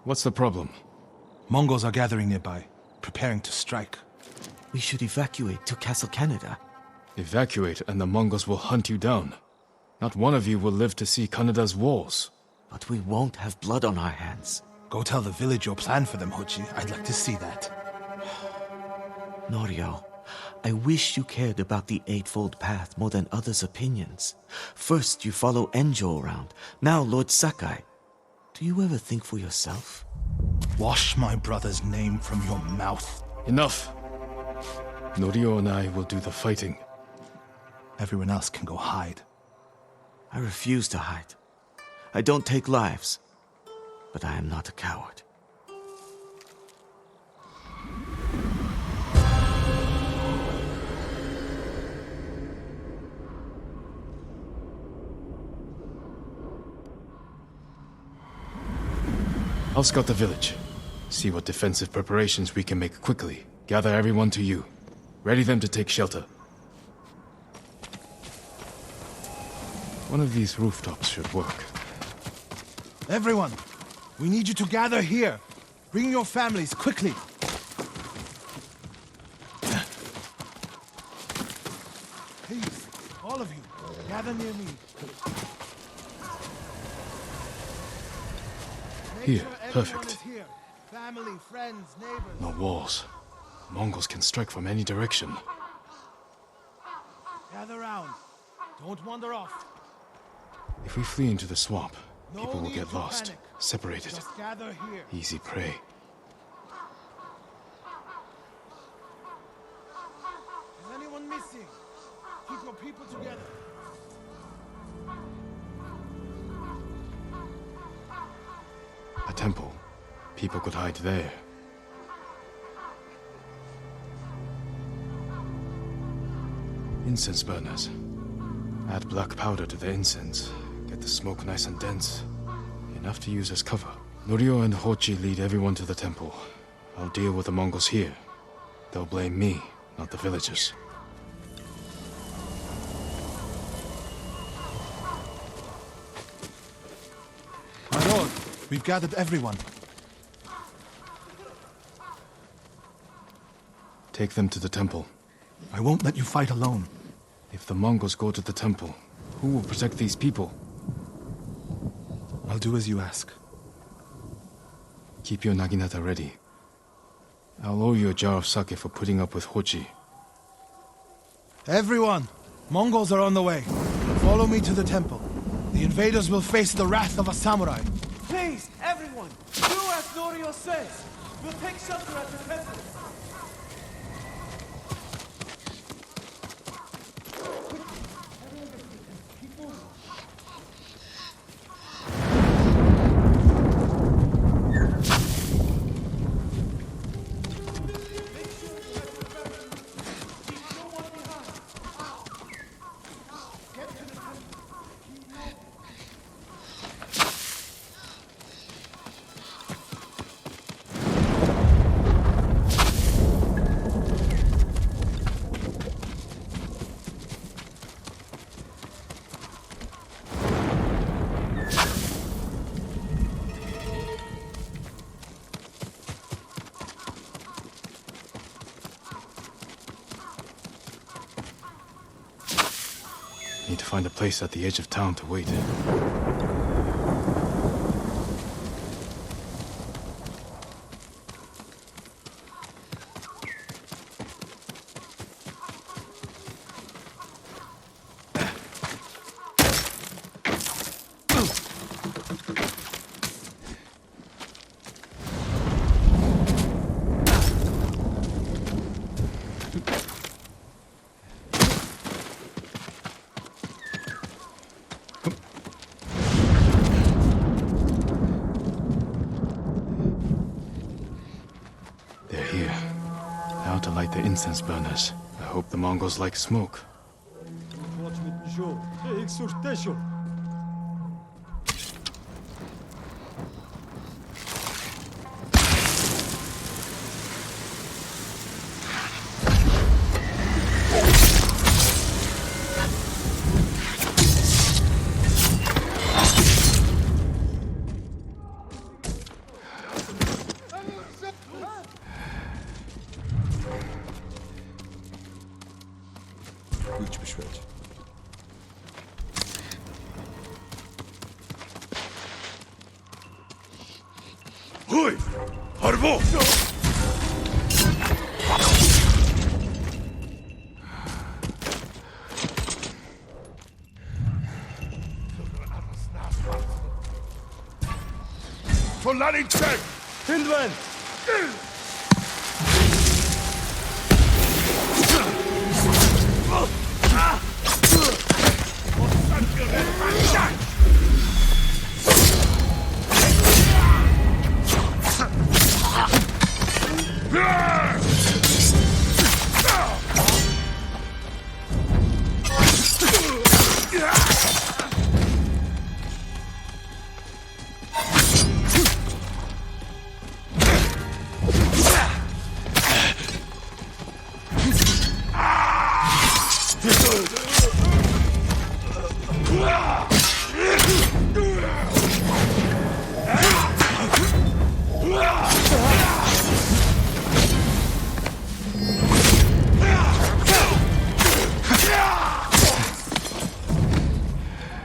What's the problem? Mongols are gathering nearby, preparing to strike. We should evacuate to Castle Canada. Evacuate and the Mongols will hunt you down. Not one of you will live to see Kanada's walls. But we won't have blood on our hands. Go tell the village your plan for them, Hochi. I'd like to see that. Norio, I wish you cared about the Eightfold Path more than others' opinions. First you follow Enjo around, now Lord Sakai. Do you ever think for yourself? Wash my brother's name from your mouth. Enough! Norio and I will do the fighting. Everyone else can go hide. I refuse to hide. I don't take lives, but I am not a coward. I'll scout the village. See what defensive preparations we can make quickly. Gather everyone to you. Ready them to take shelter. One of these rooftops should work. Everyone, we need you to gather here. Bring your families, quickly. Please, all of you, gather near me. Here, perfect. Here. Family, friends, neighbors. No walls. Mongols can strike from any direction. Gather round. Don't wander off. If we flee into the swamp, No people will need get to lost, panic. separated. Just gather here. Easy prey. Is anyone missing? Keep your people together. A temple. People could hide there. Incense burners. Add black powder to the incense. Get the smoke nice and dense. Enough to use as cover. Norio and Hochi lead everyone to the temple. I'll deal with the Mongols here. They'll blame me, not the villagers. My lord, we've gathered everyone. Take them to the temple. I won't let you fight alone. If the Mongols go to the temple, who will protect these people? I'll do as you ask. Keep your naginata ready. I'll owe you a jar of sake for putting up with Hochi. Everyone! Mongols are on the way. Follow me to the temple. The invaders will face the wrath of a samurai. Please, everyone, do as Norio says. We'll take shelter at the temple. Need to find a place at the edge of town to wait. They're here. Now to light the incense burners. I hope the Mongols like smoke. Hui! Harbo! Solani check! Hindman!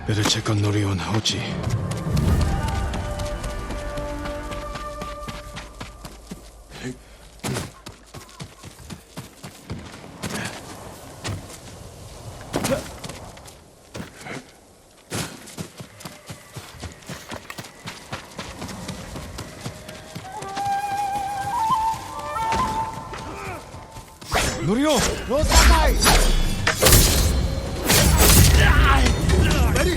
Better check on Norio and Hochi. Norio! No Sakai! Ready?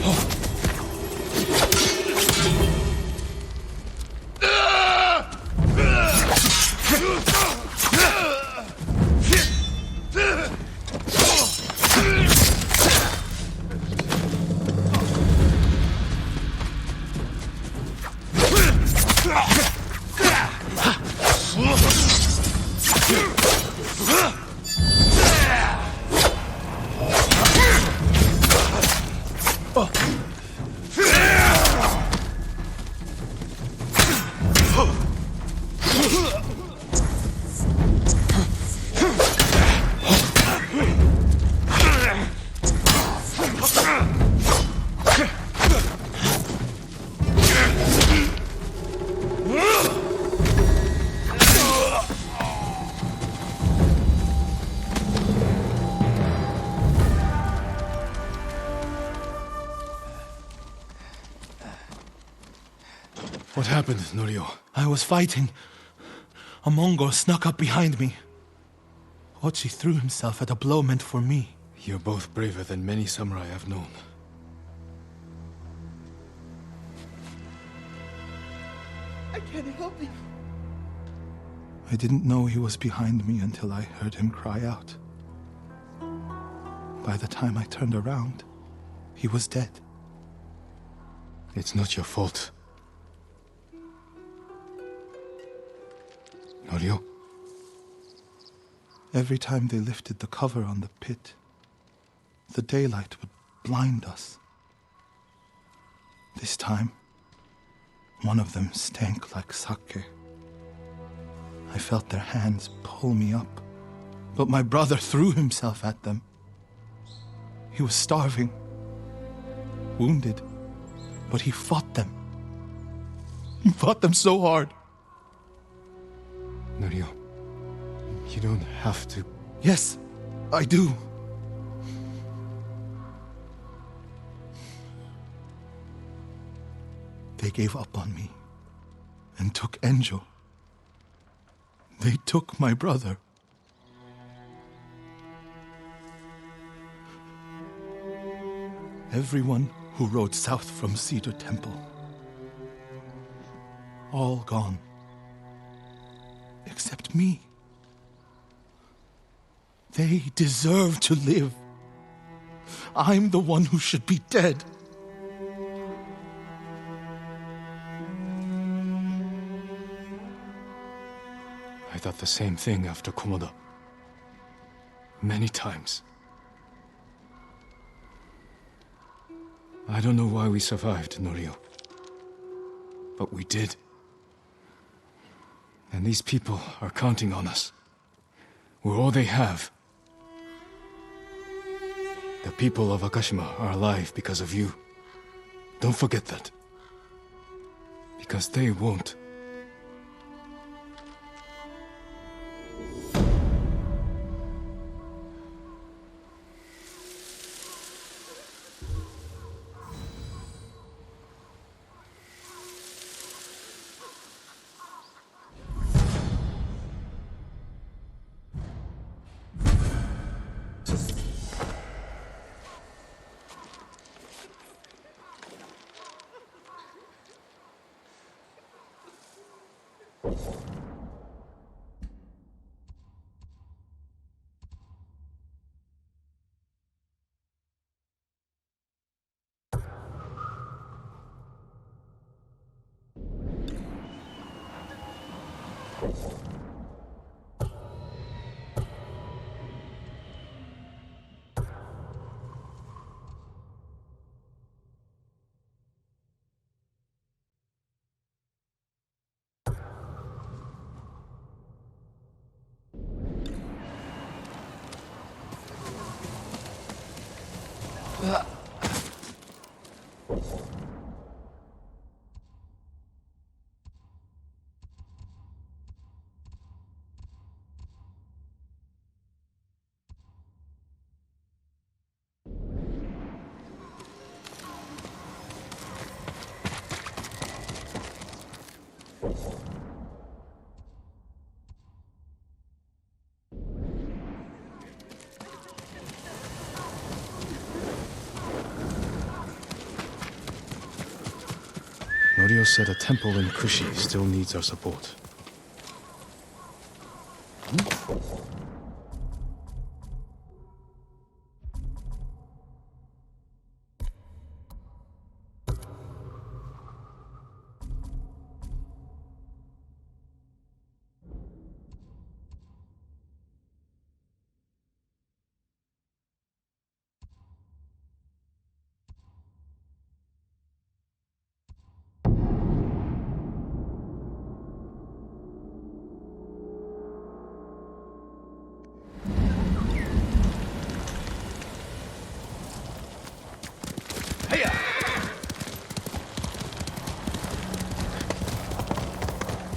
What happened, Norio? I was fighting. A Mongol snuck up behind me. Hochi threw himself at a blow meant for me. You're both braver than many samurai I've known. I can't help you. I didn't know he was behind me until I heard him cry out. By the time I turned around, he was dead. It's not your fault. Norio? Every time they lifted the cover on the pit, the daylight would blind us. This time, one of them stank like sake. I felt their hands pull me up, but my brother threw himself at them. He was starving, wounded, but he fought them. He fought them so hard. Norio, you don't have to... Yes, I do. They gave up on me and took Enjo. They took my brother. Everyone who rode south from Cedar Temple. All gone. Except me. They deserve to live. I'm the one who should be dead. I thought the same thing after Komoda. Many times. I don't know why we survived, Norio. But we did. And these people are counting on us. We're all they have. The people of Akashima are alive because of you. Don't forget that. Because they won't. Norio said a temple in Kushi still needs our support.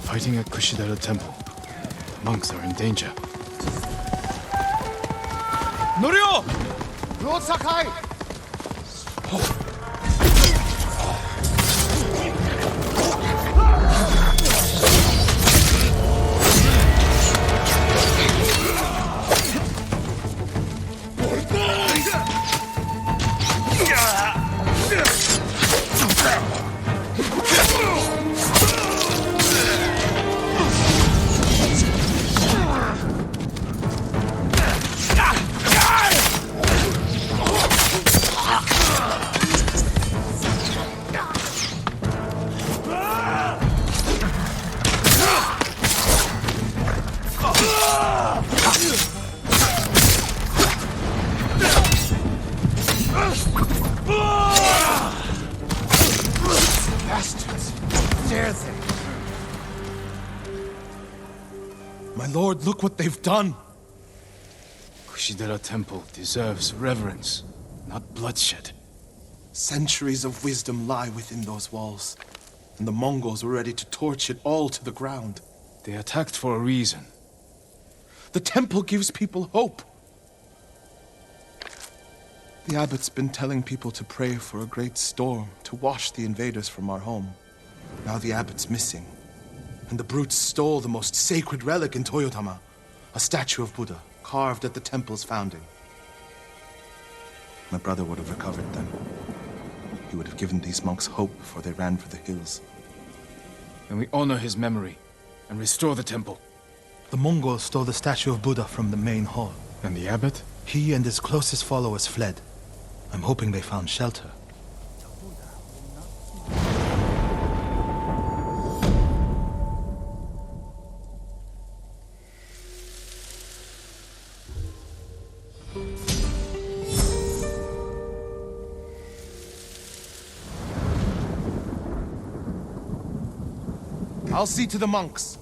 Fighting at Kushidera Temple. The monks are in danger. Norio! Lord Sakai! My lord, look what they've done! Kushidera Temple deserves reverence, not bloodshed. Centuries of wisdom lie within those walls, and the Mongols were ready to torch it all to the ground. They attacked for a reason. The temple gives people hope. The abbot's been telling people to pray for a great storm to wash the invaders from our home. Now the abbot's missing, and the brutes stole the most sacred relic in Toyotama, a statue of Buddha carved at the temple's founding. My brother would have recovered them. He would have given these monks hope before they ran for the hills. Then we honor his memory and restore the temple. The Mongols stole the statue of Buddha from the main hall. And the abbot? He and his closest followers fled. I'm hoping they found shelter. I'll see to the monks.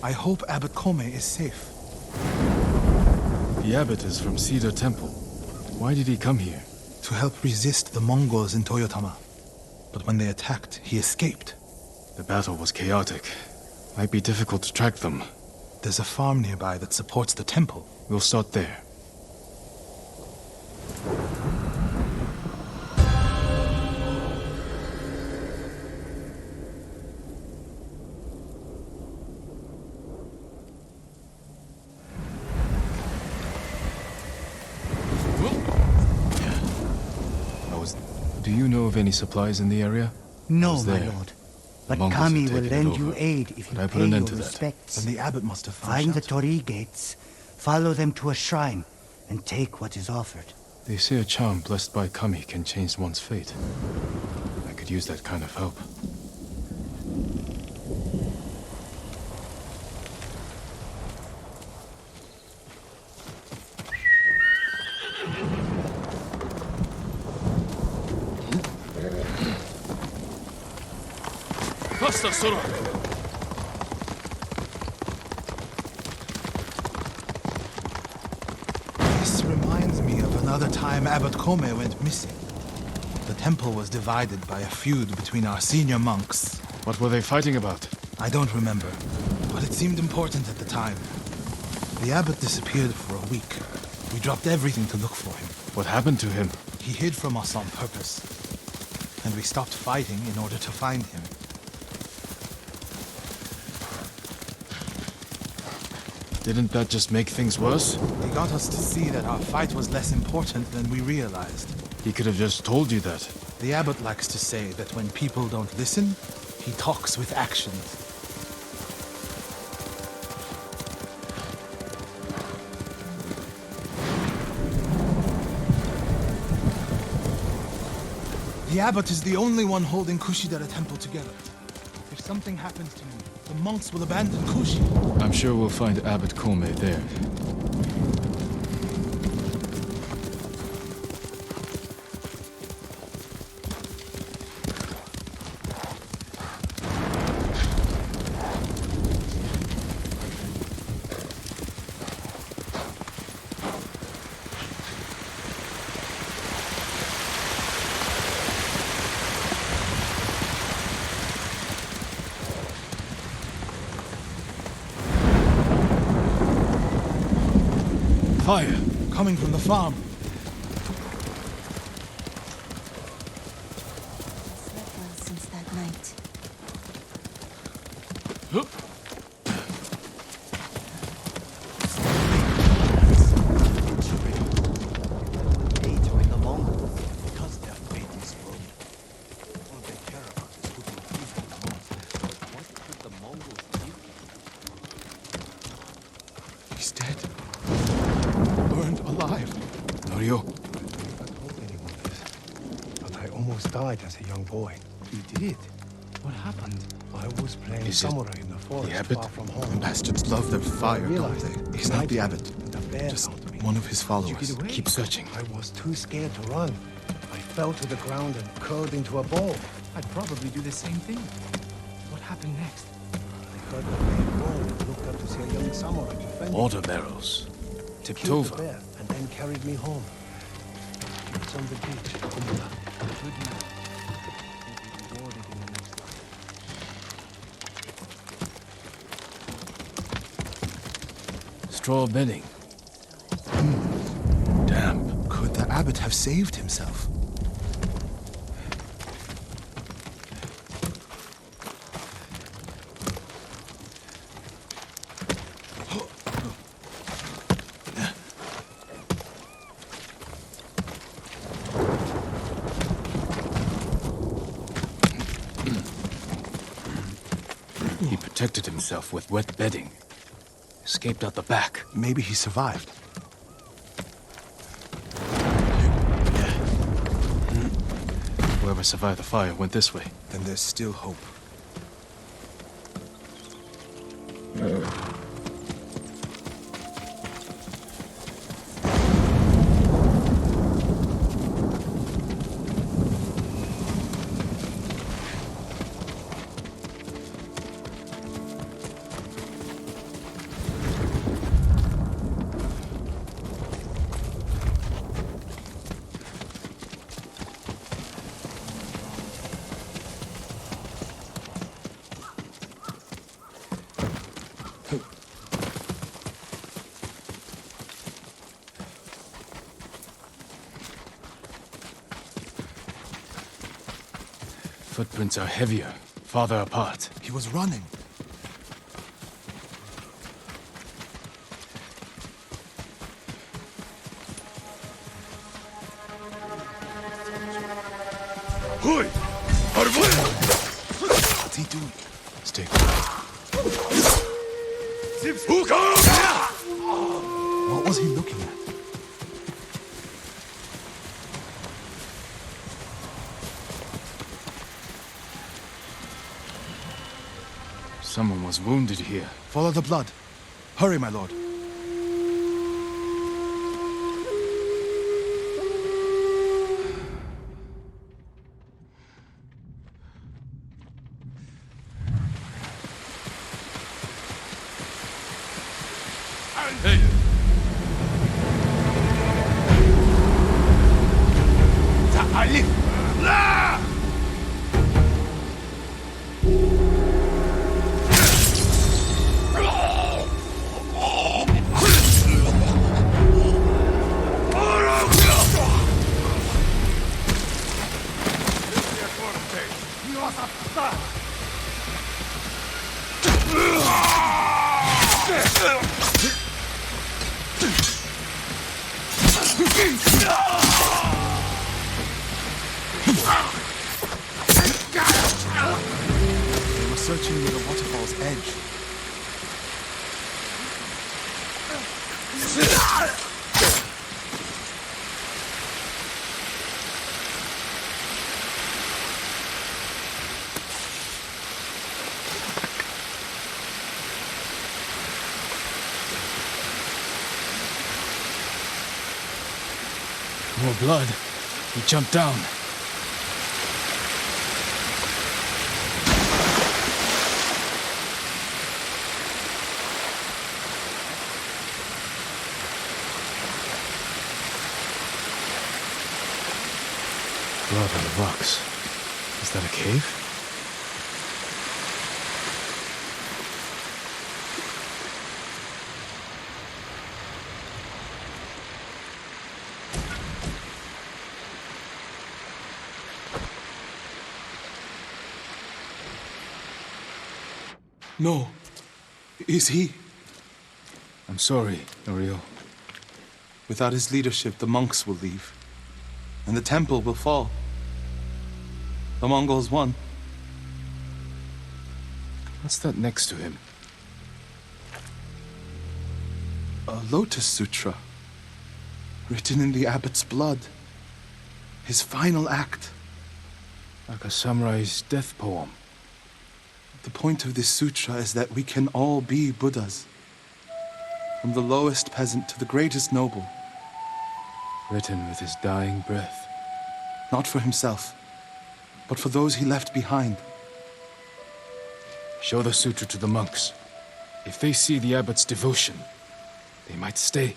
I hope Abbot Kome is safe. The abbot is from Cedar Temple. Why did he come here? To help resist the Mongols in Toyotama. But when they attacked, he escaped. The battle was chaotic. Might be difficult to track them. There's a farm nearby that supports the temple. We'll start there. Do you know of any supplies in the area? No, Was my there. lord. But Mongols Kami have will taken it lend you over. aid if you But I put pay an your end to that. respects. Then the abbot must have Find the out. Torii gates, follow them to a shrine, and take what is offered. They say a charm blessed by Kami can change one's fate. I could use that kind of help. Faster, Sora! This reminds me of another time Abbot Kome went missing. The temple was divided by a feud between our senior monks. What were they fighting about? I don't remember, but it seemed important at the time. The abbot disappeared for a week. We dropped everything to look for him. What happened to him? He hid from us on purpose. And we stopped fighting in order to find him. Didn't that just make things worse? He got us to see that our fight was less important than we realized. He could have just told you that. The abbot likes to say that when people don't listen, he talks with actions. The abbot is the only one holding Kushidara Temple together. If something happens to me, the monks will abandon Kushi. I'm sure we'll find Abbot Kome there. Fire! Coming from the farm. Slept well since that night. They join the Mongols because their fate is wrong. All they care about is who can please them the most. What could the Mongols give? He's dead. Burned alive. Norio, I told anyone this, but I almost died as a young boy. He did. What happened? I was playing Is it samurai in the forest abbot? far from home. Bastards love their fire, I don't realized they? He's not the abbot. The bear Just found me. one of his followers. Did you get away? keep searching. I was too scared to run. I fell to the ground and curled into a ball. I'd probably do the same thing. What happened next? I heard the bear groan and looked up to see a young samurai defending. Water barrels. Tipped Killed the over. bear and then carried me home. It's on the beach, Kumula. Good man. Will be rewarded in the next life. Straw bedding. Damp. Could the abbot have saved himself? He protected himself with wet bedding. Escaped out the back. Maybe he survived. Whoever survived the fire went this way. Then there's still hope. Footprints are heavier, farther apart. He was running. Hoi! What's he doing? Stay quiet. What was he looking at? Someone was wounded here. Follow the blood. Hurry, my lord. They were searching near the waterfall's edge. More blood. He jumped down. Blood on the rocks. Is that a cave? No. Is he? I'm sorry, Norio. Without his leadership, the monks will leave. And the temple will fall. The Mongols won. What's that next to him? A lotus sutra. Written in the abbot's blood. His final act. Like a samurai's death poem. The point of this sutra is that we can all be Buddhas. From the lowest peasant to the greatest noble. Written with his dying breath. Not for himself, but for those he left behind. Show the sutra to the monks. If they see the abbot's devotion, they might stay.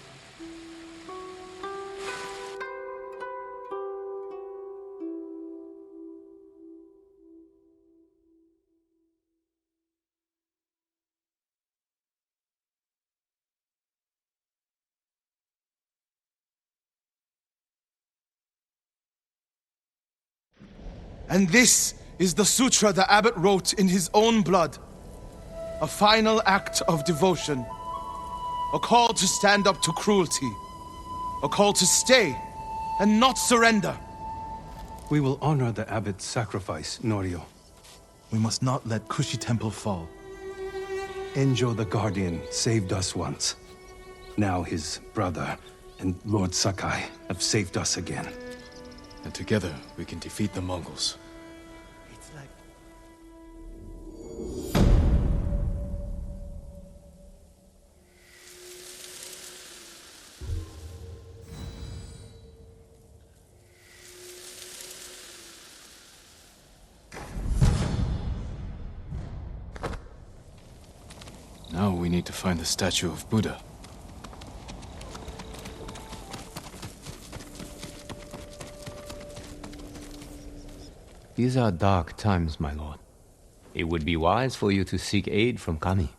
And this is the sutra the abbot wrote in his own blood. A final act of devotion. A call to stand up to cruelty. A call to stay and not surrender. We will honor the abbot's sacrifice, Norio. We must not let Kushi Temple fall. Enjo the Guardian saved us once. Now his brother and Lord Sakai have saved us again. And together we can defeat the Mongols. It's like... Now we need to find the statue of Buddha. These are dark times, my lord. It would be wise for you to seek aid from Kami.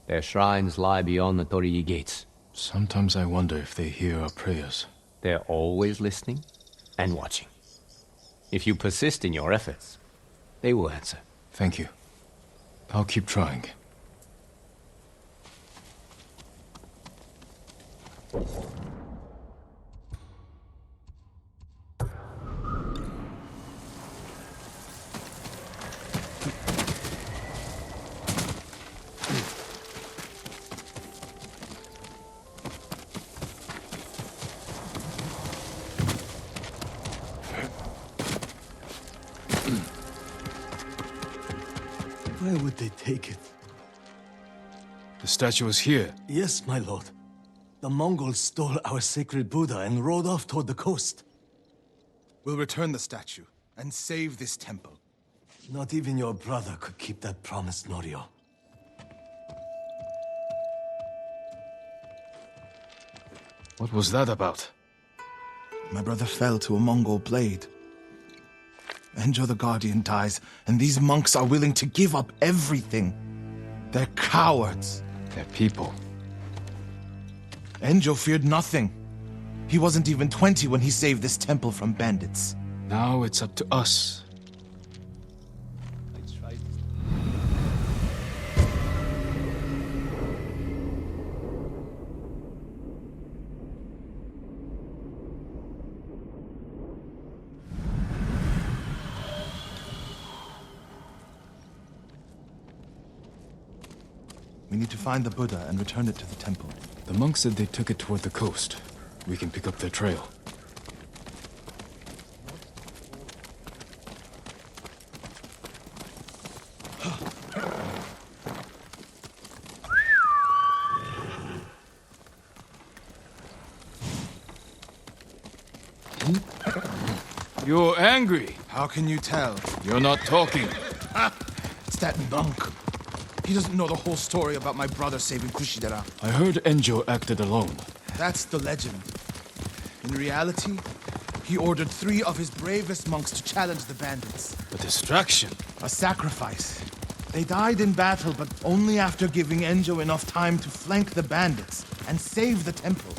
Their shrines lie beyond the Torii gates. Sometimes I wonder if they hear our prayers. They're always listening and watching. If you persist in your efforts, They will answer. Thank you. I'll keep trying. Where would they take it? The statue is here. Yes, my lord. The Mongols stole our sacred Buddha and rode off toward the coast. We'll return the statue and save this temple. Not even your brother could keep that promise, Norio. What was that about? My brother fell to a Mongol blade. Enjo the Guardian dies, and these monks are willing to give up everything. They're cowards. They're people. Enjo feared nothing. He wasn't even 20 when he saved this temple from bandits. Now it's up to us. We need to find the Buddha and return it to the temple. The monks said they took it toward the coast. We can pick up their trail. You're angry. How can you tell? You're not talking. It's that monk. He doesn't know the whole story about my brother saving Kushidera. I heard Enjo acted alone. That's the legend. In reality, he ordered 3 of his bravest monks to challenge the bandits. A distraction. A sacrifice. They died in battle, but only after giving Enjo enough time to flank the bandits and save the temple.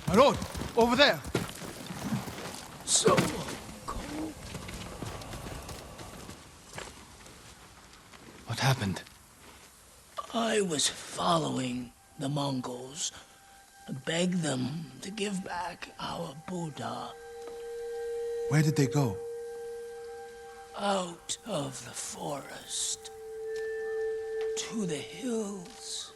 My lord, over there! So cold. What happened? I was following the Mongols. Begged them to give back our Buddha. Where did they go? Out of the forest. To the hills.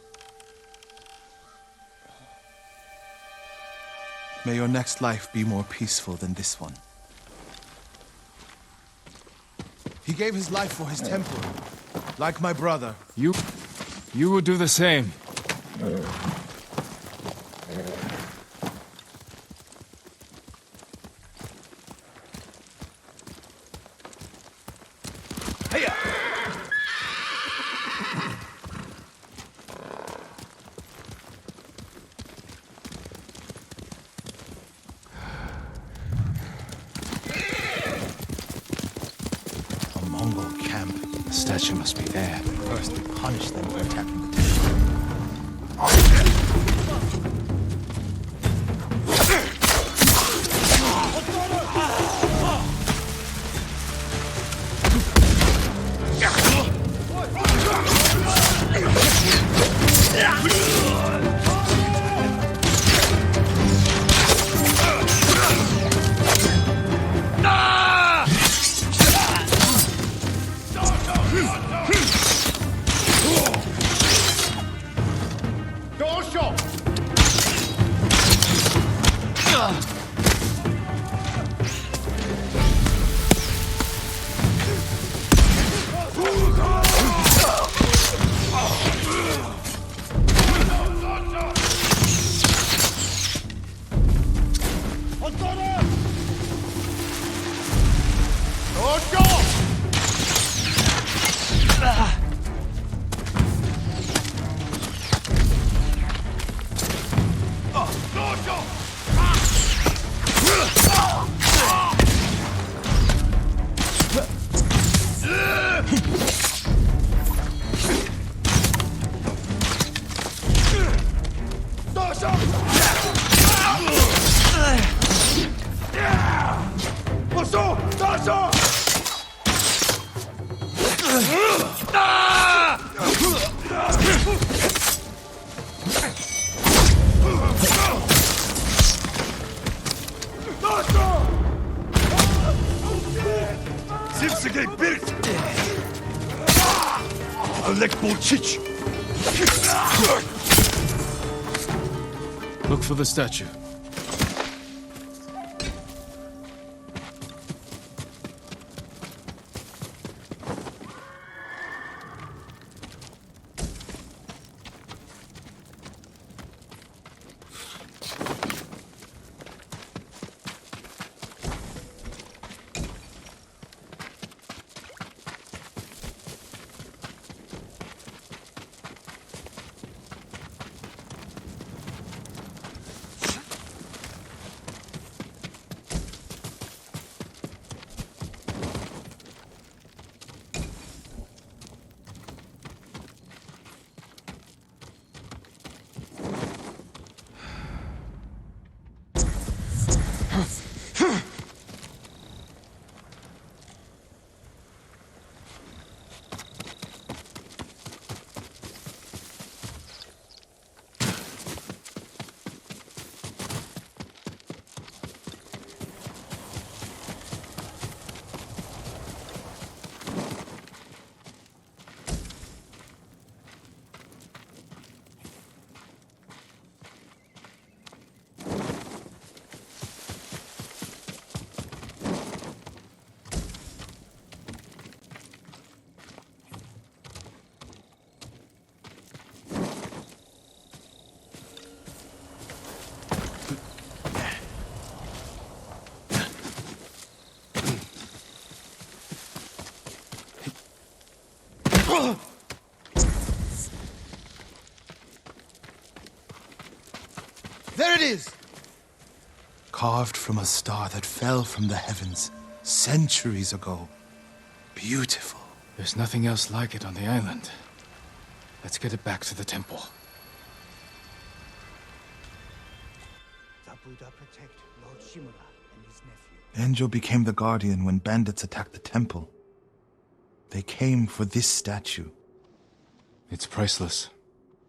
May your next life be more peaceful than this one. He gave his life for his temple, like my brother. You would do the same. A Mongol camp. The statue must be there. First, we punish them for attacking the temple. Look for the statue. There it is! Carved from a star that fell from the heavens centuries ago. Beautiful. There's nothing else like it on the island. Let's get it back to the temple. The Buddha protect Lord Shimura and his nephew. Enjo became the guardian when bandits attacked the temple. They came for this statue. It's priceless.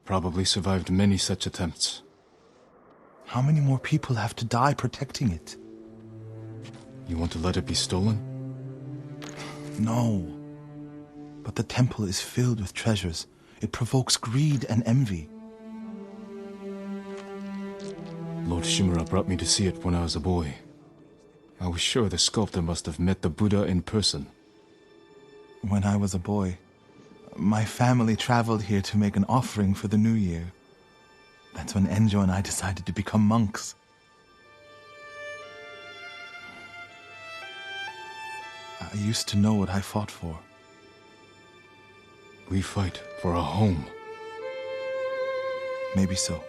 Probably survived many such attempts. How many more people have to die protecting it? You want to let it be stolen? No. But the temple is filled with treasures. It provokes greed and envy. Lord Shimura brought me to see it when I was a boy. I was sure the sculptor must have met the Buddha in person. When I was a boy, my family traveled here to make an offering for the new year. That's when Enjo and I decided to become monks. I used to know what I fought for. We fight for a home. Maybe so.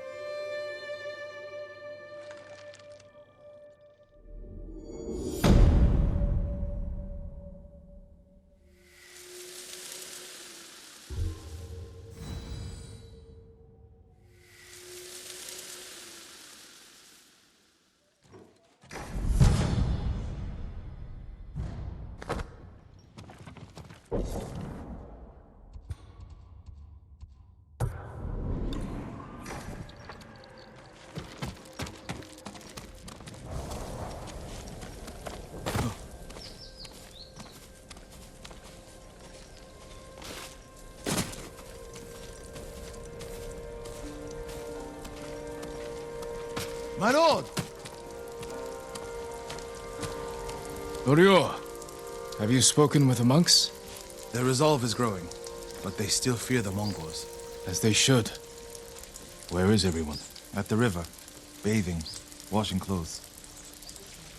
My lord! Norio, have you spoken with the monks? Their resolve is growing, but they still fear the Mongols. As they should. Where is everyone? At the river, bathing, washing clothes.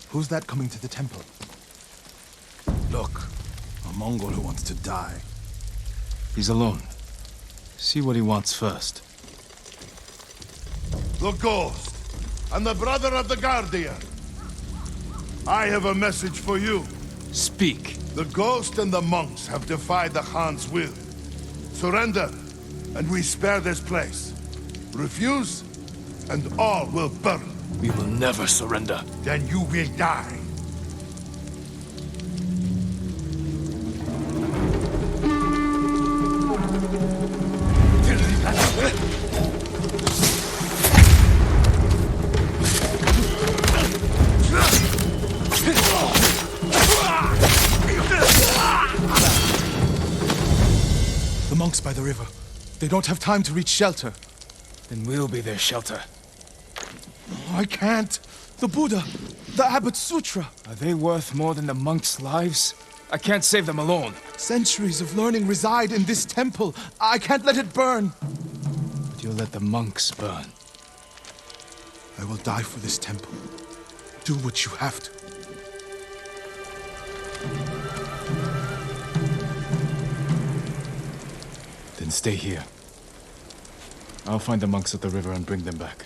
Who's that coming to the temple? Look, a Mongol who wants to die. He's alone. See what he wants first. The Ghost, and the brother of the Guardian. I have a message for you. Speak. The Ghost and the monks have defied the Khan's will. Surrender, and we spare this place. Refuse, and all will burn. We will never surrender. Then you will die. The monks by the river. They don't have time to reach shelter. Then we'll be their shelter. I can't. The Buddha, the Abbot's Sutra. Are they worth more than the monks' lives? I can't save them alone. Centuries of learning reside in this temple. I can't let it burn. But you'll let the monks burn. I will die for this temple. Do what you have to. Then stay here. I'll find the monks at the river and bring them back.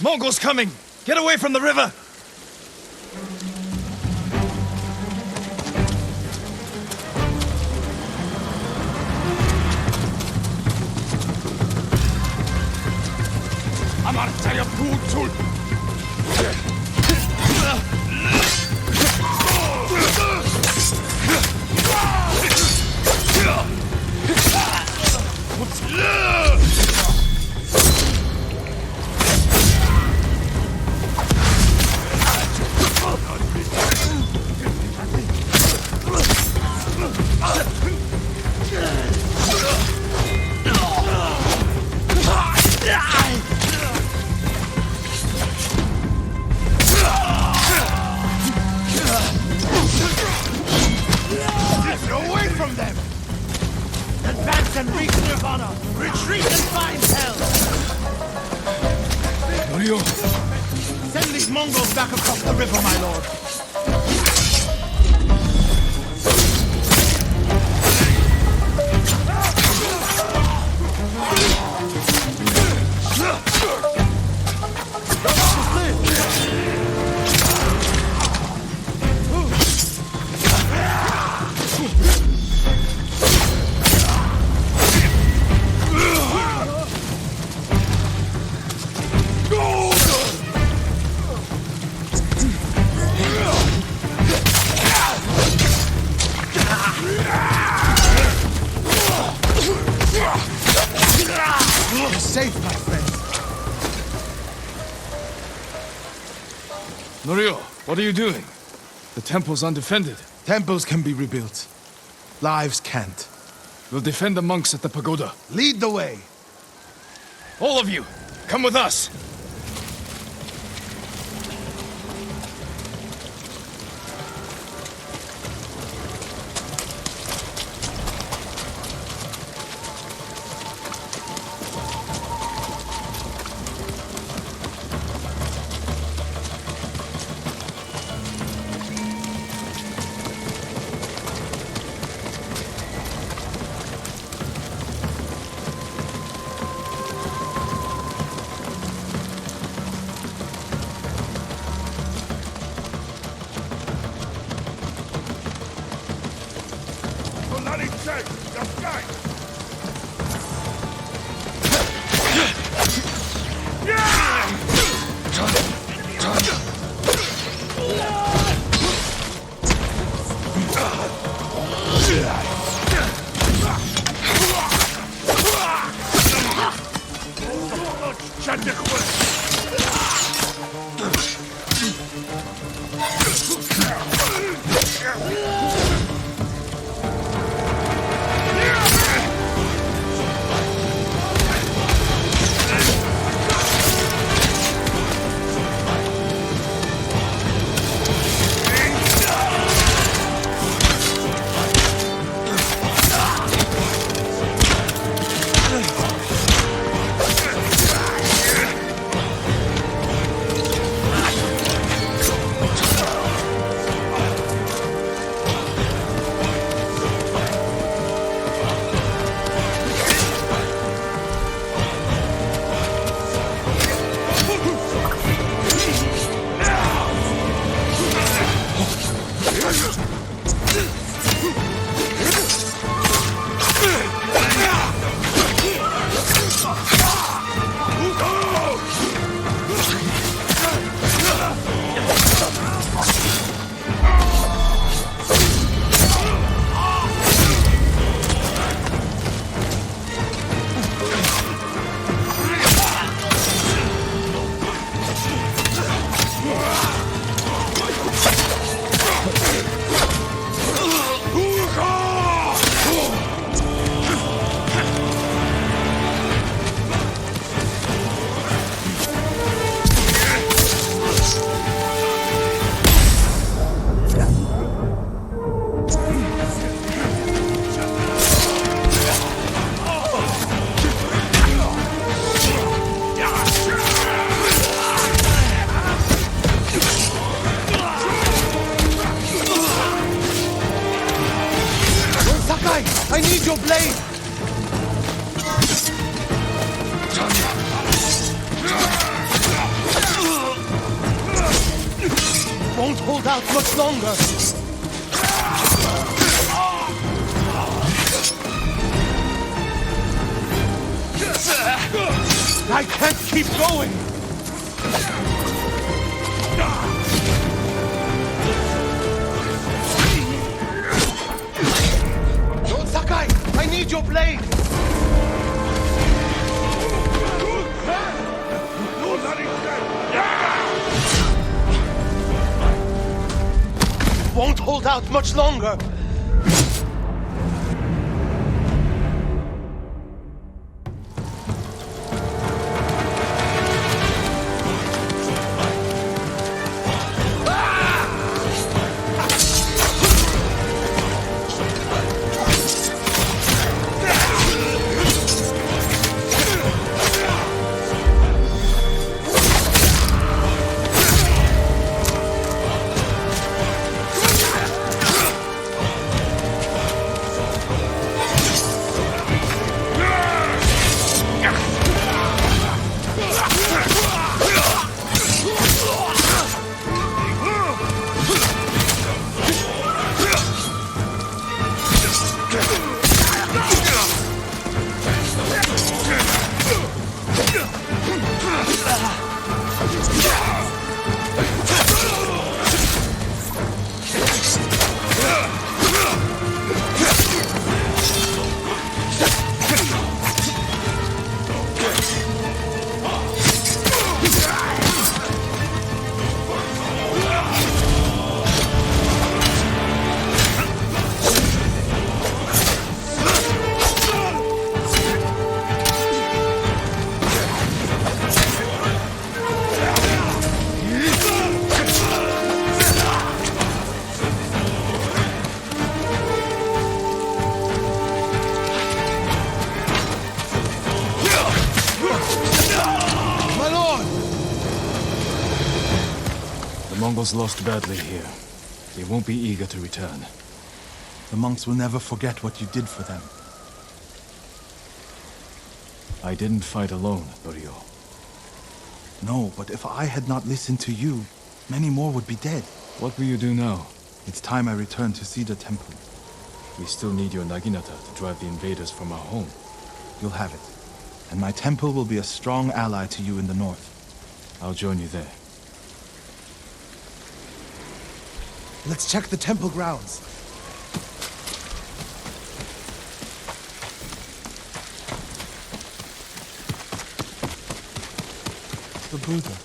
Mongols coming! Get away from the river! Send these Mongols back across the river, my lord. You're safe, my friend. Norio, what are you doing? The temple's undefended. Temples can be rebuilt. Lives can't. We'll defend the monks at the pagoda. Lead the way. All of you, come with us. hold out much longer! I can't keep going! Lord Sakai, I need your blade! It won't hold out much longer! Mongols lost badly here. They won't be eager to return. The monks will never forget what you did for them. I didn't fight alone, Norio. No, but if I had not listened to you, many more would be dead. What will you do now? It's time I return to Cedar Temple. We still need your Naginata to drive the invaders from our home. You'll have it. And my temple will be a strong ally to you in the north. I'll join you there. Let's check the temple grounds. The Buddha.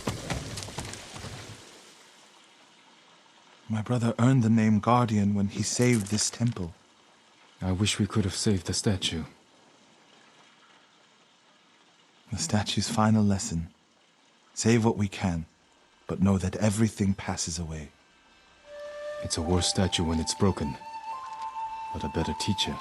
My brother earned the name Guardian when he saved this temple. I wish we could have saved the statue. The statue's final lesson. Save what we can, but know that everything passes away. It's a worse statue when it's broken, but a better teacher.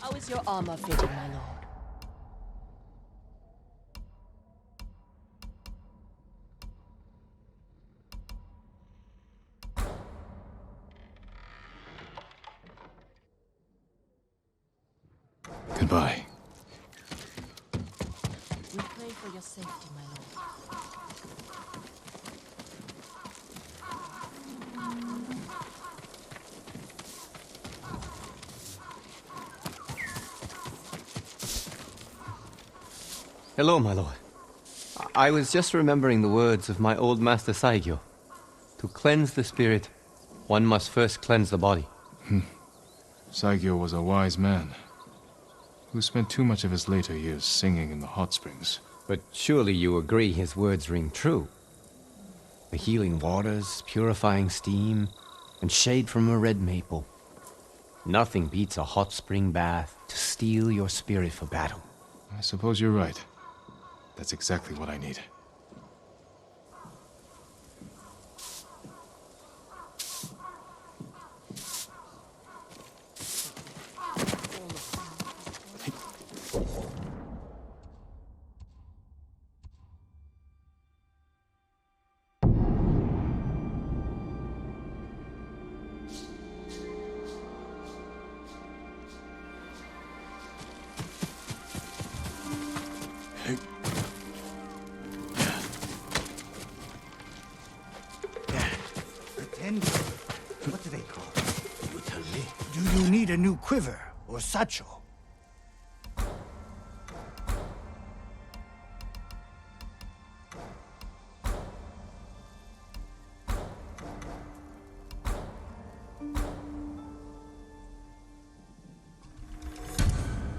How is your armor fitting, my lord? Goodbye. We pray for your safety, my lord. Hello, my lord. I was just remembering the words of my old master Saigyo. To cleanse the spirit, one must first cleanse the body. Saigyo was a wise man who spent too much of his later years singing in the hot springs. But surely you agree his words ring true. The healing waters, purifying steam, and shade from a red maple. Nothing beats a hot spring bath to steel your spirit for battle. I suppose you're right. That's exactly what I need. What do they call it? You tell me. Do you need a new quiver or satchel?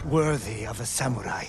Worthy of a samurai.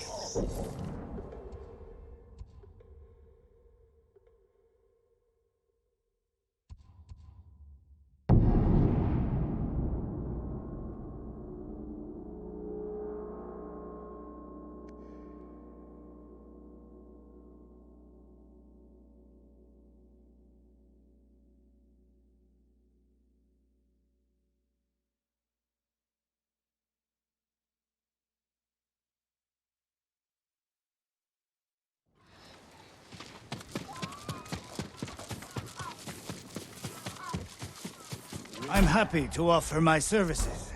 I'm happy to offer my services.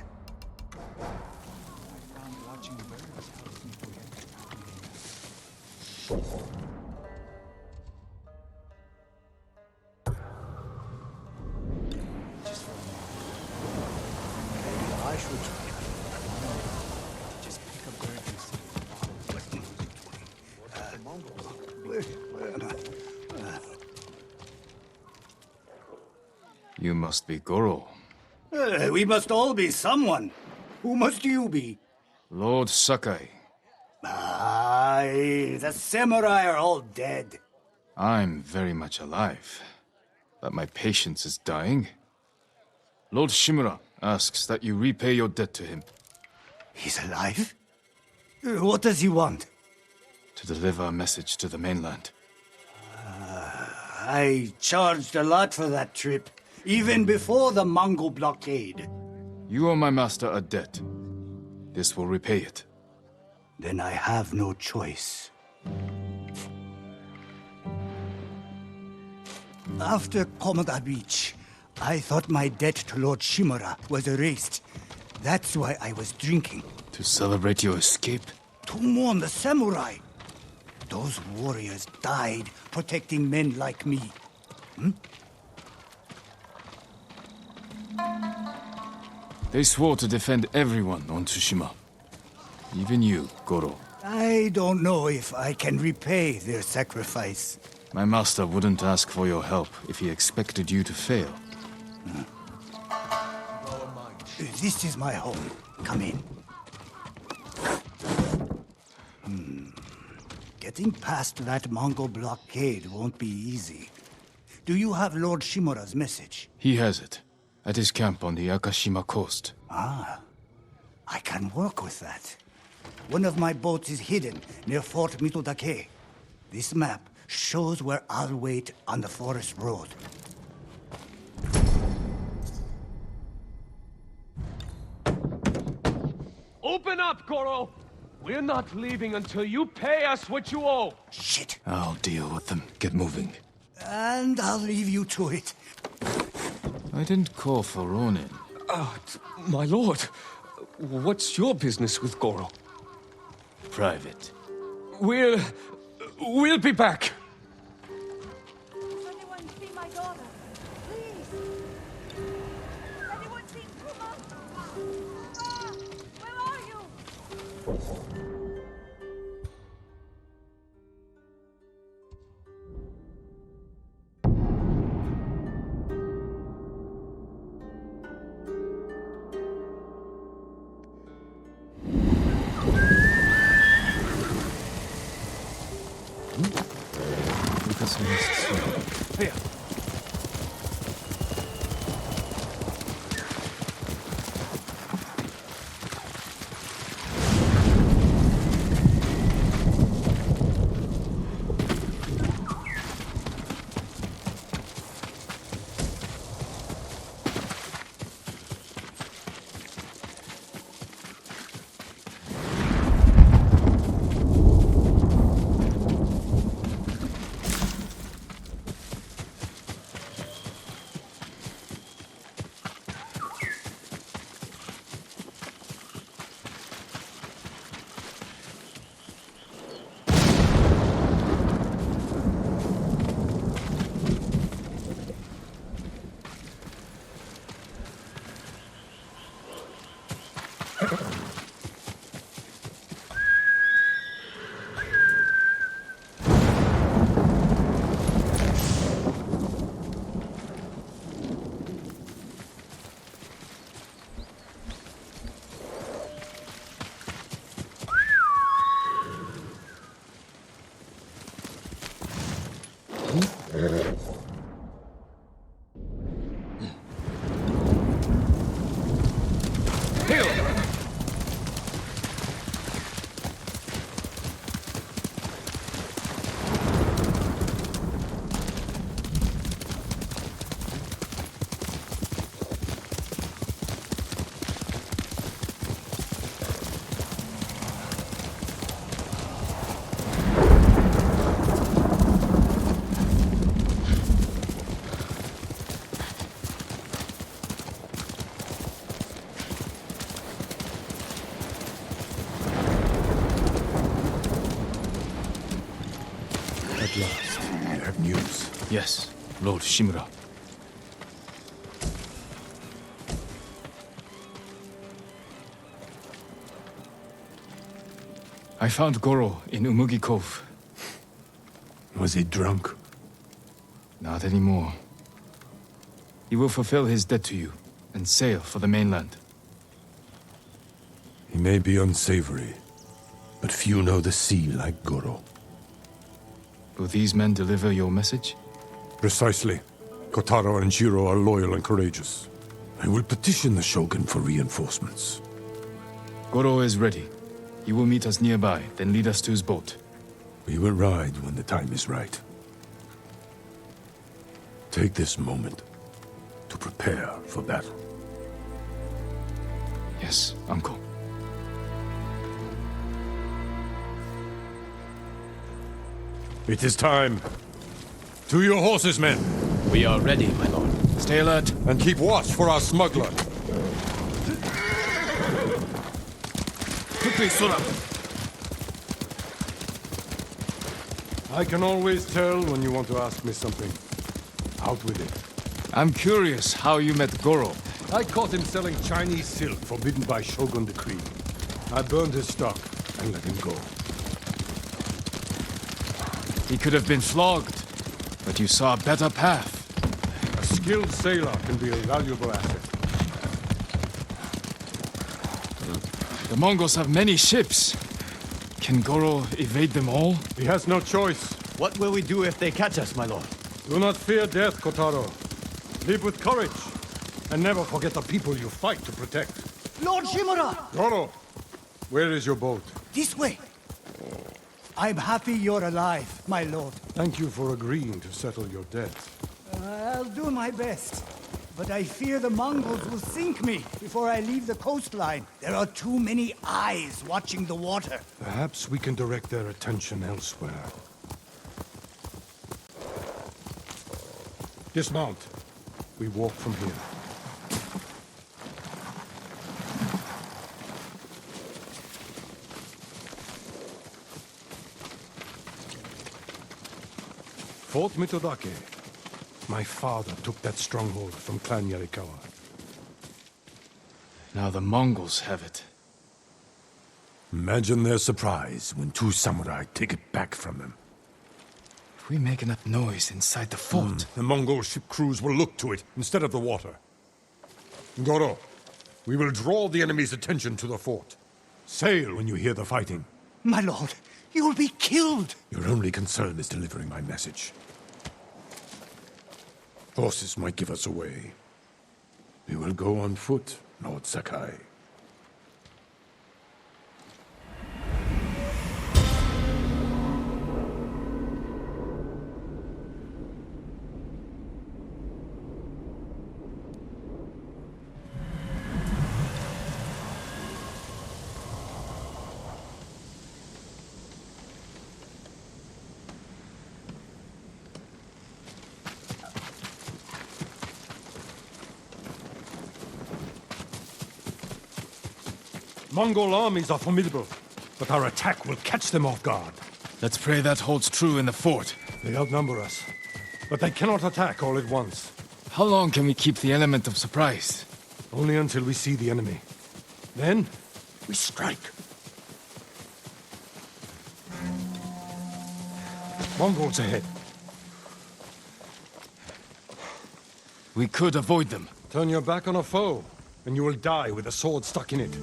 I should just pick a bird and see. Where am I? You must be Goro. We must all be someone. Who must you be? Lord Sakai. Aye, the samurai are all dead. I'm very much alive, but my patience is dying. Lord Shimura asks that you repay your debt to him. He's alive? What does he want? To deliver a message to the mainland. I charged a lot for that trip, even before the Mongol blockade. You owe my master a debt. This will repay it. Then I have no choice. After Komoda Beach, I thought my debt to Lord Shimura was erased. That's why I was drinking. To celebrate your escape? To mourn the samurai. Those warriors died protecting men like me. They swore to defend everyone on Tsushima. Even you, Goro. I don't know if I can repay their sacrifice. My master wouldn't ask for your help if he expected you to fail. This is my home. Come in. Getting past that Mongol blockade won't be easy. Do you have Lord Shimura's message? He has it. At his camp on the Akashima coast. Ah, I can work with that. One of my boats is hidden near Fort Mitodake. This map shows where I'll wait on the forest road. Open up, Goro! We're not leaving until you pay us what you owe! Shit! I'll deal with them. Get moving. And I'll leave you to it. I didn't call for Ronin. My lord, what's your business with Goro? Private. We'll be back. Does anyone see my daughter? Please! Anyone see Kuma? Ah, where are you? Here. At last, you have news. Yes, Lord Shimura. I found Goro in Umugi Cove. Was he drunk? Not anymore. He will fulfill his debt to you and sail for the mainland. He may be unsavory, but few know the sea like Goro. Will these men deliver your message? Precisely. Kotaro and Jiro are loyal and courageous. I will petition the Shogun for reinforcements. Goro is ready. He will meet us nearby, then lead us to his boat. We will ride when the time is right. Take this moment to prepare for battle. Yes, Uncle. It is time. To your horses, men. We are ready, my lord. Stay alert. And keep watch for our smuggler. Quickly, Sura. I can always tell when you want to ask me something. Out with it. I'm curious how you met Goro. I caught him selling Chinese silk forbidden by Shogun decree. I burned his stock and let him go. He could have been flogged, but you saw a better path. A skilled sailor can be a valuable asset. The Mongols have many ships. Can Goro evade them all? He has no choice. What will we do if they catch us, my lord? Do not fear death, Kotaro. Live with courage, and never forget the people you fight to protect. Lord Shimura! Goro, where is your boat? This way. I'm happy you're alive, my lord. Thank you for agreeing to settle your debt. I'll do my best. But I fear the Mongols will sink me before I leave the coastline. There are too many eyes watching the water. Perhaps we can direct their attention elsewhere. Dismount. We walk from here. Fort Mitodake. My father took that stronghold from Clan Yarikawa. Now the Mongols have it. Imagine their surprise when 2 samurai take it back from them. If we make enough noise inside the fort... The Mongol ship crews will look to it instead of the water. Goro, we will draw the enemy's attention to the fort. Sail when you hear the fighting. My lord, you'll be killed! Your only concern is delivering my message. Horses might give us away. We will go on foot, Lord Sakai. Mongol armies are formidable, but our attack will catch them off guard. Let's pray that holds true in the fort. They outnumber us, but they cannot attack all at once. How long can we keep the element of surprise? Only until we see the enemy. Then, we strike. Mongols ahead. We could avoid them. Turn your back on a foe, and you will die with a sword stuck in it.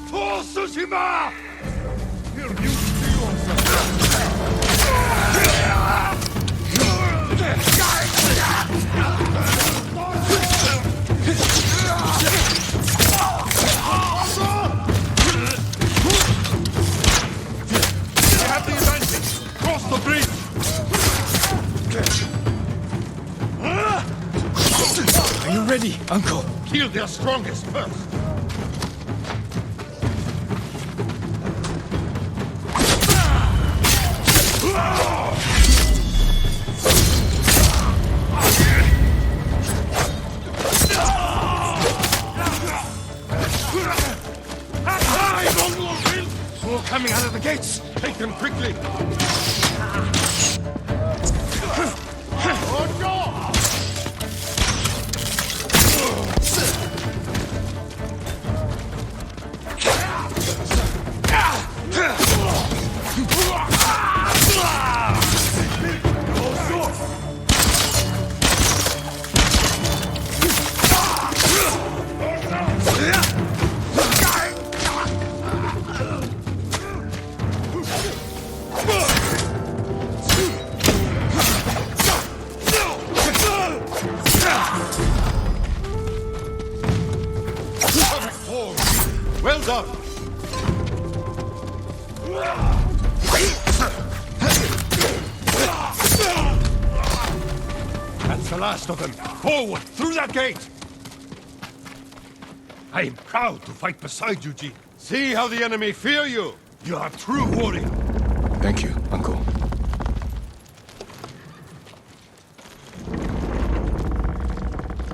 For Tsushima! Here, you see yourself. Cross the bridge! Are you ready, Uncle? Kill their strongest first! More coming out of the gates! Take them quickly! Well done! That's the last of them. Forward, through that gate! I am proud to fight beside you, Ji. See how the enemy fear you. You are a true warrior. Thank you, Uncle.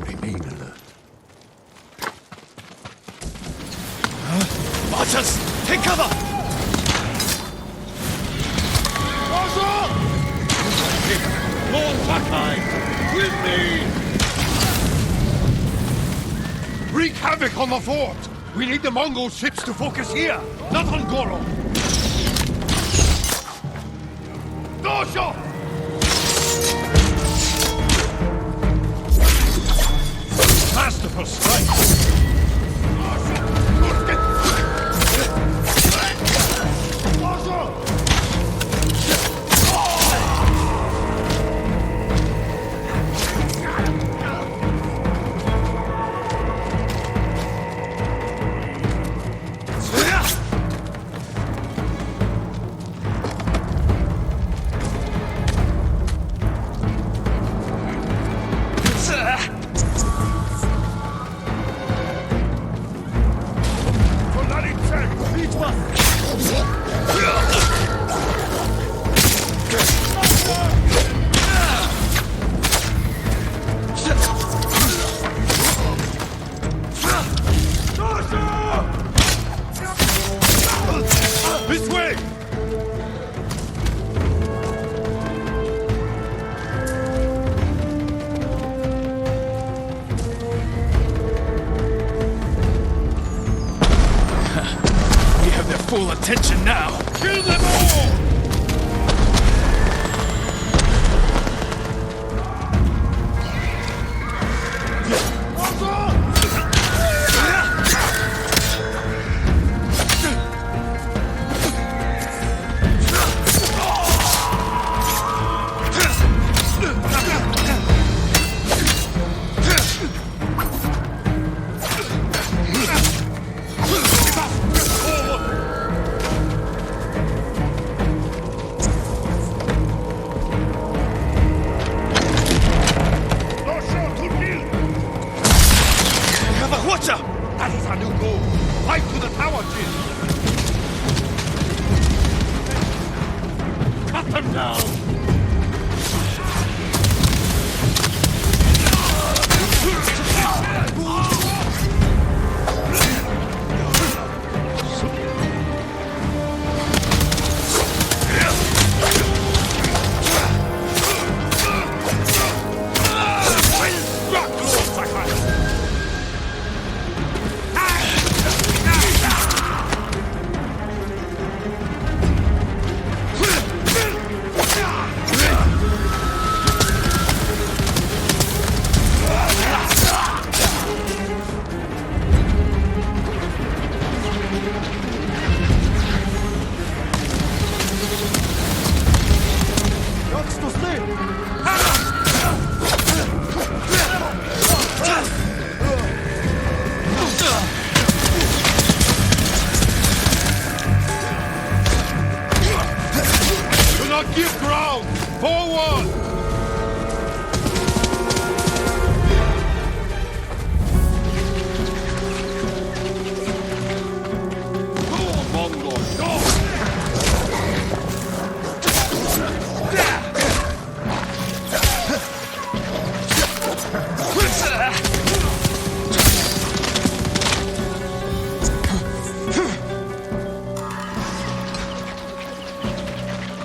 Remain alert. Archers, take cover! Lord Sakai, with me! Wreak havoc on the fort! We need the Mongol ships to focus here, not on Goro! Dosho! Masterful strike! full attention now. Kill them all! That is our new goal. Fight to the tower, Jin. Cut them down! Give ground! Forward! Go, Mongol, go!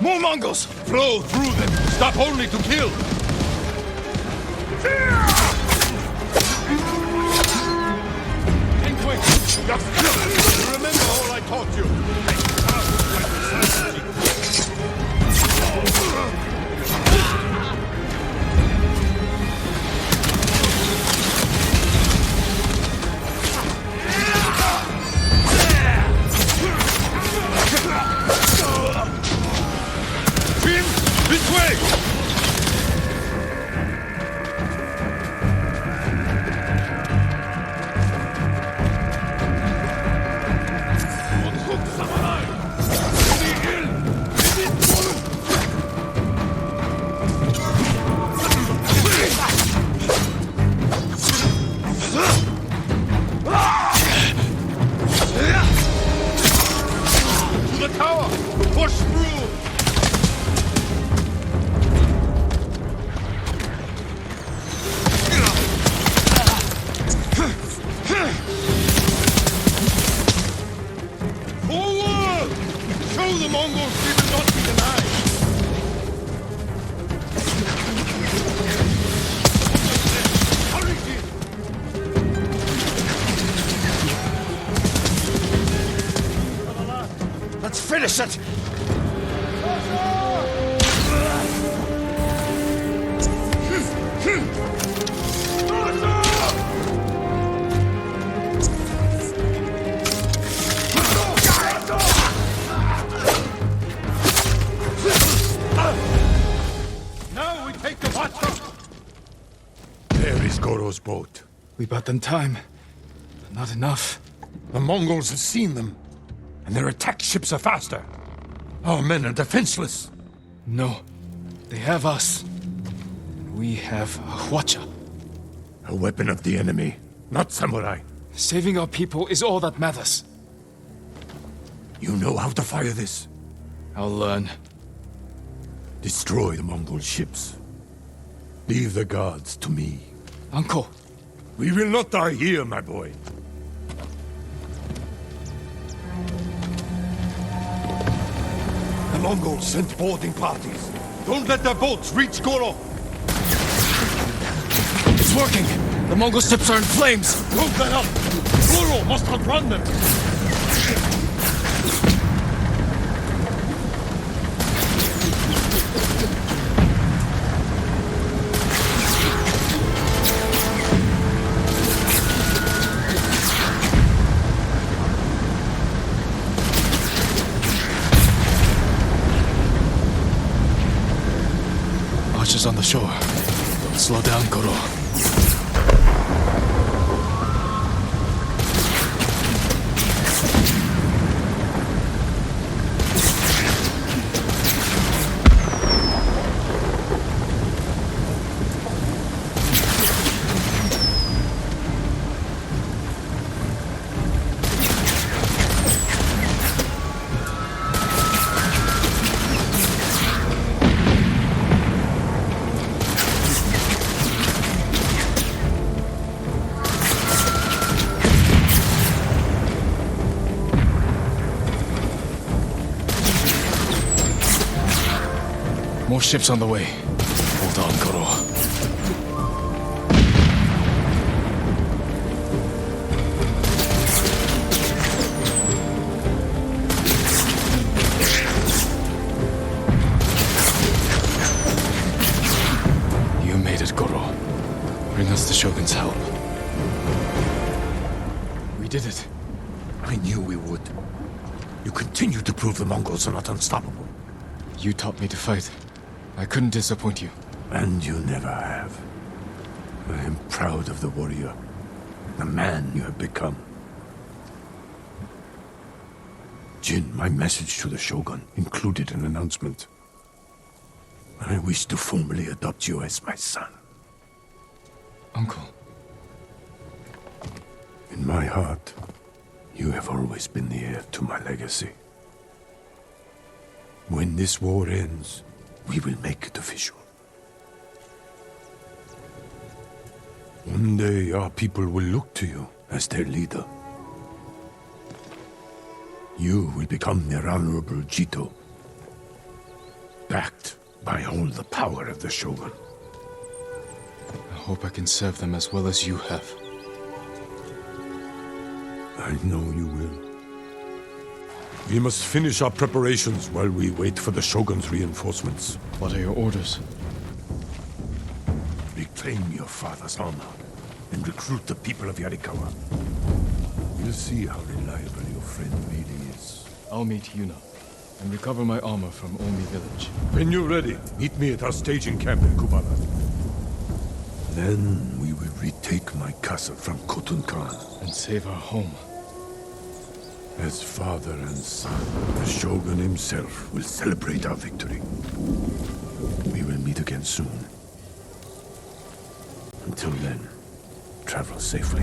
More Mongols! Flow through them! Stop only to kill! Think quick! Just remember all I taught you! This way! To the tower! Push through! Forward! Show the Mongols we will not be denied! Hurry, Jin! Let's finish it! Now we take the watch. There is Goro's boat. We bought them time, but not enough. The Mongols have seen them, and their attack ships are faster. Our men are defenseless. No, they have us. We have a Hwacha. A weapon of the enemy, not samurai. Saving our people is all that matters. You know how to fire this. I'll learn. Destroy the Mongol ships. Leave the guards to me. Uncle! We will not die here, my boy. The Mongols sent boarding parties. Don't let their boats reach Goro. It's working! The Mongol ships are in flames! Move that up! Goro must outrun them! soldiers on the shore. Don't slow down, Goro. More ships on the way. Hold on, Goro. You made it, Goro. Bring us the Shogun's help. We did it. I knew we would. You continue to prove the Mongols are not unstoppable. You taught me to fight. I couldn't disappoint you. And you never have. I am proud of the warrior, the man you have become. Jin, my message to the Shogun included an announcement. I wish to formally adopt you as my son. Uncle. In my heart, you have always been the heir to my legacy. When this war ends, we will make it official. One day, our people will look to you as their leader. You will become their honorable Jito, backed by all the power of the Shogun. I hope I can serve them as well as you have. I know you will. We must finish our preparations while we wait for the Shogun's reinforcements. What are your orders? Reclaim your father's honor and recruit the people of Yarikawa. We'll see how reliable your friend really is. I'll meet Yuna and recover my armor from Omi village. When you're ready, meet me at our staging camp in Kubala. Then we will retake my castle from Khotun Khan. And save our home. As father and son, the Shogun himself will celebrate our victory. We will meet again soon. Until then, travel safely.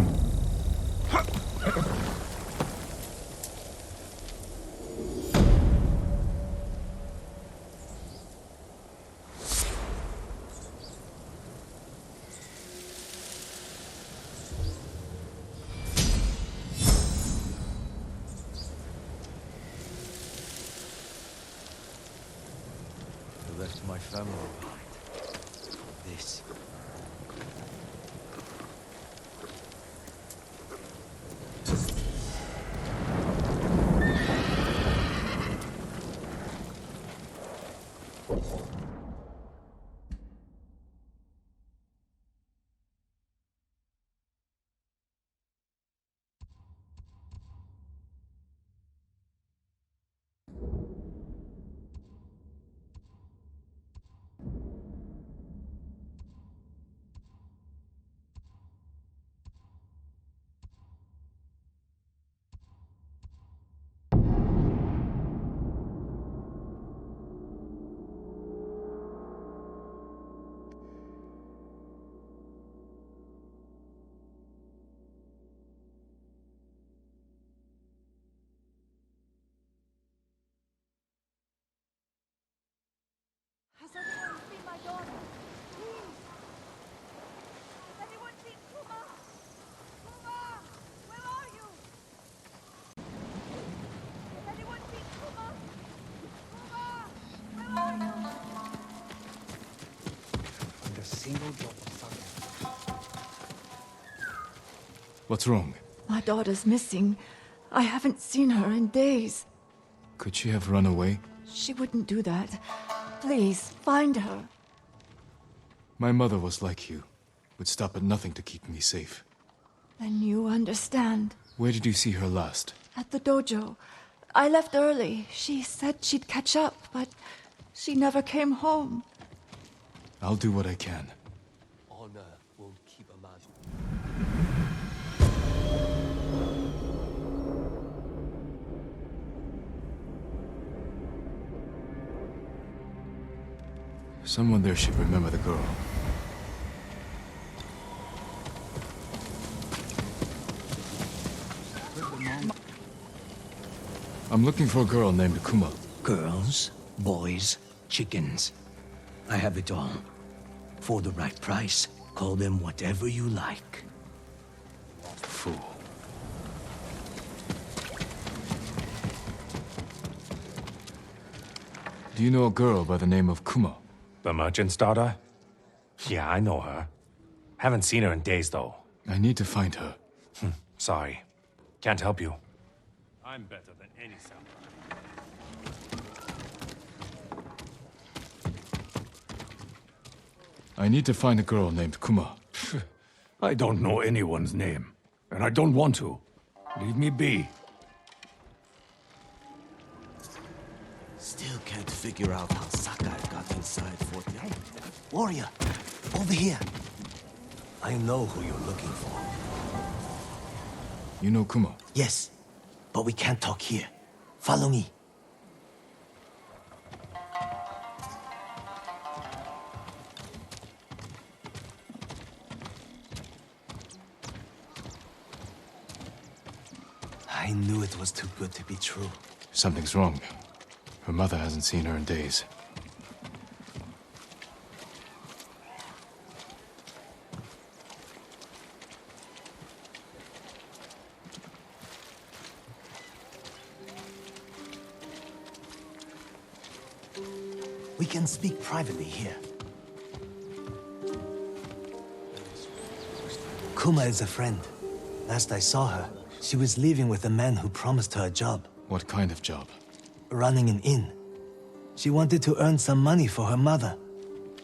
Left my family behind. This. Has anyone seen my daughter? Please! Has anyone seen Kuma? Kuma! Where are you? Has anyone seen Kuma? Kuma! Where are you? And a single drop of fire. What's wrong? My daughter's missing. I haven't seen her in days. Could she have run away? She wouldn't do that. Please, find her. My mother was like you. Would stop at nothing to keep me safe. Then you understand. Where did you see her last? At the dojo. I left early. She said she'd catch up, but she never came home. I'll do what I can. Honor won't keep a man. Someone there should remember the girl. I'm looking for a girl named Kuma. Girls, boys, chickens. I have it all. For the right price, call them whatever you like. Fool. Do you know a girl by the name of Kuma? The merchant's daughter? Yeah, I know her. Haven't seen her in days, though. I need to find her. Sorry. Can't help you. I'm better than any samurai. I need to find a girl named Kuma. I don't know anyone's name, and I don't want to. Leave me be. Still can't figure out how Sakai got inside Fort Young. Warrior, over here. I know who you're looking for. You know Kuma? Yes, but we can't talk here. Follow me. I knew it was too good to be true. Something's wrong. Her mother hasn't seen her in days. We can speak privately here. Kuma is a friend. Last I saw her, she was leaving with a man who promised her a job. What kind of job? Running an inn. She wanted to earn some money for her mother.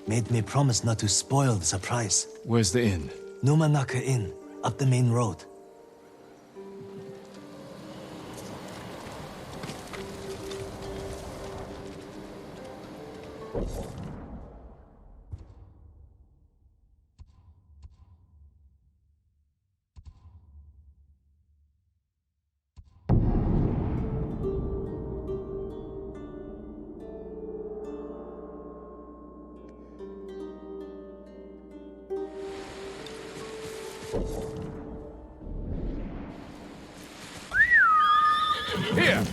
Made me promise not to spoil the surprise. Where's the inn? Numanaka Inn, up the main road. Here!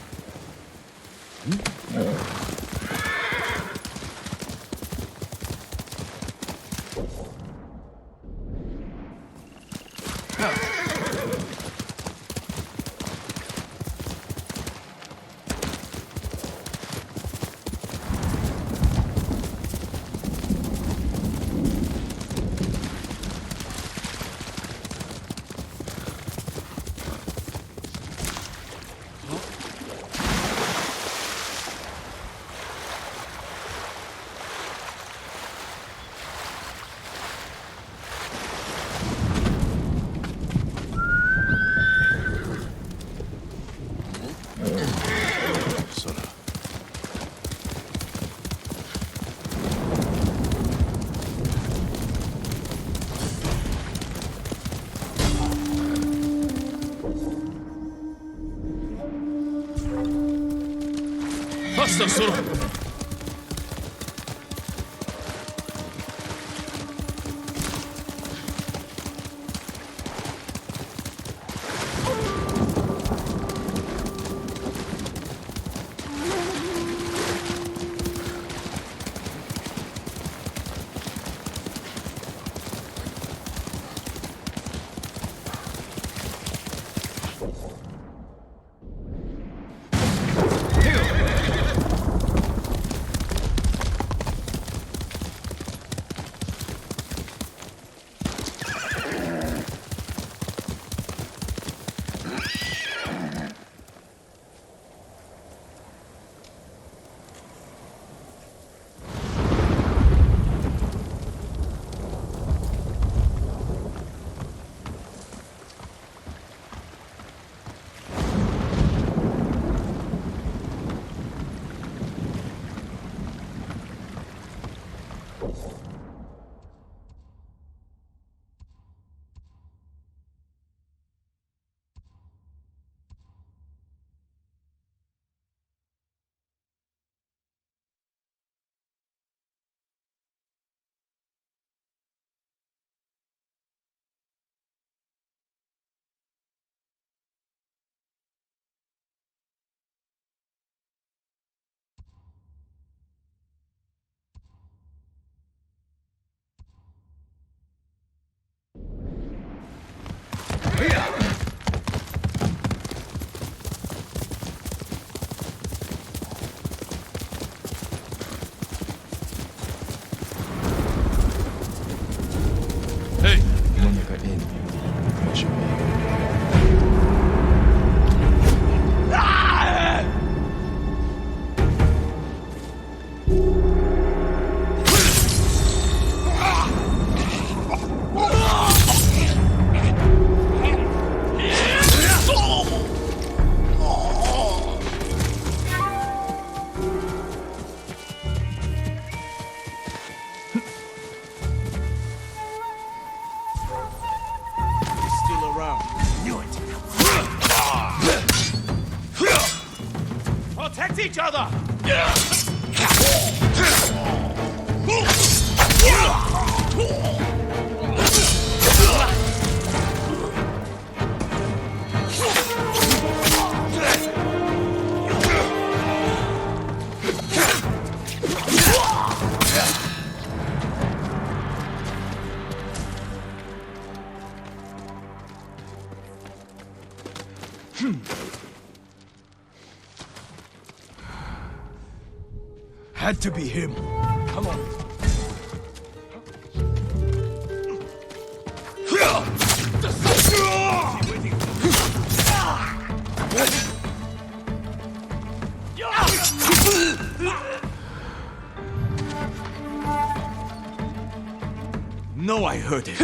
Basta solo! Hey! Monica in. Measure me. Protect each other! Had to be him. Come on. No, I heard it.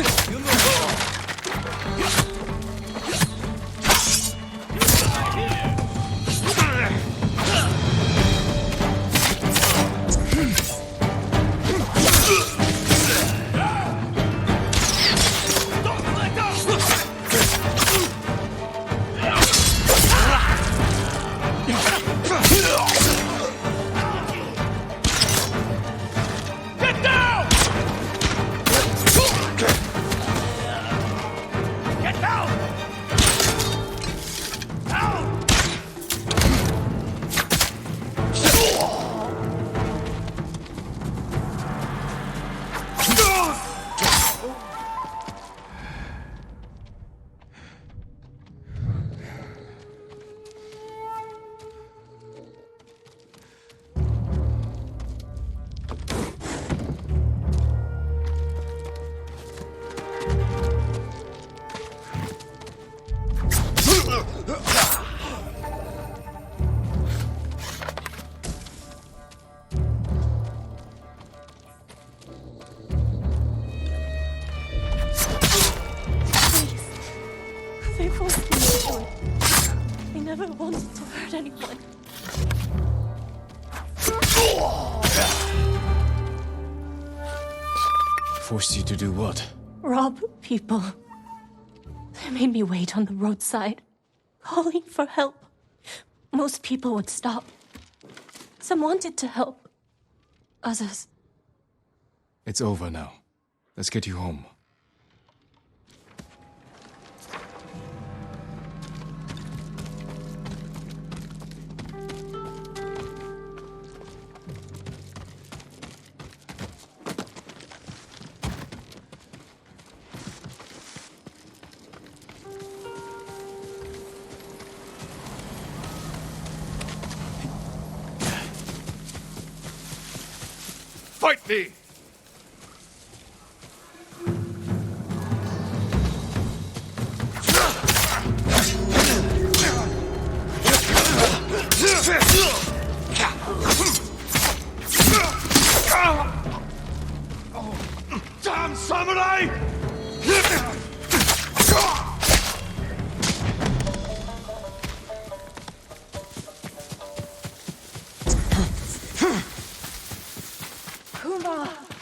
They forced me into it. They never wanted to hurt anyone. Forced you to do what? Rob people. They made me wait on the roadside, calling for help. Most people would stop. Some wanted to help. Others. It's over now. Let's get you home. Fight me! Damn samurai!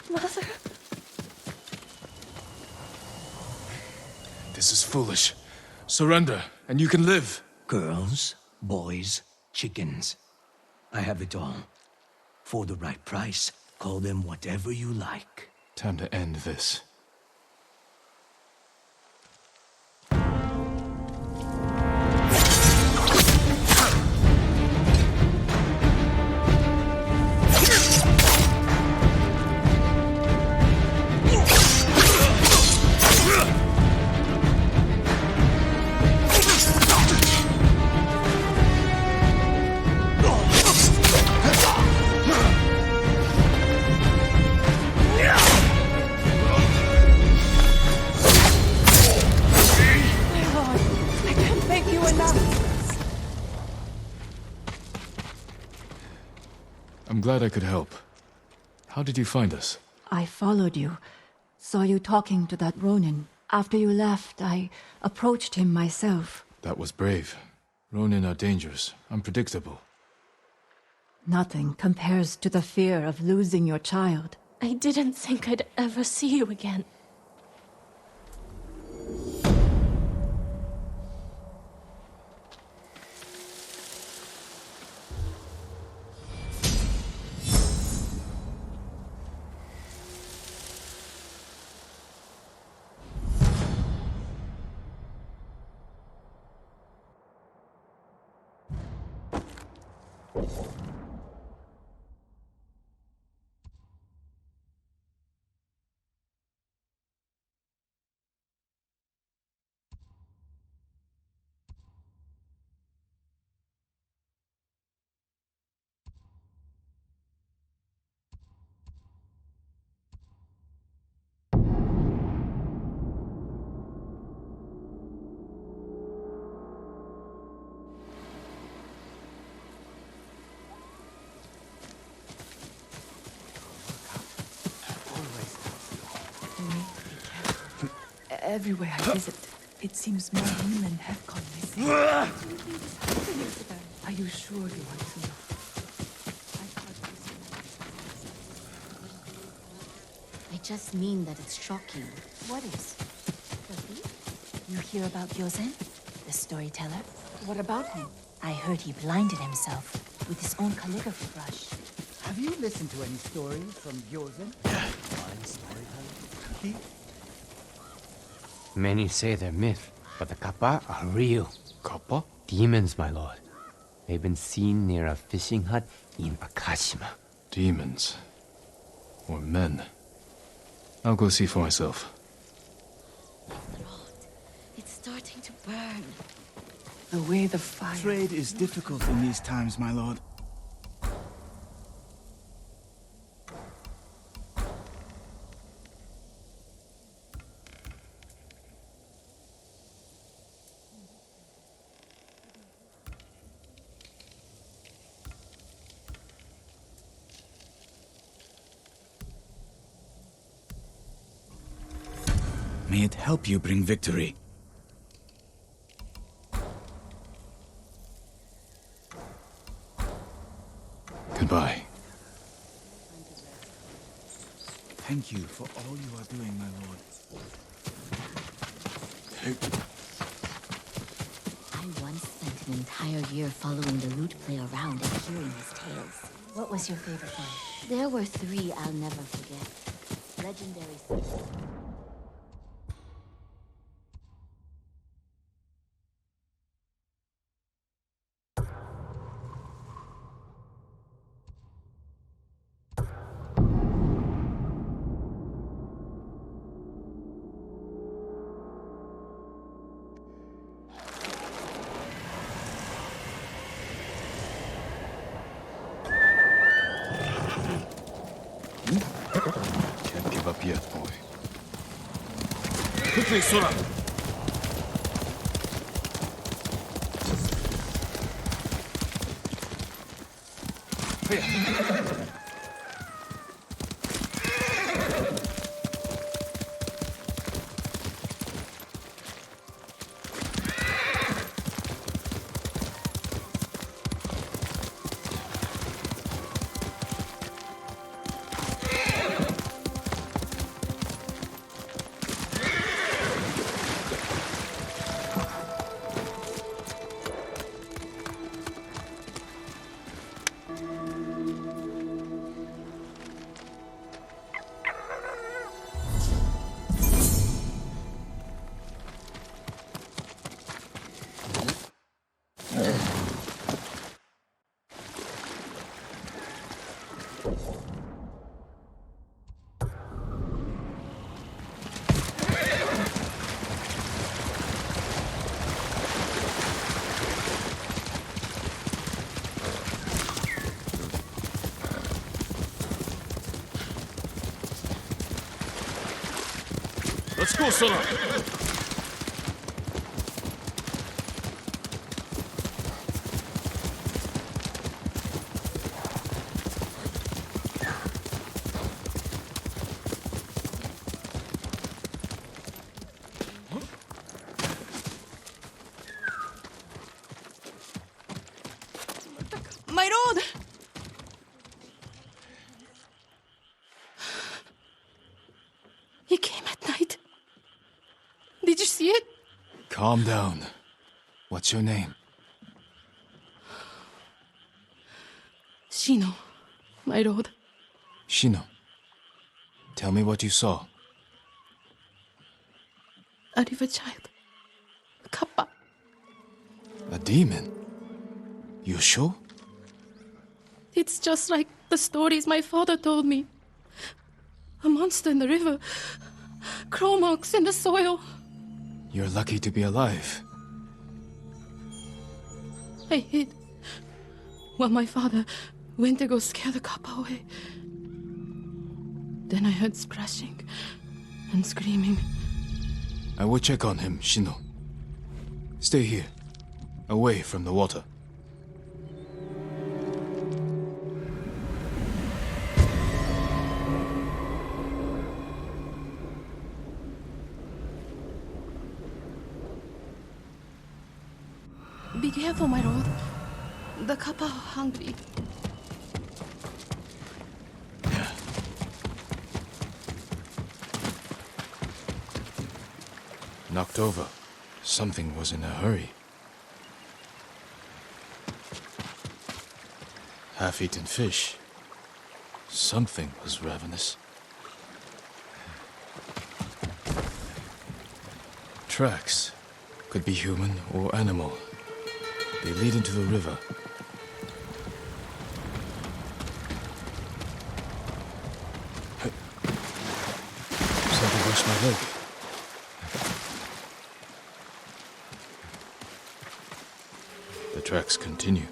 Mother. This is foolish. Surrender, and you can live. Girls, boys, chickens. I have it all. For the right price, call them whatever you like. Time to end this. I'm glad I could help. How did you find us? I followed you. Saw you talking to that Ronin. After you left, I approached him myself. That was brave. Ronin are dangerous, unpredictable. Nothing compares to the fear of losing your child. I didn't think I'd ever see you again. Everywhere I visit, it seems more women have gone missing. Are you sure you want to know? I just mean that it's shocking. What is? You hear about Gyozen, the storyteller? What about him? I heard he blinded himself with his own calligraphy brush. Have you listened to any stories from Gyozen? Many say they're myth, but the kappa are real. Kappa? Demons, my lord. They've been seen near a fishing hut in Akashima. Demons. Or men. I'll go see for myself. It's starting to burn. The way the fire... Trade is difficult in these times, my lord. May it help you bring victory. Goodbye. Thank you for all you are doing, my lord. I once spent an entire year following the lute player around and hearing his tales. What was your favorite one? There were 3 I'll never forget. Legendary singers. Can't give up yet, boy. Quickly, Sora! Let's go, Sora! My lord! He came at night. Did you see it? Calm down. What's your name? Shino, my lord. Shino. Tell me what you saw. A river child. Kappa. A demon? You sure? It's just like the stories my father told me. A monster in the river. Claw marks in the soil. You're lucky to be alive. I hid while my father went to go scare the kappa away. Then I heard splashing and screaming. I will check on him, Shino. Stay here, away from the water. Be careful, my lord. The kappa are hungry. Knocked over. Something was in a hurry. Half-eaten fish. Something was ravenous. Tracks. Could be human or animal. They lead into the river. Something brushed my leg. The tracks continue.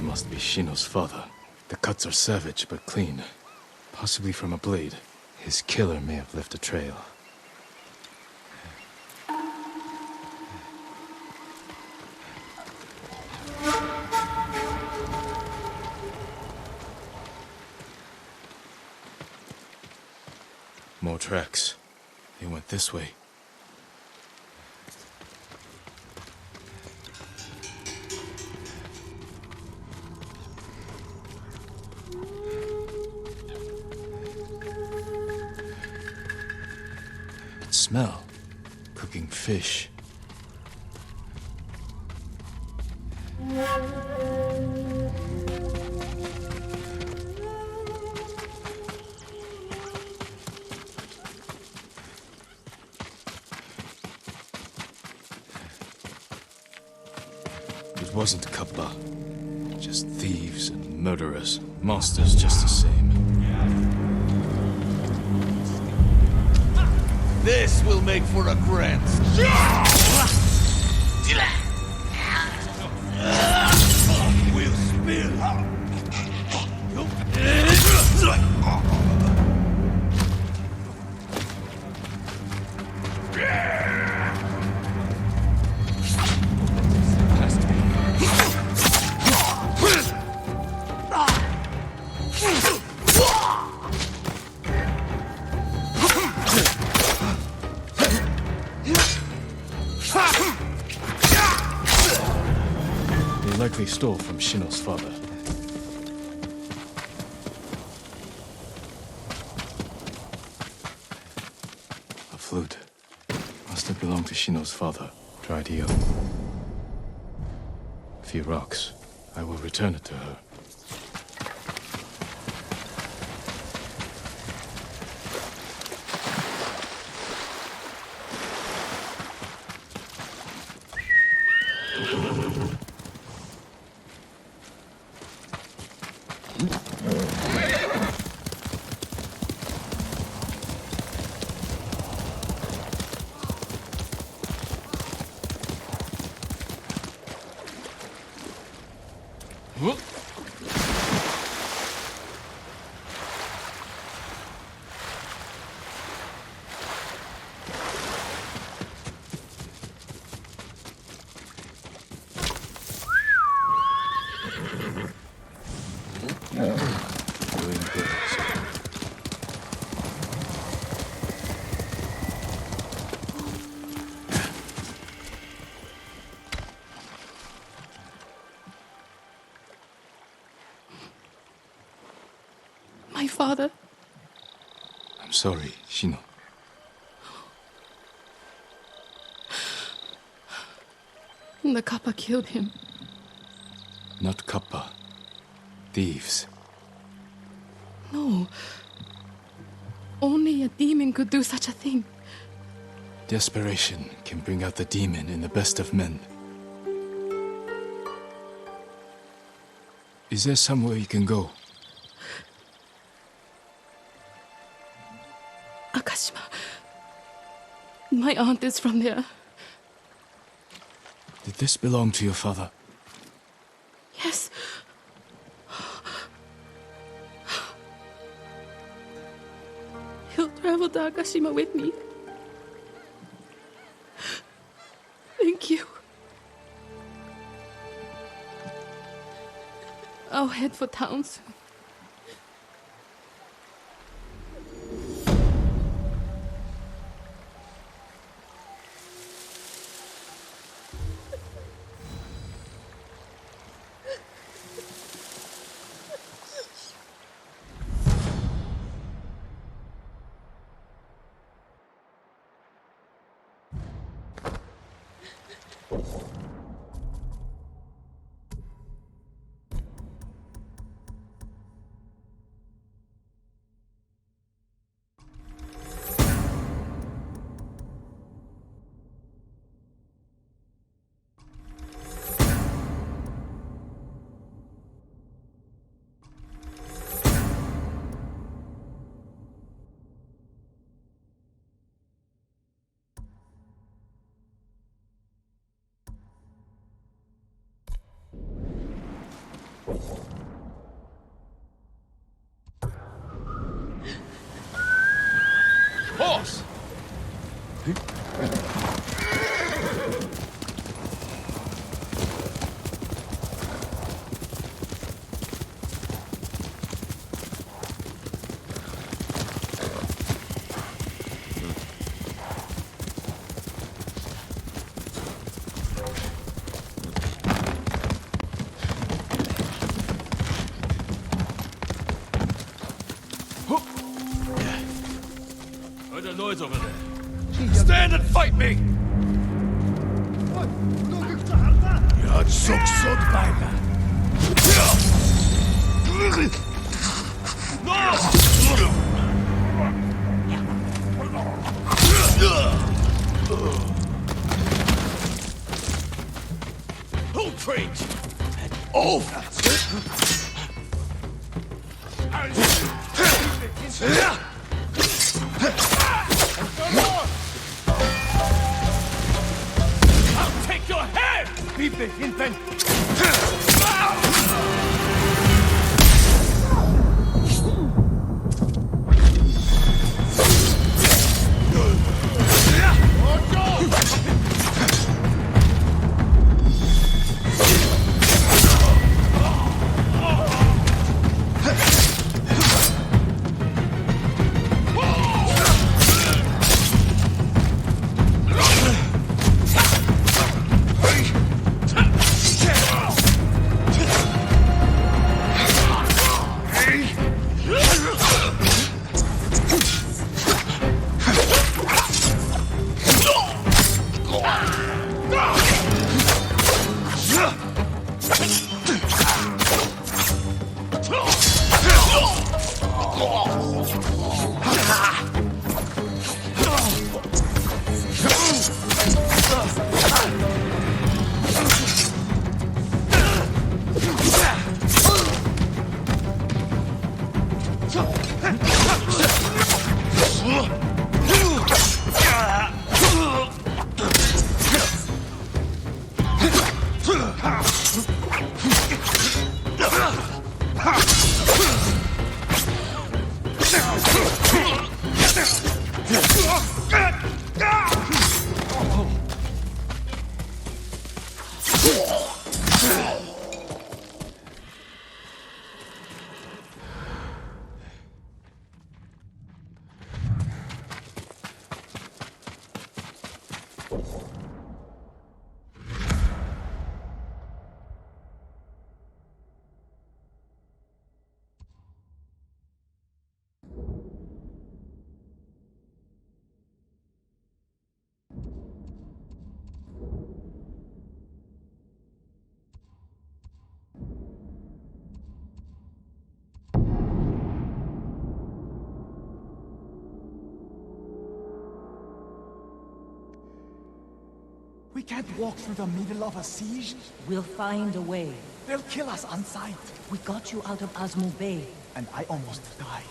Must be Shino's father. The cuts are savage but clean. Possibly from a blade. His killer may have left a trail. More tracks. They went this way. Smell. Cooking fish. It wasn't Kappa. Just thieves and murderers. Monsters just the same. This will make for a grand. We'll spill. They likely stole from Shino's father. A flute. Must have belonged to Shino's father. Dried eel. A few rocks. I will return it to her. My father. I'm sorry, Shino. The Kappa killed him. Not Kappa. Thieves. No. Only a demon could do such a thing. Desperation can bring out the demon in the best of men. Is there somewhere you can go? Akashima. My aunt is from there. Did this belong to your father? Yes. He'll travel to Akashima with me. Thank you. I'll head for town soon. Horse! Heard a noise over there. Stand and fight me! Who trained you? I'll take your head! Vive, infant! can't walk through the middle of a siege. We'll find a way. They'll kill us on sight. We got you out of Asmo Bay. And I almost died.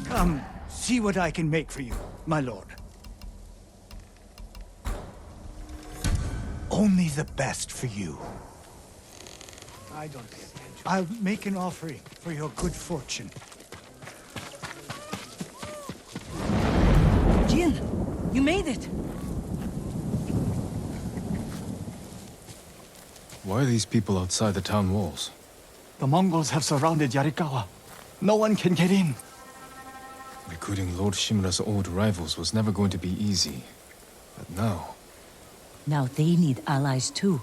Come, see what I can make for you, my lord. Only the best for you. I don't pay attention. I'll make an offering for your good fortune. Jin, you made it. Why are these people outside the town walls? The Mongols have surrounded Yarikawa. No one can get in. Recruiting Lord Shimura's old rivals was never going to be easy. But now... Now they need allies too.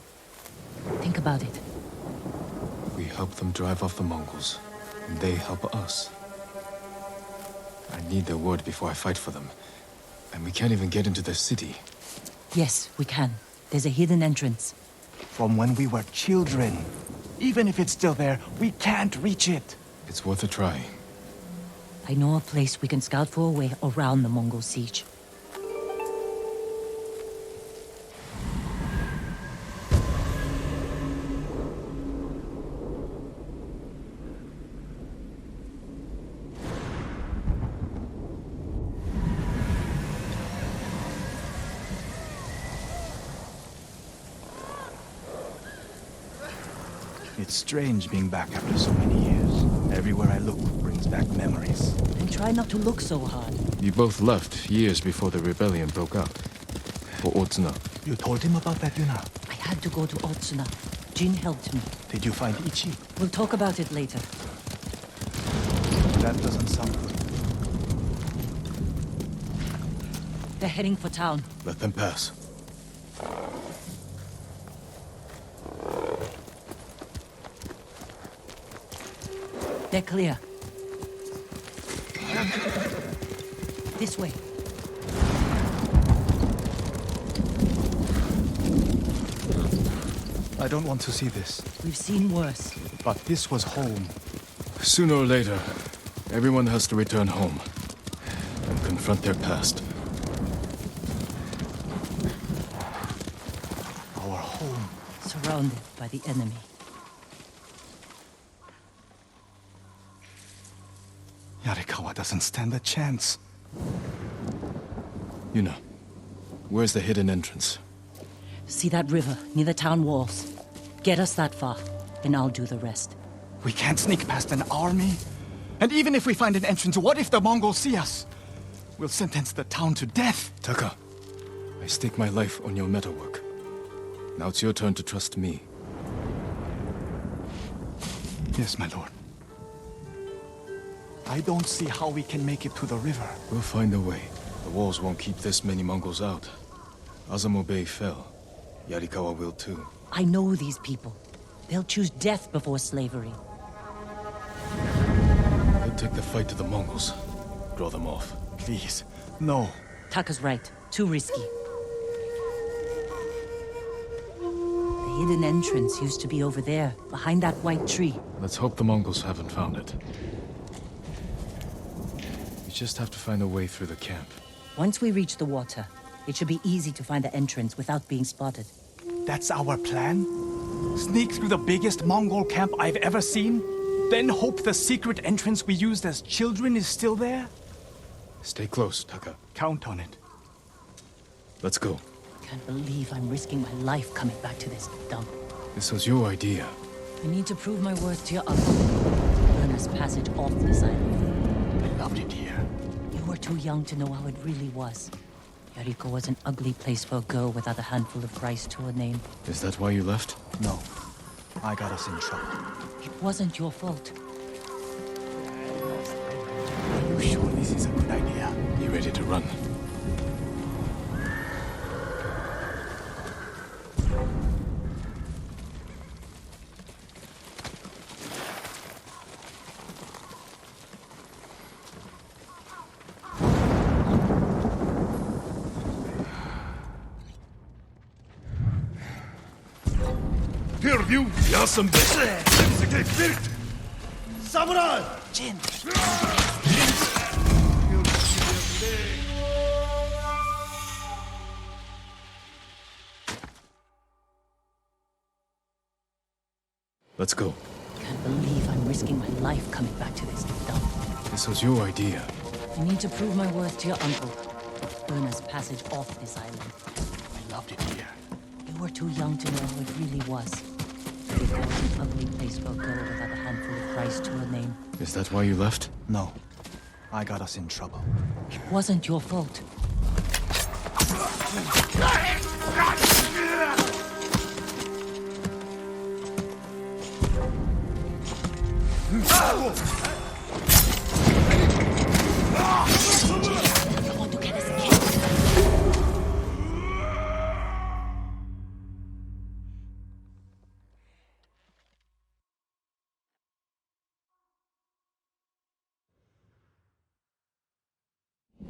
Think about it. we help them drive off the Mongols, and they help us. I need their word before I fight for them. And we can't even get into their city. Yes, we can. There's a hidden entrance. From when we were children. Even if it's still there, we can't reach it. It's worth a try. I know a place we can scout for a way around the Mongol siege. It's strange being back after so many years. Everywhere I look brings back memories. And try not to look so hard. You both left years before the rebellion broke out. For Otsuna. You told him about that, Yuna? I had to go to Otsuna. Jin helped me. Did you find Ichi? We'll talk about it later. That doesn't sound good. They're heading for town. Let them pass. They're clear. This way. I don't want to see this. We've seen worse. But this was home. Sooner or later, everyone has to return home and confront their past. Our home. Surrounded by the enemy. Yarikawa doesn't stand a chance. Yuna, where's the hidden entrance? See that river near the town walls? Get us that far, and I'll do the rest. We can't sneak past an army. And even if we find an entrance, what if the Mongols see us? We'll sentence the town to death. Taka, I stake my life on your metalwork. Now it's your turn to trust me. Yes, my lord. I don't see how we can make it to the river. We'll find a way. The walls won't keep this many Mongols out. Azamo Bay fell. Yarikawa will too. I know these people. They'll choose death before slavery. They'll take the fight to the Mongols. Draw them off. Please, no. Taka's right. Too risky. The hidden entrance used to be over there, behind that white tree. Let's hope the Mongols haven't found it. We just have to find a way through the camp. Once we reach the water, it should be easy to find the entrance without being spotted. That's our plan? Sneak through the biggest Mongol camp I've ever seen? Then hope the secret entrance we used as children is still there? Stay close, Taka. Count on it. Let's go. Can't believe I'm risking my life coming back to this dump. This was your idea. I need to prove my worth to your uncle. Earn us passage off this island. I loved it here. You were too young to know how it really was. Yariko was an ugly place for a girl without a handful of rice to her name. Is that why you left? No. I got us in trouble. It wasn't your fault. Are you sure this is a good idea? You ready to run? Here, you! Yasum Samurai! Jin! Let's go. Can't believe I'm risking my life coming back to this dump. This was your idea. You need to prove my worth to your uncle. Earn us passage off this island. I loved it here. You were too young to know how it really was. It was an ugly place for a girl without a handful of rice to her name. Is that why you left? No. I got us in trouble. It wasn't your fault. I want to get us killed.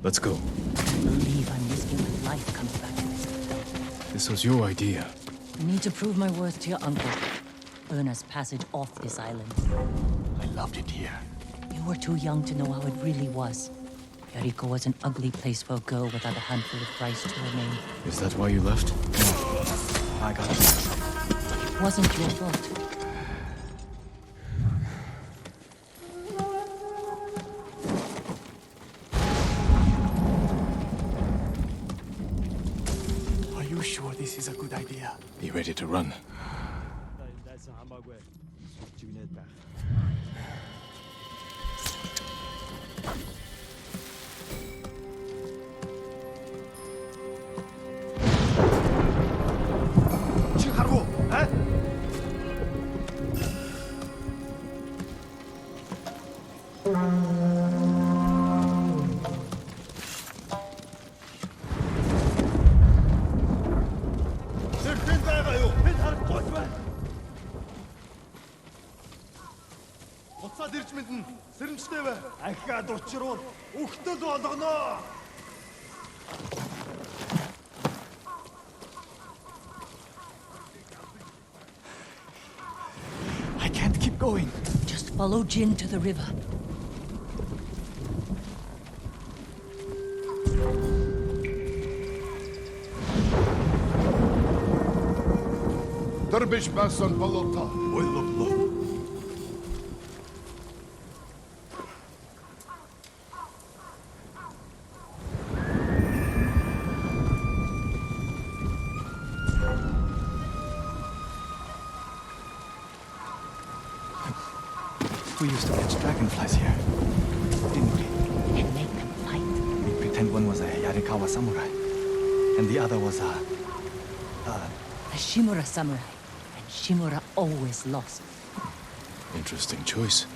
Let's go. Can't believe I'm risking my life coming back to this dump. This was your idea. You need to prove my worth to your uncle. Earn us passage off this island. I loved it here. You were too young to know how it really was. Yariko was an ugly place for a girl without a handful of rice to her name. Is that why you left? No. I got us in trouble. It wasn't your fault. Are you sure this is a good idea? Be ready to run. Ахаад учруул үхтэл болгоно. I can't keep going. Just follow Jin to the river. Derbish Basan Balota. Oil of love. We used to catch dragonflies here, didn't we? And make them fight. We'd pretend one was a Yarikawa samurai, and the other was a Shimura samurai. And Shimura always lost. Interesting choice.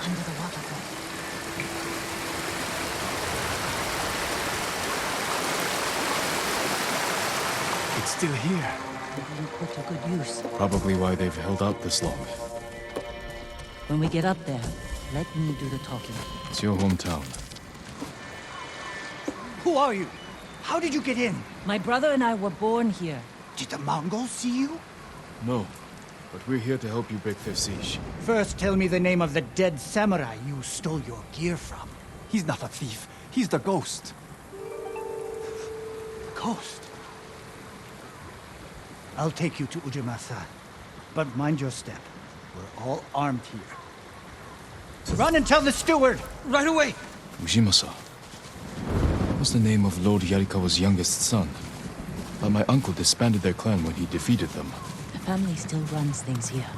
Under the waterfall. It's still here. Being put to good use. Probably why they've held out this long. When we get up there, let me do the talking. It's your hometown. Who are you? How did you get in? My brother and I were born here. Did the Mongols see you? No, but we're here to help you break their siege. First, tell me the name of the dead samurai you stole your gear from. He's not a thief. He's the ghost. Ghost? I'll take you to Ujimasa. But mind your step. We're all armed here. Run and tell the steward! Right away! Ujimasa. Was the name of Lord Yarikawa's youngest son. But my uncle disbanded their clan when he defeated them. The family still runs things here.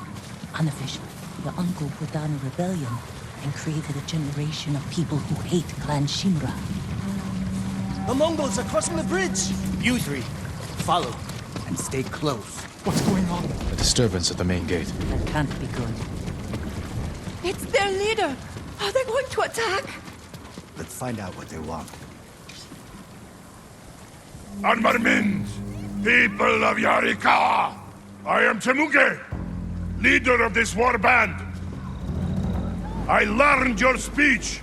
Unofficially, your uncle put down a rebellion and created a generation of people who hate Clan Shimura. The Mongols are crossing the bridge! You three, follow and stay close. What's going on? A disturbance at the main gate. That can't be good. It's their leader. Are they going to attack? Let's find out what they want. Armarmins, people of Yarikawa, I am Temuge, leader of this war band. I learned your speech,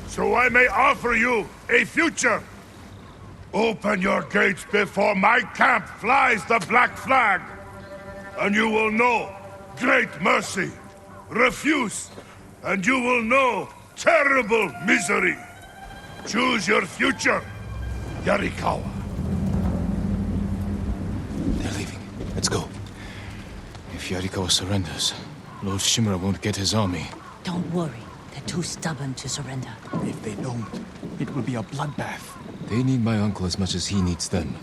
so I may offer you a future. Open your gates before my camp flies the black flag, and you will know great mercy. Refuse, and you will know terrible misery. Choose your future, Yarikawa. They're leaving. Let's go. If Yarikawa surrenders, Lord Shimura won't get his army. Don't worry. They're too stubborn to surrender. If they don't, it will be a bloodbath. They need my uncle as much as he needs them.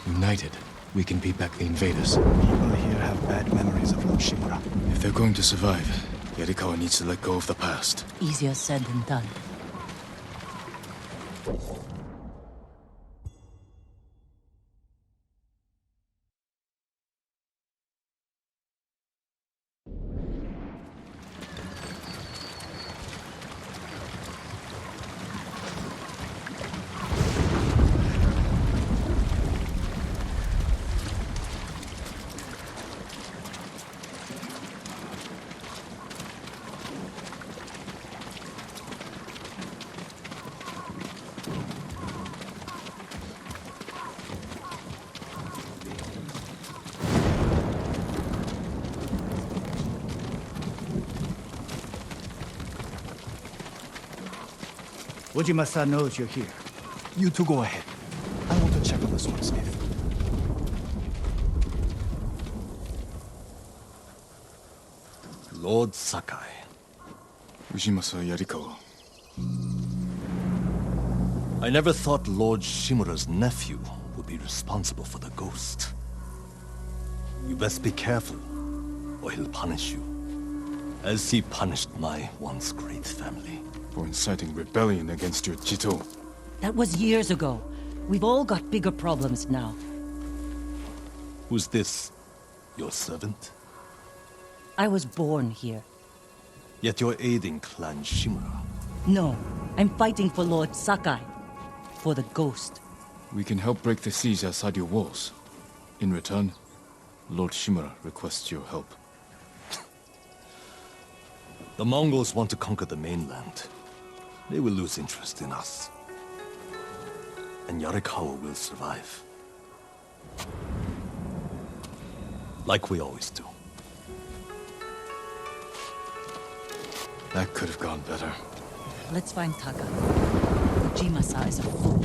United, we can beat back the invaders. People here have bad memories of Lord Shimura. If they're going to survive, Yarikawa needs to let go of the past. Easier said than done. Ujima-san knows you're here. You two go ahead. I want to check on the swordsmith. Lord Sakai. Ujimasa Yarikawa. I never thought Lord Shimura's nephew would be responsible for the ghost. You best be careful, or he'll punish you, as he punished my once great family. For inciting rebellion against your Jito. That was years ago. We've all got bigger problems now. Who's this? Your servant? I was born here. Yet you're aiding Clan Shimura. No, I'm fighting for Lord Sakai. For the ghost. We can help break the siege outside your walls. In return, Lord Shimura requests your help. The Mongols want to conquer the mainland. They will lose interest in us. And Yarikawa will survive. Like we always do. That could have gone better. Let's find Taka. Ujima-sa is a fool.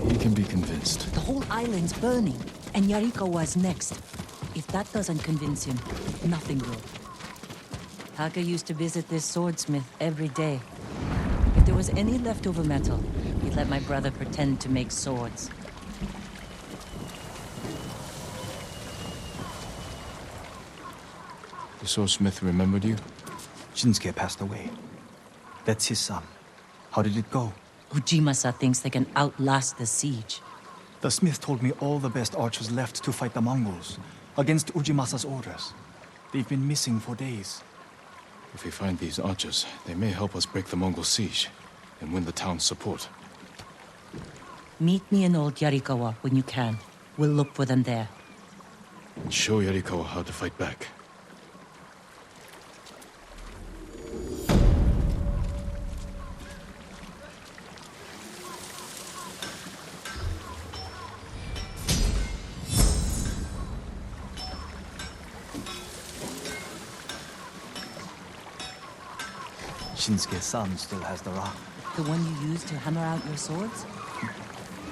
He can be convinced. The whole island's burning, and Yarikawa's next. If that doesn't convince him, nothing will. Taka used to visit this swordsmith every day. If there was any leftover metal, he'd let my brother pretend to make swords. The swordsmith remembered you? Shinsuke passed away. That's his son. How did it go? Ujima-sa thinks they can outlast the siege. The smith told me all the best archers left to fight the Mongols, against Ujima-sa's orders. They've been missing for days. If we find these archers, they may help us break the Mongol siege and win the town's support. Meet me in Old Yarikawa when you can. We'll look for them there. And show Yarikawa how to fight back. Shinsuke's son still has the rock. The one you used to hammer out your swords?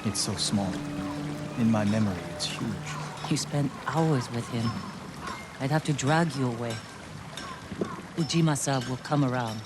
It's so small. In my memory, it's huge. You spent hours with him. I'd have to drag you away. Ujima-sa will come around.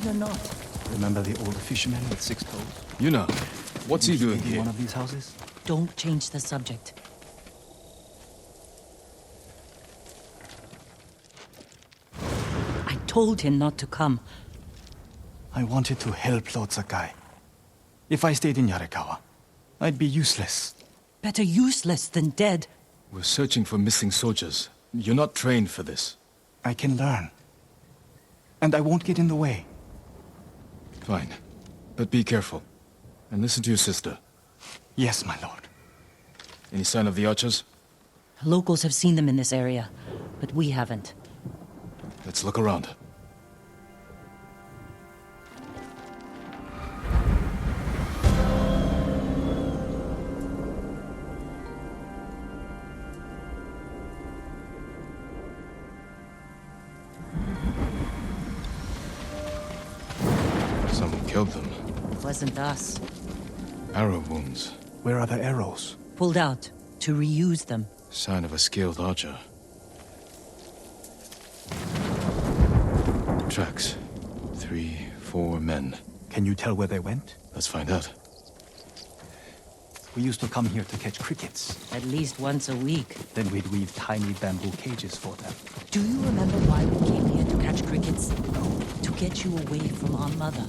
or not? Remember the old fisherman with 6 toes? Yuna, what's he doing In here? one of these houses? Don't change the subject. I told him not to come. I wanted to help Lord Sakai. If I stayed in Yarikawa, I'd be useless. Better useless than dead. We're searching for missing soldiers. You're not trained for this. I can learn. And I won't get in the way. Fine. But be careful. And listen to your sister. Yes, my lord. Any sign of the archers? Locals have seen them in this area, but we haven't. Let's look around. Someone killed them. It wasn't us. Arrow wounds. Where are the arrows? Pulled out to reuse them. Sign of a skilled archer. Tracks. 3, 4 men. Can you tell where they went? Let's find out. We used to come here to catch crickets. At least once a week. Then we'd weave tiny bamboo cages for them. Do you remember why we came here to catch crickets? To get you away from our mother.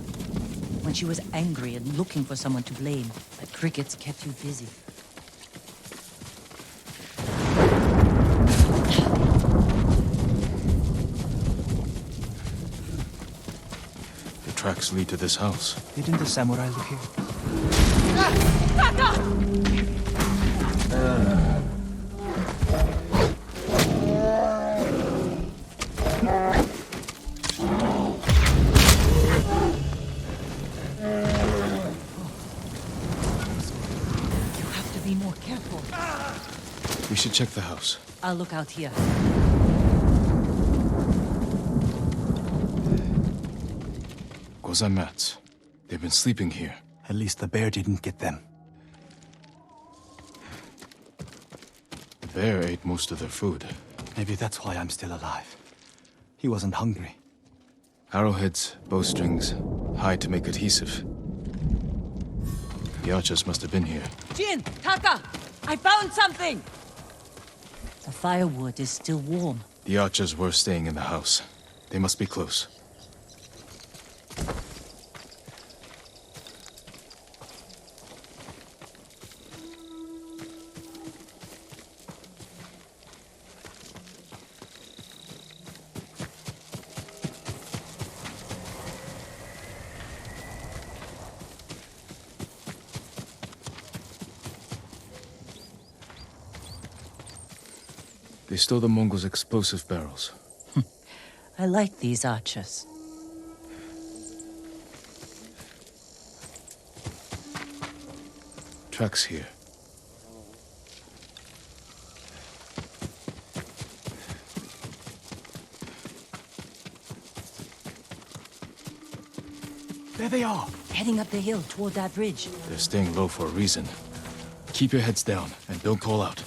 When she was angry and looking for someone to blame, the crickets kept you busy. The tracks lead to this house. Didn't the samurai live here? Be more careful. We should check the house. I'll look out here. Gozan mats. They've been sleeping here. At least the bear didn't get them. The bear ate most of their food. Maybe that's why I'm still alive. He wasn't hungry. Arrowheads, bowstrings, hide to make adhesive. The archers must have been here. Jin! Taka! I found something! The firewood is still warm. The archers were staying in the house. They must be close. They stole the Mongols' explosive barrels. I like these archers. Tracks here. There they are. Heading up the hill toward that ridge. They're staying low for a reason. Keep your heads down and don't call out.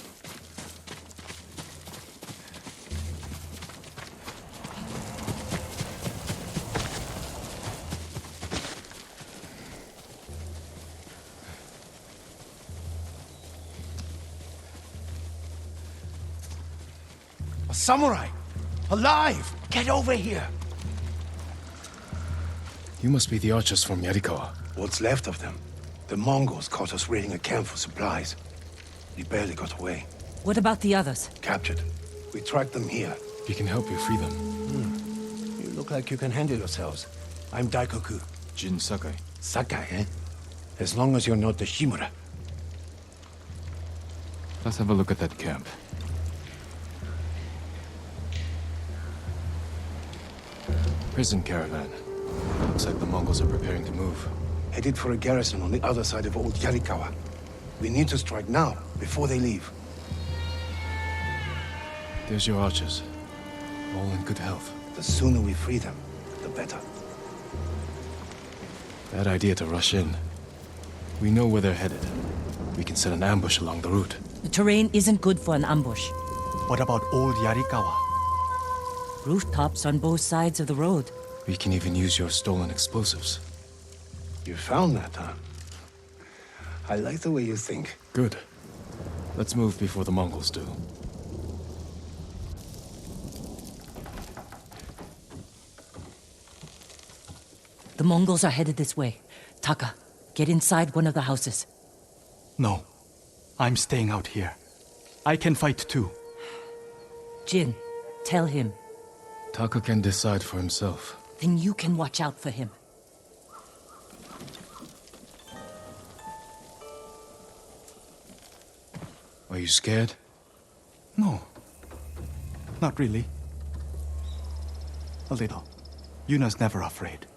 A samurai! Alive! Get over here! You must be the archers from Yarikawa. What's left of them? The Mongols caught us raiding a camp for supplies. We barely got away. What about the others? Captured. We tracked them here. We can help you free them. You look like you can handle yourselves. I'm Daikoku. Jin Sakai. Sakai, eh? As long as you're not the Shimura. Let's have a look at that camp. Prison caravan. Looks like the Mongols are preparing to move. Headed for a garrison on the other side of Old Yarikawa. We need to strike now, before they leave. There's your archers. All in good health. The sooner we free them, the better. Bad idea to rush in. We know where they're headed. We can set an ambush along the route. The terrain isn't good for an ambush. What about Old Yarikawa? Rooftops on both sides of the road. We can even use your stolen explosives. You found that, huh? I like the way you think. Good. Let's move before the Mongols do. The Mongols are headed this way. Taka, get inside one of the houses. No. I'm staying out here. I can fight too. Jin, tell him. Taka can decide for himself. Then you can watch out for him. Are you scared? No. Not really. A little. Yuna's never afraid.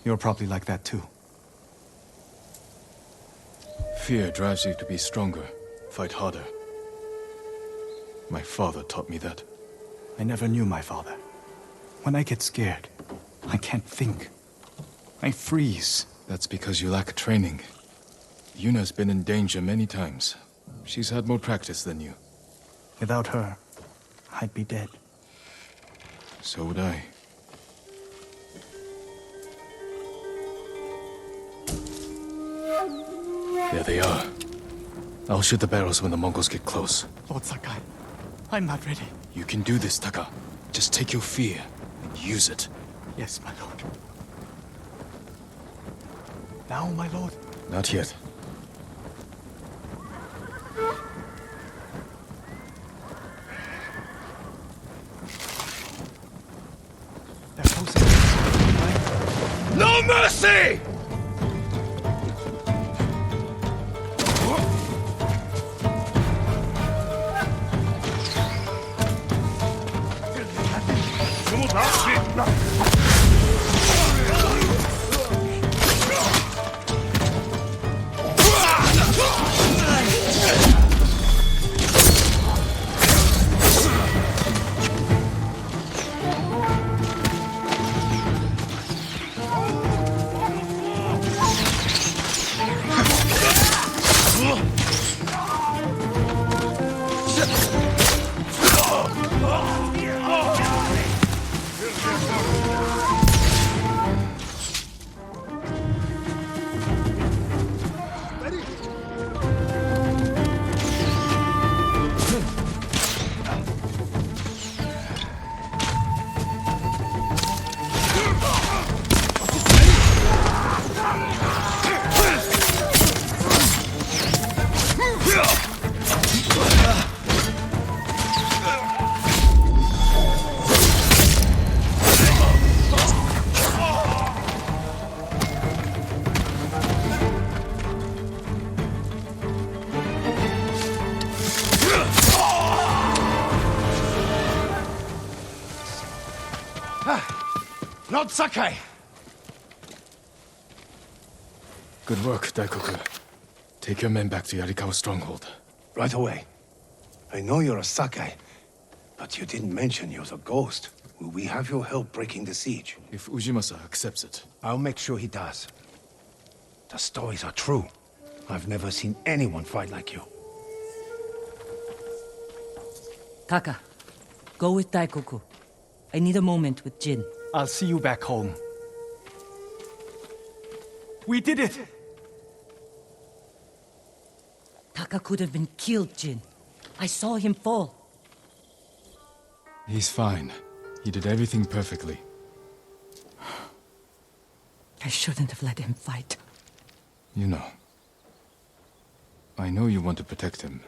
You're probably like that too. Fear drives you to be stronger, fight harder. My father taught me that. I never knew my father. When I get scared, I can't think. I freeze. That's because you lack training. Yuna's been in danger many times. She's had more practice than you. Without her, I'd be dead. So would I. There they are. I'll shoot the barrels when the Mongols get close. Lord Sakai, I'm not ready. You can do this, Taka. Just take your fear and use it. Yes, my lord. Now, my lord? Not yet. They're closing. No mercy! Lord Sakai! Good work, Daikoku. Take your men back to Yarikawa stronghold. Right away. I know you're a Sakai, but you didn't mention you're a ghost. Will we have your help breaking the siege? If Ujimasa accepts it. I'll make sure he does. The stories are true. I've never seen anyone fight like you. Taka, go with Daikoku. I need a moment with Jin. I'll see you back home. We did it! Taka could have been killed, Jin. I saw him fall. He's fine. He did everything perfectly. I shouldn't have let him fight. You know. I know you want to protect him,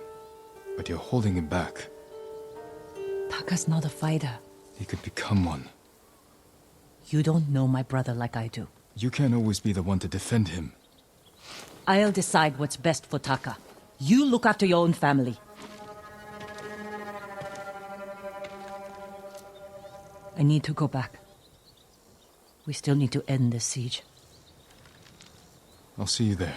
but you're holding him back. Taka's not a fighter. He could become one. You don't know my brother like I do. You can't always be the one to defend him. I'll decide what's best for Taka. You look after your own family. I need to go back. We still need to end this siege. I'll see you there.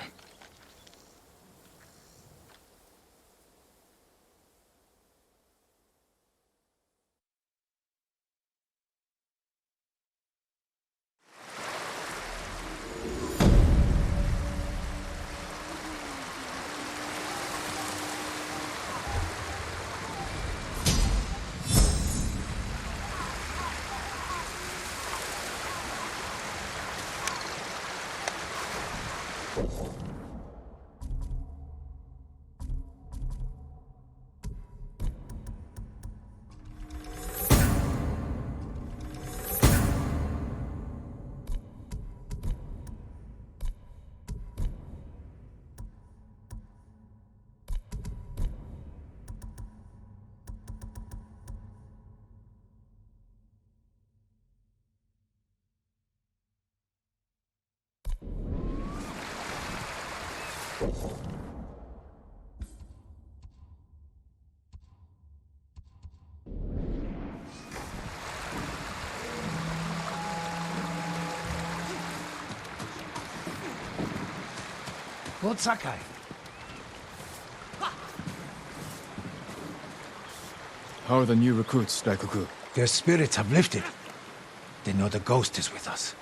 Lord Sakai. How are the new recruits, Daikoku? Their spirits have lifted. They know the ghost is with us.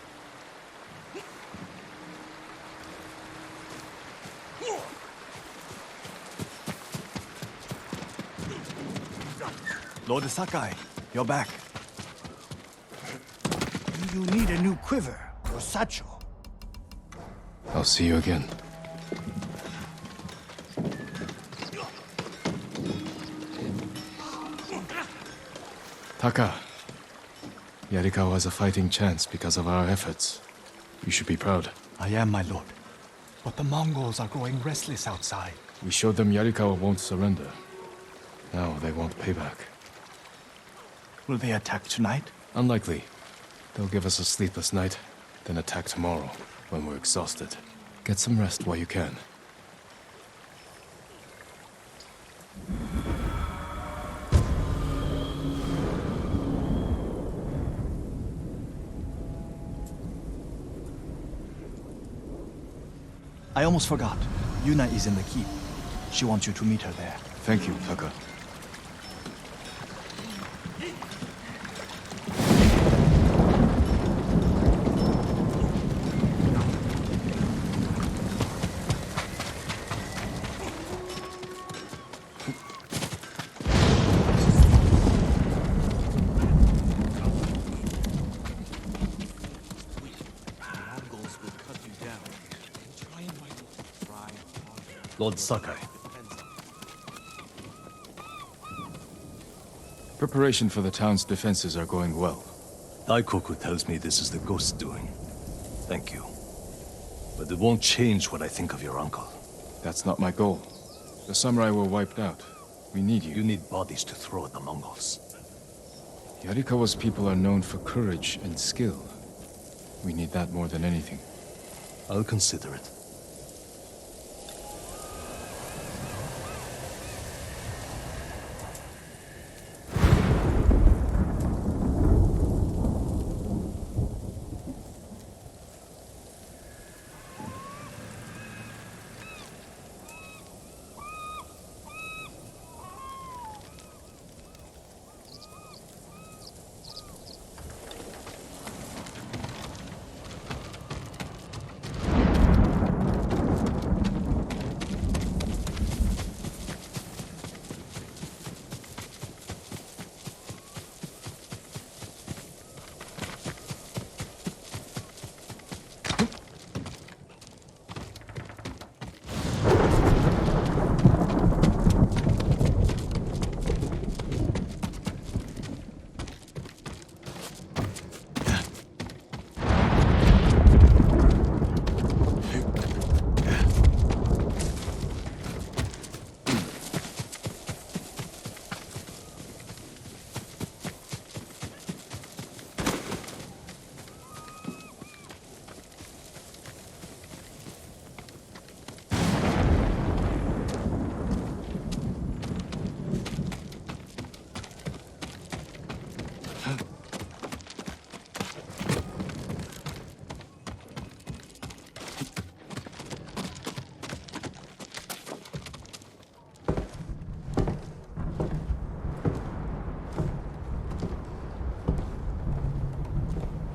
Lord Sakai, you're back. Do you need a new quiver or satchel? I'll see you again. Taka. Yarikawa has a fighting chance because of our efforts. You should be proud. I am, my lord. But the Mongols are growing restless outside. We showed them Yarikawa won't surrender. Now they want payback. Will they attack tonight? Unlikely. They'll give us a sleepless night, then attack tomorrow, when we're exhausted. Get some rest while you can. I almost forgot. Yuna is in the keep. She wants you to meet her there. Thank you, Taka. Lord Sakai. Preparation for the town's defenses are going well. Daikoku tells me this is the ghost's doing. Thank you. But it won't change what I think of your uncle. That's not my goal. The samurai were wiped out. We need you. You need bodies to throw at the Mongols. Yarikawa's people are known for courage and skill. We need that more than anything. I'll consider it.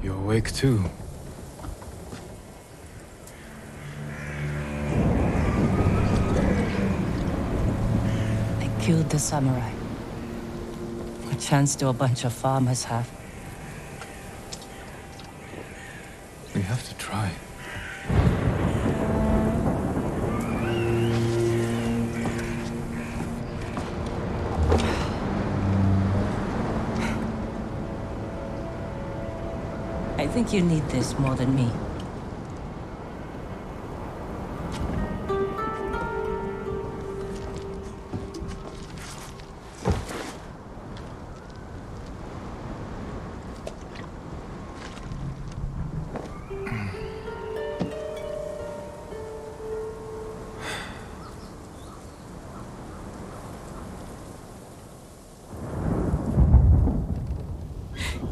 You're awake too. I killed the samurai. A chance to a bunch of farmers have. We have to try. I think you need this more than me.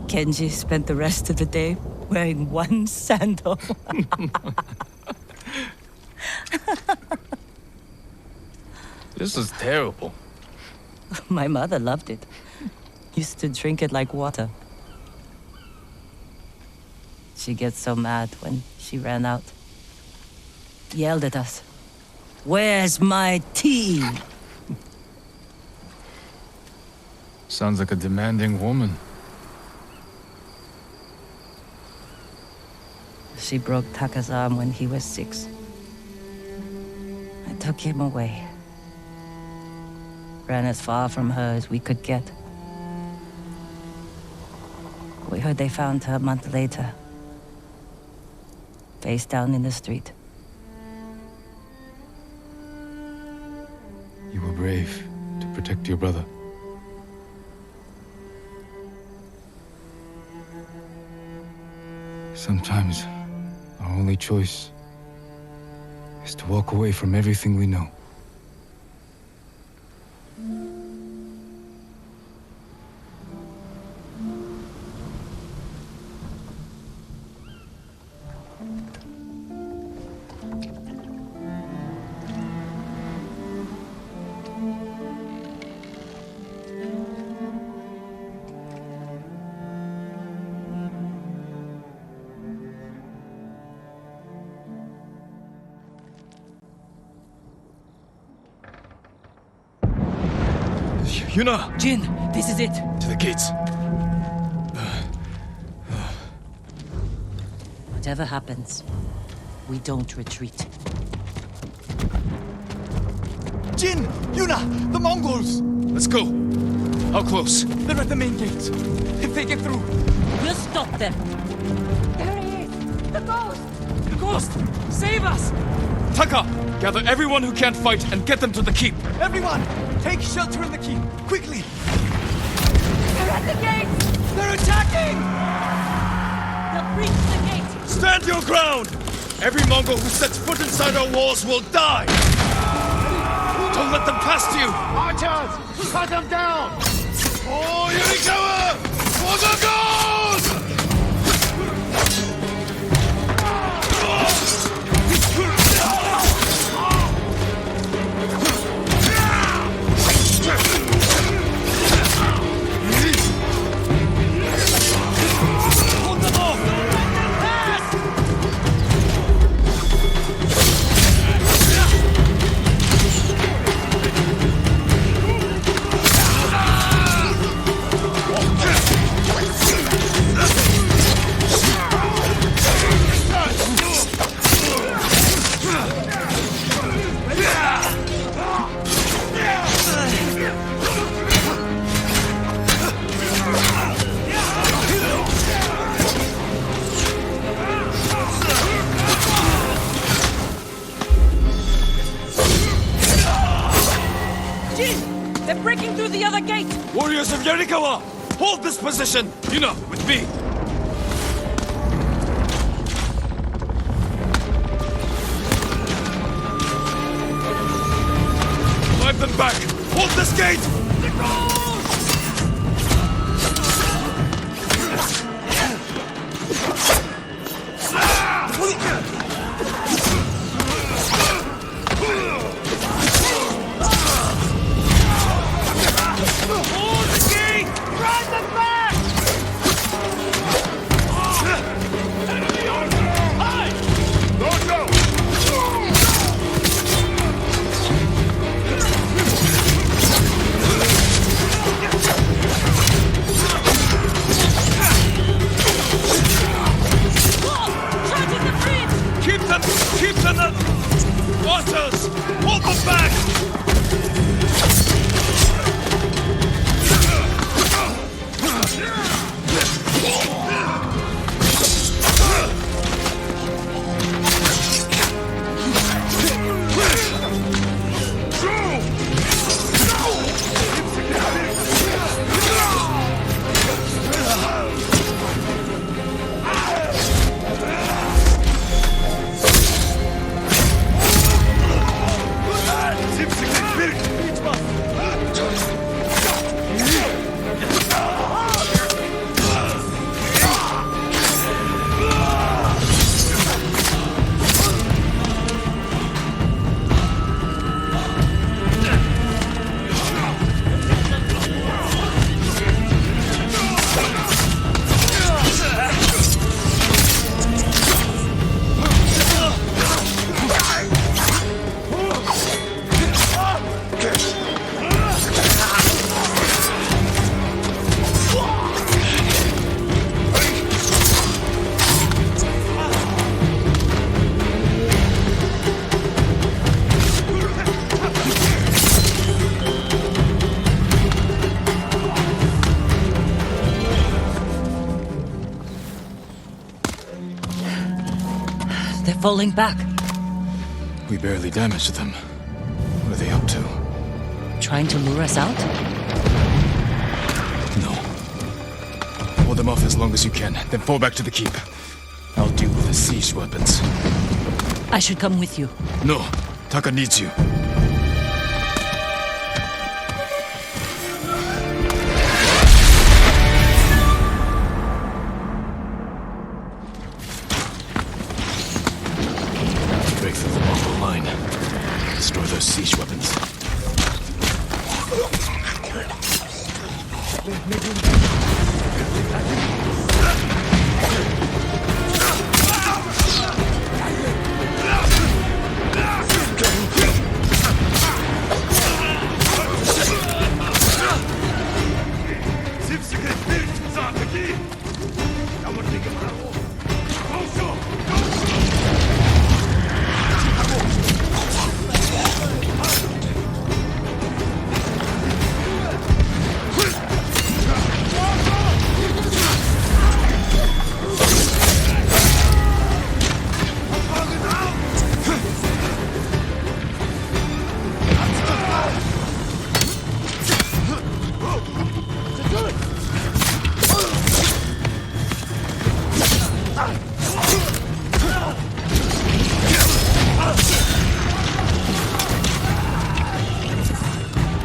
Kenji spent the rest of the day wearing one sandal. This is terrible. My mother loved it. Used to drink it like water. She gets so mad when she ran out. Yelled at us. Where's my tea? Sounds like a demanding woman. She broke Taka's arm when he was 6. I took him away. Ran as far from her as we could get. We heard they found her a month later. Face down in the street. You were brave to protect your brother. Sometimes, our only choice is to walk away from everything we know. Yuna! Jin, this is it. To the gates. Whatever happens, we don't retreat. Jin! Yuna! The Mongols! Let's go. How close? They're at the main gate. If they get through... We'll stop them. There he is! The ghost! The ghost! Save us! Taka! Gather everyone who can't fight and get them to the keep. Everyone! Take shelter in the keep! Quickly! They're at the gate! They're attacking! They'll breach the gate! Stand your ground! Every Mongol who sets foot inside our walls will die! Don't let them past you! Archers! Cut them down! Oh, Yurikawa! For the gold! Hold them off! Jin! They're breaking through the other gate! Warriors of Yarikawa! Hold this position! Yuna, with me! Drive them back! Hold this gate! Hold the gate! Drive them back! Hi! Don't go! falling back. We barely damaged them. What are they up to? Trying to lure us out? No. Hold them off as long as you can, then fall back to the keep. I'll deal with the siege weapons. I should come with you. No. Taka needs you. Break through the Mongol line. Destroy those siege weapons.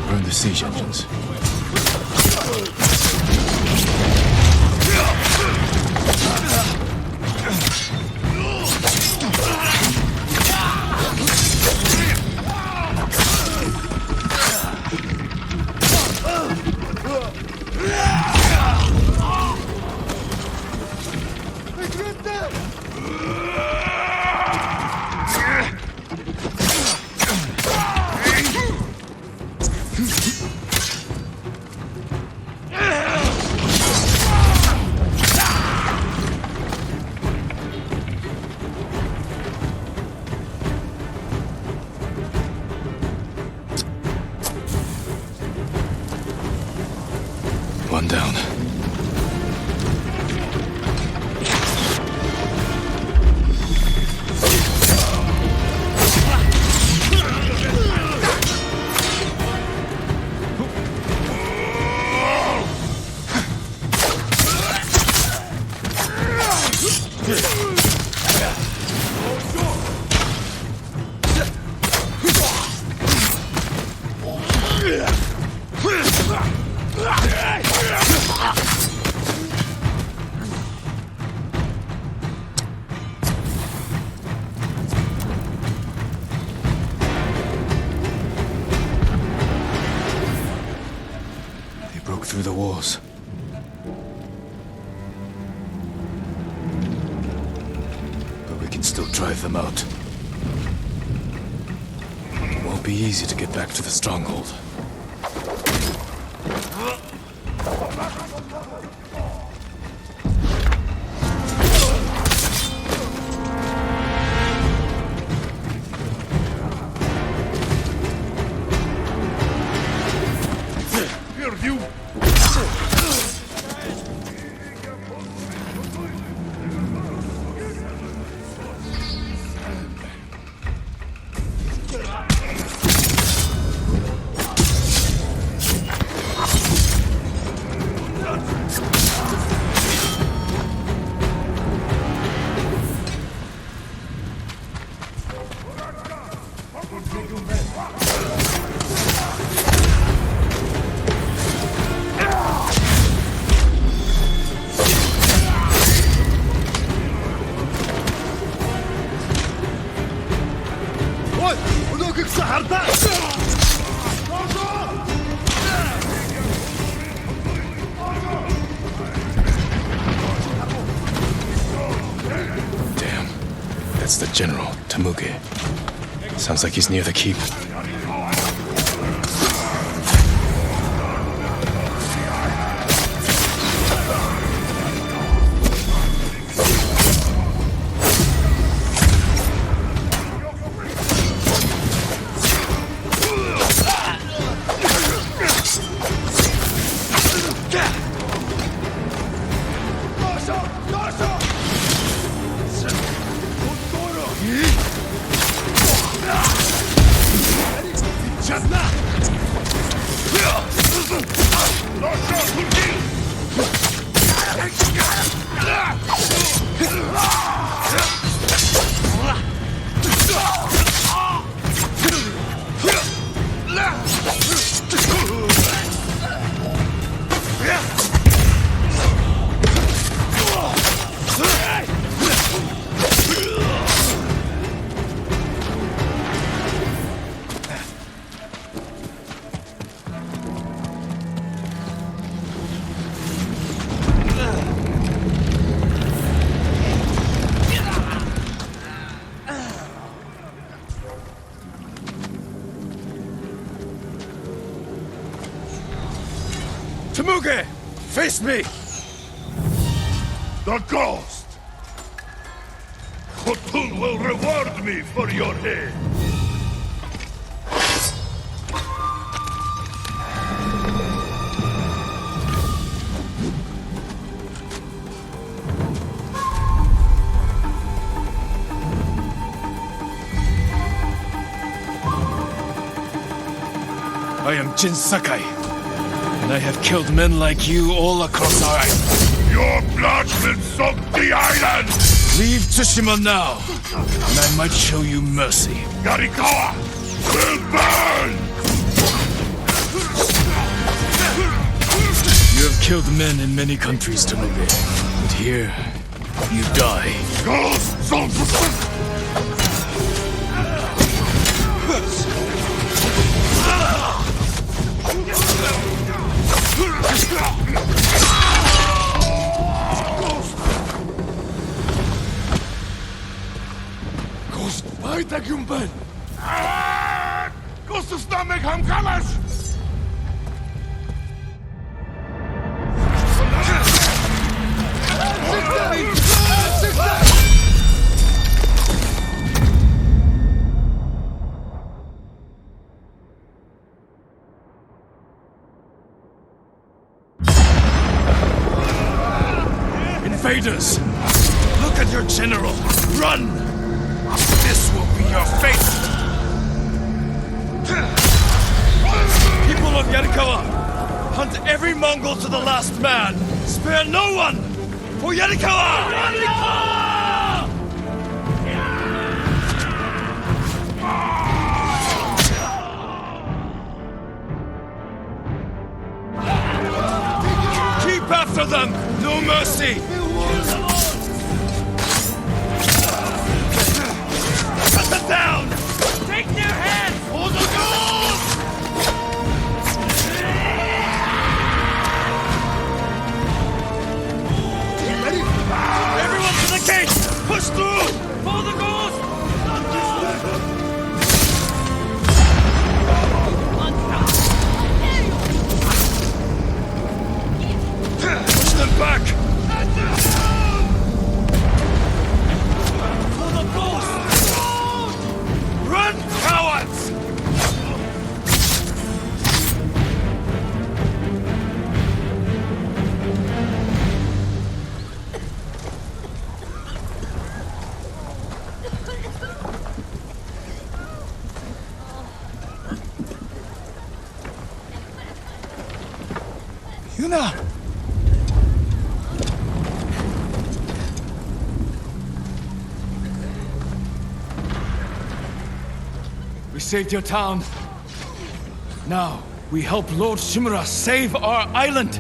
Burn the siege engines. One down. Broke through the walls. But we can still drive them out. It won't be easy to get back to the stronghold. Damn. That's the general, Tamuge. Sounds like he's near the keep. Temuge! Face me! The ghost! Khotun will reward me for your head! I am Jin Sakai, and I have killed men like you all across our island. Your blood will soak the island! Leave Tsushima now, and I might show you mercy. Yarikawa will burn! You have killed men in many countries, Temuge, but here, you die. Ghosts of Ghost, weiter Gumpen! Ghost of Stomach, Hamkamash! Invaders! Look at your general! Run! This will be your fate! People of Yarikawa, hunt every Mongol to the last man! Spare no one! For Yarikawa! Keep after them! No mercy! Cut them down! Take their heads! Hold the goals! Everyone to the gate! Push through! Hold the goals! Push them back! For the ghost! Run, cowards! Yuna! We saved your town. Now, we help Lord Shimura save our island!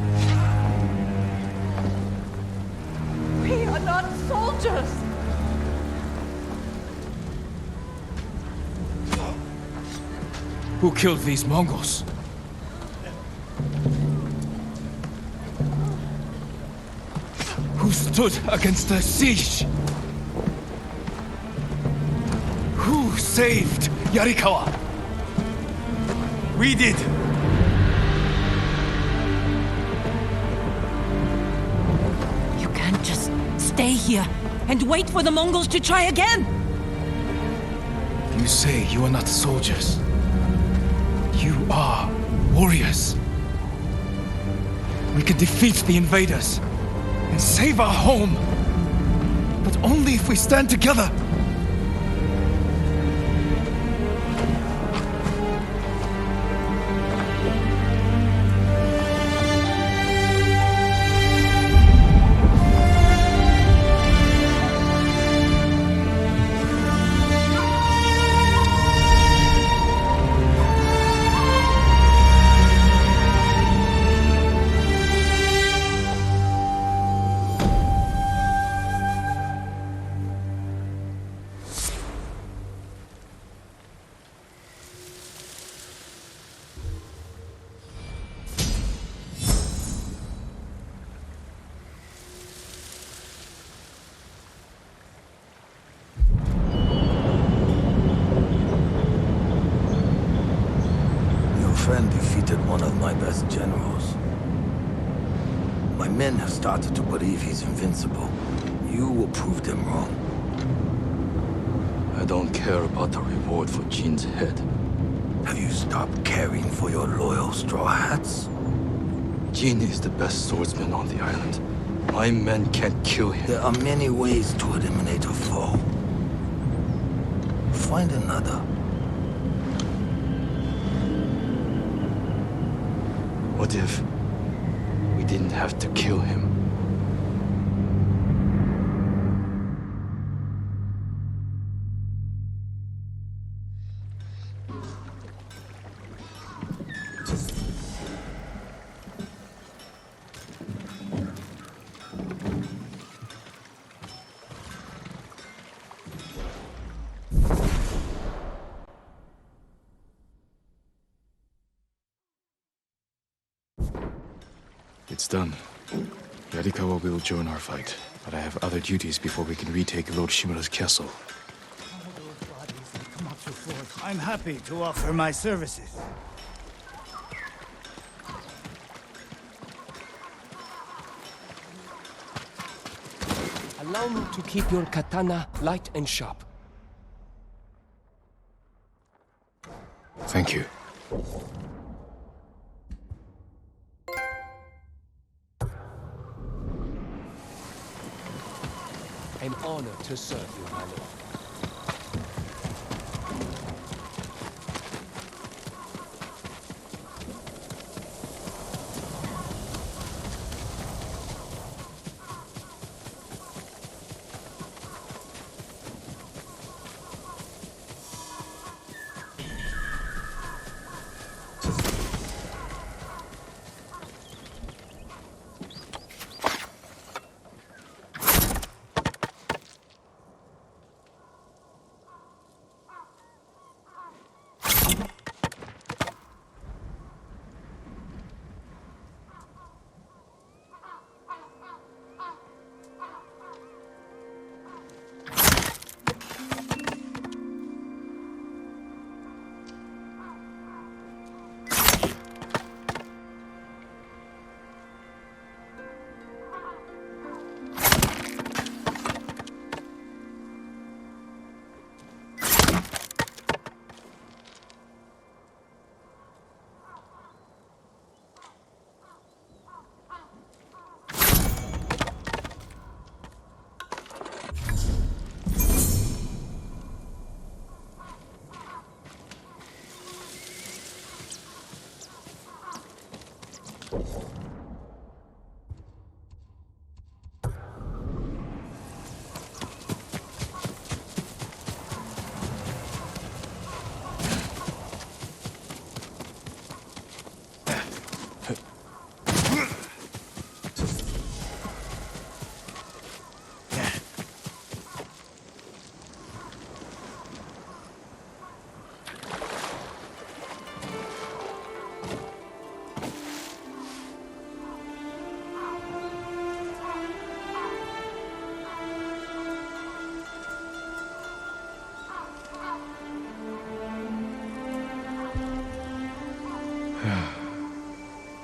We are not soldiers! Who killed these Mongols? Who stood against the siege? Who saved Yarikawa? We did. You can't just stay here and wait for the Mongols to try again! You say you are not soldiers. You are warriors. We can defeat the invaders and save our home. But only if we stand together. Your friend defeated one of my best generals. My men have started to believe he's invincible. You will prove them wrong. I don't care about the reward for Jin's head. Have you stopped caring for your loyal Straw Hats? Jin is the best swordsman on the island. My men can't kill him. There are many ways to eliminate a foe. Find another. What if we didn't have to kill him? It's done. Yarikawa will join our fight, but I have other duties before we can retake Lord Shimura's castle. I'm happy to offer my services. Allow me to keep your katana light and sharp. Thank you. An honor to serve you, my lord.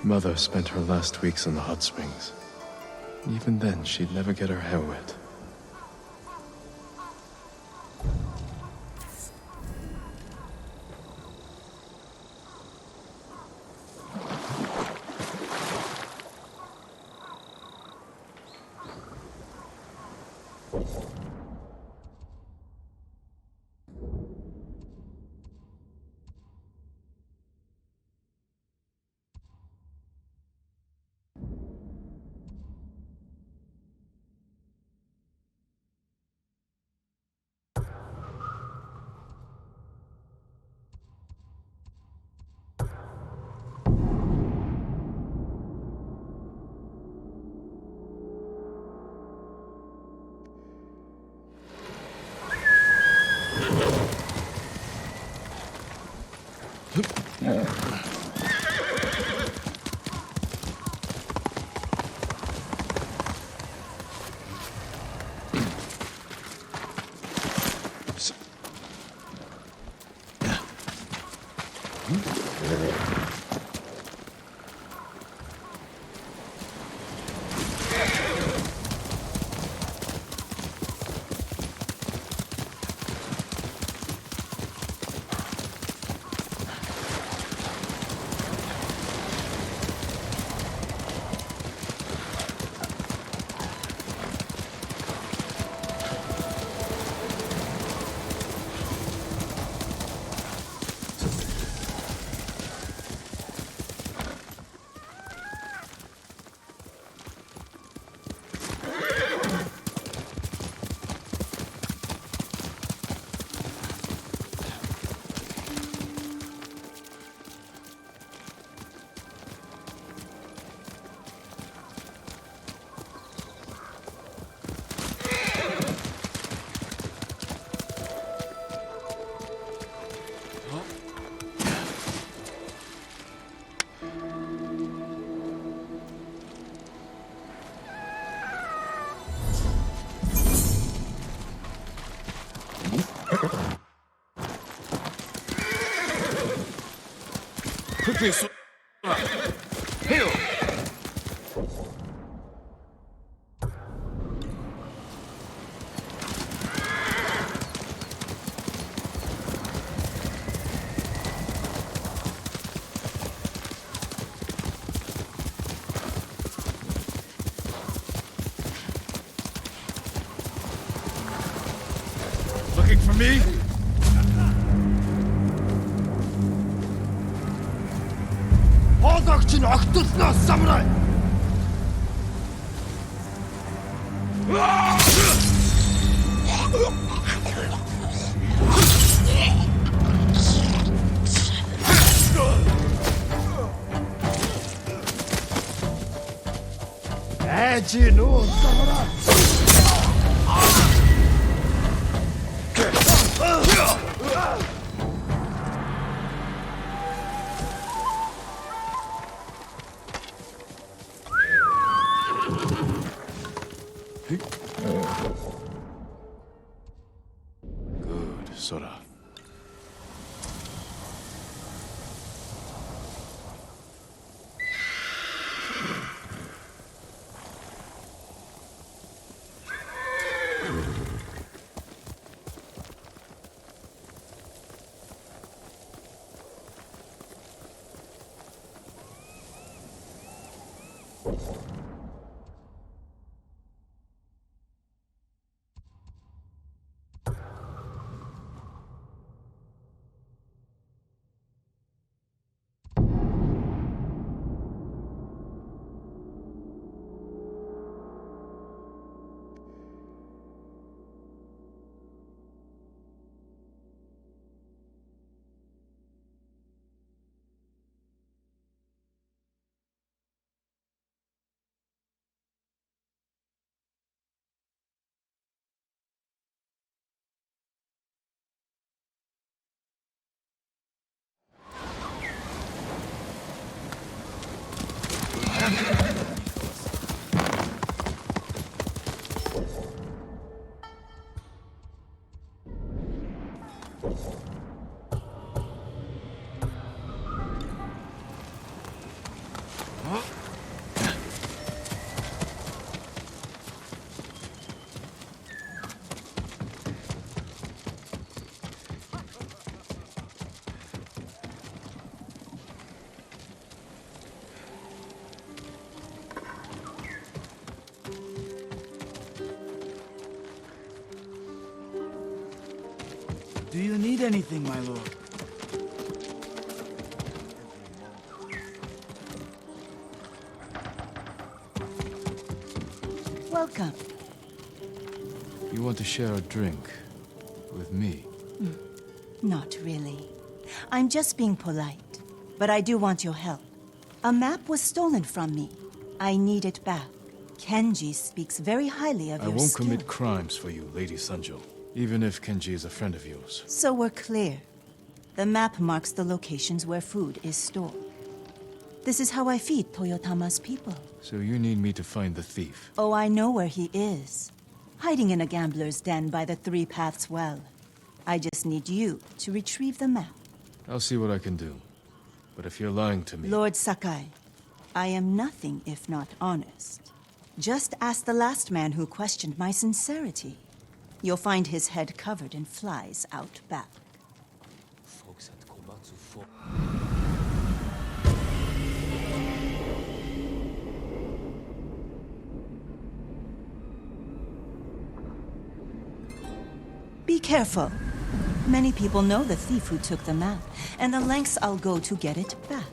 Mother spent her last weeks in the hot springs. Even then, she'd never get her hair wet. Okay, so... Heal! Looking for me? Хоолойгч нь огтлноос самурай! Эжи нуу самурай! Good, Sora. Do you need anything, my lord? Welcome. You want to share a drink with me? Not really. I'm just being polite. But I do want your help. A map was stolen from me. I need it back. Kenji speaks very highly of I your won't skill. commit crimes for you, Lady Sanjo. Even if Kenji is a friend of yours. So we're clear. The map marks the locations where food is stored. This is how I feed Toyotama's people. So you need me to find the thief. Oh, I know where he is. Hiding in a gambler's den by the Three Paths Well. I just need you to retrieve the map. I'll see what I can do. But if you're lying to me... Lord Sakai, I am nothing if not honest. Just ask the last man who questioned my sincerity. You'll find his head covered in flies out back. Be careful. Many people know the thief who took the map, and the lengths I'll go to get it back.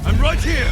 I'm right here!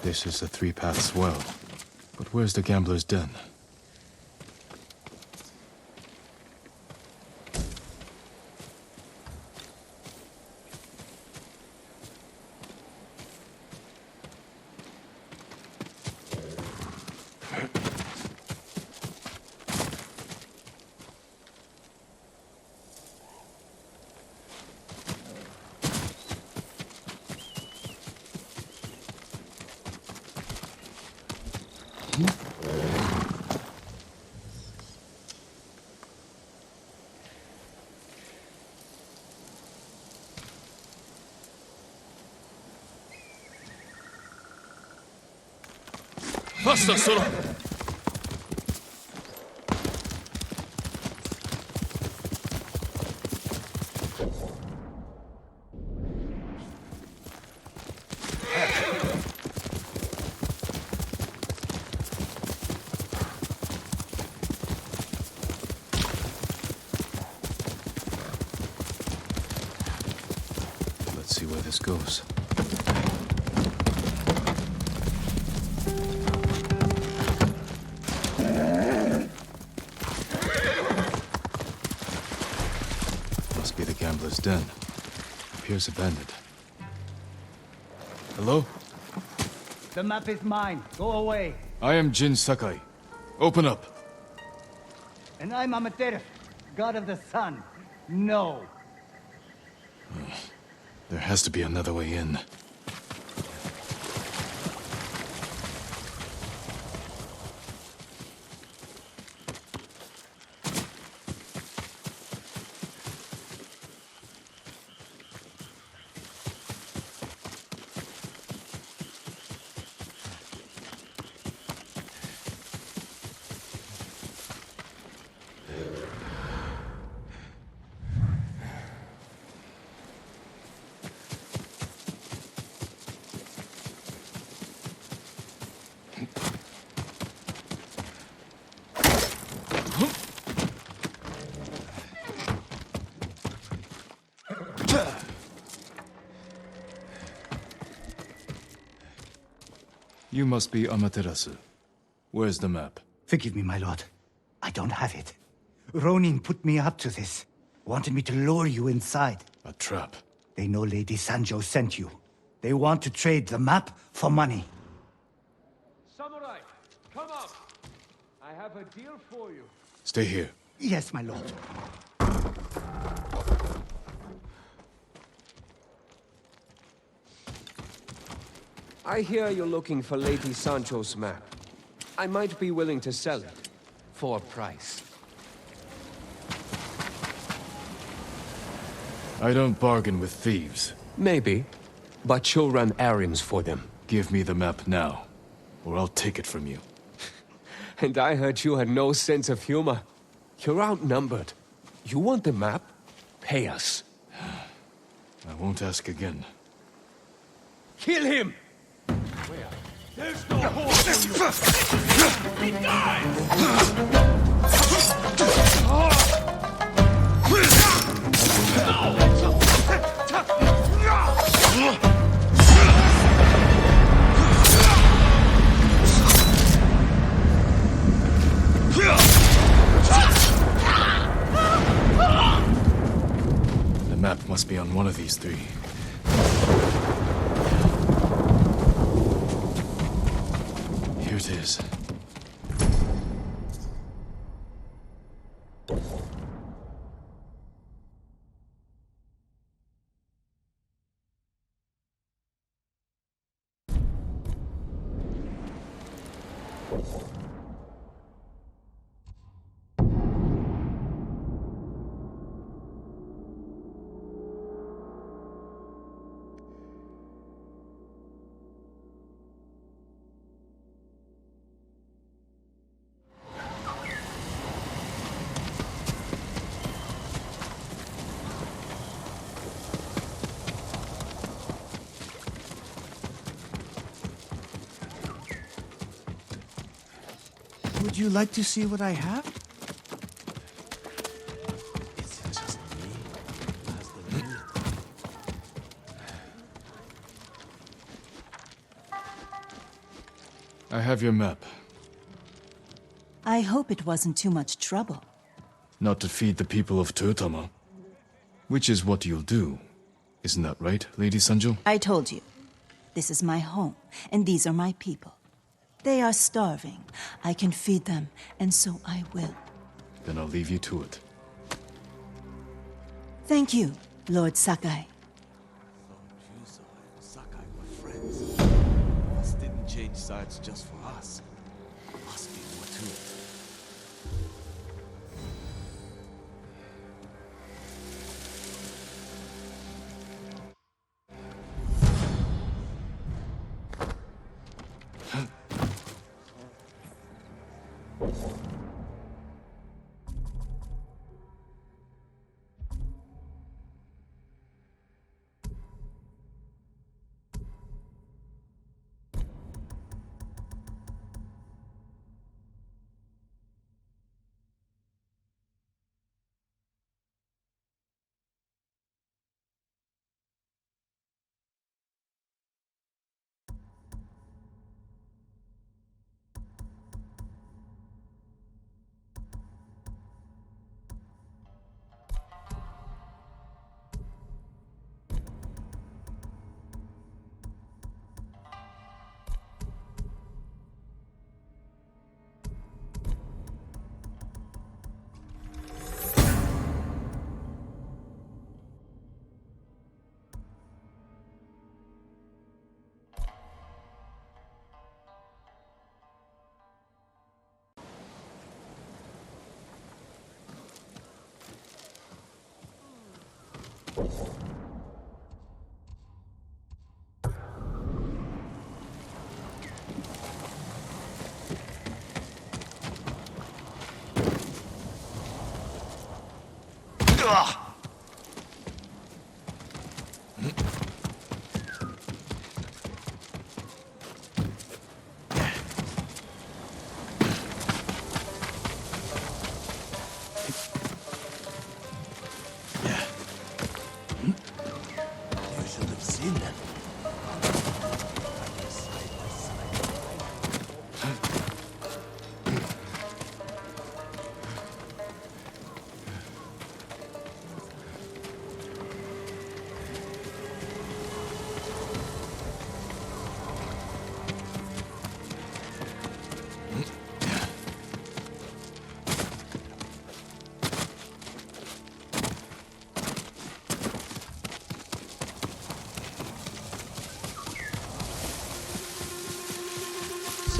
This is the Three Paths well. But where's the gambler's den? Faster, Sora! Let's see where this goes. Must be the gambler's den. Appears abandoned. Hello? The map is mine. Go away. I am Jin Sakai. Open up. And I'm Amaterasu, god of the sun. No. There has to be another way in. You must be Amaterasu. Where's the map? Forgive me, my lord. I don't have it. Ronin put me up to this. Wanted me to lure you inside. A trap. They know Lady Sanjo sent you. They want to trade the map for money. Samurai, come up! I have a deal for you. Stay here. Yes, my lord. I hear you're looking for Lady Sancho's map. I might be willing to sell it. For a price. I don't bargain with thieves. Maybe. But you'll run errands for them. Give me the map now, or I'll take it from you. And I heard you had no sense of humor. You're outnumbered. You want the map? Pay us. I won't ask again. Kill him! Where? There's no horse for you! He dies! The map must be on one of these three. Here it is. Would you like to see what I have? Is it just me? Has the mood? I have your map. I hope it wasn't too much trouble. Not to feed the people of Totama. Which is what you'll do. Isn't that right, Lady Sanjo? I told you. This is my home, and these are my people. They are starving. I can feed them, and so I will. Then I'll leave you to it. Thank you, Lord Sakai. Juzo and Sakai were friends. Must didn't change sides just for us. Must be more to it.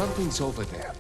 Something's over there.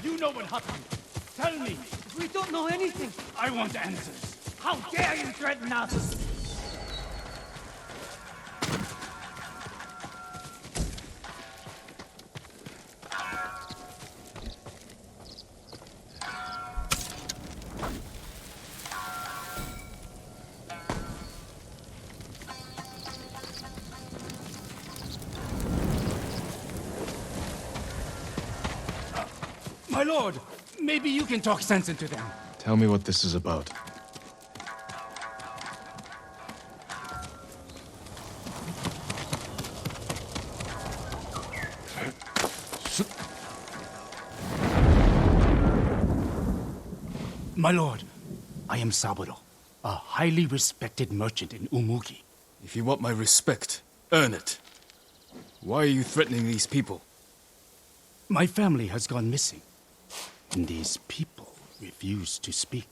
You know what happened. Tell me. We don't know anything. I want answers. How dare you threaten us? lord, maybe you can talk sense into them. Tell me what this is about. My lord, I am Saburo, a highly respected merchant in Umugi. If you want my respect, earn it. Why are you threatening these people? My family has gone missing, and these people refuse to speak.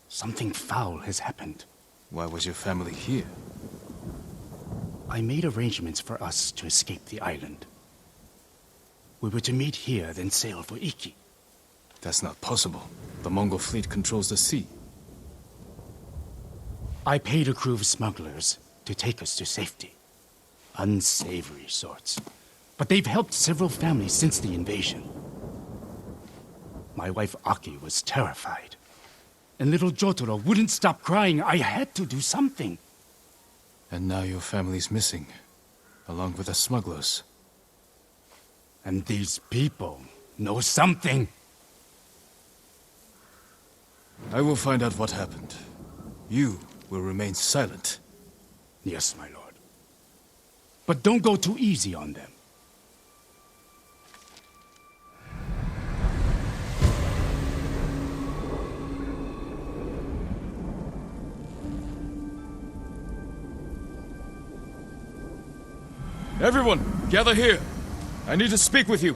Something foul has happened. Why was your family here? I made arrangements for us to escape the island. We were to meet here, then sail for Iki. That's not possible. The Mongol fleet controls the sea. I paid a crew of smugglers to take us to safety. Unsavory sorts. But they've helped several families since the invasion. My wife Aki was terrified. And little Jotaro wouldn't stop crying. I had to do something. And now your family's missing, along with the smugglers. And these people know something. I will find out what happened. You will remain silent. Yes, my lord. But don't go too easy on them. Everyone, gather here. I need to speak with you.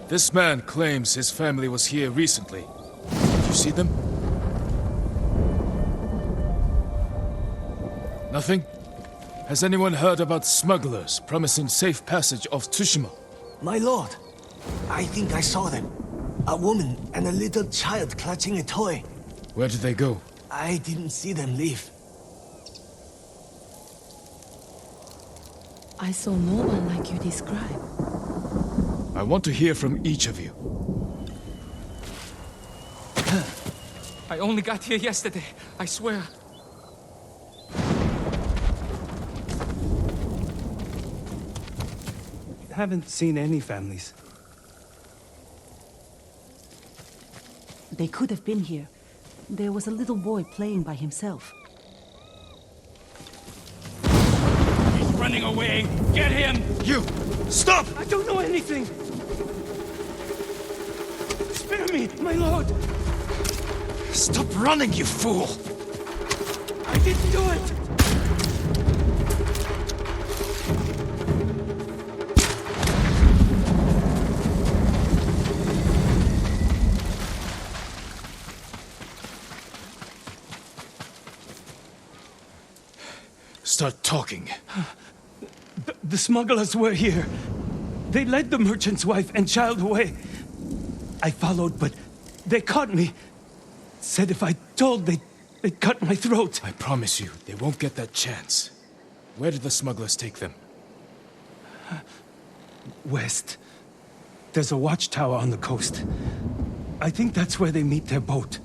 This man claims his family was here recently. Did you see them? Nothing? Has anyone heard about smugglers promising safe passage of Tsushima? My lord, I think I saw them. A woman and a little child clutching a toy. Where did they go? I didn't see them leave. I saw no one like you describe. I want to hear from each of you. I only got here yesterday, I swear. Haven't seen any families. They could have been here. There was a little boy playing by himself. He's running away! Get him! You! Stop! I don't know anything! Spare me, my lord! Stop running, you fool! I didn't do it! Start talking. The smugglers were here. They led the merchant's wife and child away. I followed, but they caught me. Said if I told, they'd cut my throat. I promise you, they won't get that chance. Where did the smugglers take them? West. There's a watchtower on the coast. I think that's where they meet their boat.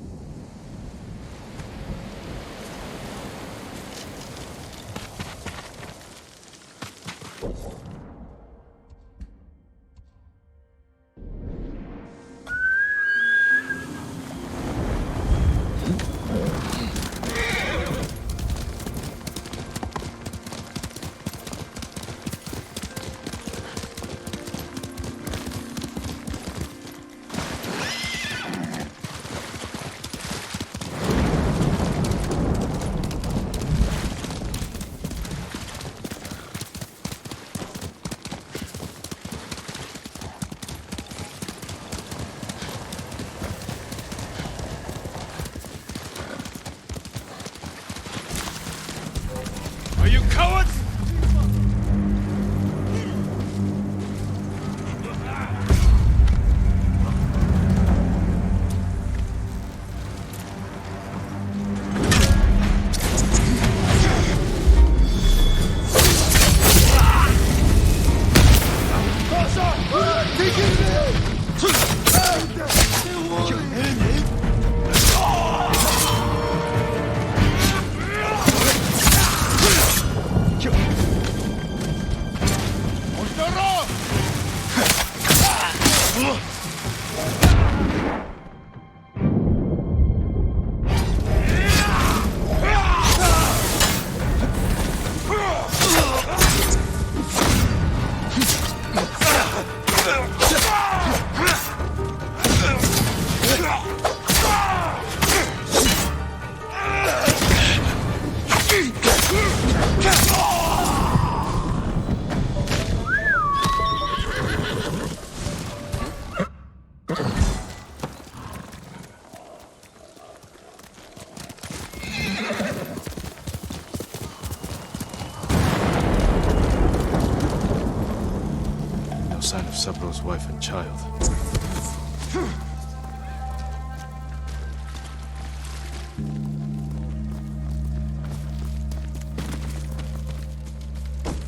Sabro's wife and child.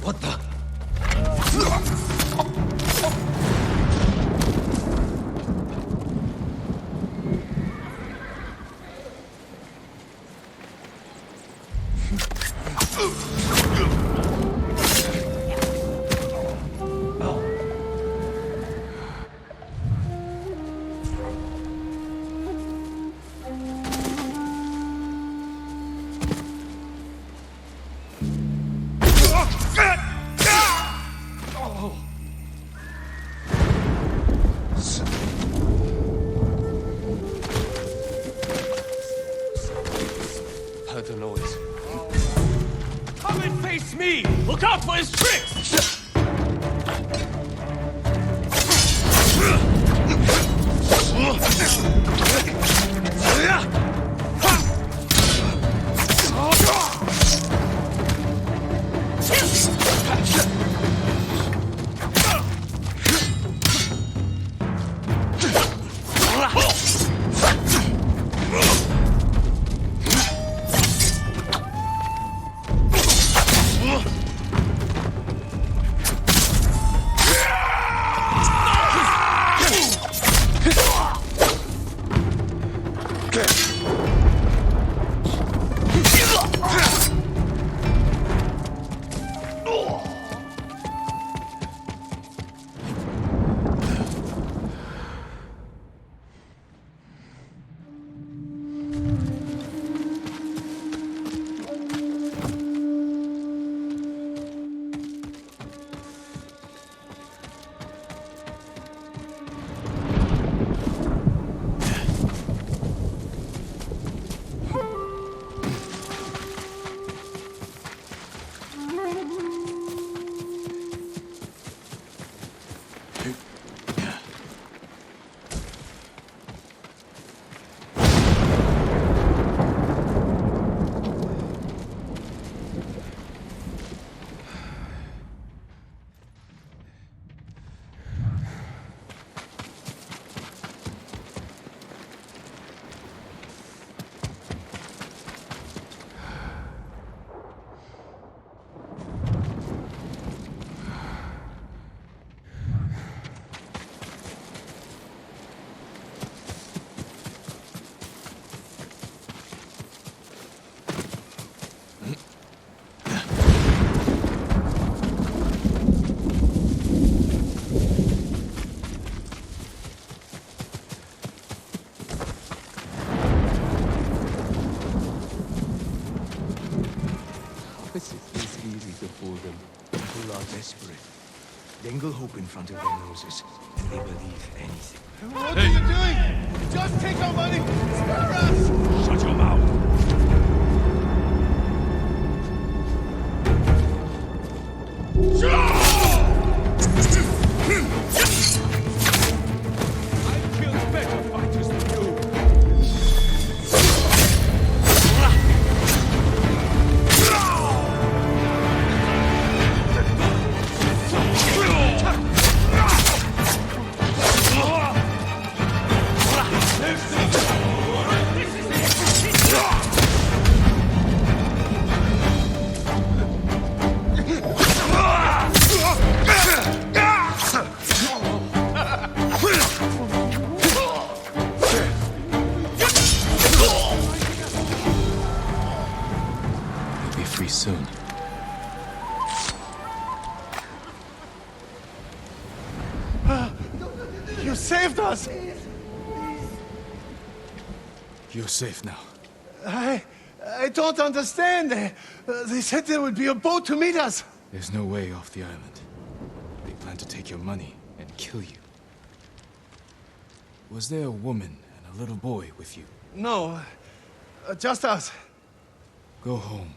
What the? Heard the noise. Come and face me! Look out for his tricks! It's easy to fool them. People are desperate. Dangle hope in front of their noses, and they believe anything. What are you doing? Just take our money! Spare us! Shut your mouth! I've killed better fighters than you! You'll be free soon. You saved us! You're safe now. I don't understand. They said there would be a boat to meet us. There's no way off the island. They plan to take your money and kill you. Was there a woman and a little boy with you? No, just us. Go home.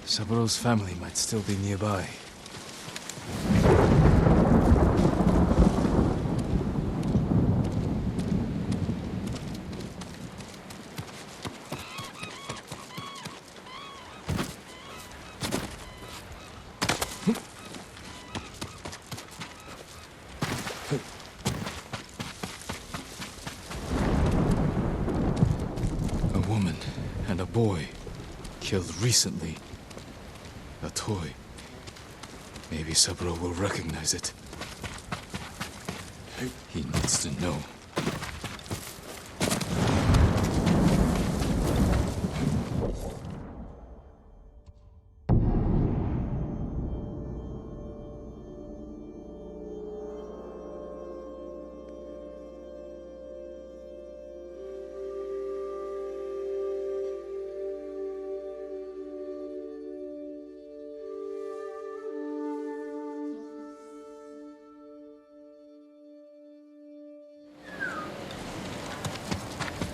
Sabro's family might still be nearby. A woman and a boy killed recently. A toy. Maybe Saburo will recognize it. He needs to know.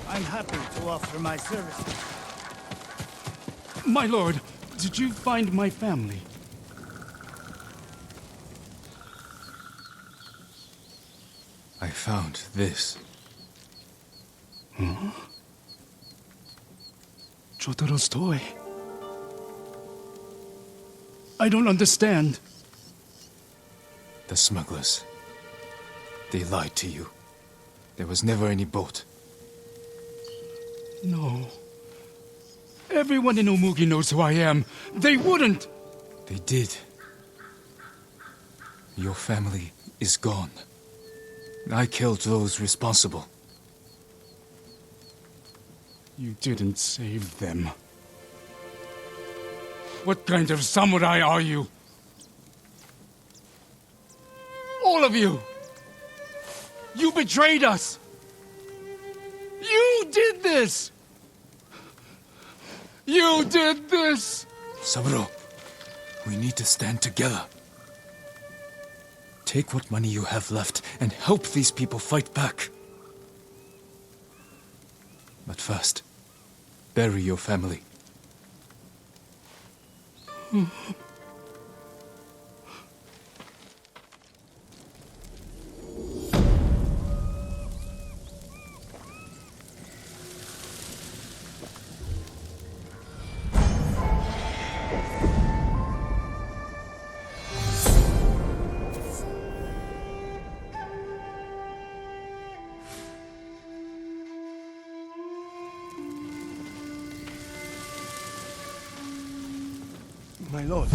I'm happy to offer my services. My lord, did you find my family? I found this. Huh? Jotaro's toy. I don't understand. The smugglers. They lied to you. There was never any boat. No. Everyone in Umugi knows who I am. They wouldn't! They did. Your family is gone. I killed those responsible. You didn't save them. What kind of samurai are you? All of you! You betrayed us! You did this! You did this! Saburo, we need to stand together. Take what money you have left and help these people fight back. But first, bury your family. My lord.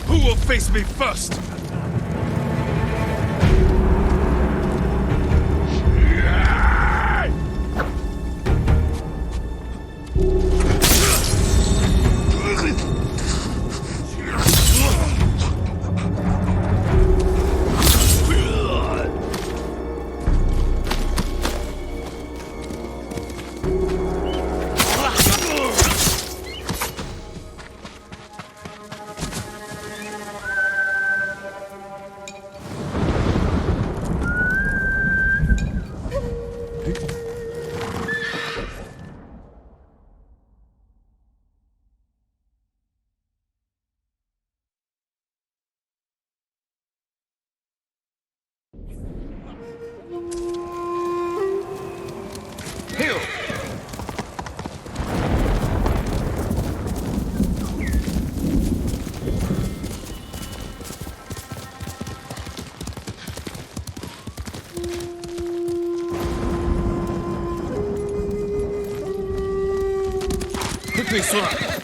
Who will face me first? Heal! Quickly, Sora!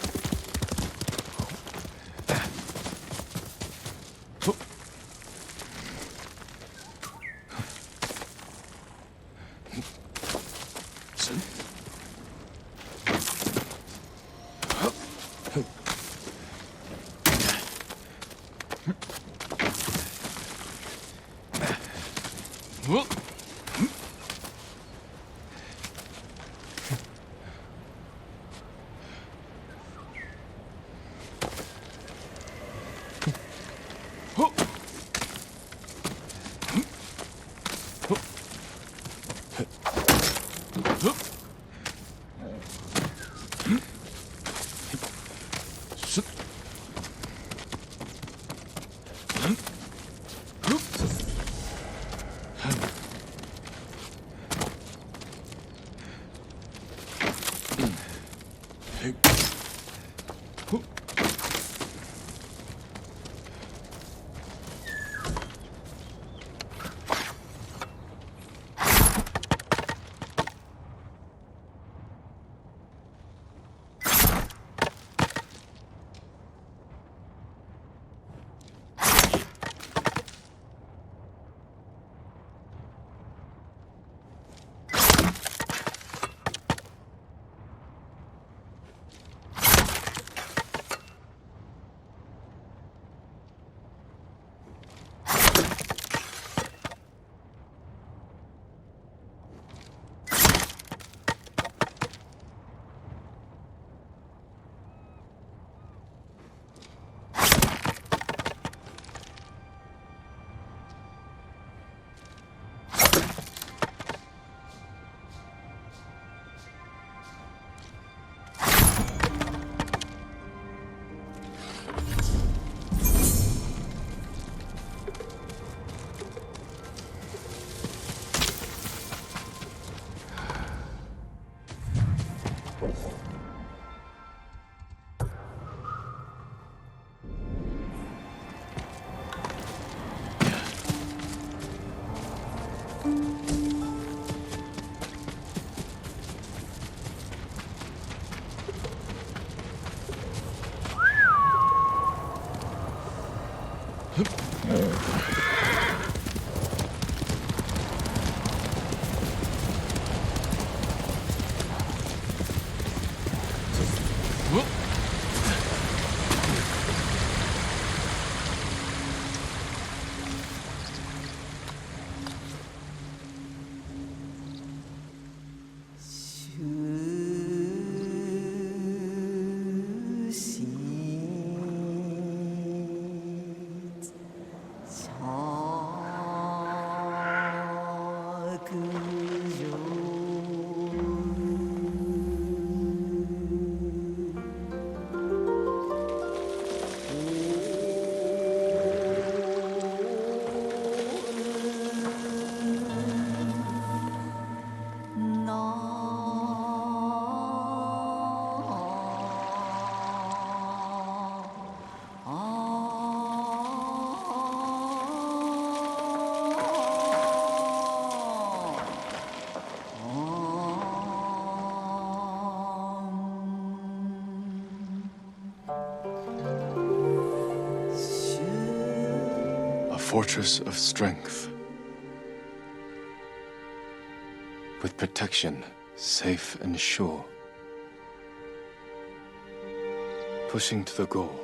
Fortress of strength. With protection, safe and sure. Pushing to the goal.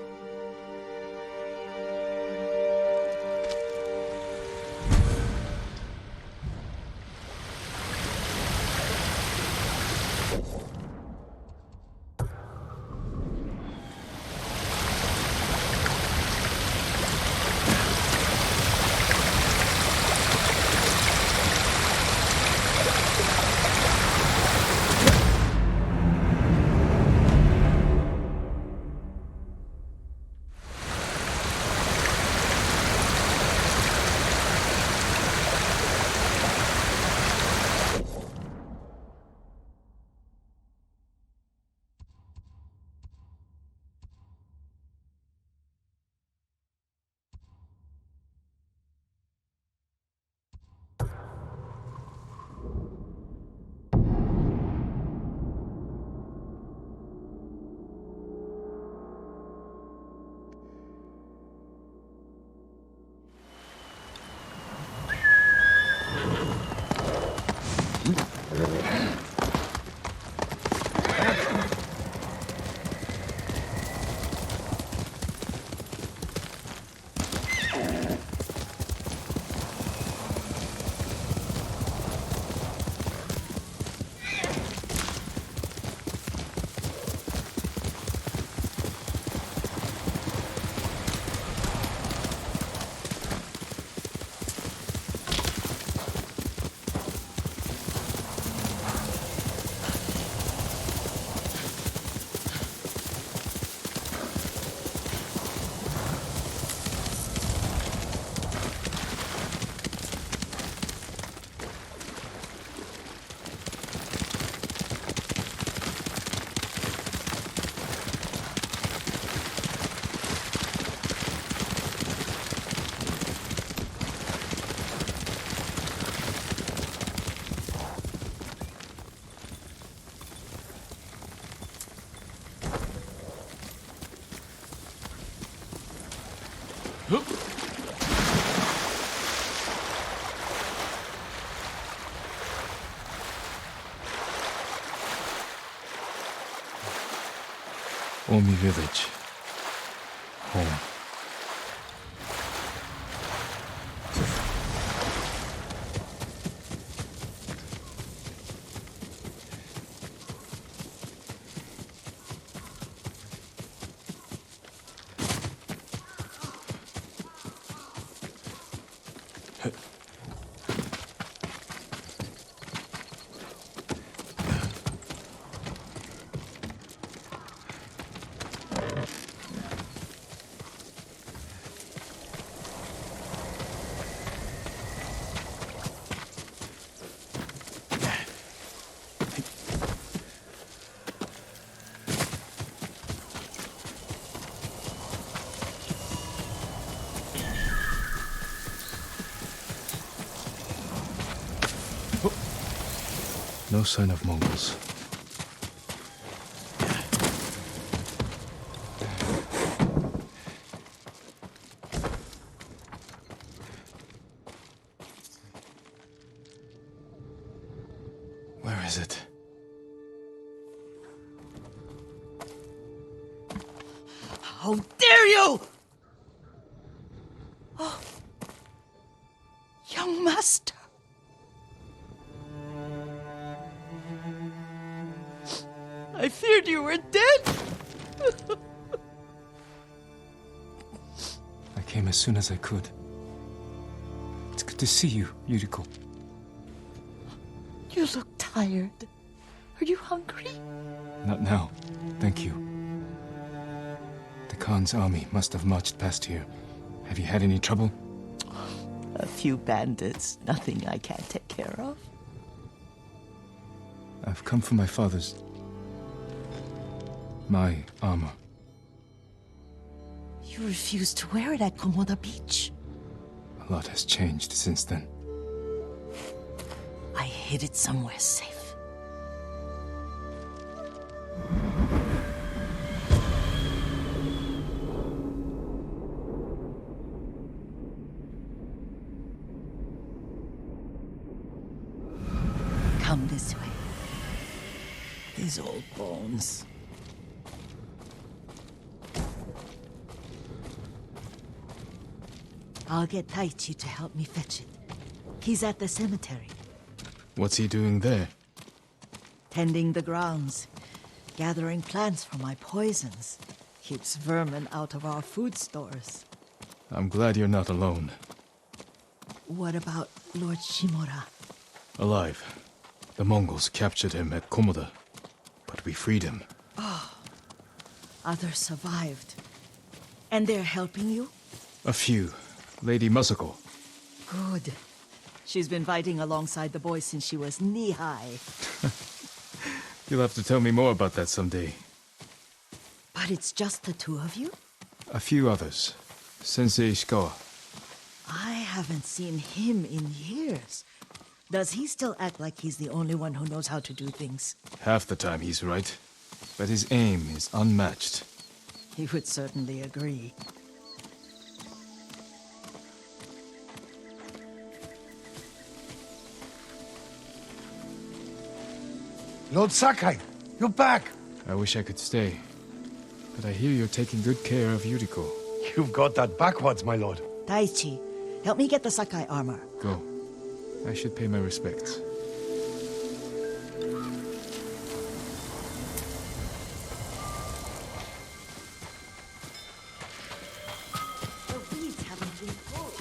Omi village. Home. No sign of Mongols. Where is it? How dare you! Oh. Young master. I feared you were dead. I came as soon as I could. It's good to see you, Yuriko. You look tired. Are you hungry? Not now. Thank you. The Khan's army must have marched past here. Have you had any trouble? A few bandits. Nothing I can't take care of. I've come for my father's... my armor. You refused to wear it at Komoda Beach. A lot has changed since then. I hid it somewhere safe. Come this way. These old bones. I'll get Taichi to help me fetch it. He's at the cemetery. What's he doing there? Tending the grounds. Gathering plants for my poisons. Keeps vermin out of our food stores. I'm glad you're not alone. What about Lord Shimura? Alive. The Mongols captured him at Komoda, but we freed him. Oh, others survived. And they're helping you? A few. Lady Masako. Good. She's been fighting alongside the boys since she was knee-high. You'll have to tell me more about that someday. But it's just the two of you? A few others. Sensei Ishikawa. I haven't seen him in years. Does he still act like he's the only one who knows how to do things? Half the time he's right, but his aim is unmatched. He would certainly agree. Lord Sakai, you're back. I wish I could stay, but I hear you're taking good care of Yuriko. You've got that backwards, my lord. Taichi, help me get the Sakai armor. Go. I should pay my respects. The weeds haven't been pulled.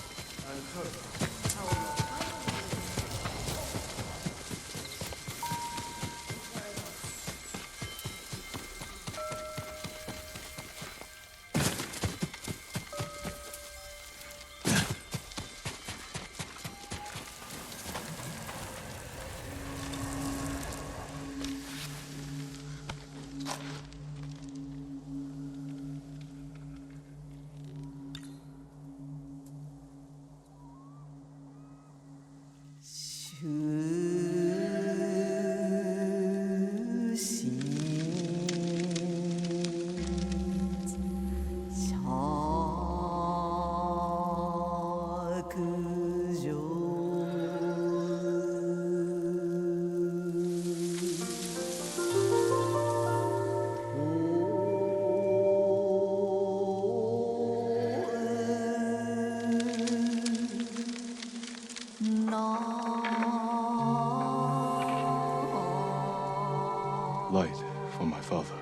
Light for my father.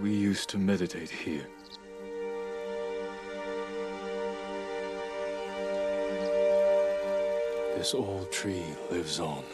We used to meditate here. This old tree lives on.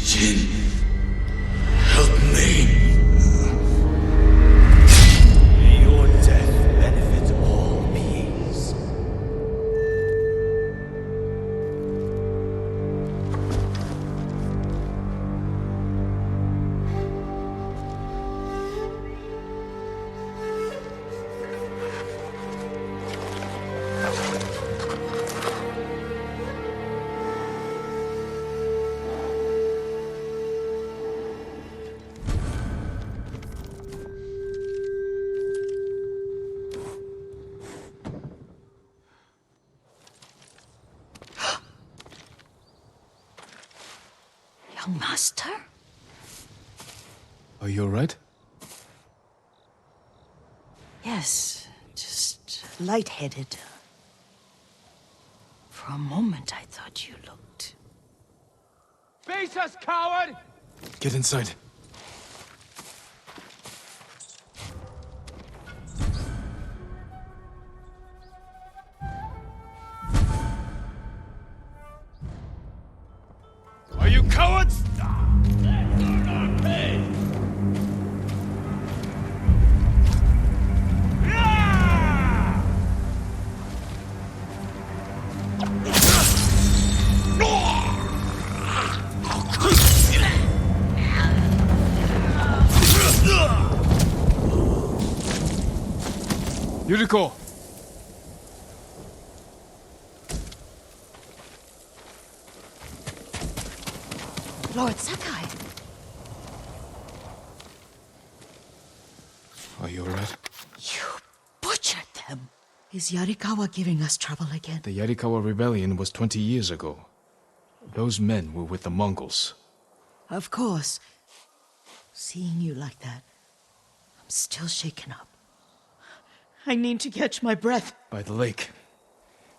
Jin, help me. May your death benefit all beings. Young master? Are you alright? Yes, just lightheaded. For a moment, I thought you looked... Face us, coward! Get inside. Are you cowards? Yuriko! Lord Sakai! Are you alright? You butchered them! Is Yarikawa giving us trouble again? The Yarikawa rebellion was 20 years ago. Those men were with the Mongols. Of course. Seeing you like that, I'm still shaken up. I need to catch my breath. By the lake.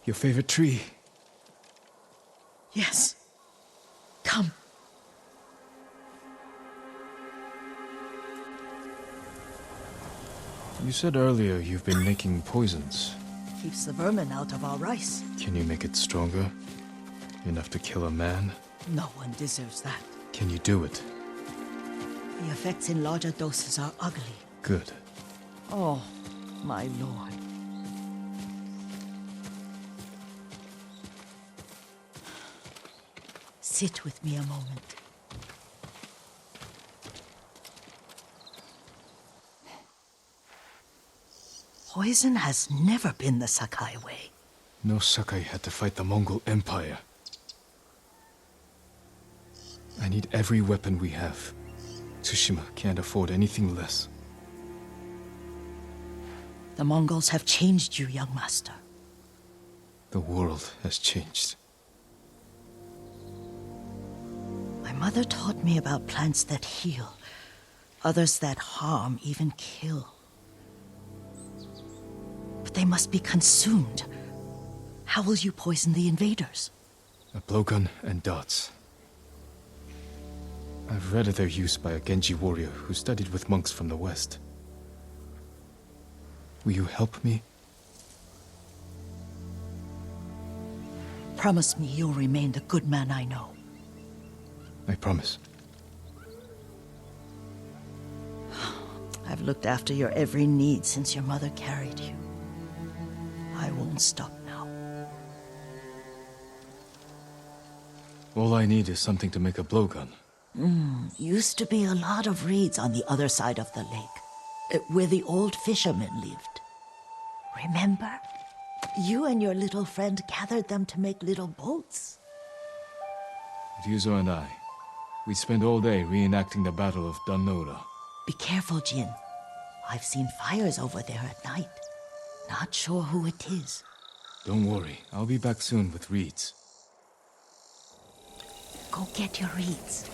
Your favorite tree. Yes. Come. You said earlier you've been making poisons. Keeps the vermin out of our rice. Can you make it stronger? Enough to kill a man? No one deserves that. Can you do it? The effects in larger doses are ugly. Good. Oh, my lord. Sit with me a moment. Poison has never been the Sakai way. No Sakai had to fight the Mongol Empire. I need every weapon we have. Tsushima can't afford anything less. The Mongols have changed you, young master. The world has changed. My mother taught me about plants that heal, others that harm, even kill. But they must be consumed. How will you poison the invaders? A blowgun and darts. I've read of their use by a Genji warrior who studied with monks from the west. Will you help me? Promise me you'll remain the good man I know. I promise. I've looked after your every need since your mother carried you. I won't stop now. All I need is something to make a blowgun. Used to be a lot of reeds on the other side of the lake, where the old fishermen lived. Remember? You and your little friend gathered them to make little boats. Ryuzo and I, we spent all day reenacting the Battle of Danora. Be careful, Jin. I've seen fires over there at night. Not sure who it is. Don't worry, I'll be back soon with reeds. Go get your reeds.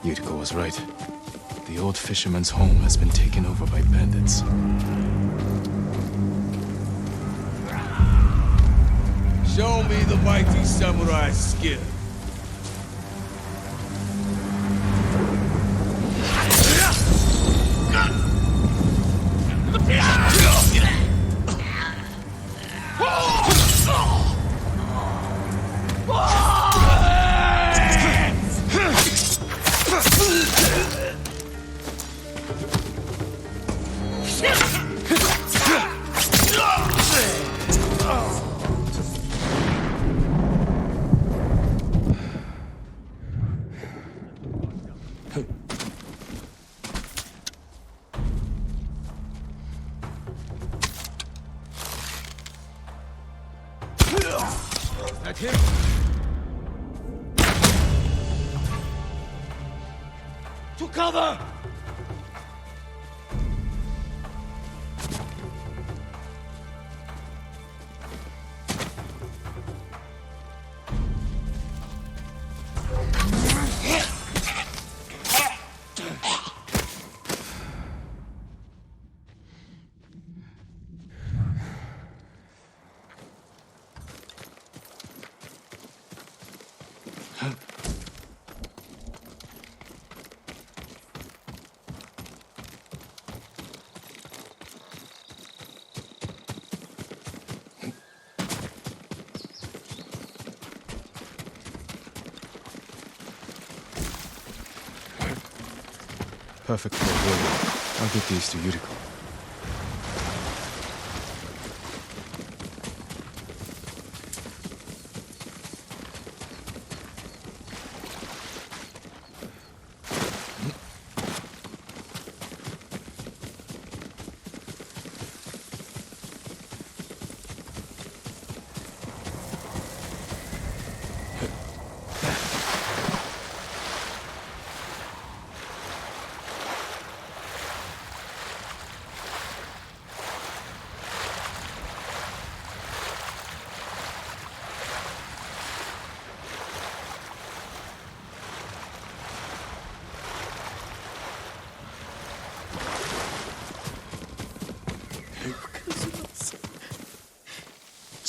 Yuriko was right. The old fisherman's home has been taken over by bandits. Show me the mighty samurai's skill. That him? To cover! Perfect for a warrior. I'll get these to Yuriko.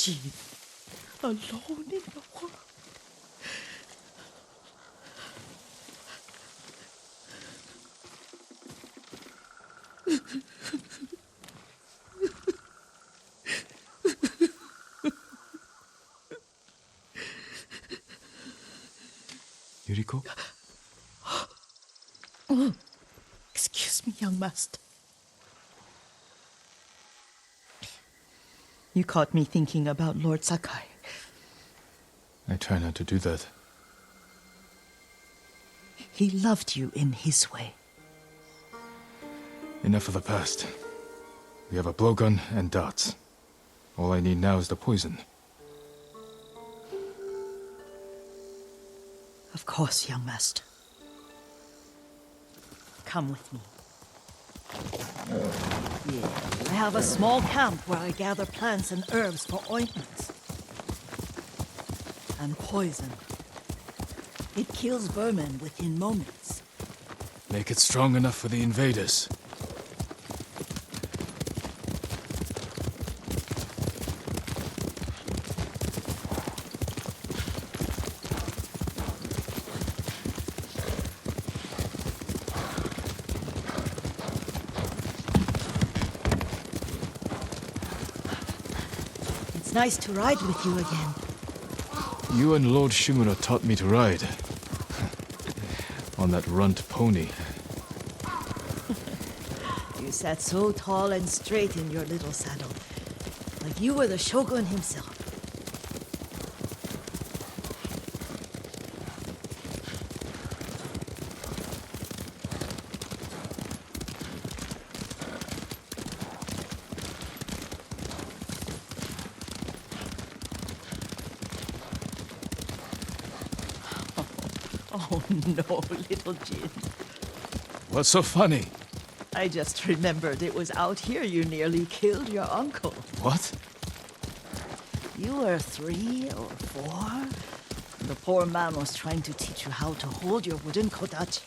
Jean, alone in the world. Yuriko? Oh, excuse me, young master. You caught me thinking about Lord Sakai. I try not to do that. He loved you in his way. Enough of the past. We have a blowgun and darts. All I need now is the poison. Of course, young master. Come with me. Yeah, I have a small camp where I gather plants and herbs for ointments. And poison. It kills vermin within moments. Make it strong enough for the invaders. It's nice to ride with you again. You and Lord Shimura taught me to ride. On that runt pony. You sat so tall and straight in your little saddle, like you were the shogun himself. Oh no, little Jin. What's so funny? I just remembered it was out here you nearly killed your uncle. What? You were 3 or 4. The poor man was trying to teach you how to hold your wooden kodachi.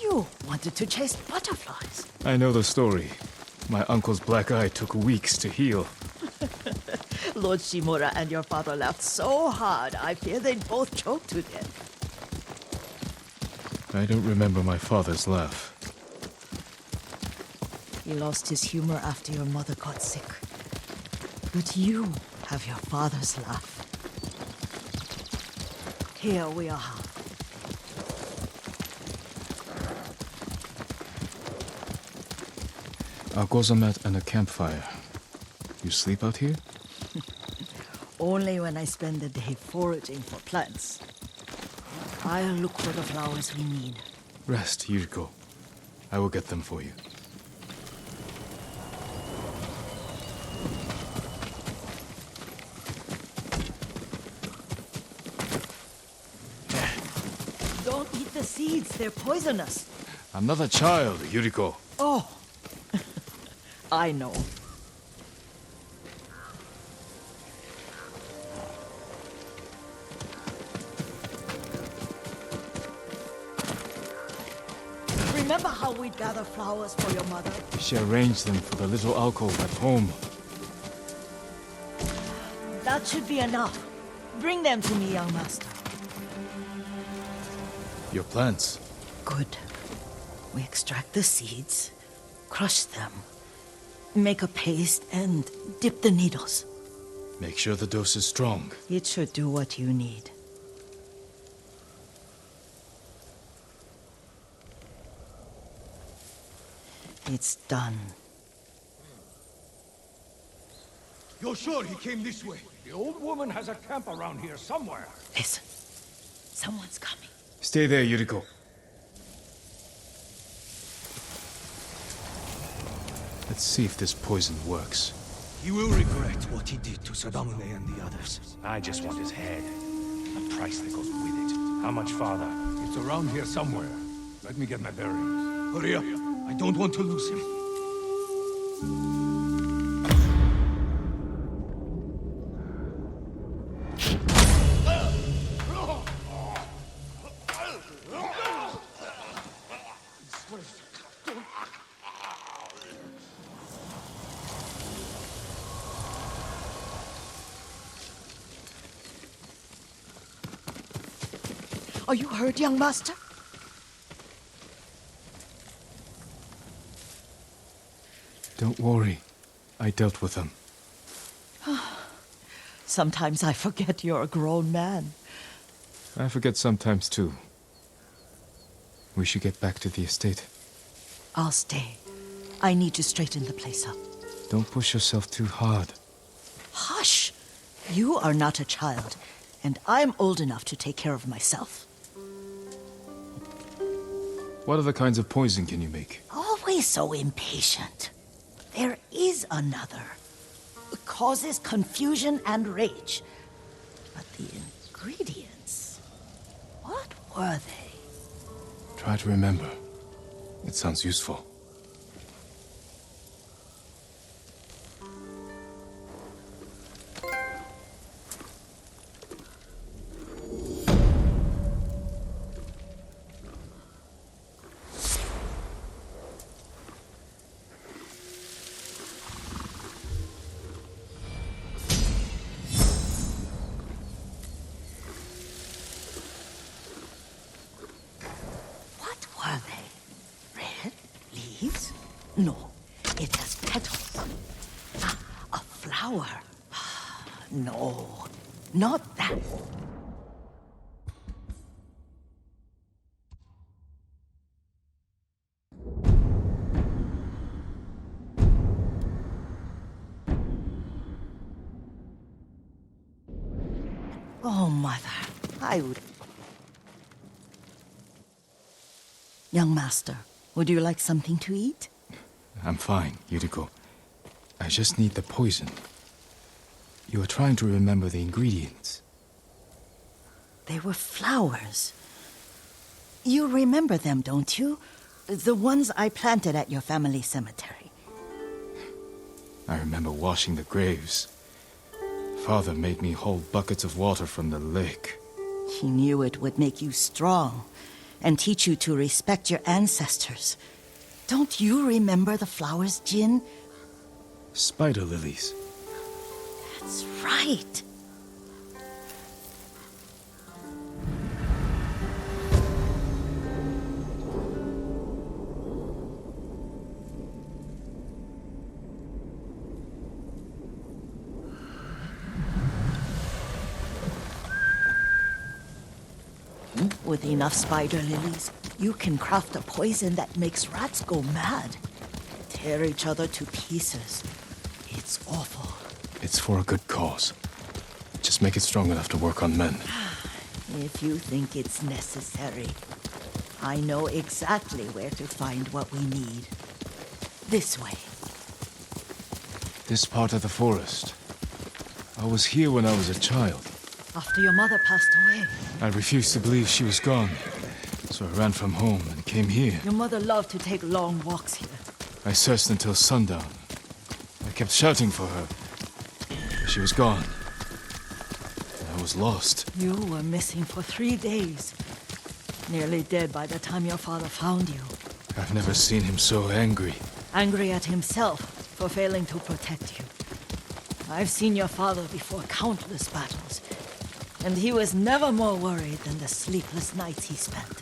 You wanted to chase butterflies. I know the story. My uncle's black eye took weeks to heal. Lord Shimura and your father laughed so hard, I fear they'd both choke to death. I don't remember my father's laugh. He lost his humor after your mother got sick. But you have your father's laugh. Here we are. A gozamat and a campfire. You sleep out here? Only when I spend the day foraging for plants. I'll look for the flowers we need. Rest, Yuriko. I will get them for you. Don't eat the seeds, they're poisonous. I'm not a child, Yuriko. Oh, I know. Remember how we'd gather flowers for your mother? She arranged them for the little alcove at home. That should be enough. Bring them to me, young master. Your plants. Good. We extract the seeds, crush them, make a paste, and dip the needles. Make sure the dose is strong. It should do what you need. It's done. You're sure he came this way? The old woman has a camp around here somewhere. Listen. Someone's coming. Stay there, Yuriko. Let's see if this poison works. He will regret what he did to Sadamune and the others. I just want his head. The price that goes with it. How much farther? It's around here somewhere. Let me get my bearings. Hurry up. I don't want to lose him. Are you hurt, young master? Don't worry. I dealt with them. Sometimes I forget you're a grown man. I forget sometimes too. We should get back to the estate. I'll stay. I need to straighten the place up. Don't push yourself too hard. Hush! You are not a child, and I'm old enough to take care of myself. What other kinds of poison can you make? Always so impatient. There is another. It causes confusion and rage. But the ingredients... what were they? Try to remember. It sounds useful. Are they? Red leaves? No, it has petals. Ah, a flower. No, not that. Oh, mother, I would... Young master, would you like something to eat? I'm fine, Yuriko. I just need the poison. You are trying to remember the ingredients. They were flowers. You remember them, don't you? The ones I planted at your family cemetery. I remember washing the graves. Father made me hold buckets of water from the lake. He knew it would make you strong and teach you to respect your ancestors. Don't you remember the flowers, Jin? Spider lilies. That's right. With enough spider lilies, you can craft a poison that makes rats go mad. Tear each other to pieces. It's awful. It's for a good cause. Just make it strong enough to work on men. If you think it's necessary, I know exactly where to find what we need. This way. This part of the forest. I was here when I was a child. After your mother passed away. I refused to believe she was gone. So I ran from home and came here. Your mother loved to take long walks here. I searched until sundown. I kept shouting for her. But she was gone. And I was lost. You were missing for 3 days. Nearly dead by the time your father found you. I've never seen him so angry. Angry at himself for failing to protect you. I've seen your father before countless battles. And he was never more worried than the sleepless nights he spent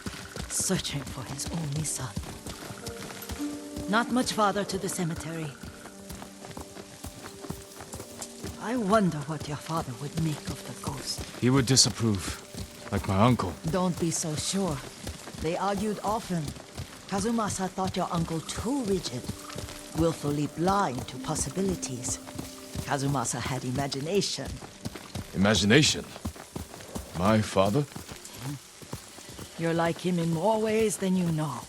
searching for his only son. Not much farther to the cemetery. I wonder what your father would make of the ghost. He would disapprove, like my uncle. Don't be so sure. They argued often. Kazumasa thought your uncle too rigid, willfully blind to possibilities. Kazumasa had imagination. Imagination? My father? You're like him in more ways than you know.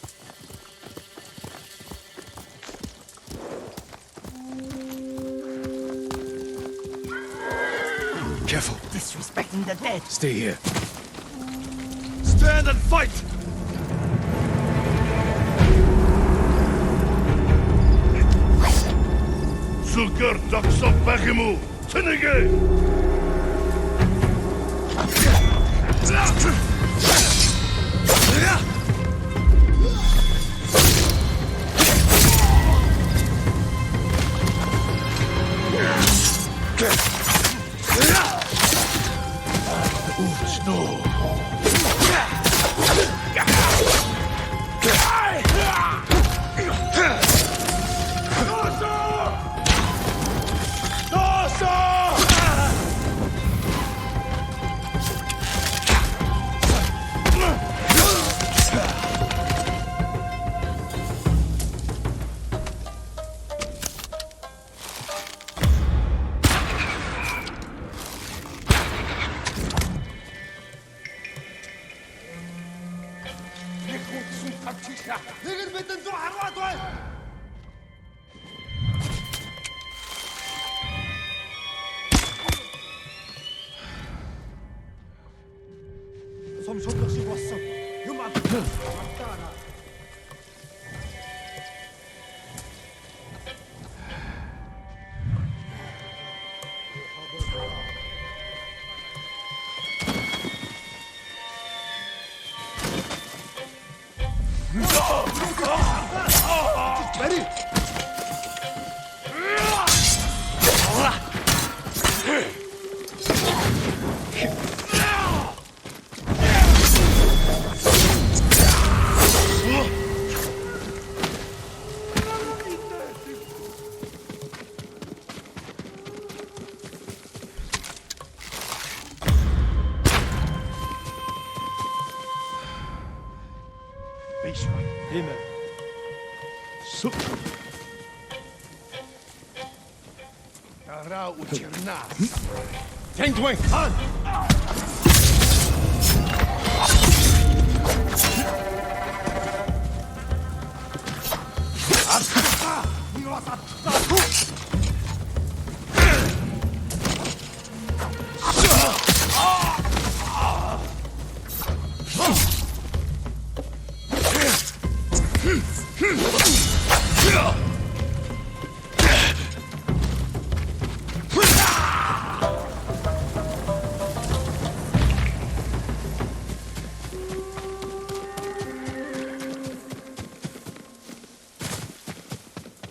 Careful. Disrespecting the dead. Stay here. Stand and fight! Sulker Doksop Bagimu! Tinige!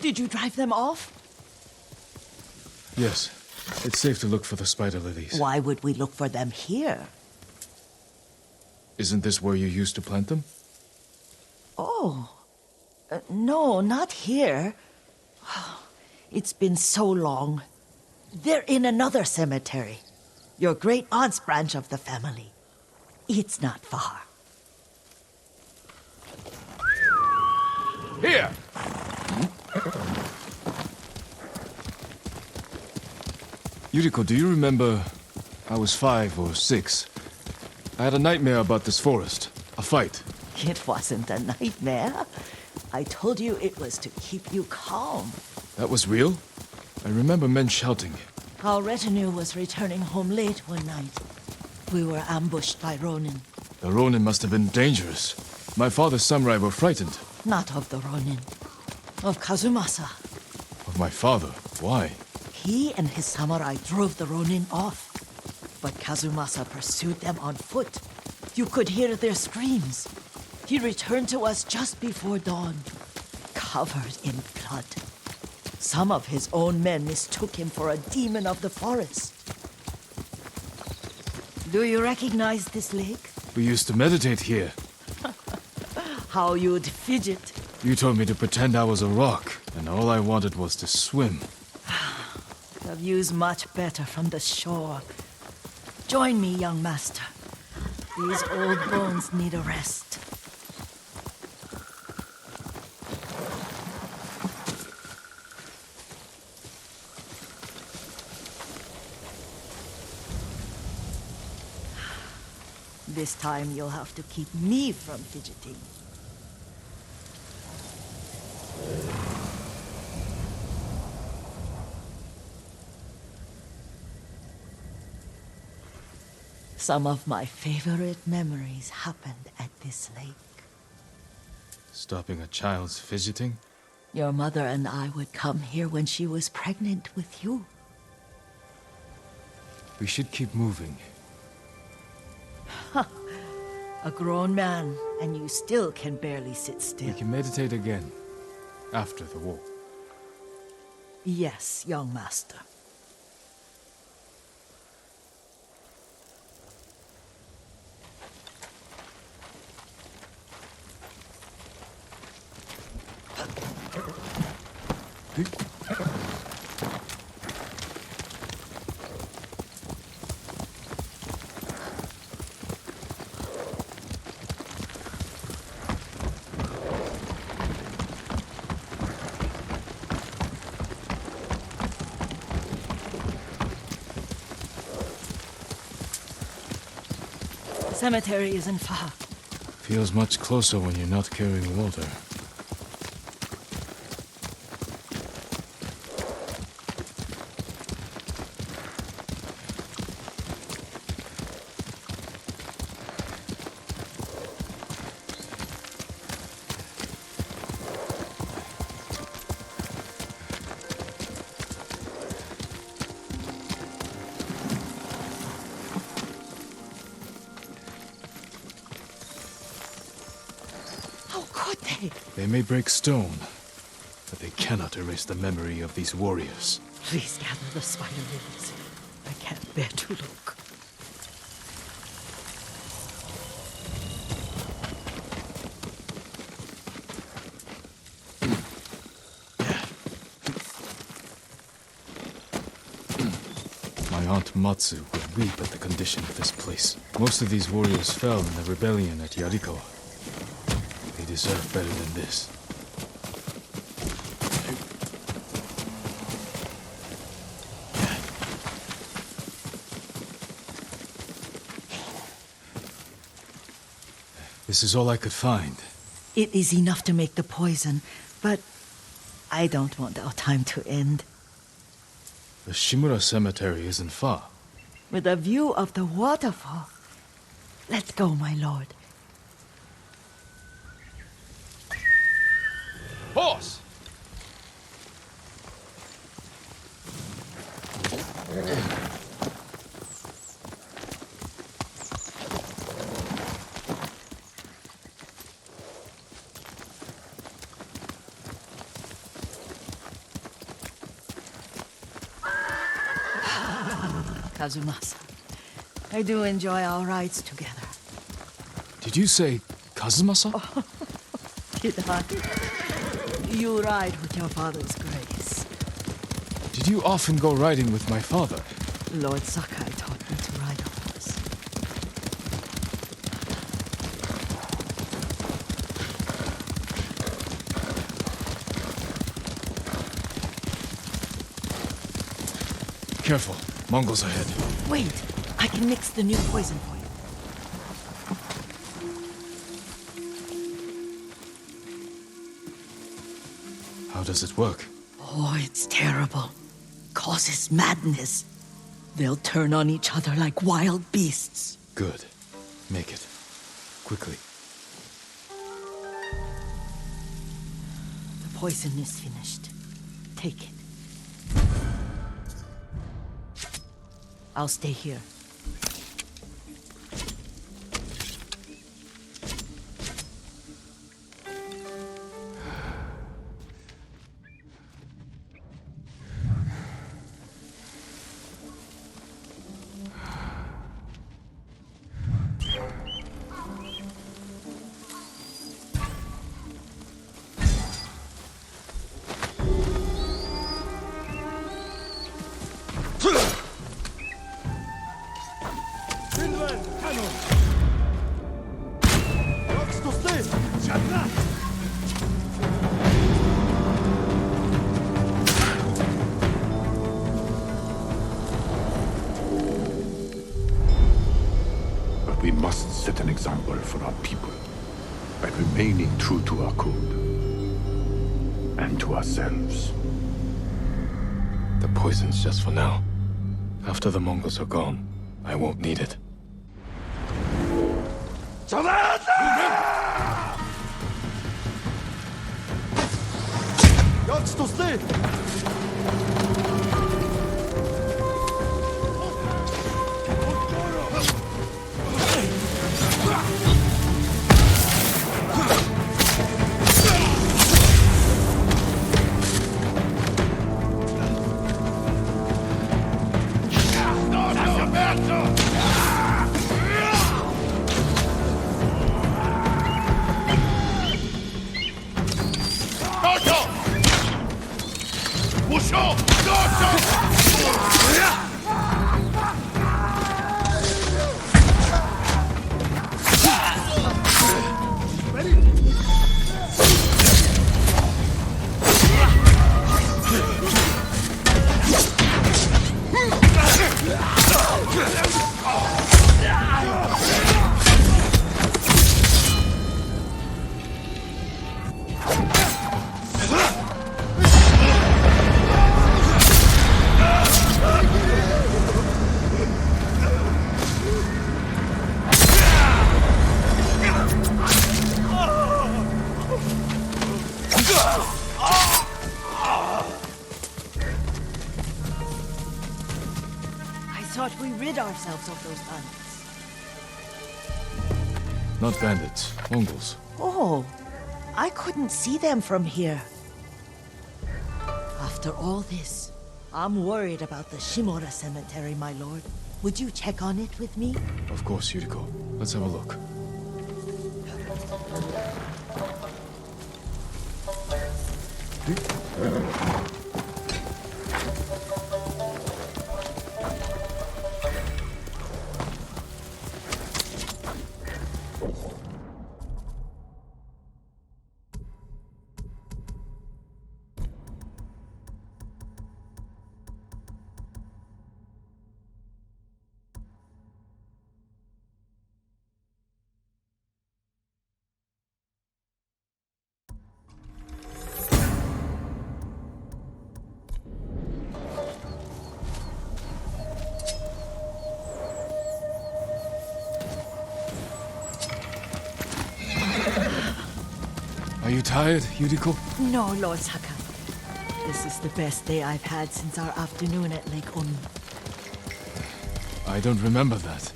Did you drive them off? Yes. It's safe to look for the spider lilies. Why would we look for them here? Isn't this where you used to plant them? Oh. No, not here. It's been so long. They're in another cemetery. Your great aunt's branch of the family. It's not far. Here! Yuriko, do you remember? I was 5 or 6. I had a nightmare about this forest. A fight. It wasn't a nightmare. I told you it was to keep you calm. That was real? I remember men shouting. Our retinue was returning home late one night. We were ambushed by Ronin. The Ronin must have been dangerous. My father's samurai were frightened. Not of the Ronin. Of Kazumasa. Of my father? Why? He and his samurai drove the Ronin off. But Kazumasa pursued them on foot. You could hear their screams. He returned to us just before dawn, covered in blood. Some of his own men mistook him for a demon of the forest. Do you recognize this lake? We used to meditate here. How you'd fidget. You told me to pretend I was a rock, and all I wanted was to swim. The view's much better from the shore. Join me, young master. These old bones need a rest. This time you'll have to keep me from fidgeting. Some of my favorite memories happened at this lake. Stopping a child's fidgeting? Your mother and I would come here when she was pregnant with you. We should keep moving. A grown man, and you still can barely sit still. We can meditate again, after the war. Yes, young master. The cemetery isn't far. Feels much closer when you're not carrying water. They may break stone, but they cannot erase the memory of these warriors. Please gather the spider lilies. I can't bear to look. My aunt Matsu would weep at the condition of this place. Most of these warriors fell in the rebellion at Yarikawa. They deserve better than this. This is all I could find. It is enough to make the poison, but I don't want our time to end. The Shimura Cemetery isn't far. With a view of the waterfall. Let's go, my lord. Horse! Kazumasa, I do enjoy our rides together. Did you say Kazumasa? Did I? You ride with your father's grace. Did you often go riding with my father? Lord Sakai taught me to ride a horse. Careful. Mongols ahead. Wait! I can mix the new poison for you. How does it work? Oh, it's terrible. Causes madness. They'll turn on each other like wild beasts. Good. Make it. Quickly. The poison is finished. Take it. I'll stay here. But we must set an example for our people by remaining true to our code and to ourselves. The poison's just for now. After the Mongols are gone, I won't need it. Ready? thought we rid ourselves of those bandits. Not bandits, Mongols. Oh, I couldn't see them from here. After all this, I'm worried about the Shimura cemetery, my lord. Would you check on it with me? Of course, Yuriko. Let's have a look. Are you tired, Yuriko? No, Lord Sakai. This is the best day I've had since our afternoon at Lake Omi. I don't remember that.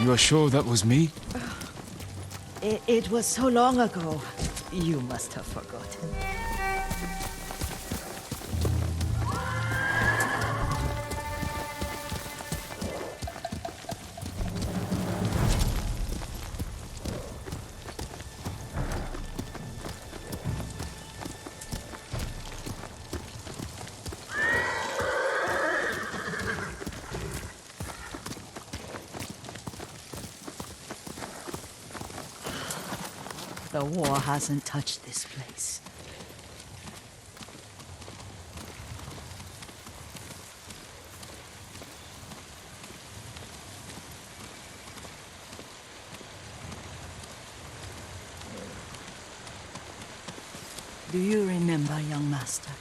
You are sure that was me? It was so long ago. You must have forgotten. The war hasn't touched this place. Do you remember, young master?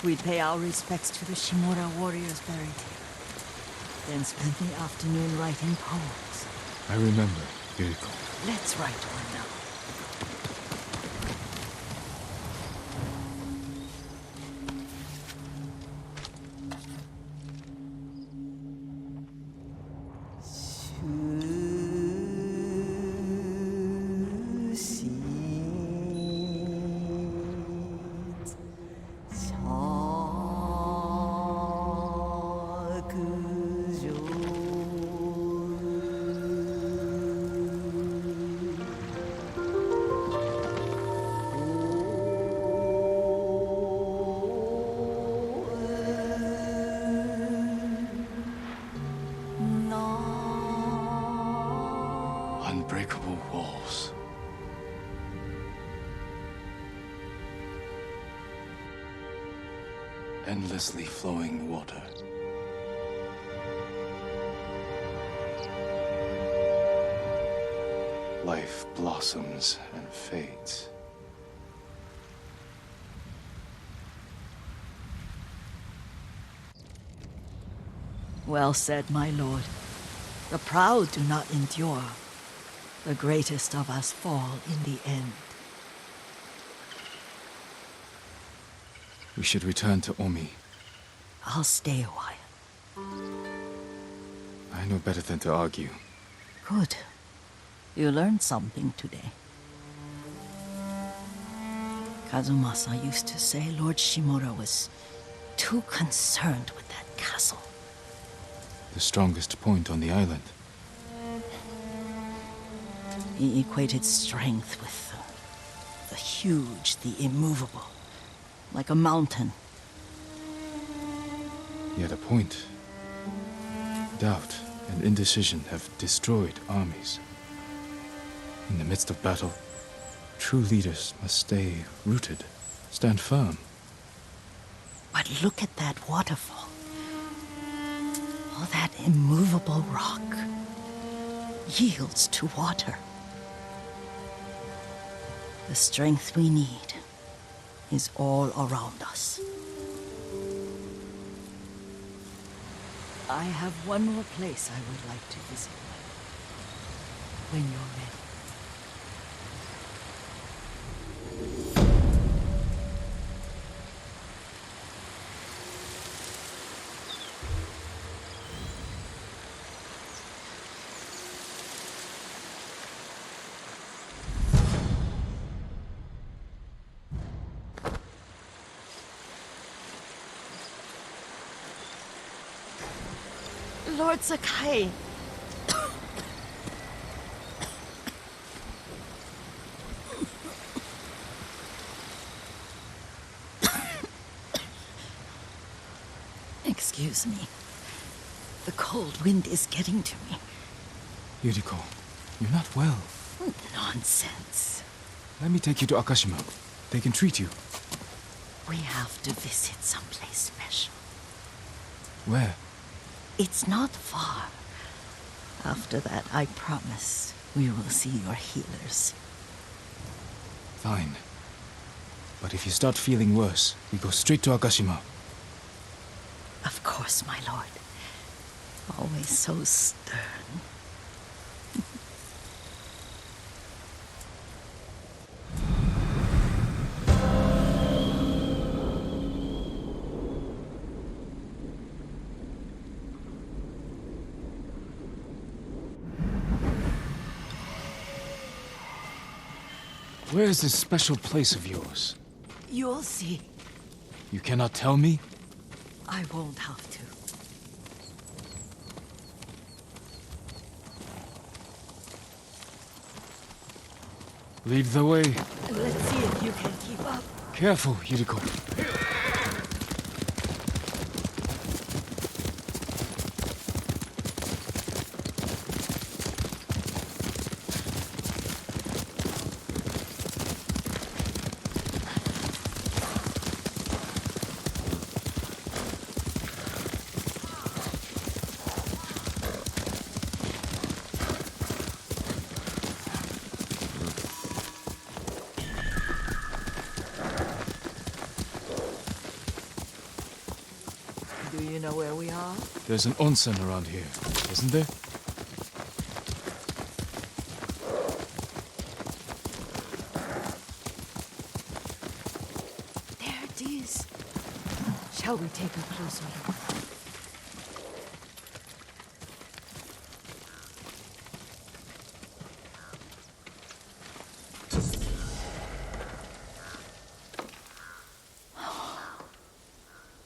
We'd pay our respects to the Shimura warriors buried here, then spend the afternoon writing poems. I remember, Yuriko. Let's write one now. Unbreakable walls. Endlessly flowing water. Life blossoms and fades. Well said, my lord. The proud do not endure. The greatest of us fall in the end. We should return to Omi. I'll stay a while. I know better than to argue. Good. You learned something today. Kazumasa used to say Lord Shimura was too concerned with that castle. The strongest point on the island. He equated strength with the huge, the immovable, like a mountain. Yet a point. Doubt and indecision have destroyed armies. In the midst of battle, true leaders must stay rooted, stand firm. But look at that waterfall. All that immovable rock yields to water. The strength we need is all around us. I have one more place I would like to visit. When you're ready. Lord Sakai. Excuse me. The cold wind is getting to me. Yuriko, you're not well. Nonsense. Let me take you to Akashima. They can treat you. We have to visit someplace special. Where? It's not far. After that, I promise we will see your healers. Fine. But if you start feeling worse, we go straight to Akashima. Of course, my lord. Always so stern. Where is this special place of yours? You'll see. You cannot tell me? I won't have to. Lead the way. Let's see if you can keep up. Careful, Yuriko. Do you know where we are? There's an onsen around here, isn't there? There it is. Shall we take a closer look?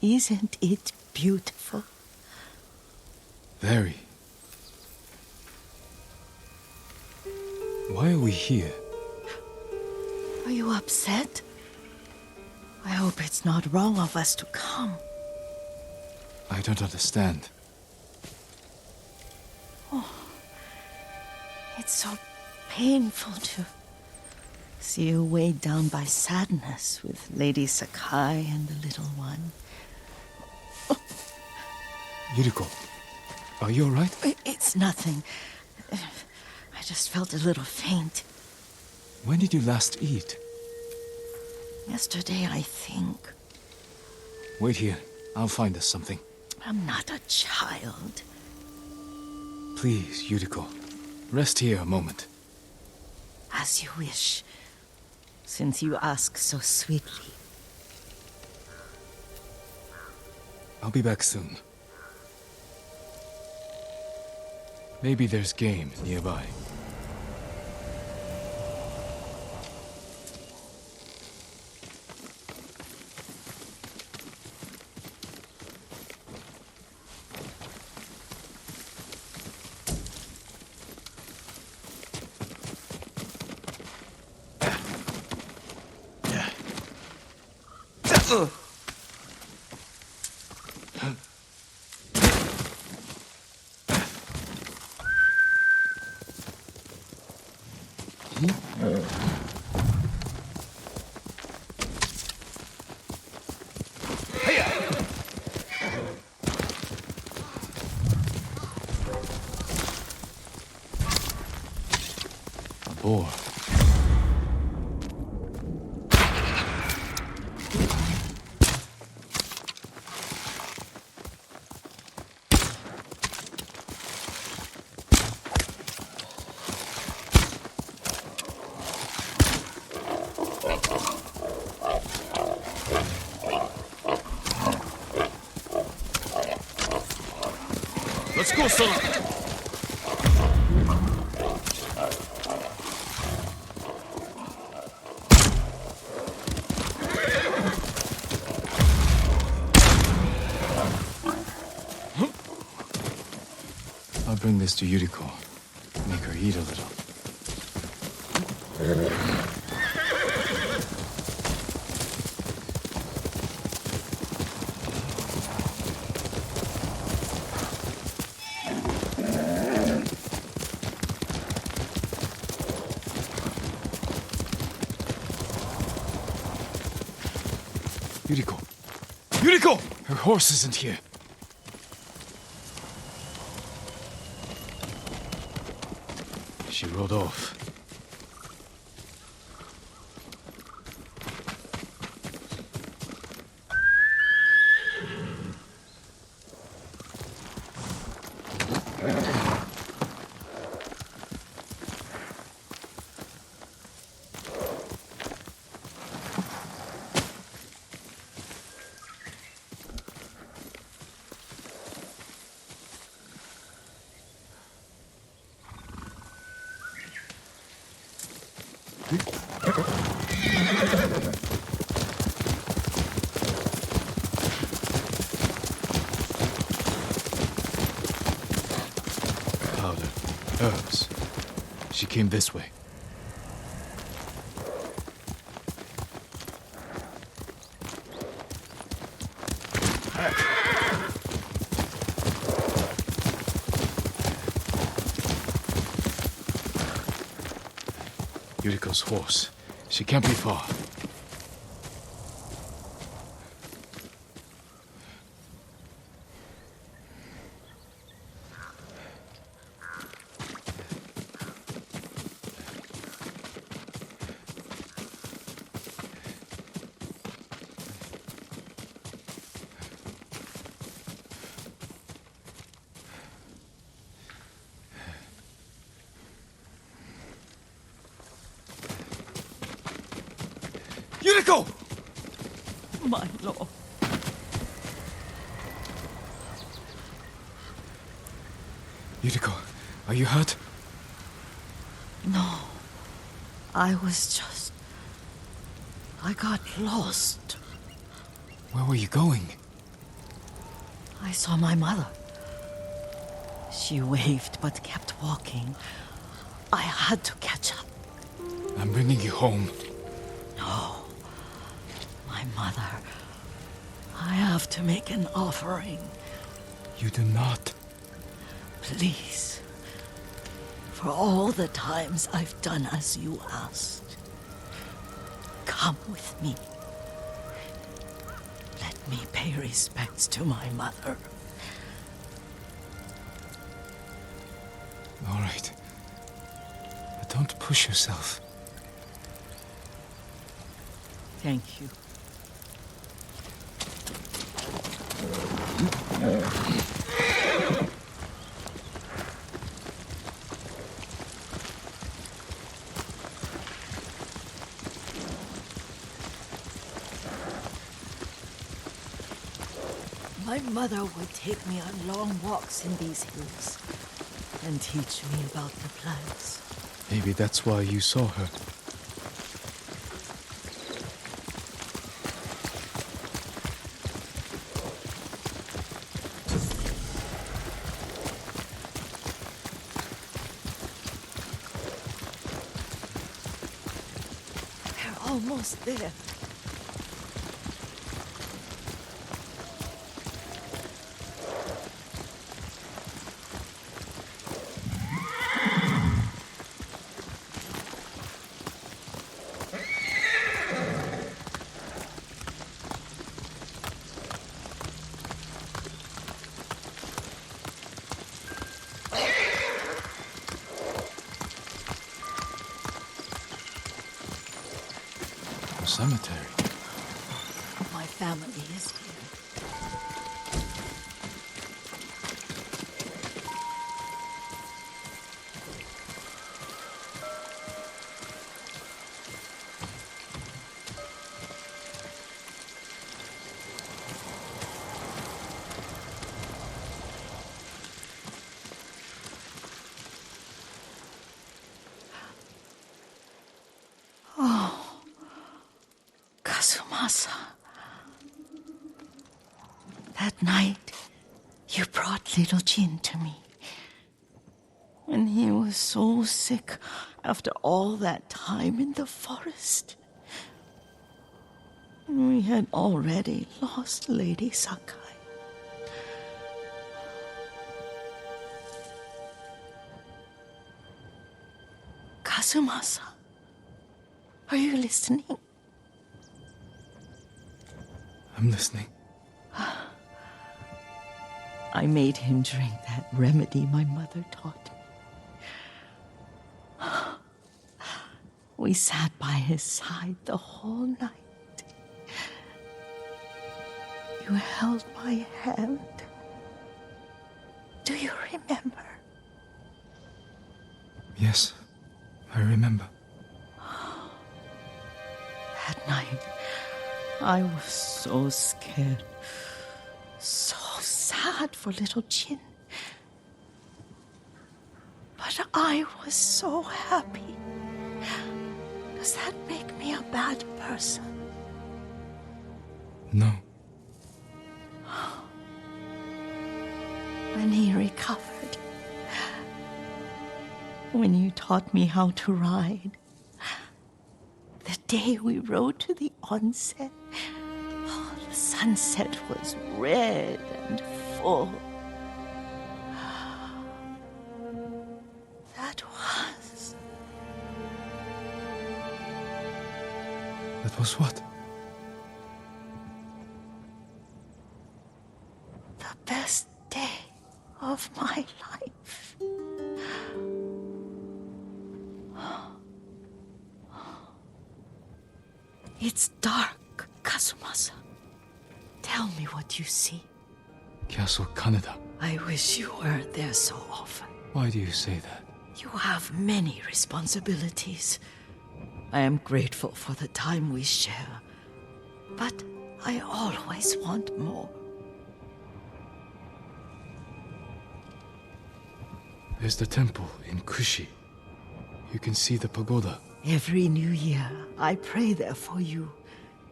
Isn't it beautiful? Very. Why are we here? Are you upset? I hope it's not wrong of us to come. I don't understand. Oh, it's so painful to see you weighed down by sadness with Lady Sakai and the little one. Yuriko, are you alright? It's nothing. I just felt a little faint. When did you last eat? Yesterday, I think. Wait here. I'll find us something. I'm not a child. Please, Yuriko. Rest here a moment. As you wish, since you ask so sweetly. I'll be back soon. Maybe there's game nearby. A boar. Let's go, son. I'll bring this to Yuriko. Make her eat a little. Yuriko! Yuriko! Her horse isn't here. She rode off. Powder. Herbs. She came this way. Yuriko's horse. She can't be far. Yuriko! My lord. Yuriko, are you hurt? No. I got lost. Where were you going? I saw my mother. She waved but kept walking. I had to catch up. I'm bringing you home. No. My mother. I have to make an offering. You do not. Please. For all the times I've done as you asked. Come with me. Let me pay respects to my mother. All right. But don't push yourself. Thank you. My mother would take me on long walks in these hills and teach me about the plants. Maybe that's why you saw her. We're almost there. Cemetery. My family is here. Oh, Kazumasa. That night, you brought little Jin to me. When he was so sick after all that time in the forest. We had already lost Lady Sakai. Kazumasa, are you listening? I'm listening. I made him drink that remedy my mother taught me. We sat by his side the whole night. You held my hand. Do you remember? Yes, I remember. That night, I was so scared, so sad for little Jin. But I was so happy. Does that make me a bad person? No. When he recovered, when you taught me how to ride, the day we rode to the onsen, oh, the sunset was red and full. That was... That was what? the best day of my life. It's dark, Kazumasa. Tell me what you see. Castle Kaneda. I wish you weren't there so often. Why do you say that? You have many responsibilities. I am grateful for the time we share, but I always want more. There's the temple in Kushi. You can see the pagoda. Every new year, I pray there for you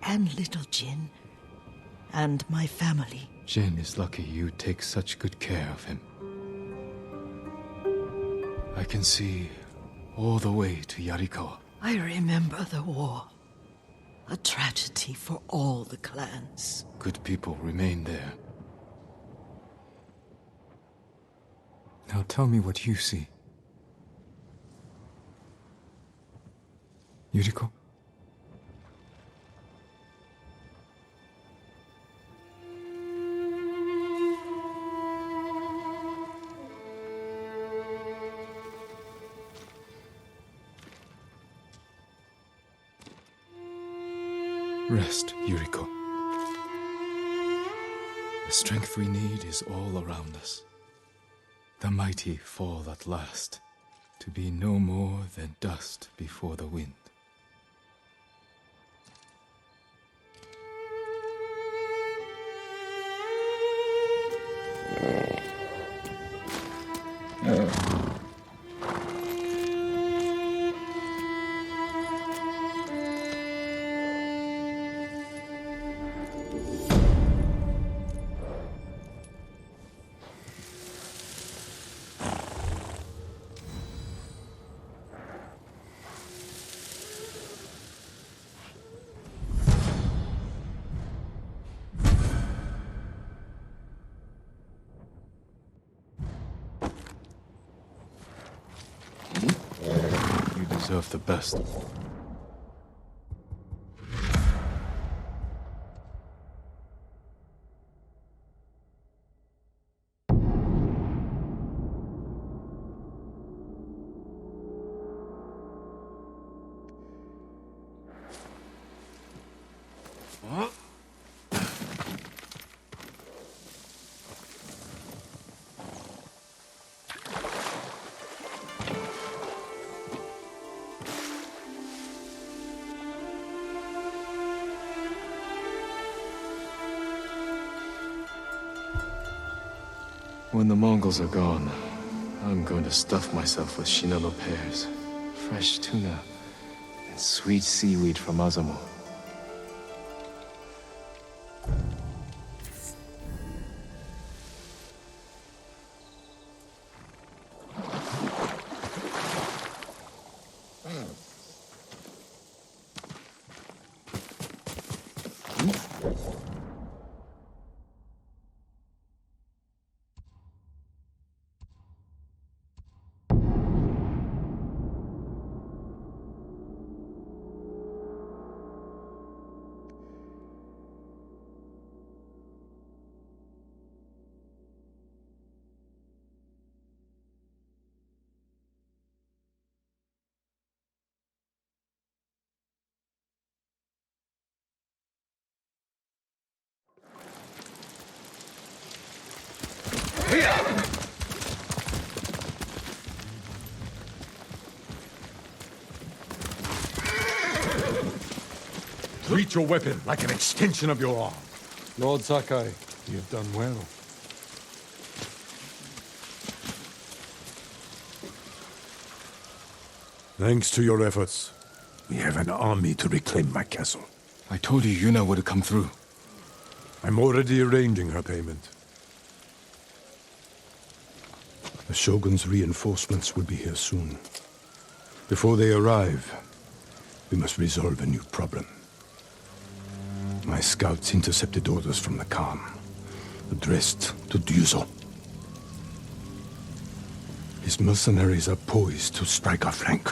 and little Jin and my family. Jin is lucky you take such good care of him. I can see all the way to Yarikawa. I remember the war. A tragedy for all the clans. Good people remain there. Now tell me what you see. Yuriko? Rest, Yuriko. The strength we need is all around us. The mighty fall at last, to be no more than dust before the wind. You deserve the best. When the Mongols are gone, I'm going to stuff myself with shinano pears, fresh tuna, and sweet seaweed from Azamo. treat your weapon like an extension of your arm. Lord Sakai, you have done well. Thanks to your efforts, we have an army to reclaim my castle. I told you Yuna would come through. I'm already arranging her payment. The Shogun's reinforcements will be here soon. Before they arrive, we must resolve a new problem. My scouts intercepted orders from the Khan, addressed to Ryuzo. His mercenaries are poised to strike our flank.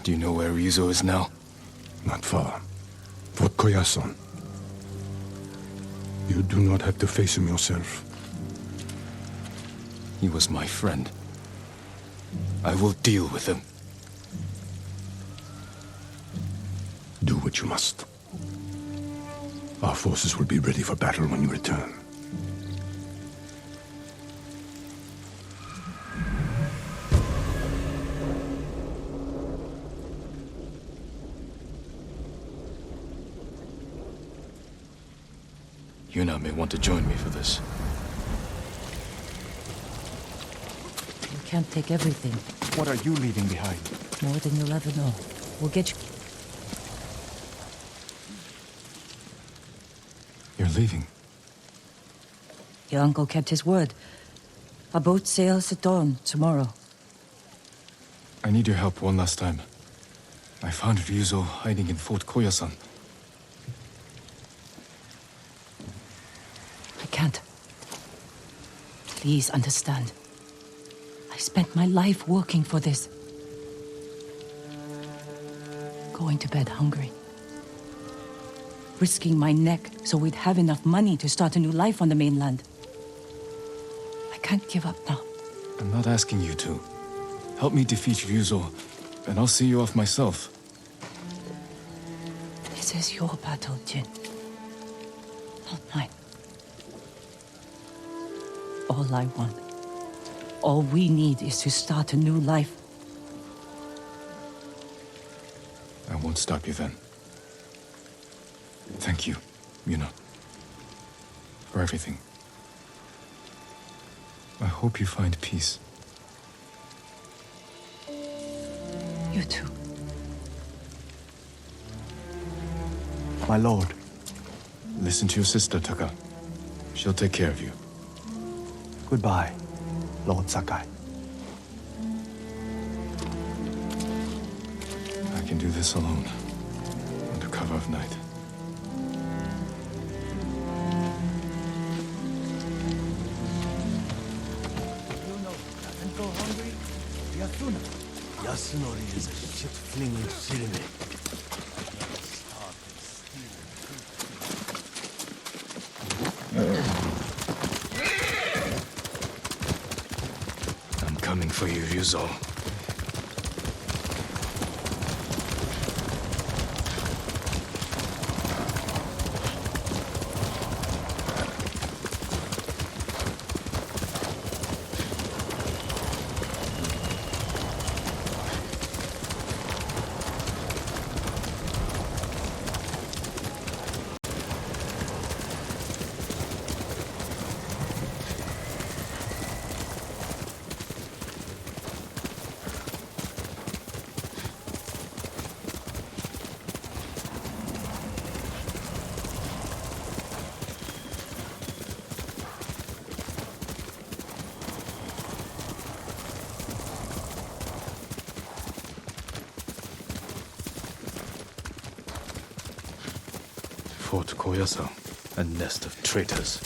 Do you know where Ryuzo is now? Not far. Fort Koyasan. You do not have to face him yourself. He was my friend. I will deal with him. Do what you must. Our forces will be ready for battle when you return. Yuna may want to join me for this. You can't take everything. What are you leaving behind? More than you'll ever know. We'll get you... You're leaving? Your uncle kept his word. Our boat sails at dawn tomorrow. I need your help one last time. I found Ryuzo hiding in Fort Koyasan. I can't. Please understand. I spent my life working for this. Going to bed hungry. Risking my neck so we'd have enough money to start a new life on the mainland. I can't give up now. I'm not asking you to. Help me defeat Ryuzo, and I'll see you off myself. This is your battle, Jin. Not mine. All I want, all we need is to start a new life. I won't stop you then. Thank you, Yuna. For everything. I hope you find peace. You too. My lord. Listen to your sister, Taka. She'll take care of you. Goodbye, Lord Sakai. I can do this alone, under cover of night. Doesn't go hungry? Yasuna. Yasunori is a shit-flinging shirime. I'm coming for you, Ryuzo. Fort Koyasan, a nest of traitors.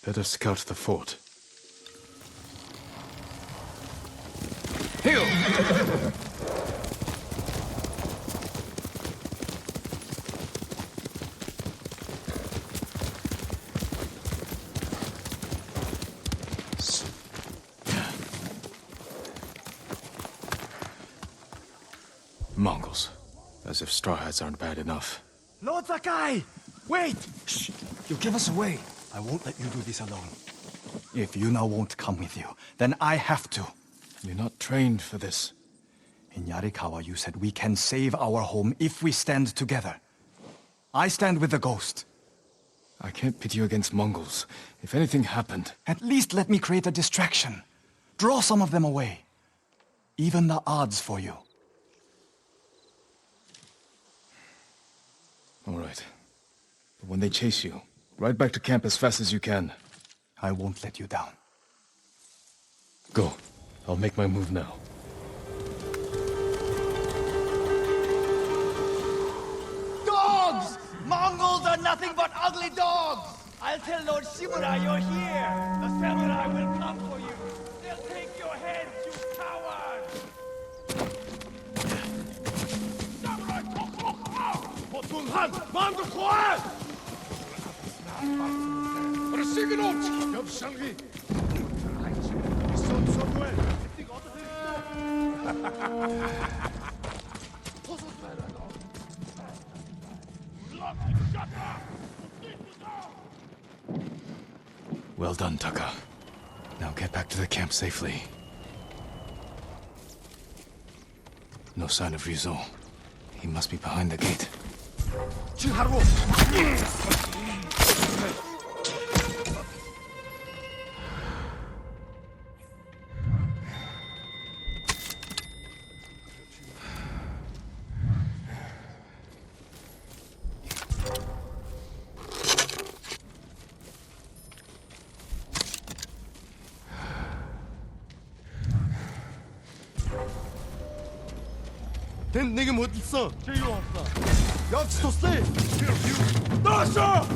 Better scout the fort. Hail! Mongols. As if straw hats aren't bad enough. Lord Sakai! Wait! Shh! You give us away. I won't let you do this alone. If Yuna won't come with you, then I have to. You're not trained for this. In Yarikawa, you said we can save our home if we stand together. I stand with the ghost. I can't pit you against Mongols. If anything happened... At least let me create a distraction. Draw some of them away. Even the odds for you. All right. But when they chase you, ride back to camp as fast as you can. I won't let you down. Go. I'll make my move now. Dogs! Mongols are nothing but ugly dogs! I'll tell Lord Shimura you're here! The samurai will come for you! They'll take your heads, you cowards! Well done, Taka. Now get back to the camp safely. No sign of Ryuzo. He must be behind the gate. 된 내게 못 있어. 제이로 왔다. 역시 도스. 나왔어.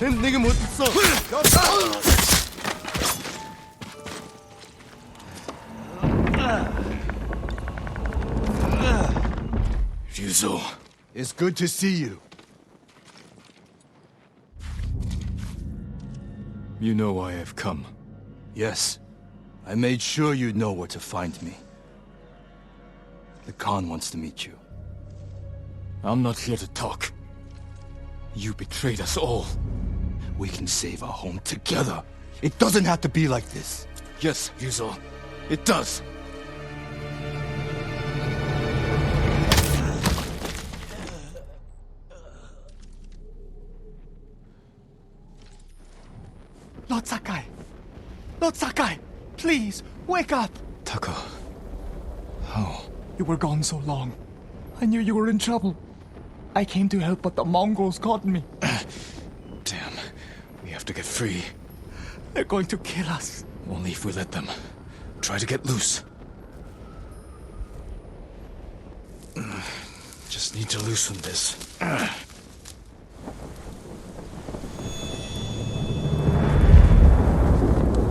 된 내게 못 있어. Ryuzo. It's good to see you. You know why I've come. Yes. I made sure you'd know where to find me. The Khan wants to meet you. I'm not here to talk. You betrayed us all. We can save our home together. It doesn't have to be like this. Yes, Ryuzo. It does. Lord Sakai! Lord Sakai! Please, wake up! Taka. How? You were gone so long. I knew you were in trouble. I came to help, but the Mongols caught me. Damn. We have to get free. They're going to kill us. Only if we let them. Try to get loose. Just need to loosen this.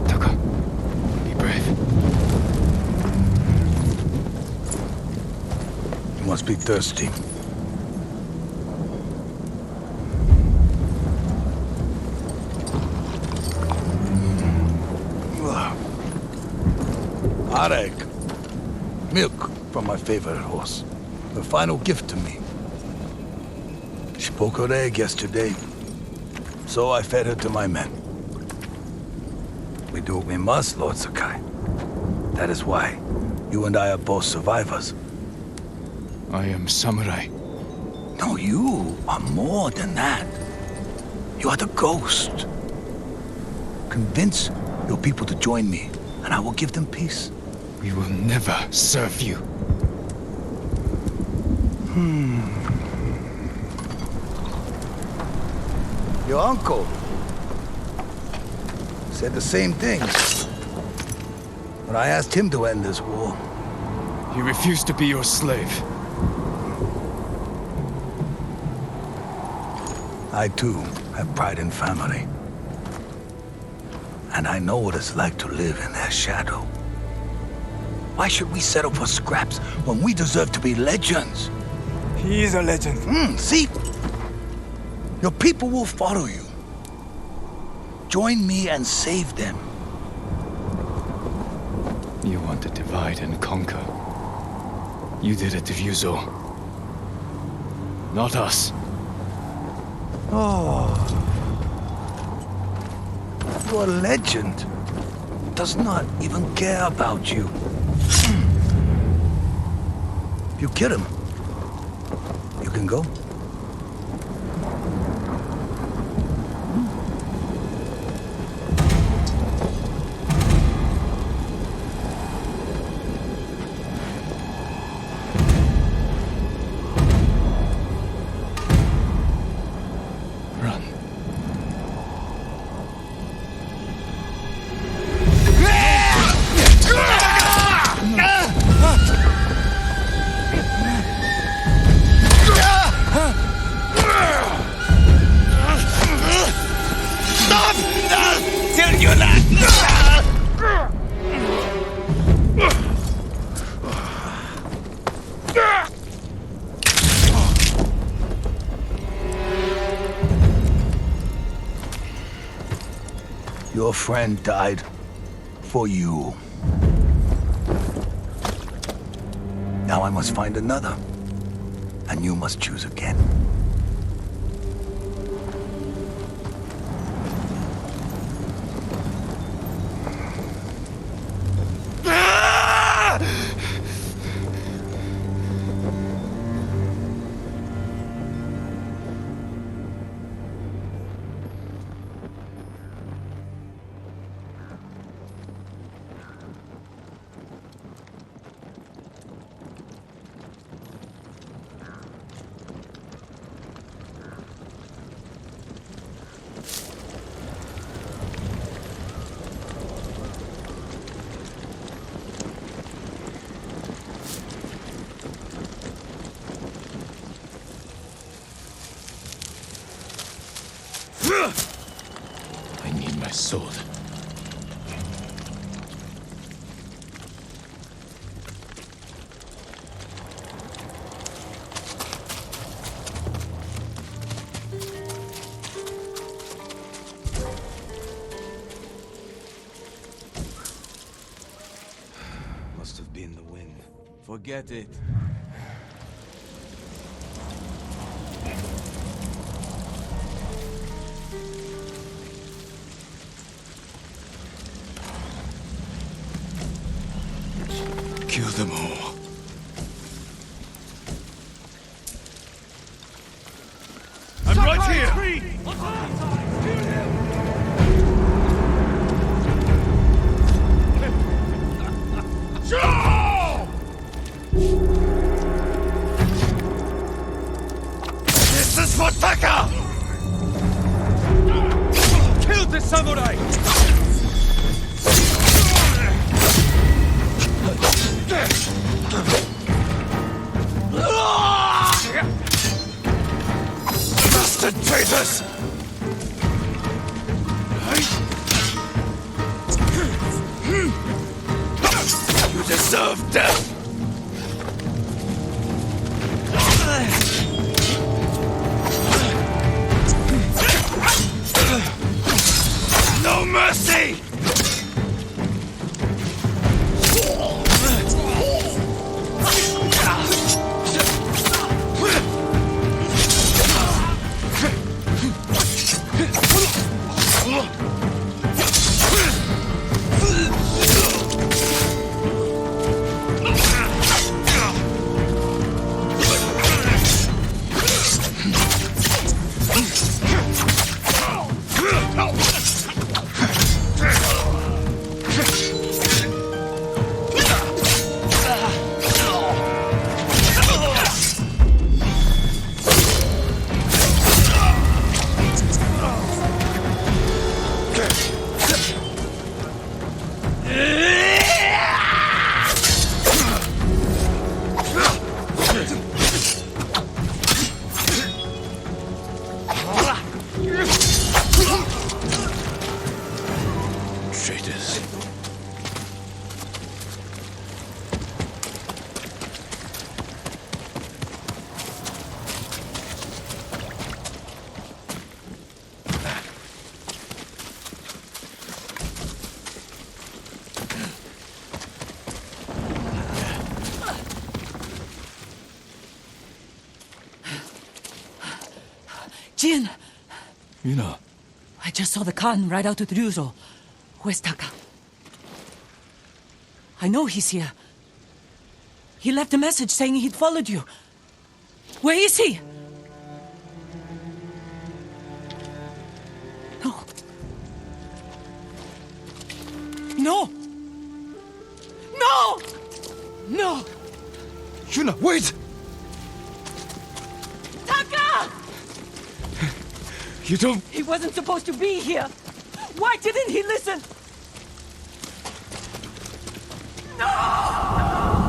Taka, be brave. You must be thirsty. Arek. Milk from my favorite horse. Her final gift to me. She broke her egg yesterday, so I fed her to my men. We do what we must, Lord Sakai. That is why you and I are both survivors. I am samurai. No, you are more than that. You are the ghost. Convince your people to join me, and I will give them peace. We will never serve you. Your uncle said the same thing when I asked him to end this war. He refused to be your slave. I too have pride in family. And I know what it's like to live in their shadow. Why should we settle for scraps when we deserve to be legends? He is a legend. See? Your people will follow you. Join me and save them. You want to divide and conquer. You did it to Ryuzo. Not us. Oh. Your legend does not even care about you. If you kill him, you can go. Your friend died for you. Now I must find another, and you must choose again. I need my sword. Must have been the wind. Forget it. Kill them all. I'm right here! This is for Taka! Kill the samurai! Bastard traitors! You deserve death! No mercy! Jin! Yuna. I just saw the Khan ride out with Ryuzo. Where's Taka? I know he's here. He left a message saying he'd followed you. Where is he? No. No! No! No! Yuna, wait! Taka! You don't... He wasn't supposed to be here. Why didn't he listen? No!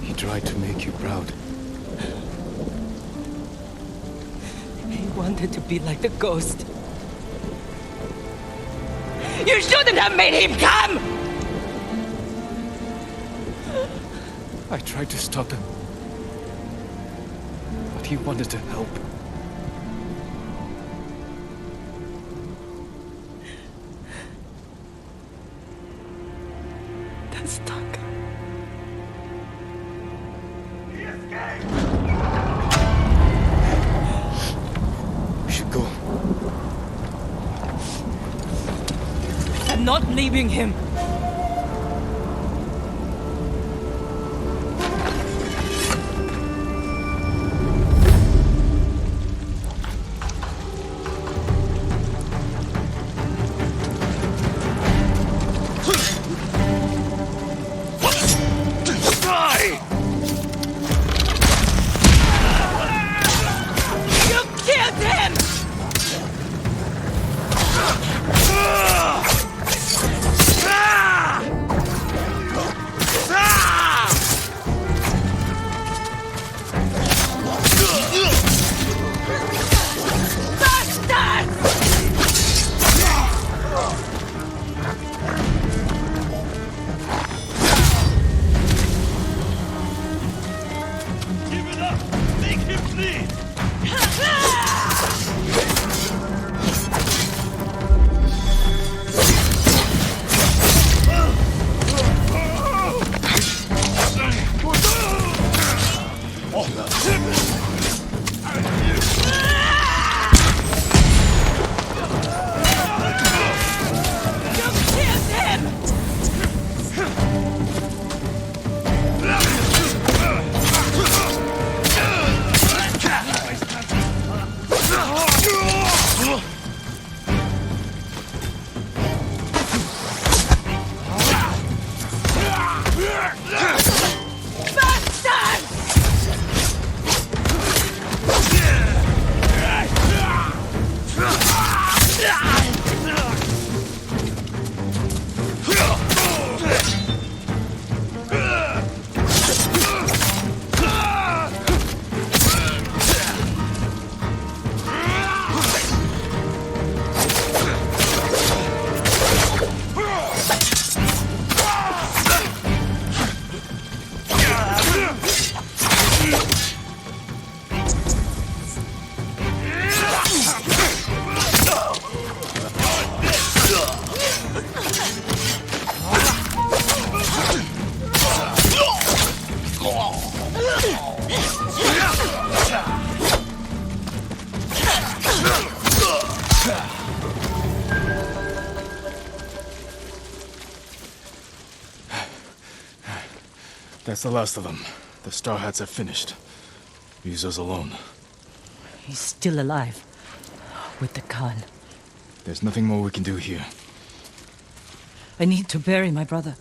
He tried to make you proud. He wanted to be like the ghost. You shouldn't have made him come! I tried to stop him. But he wanted to help. That's Taka. We should go. I'm not leaving him. You killed him! Give it up! Make him bleed! That's the last of them. The Star Hats have finished. Ryuzo's alone. He's still alive. With the Khan. There's nothing more we can do here. I need to bury my brother.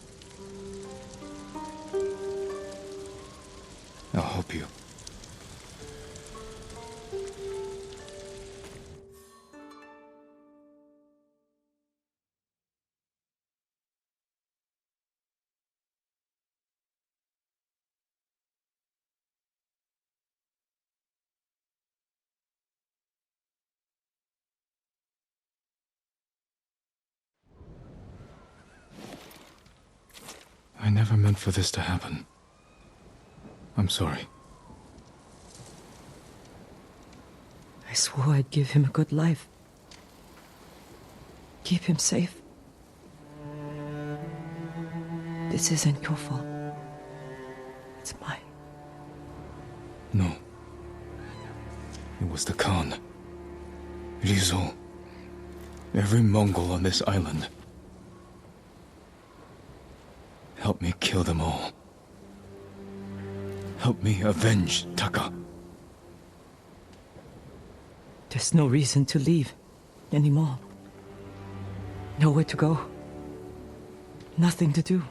I'll help you. I never meant for this to happen. I'm sorry. I swore I'd give him a good life. Keep him safe. This isn't your fault. It's mine. No. It was the Khan. Rizal. Every Mongol on this island. Help me kill them all. Help me avenge Taka. There's no reason to leave anymore. Nowhere to go. Nothing to do.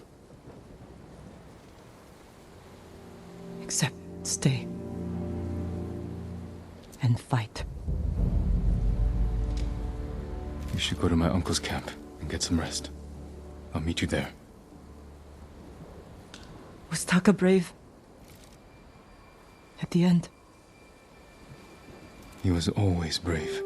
Except stay. And fight. You should go to my uncle's camp and get some rest. I'll meet you there. Was Taka brave? At the end? He was always brave.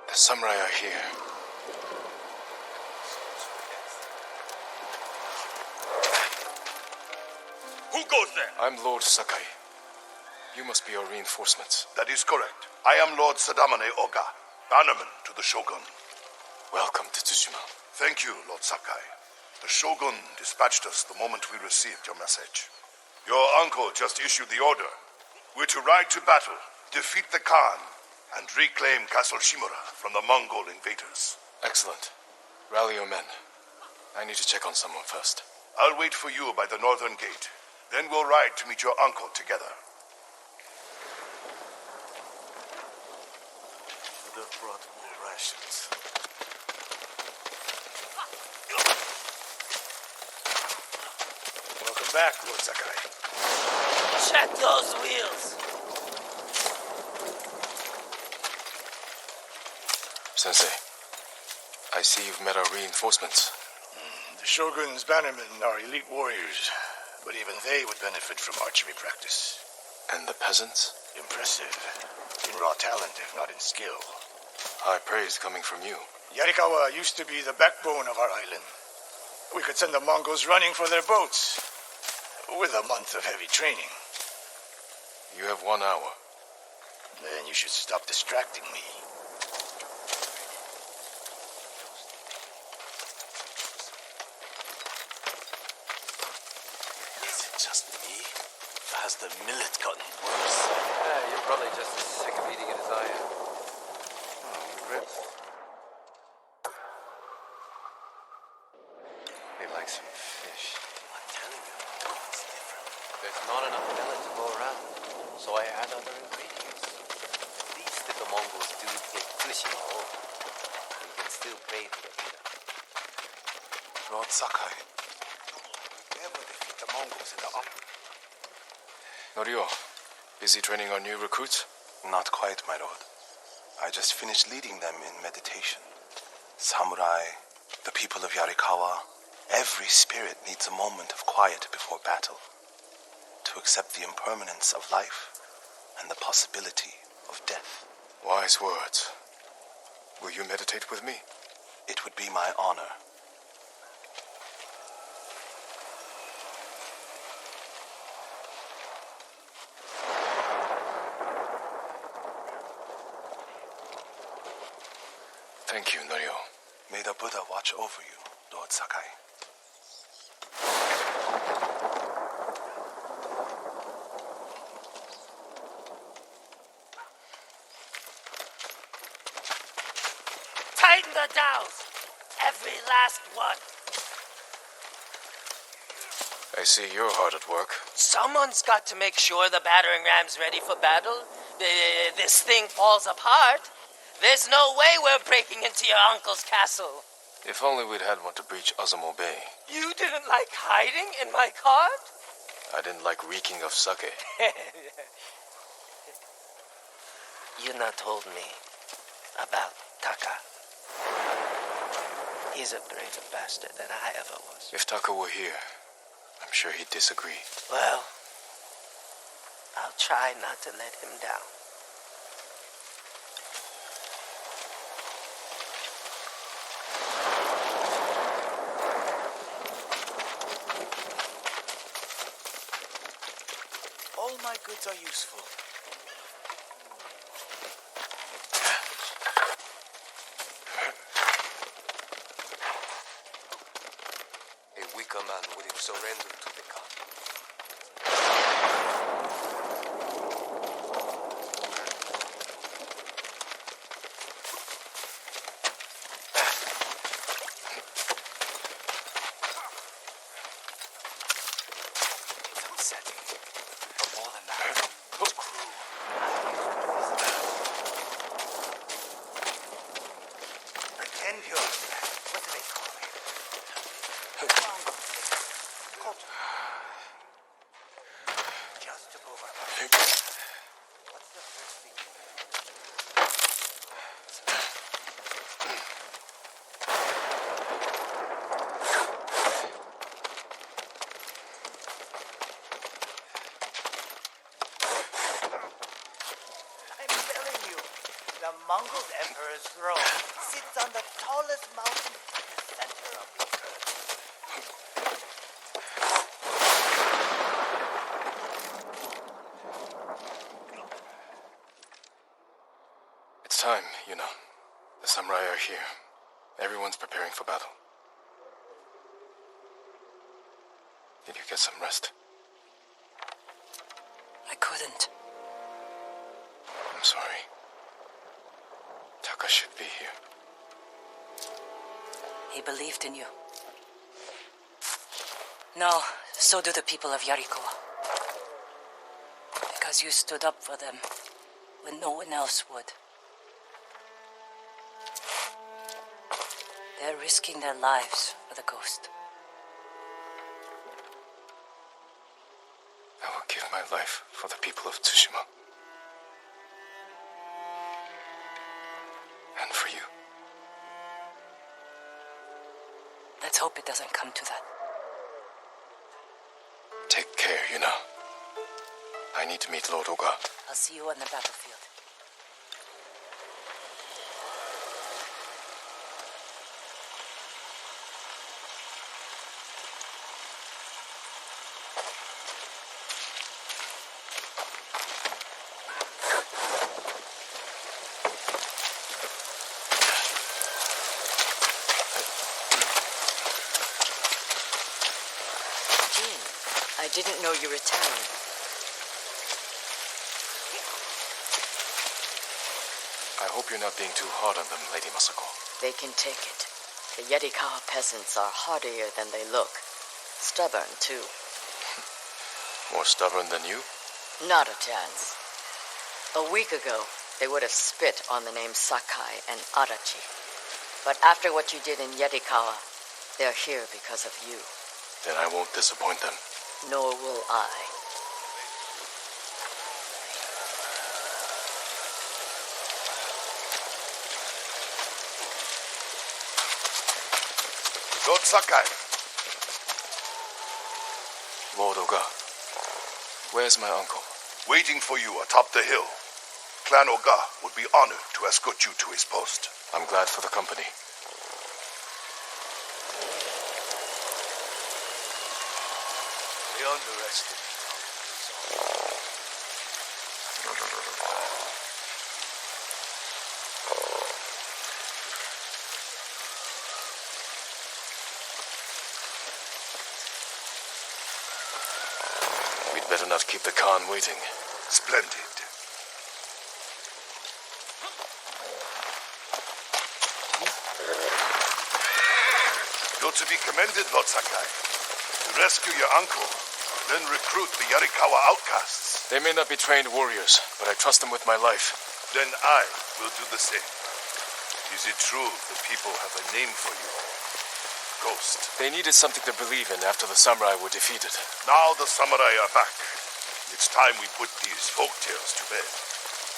The samurai are here. Who goes there? I'm Lord Sakai. You must be our reinforcements. That is correct. I am Lord Sadamane Oga, bannerman to the Shogun. Welcome to Tsushima. Thank you, Lord Sakai. The Shogun dispatched us the moment we received your message. Your uncle just issued the order. We're to ride to battle, defeat the Khan, and reclaim Castle Shimura from the Mongol invaders. Excellent. Rally your men. I need to check on someone first. I'll wait for you by the northern gate. Then we'll ride to meet your uncle together. Should have brought more rations. Welcome back, Lord Sakai. Check those wheels! Sensei, I see you've met our reinforcements. The Shogun's bannermen are elite warriors, but even they would benefit from archery practice. And the peasants? Impressive. In raw talent, if not in skill. High praise coming from you. Yarikawa used to be the backbone of our island. We could send the Mongols running for their boats. With a month of heavy training. You have 1 hour. Then you should stop distracting me. Is it just me? Or has the millet gotten worse? Yeah, you're probably just as sick of eating it as I am. Oh, rip. We'd like some fish. I'm telling you, it's different. There's not enough millet to go around, so I add other ingredients. At least if the Mongols do take Tsushima over, we can still pay for the beat-up. Lord Sakai. Never defeat the Mongols in the Norio, busy training our new recruits? Not quite, my lord. I just finished leading them in meditation. Samurai, the people of Yarikawa, every spirit needs a moment of quiet before battle. To accept the impermanence of life and the possibility of death. Wise words. Will you meditate with me? It would be my honor. Thank you, Norio. May the Buddha watch over you, Lord Sakai. Tighten the dowels! Every last one! I see you're hard at work. Someone's got to make sure the battering ram's ready for battle. This thing falls apart. There's no way we're breaking into your uncle's castle. If only we'd had one to breach Ozumo Bay. You didn't like hiding in my cart? I didn't like reeking of sake. You not told me about Taka. He's a braver bastard than I ever was. If Taka were here, I'm sure he'd disagree. Well, I'll try not to let him down. All my goods are useful. A weaker man would have surrendered to the god. It's upsetting. But more than that, it's cruel. Pretend you're... What do they call it? Just took over. What's the first thing? I'm telling you, the Mongol Emperor's throne sits on the tallest mountain in the center of the earth. It's time, you know. The samurai are here. Everyone's preparing for battle. Did you get some rest? I couldn't. I'm sorry. Taka should be here. He believed in you. No, so do the people of Yarikawa. Because you stood up for them when no one else would. They're risking their lives for the ghost. I will give my life for the people of Tsushima. And for you. Let's hope it doesn't come to that. Take care, you know. I need to meet Lord Oga. I'll see you on the battlefield. I didn't know you returned. I hope you're not being too hard on them, Lady Masako. They can take it. The Yarikawa peasants are hardier than they look. Stubborn, too. More stubborn than you? Not a chance. A week ago, they would have spit on the names Sakai and Arachi. But after what you did in Yarikawa, They're here because of you. Then I won't disappoint them. Nor will I. Lord Sakai. Lord Oga, where's my uncle? Waiting for you atop the hill. Clan Oga would be honored to escort you to his post. I'm glad for the company. They underestimate We'd better not keep the Khan waiting. Splendid. You're to be commended, Lord Sakai. To rescue your uncle, then recruit the Yarikawa outcasts. They may not be trained warriors, but I trust them with my life. Then I will do the same. Is it true the people have a name for you? Ghost. They needed something to believe in after the samurai were defeated. Now the samurai are back. It's time we put these folktales to bed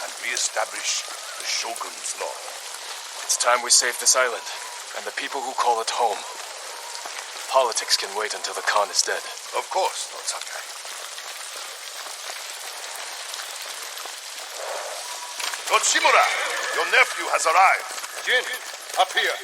and re-establish the Shogun's law. It's time we save this island, and the people who call it home. Politics can wait until the Khan is dead. Of course, Lord Sakai. Lord Shimura, your nephew has arrived. Jin, up here.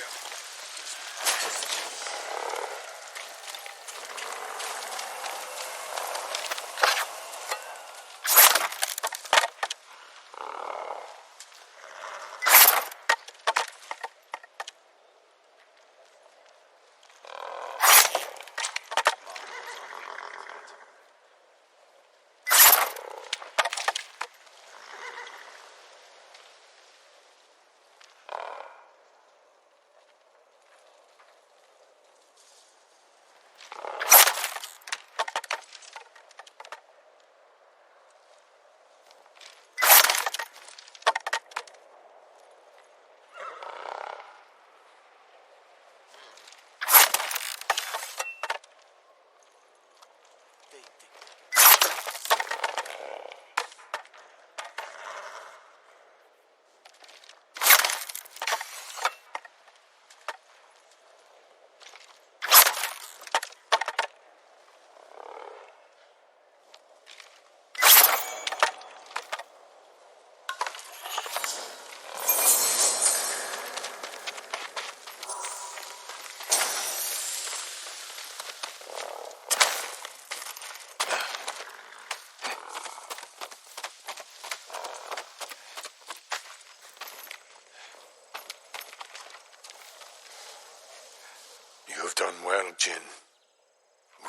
You've done well, Jin.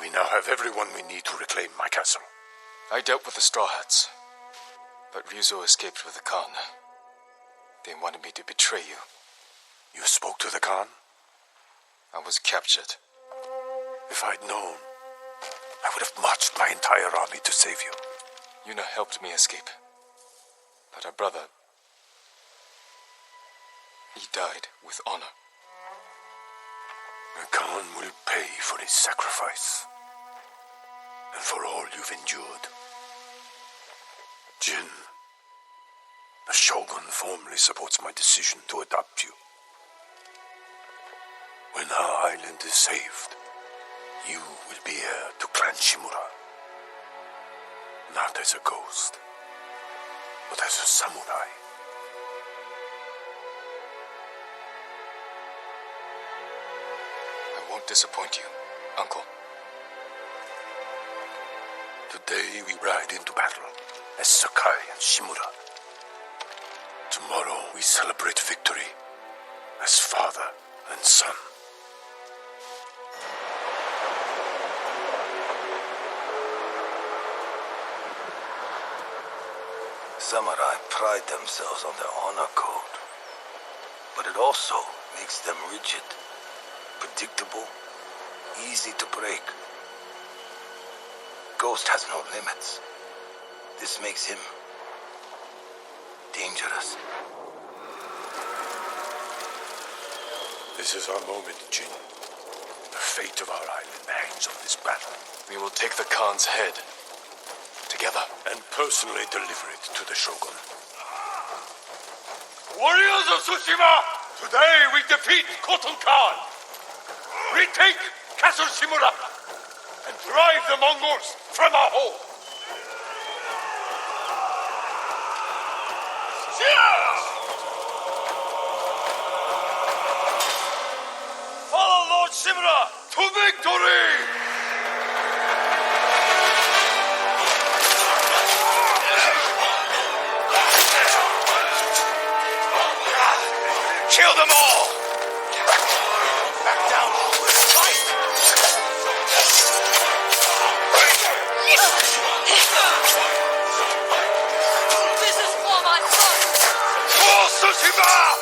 We now have everyone we need to reclaim my castle. I dealt with the Straw Hats, but Ryuzo escaped with the Khan. They wanted me to betray you. You spoke to the Khan? I was captured. If I'd known, I would have marched my entire army to save you. Yuna helped me escape. But her brother... he died with honor. The Khan will pay for his sacrifice, and for all you've endured. Jin, the Shogun formally supports my decision to adopt you. When our island is saved, you will be heir to Clan Shimura. Not as a ghost, but as a samurai. I won't disappoint you, Uncle. Today we ride into battle as Sakai and Shimura. Tomorrow we celebrate victory as father and son. Samurai pride themselves on their honor code, but it also makes them rigid, predictable, easy to break. Ghost has no limits. This makes him dangerous. This is our moment, Jin. The fate of our island hangs on this battle. We will take the Khan's head. Together. And personally deliver it to the Shogun. Warriors of Tsushima! Today we defeat Khotun Khan! Retake Castle Shimura! And drive the Mongols from our home! Cheers! Follow Lord Shimura to victory! Kill them all! Back down! Fight! This is for my son! For Tsushima!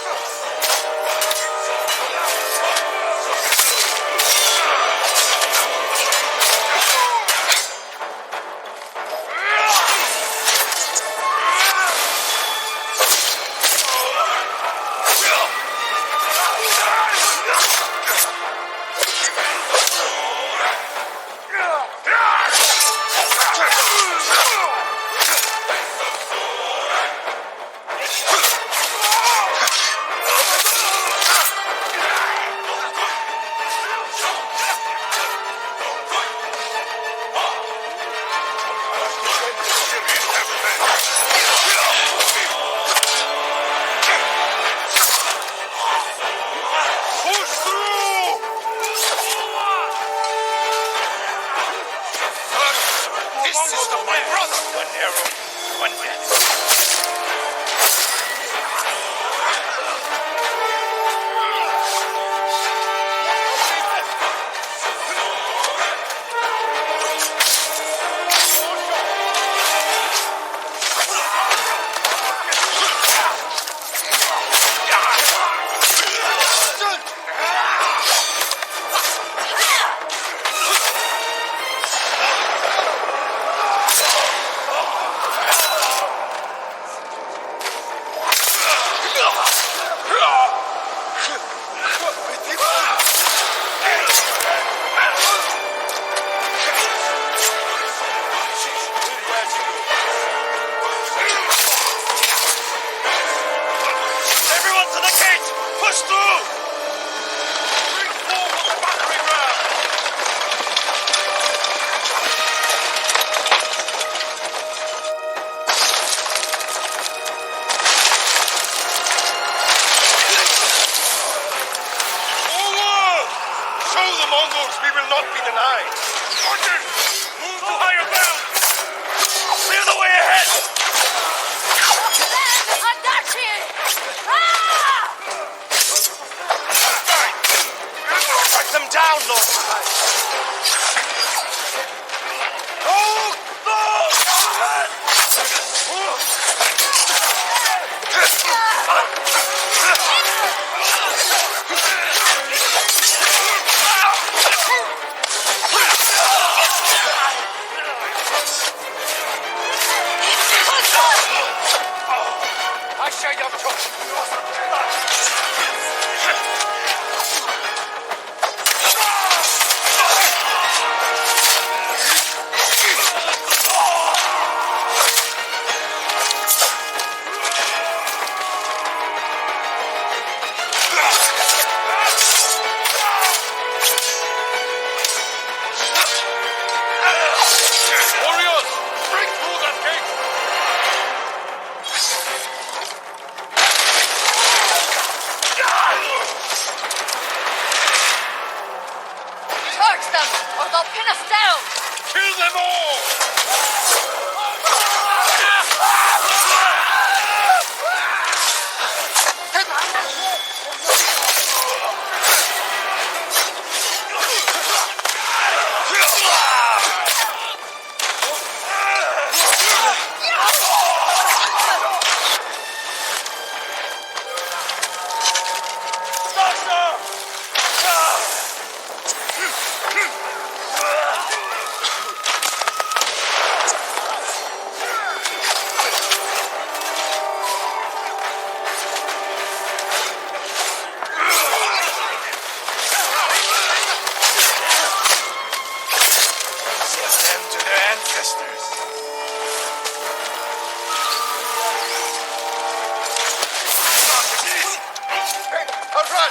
I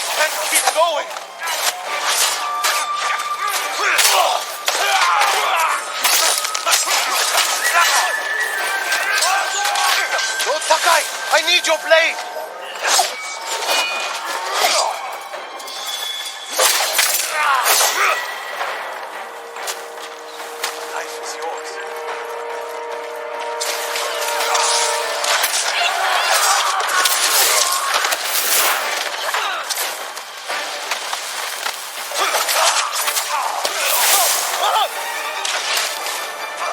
can't keep going. Lord Sakai, I need your blade. Life is yours.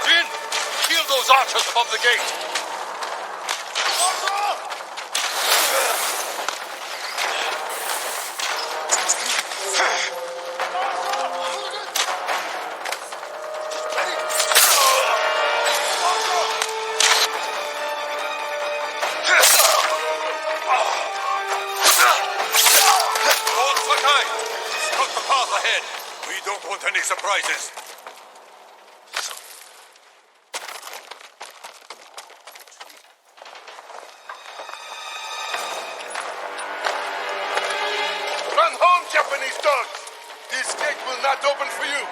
Jin, shield those archers above the gate. Lord Sakai, scout the path ahead. We don't want any surprises. Run home, Japanese dogs! This gate will not open for you!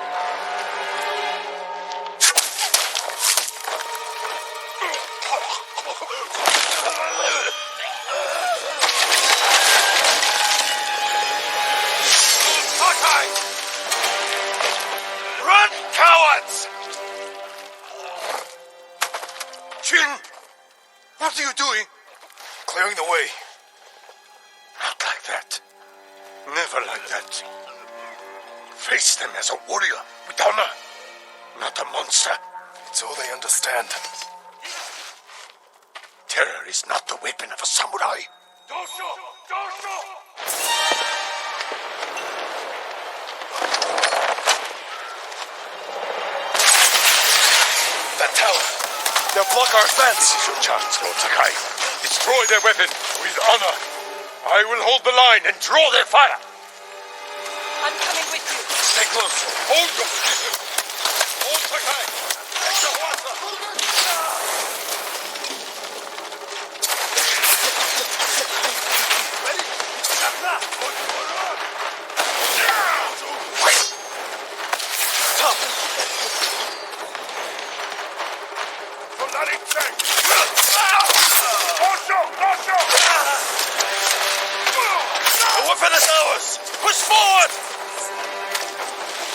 Sakai! Run, cowards! Jin! What are you doing? Clearing the way. Not like that. Never like that. Face them as a warrior with honor, not a monster. It's all they understand. Terror is not the weapon of a samurai. Dosho! Dosho! That tower! They'll block our advance! This is your chance, Lord Sakai. Destroy their weapon with honor. I will hold the line and draw their fire. I'm coming with you. Stay close. Hold your position. Hold Sakai. Take the water. Ready? Stop. Solari check. The weapon is ours! Push forward!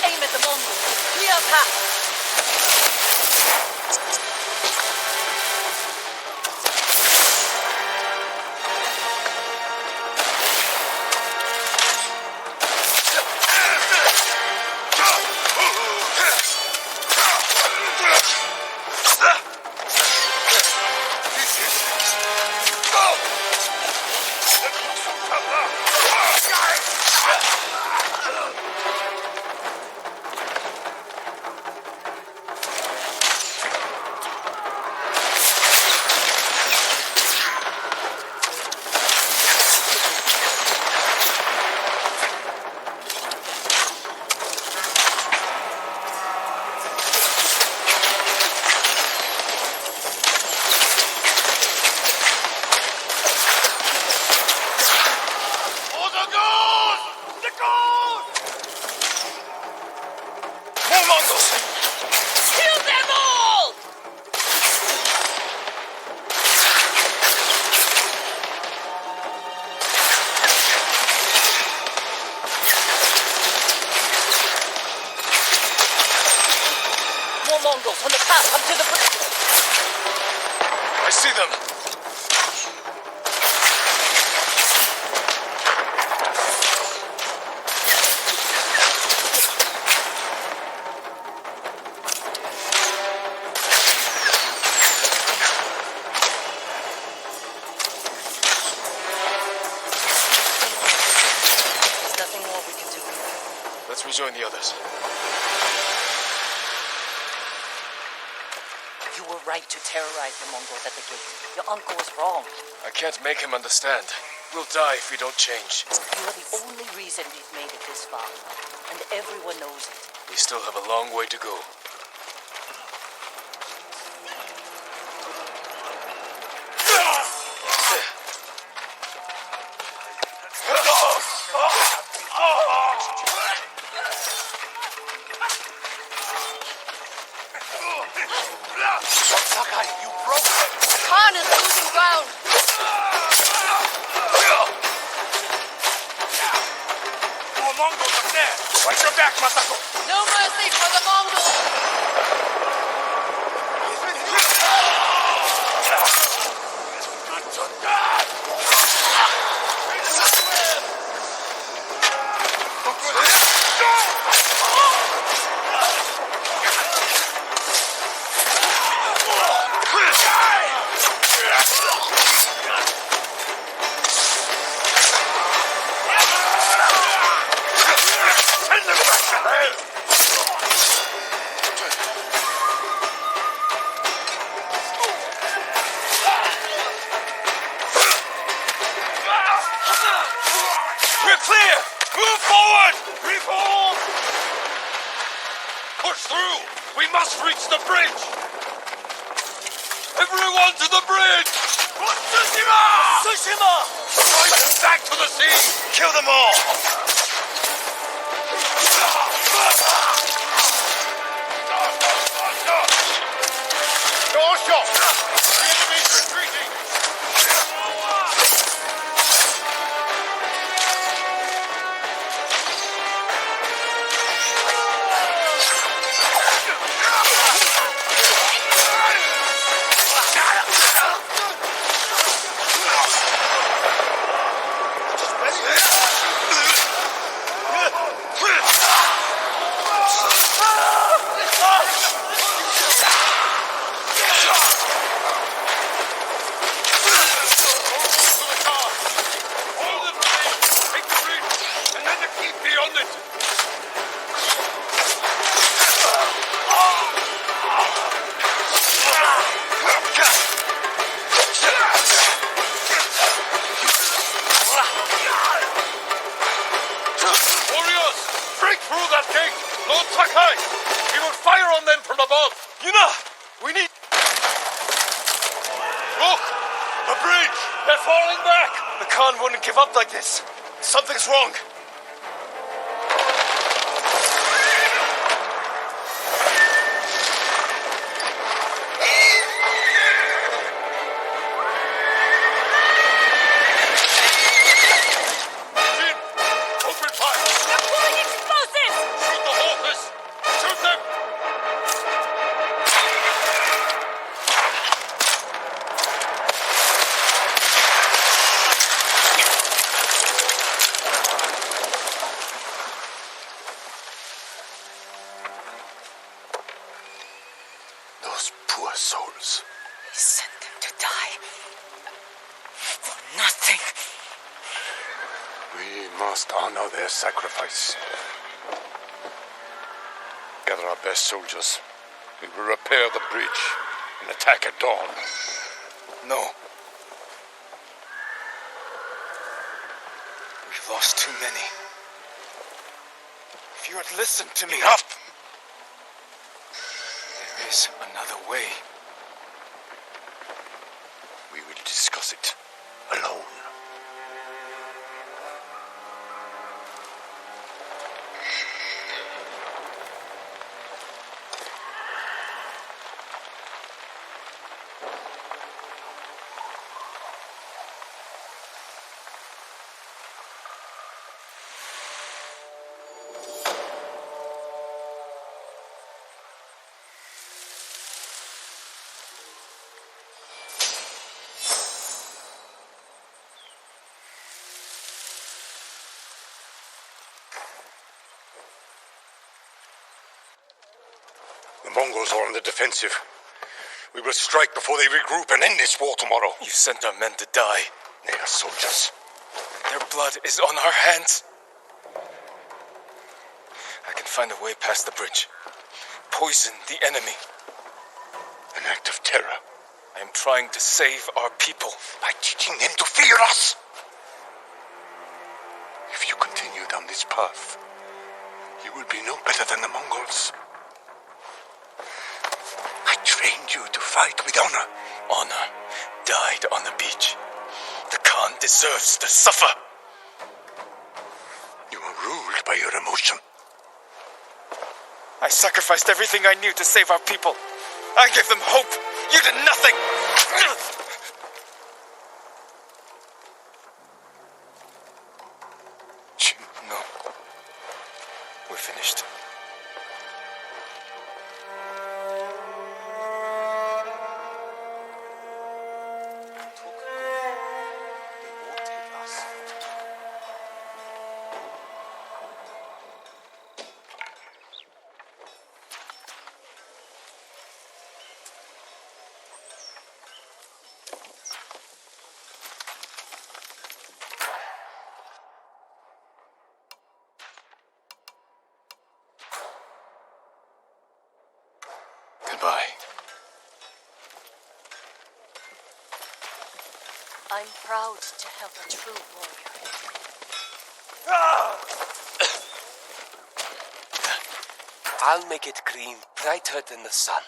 Aim at the Mongols. Clear path. More Mongols! Kill them all! More Mongols on the path up to the bridge. I see them. There's nothing more we can do. Let's rejoin the others. You were right to terrorize the Mongols at the gate. Your uncle was wrong. I can't make him understand. We'll die if we don't change. You're the only reason we've made it this far, and everyone knows it. We still have a long way to go. Sakai, you broke them! Khan is losing ground! More Mongols up there! Watch your back, Masako! No mercy for the Mongols! We're clear! Move forward! Reform! Push through! We must reach the bridge! Everyone to the bridge! Tsushima! Tsushima! Drive them back to the sea! Kill them all! Door shot! The enemy's retreating! Warriors, break through that gate! Lord Sakai! We will fire on them from above! Yuna! We need... Look! The bridge! They're falling back! The Khan wouldn't give up like this. Something's wrong. Open fire! They're pulling explosives! Shoot the horses! Shoot them! Those poor souls. He sent them to die. For nothing. We must honor their sacrifice. Gather our best soldiers. We will repair the bridge and attack at dawn. No. We've lost too many. If you had listened to me... Enough! There is another way. We will discuss it alone. The Mongols are on the defensive. We will strike before they regroup and end this war tomorrow. You sent our men to die. They are soldiers. Their blood is on our hands. I can find a way past the bridge. Poison the enemy. An act of terror. I am trying to save our people. By teaching them to fear us. down this path, you will be no better than the Mongols. I trained you to fight with honor. Honor died on the beach. The Khan deserves to suffer. You are ruled by your emotion. I sacrificed everything I knew to save our people. I gave them hope. You did nothing. No. We're finished. Goodbye. I'm proud to help a true warrior. I'll make it green, brighter than the sun.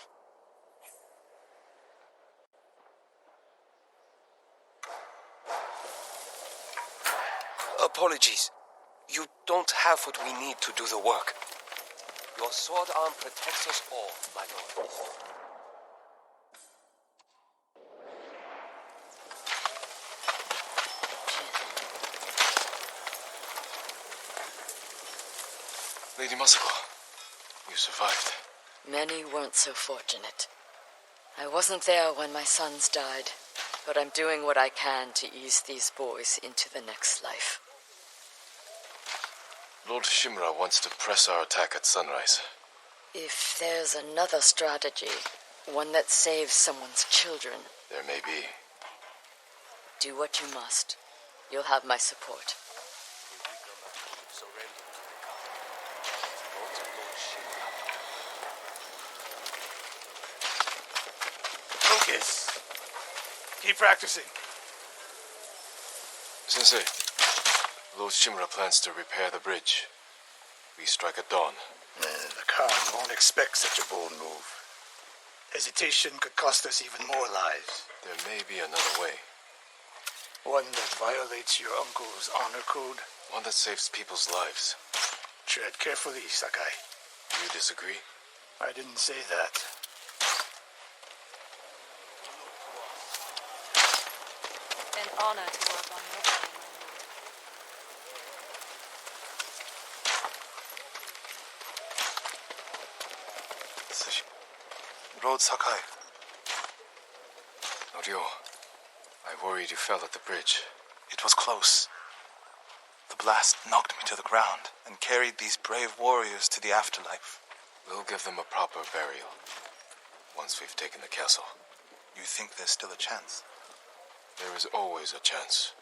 Apologies. You don't have what we need to do the work. Your sword arm protects us all, my lord. Lady Masako, you survived. Many weren't so fortunate. I wasn't there when my sons died, but I'm doing what I can to ease these boys into the next life. Lord Shimura wants to press our attack at sunrise. If there's another strategy, one that saves someone's children, There may be. do what you must. You'll have my support. Focus. Keep practicing. Sensei, Lord Shimura plans to repair the bridge. We strike at dawn. The Khan won't expect such a bold move. Hesitation could cost us even more lives. There may be another way. One that violates your uncle's honor code. One that saves people's lives. Tread carefully, Sakai. You disagree? I didn't say that. An honor to work on your body, my lord. Lord Sakai. Norio, I worried you fell at the bridge. It was close. The blast knocked me to the ground and carried these brave warriors to the afterlife. We'll give them a proper burial once we've taken the castle. You think there's still a chance? There is always a chance.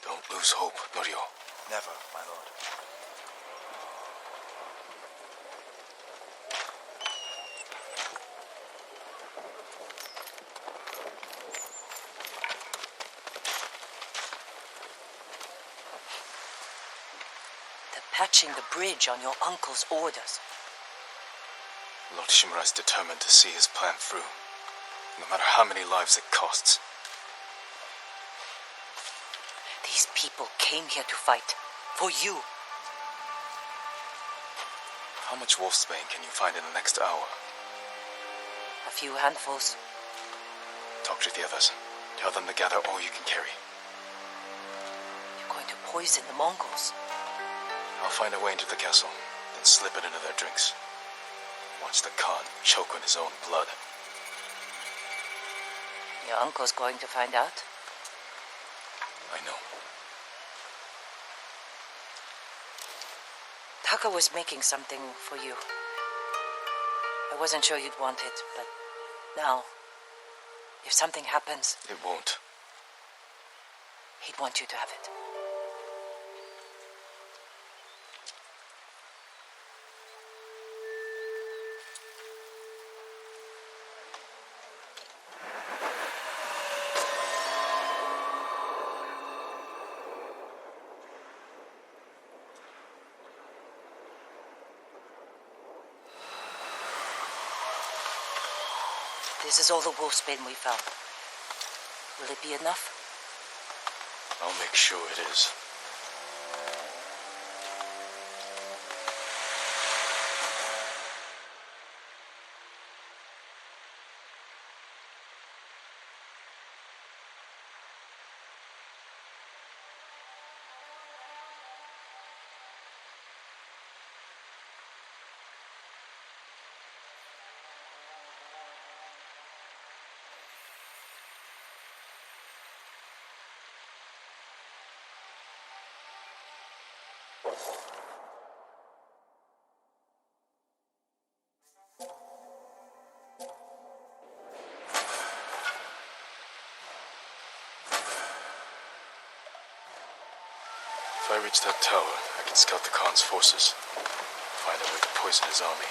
Don't lose hope, Norio. Never, my lord. Patching the bridge on your uncle's orders. Lord Shimura is determined to see his plan through, no matter how many lives it costs. These people came here to fight. For you. How much wolfsbane can you find in the next hour? A few handfuls. Talk to the others. Tell them to gather all you can carry. You're going to poison the Mongols. I'll find a way into the castle, then slip it into their drinks. Watch the Khan choke on his own blood. Your uncle's going to find out? I know. Taka was making something for you. I wasn't sure you'd want it, but now, if something happens... It won't. He'd want you to have it. This is all the wolfsbane we found. Will it be enough? I'll make sure it is. If I reach that tower, I can scout the Khan's forces. Find a way to poison his army.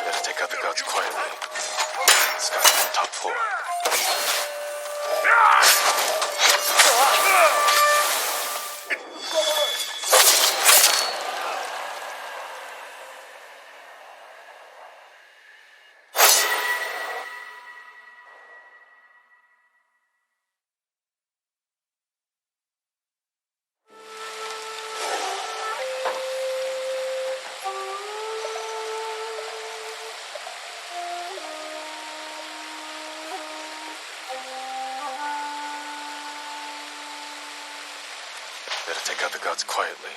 Better take out the guards quietly. Scout on the top floor. Better take out the guards quietly.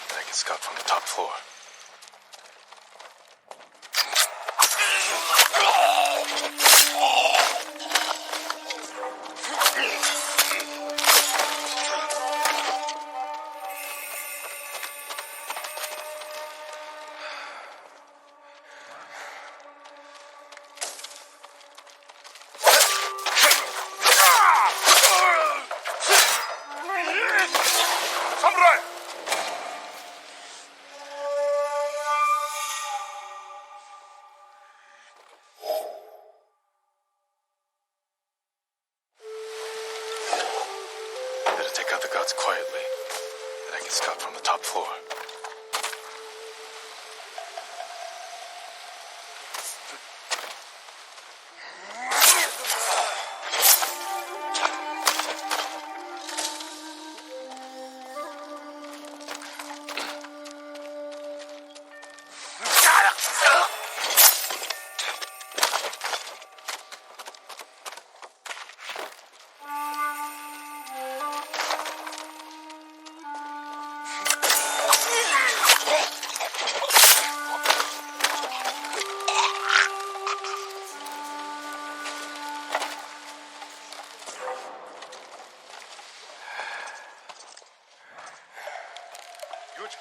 Then I can scout from the top floor. Better take out the guards quietly. Then I can scout from the top floor.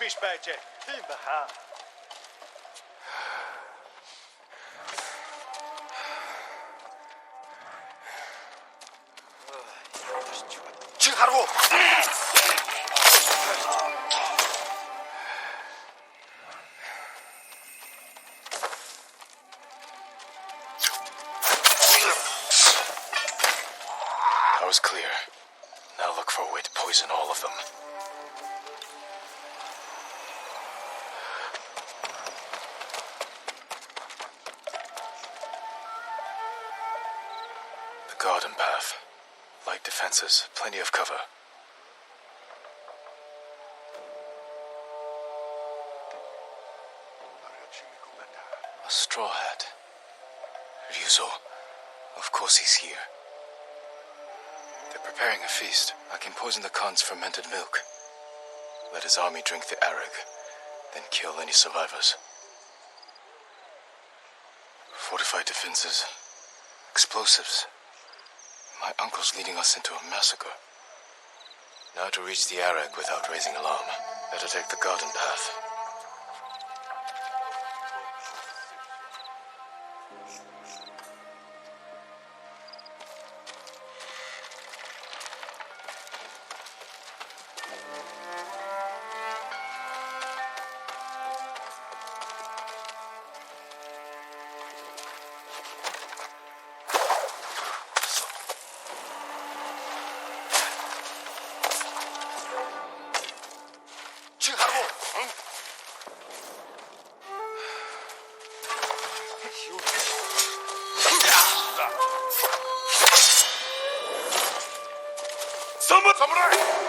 Yüzbeş bence. Değil mi ha? 칭하라고! That was clear. Now look for a way to poison all of them. The garden path. Light defenses, plenty of cover. A straw hat. Ryuzo. Of course he's here. They're preparing a feast. I can poison the Khan's fermented milk. Let his army drink the arag, then kill any survivors. Fortified defenses, explosives. My uncle's leading us into a massacre. Now to reach the arag without raising alarm. Better take the garden path. Samurai!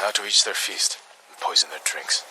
Now to reach their feast and poison their drinks.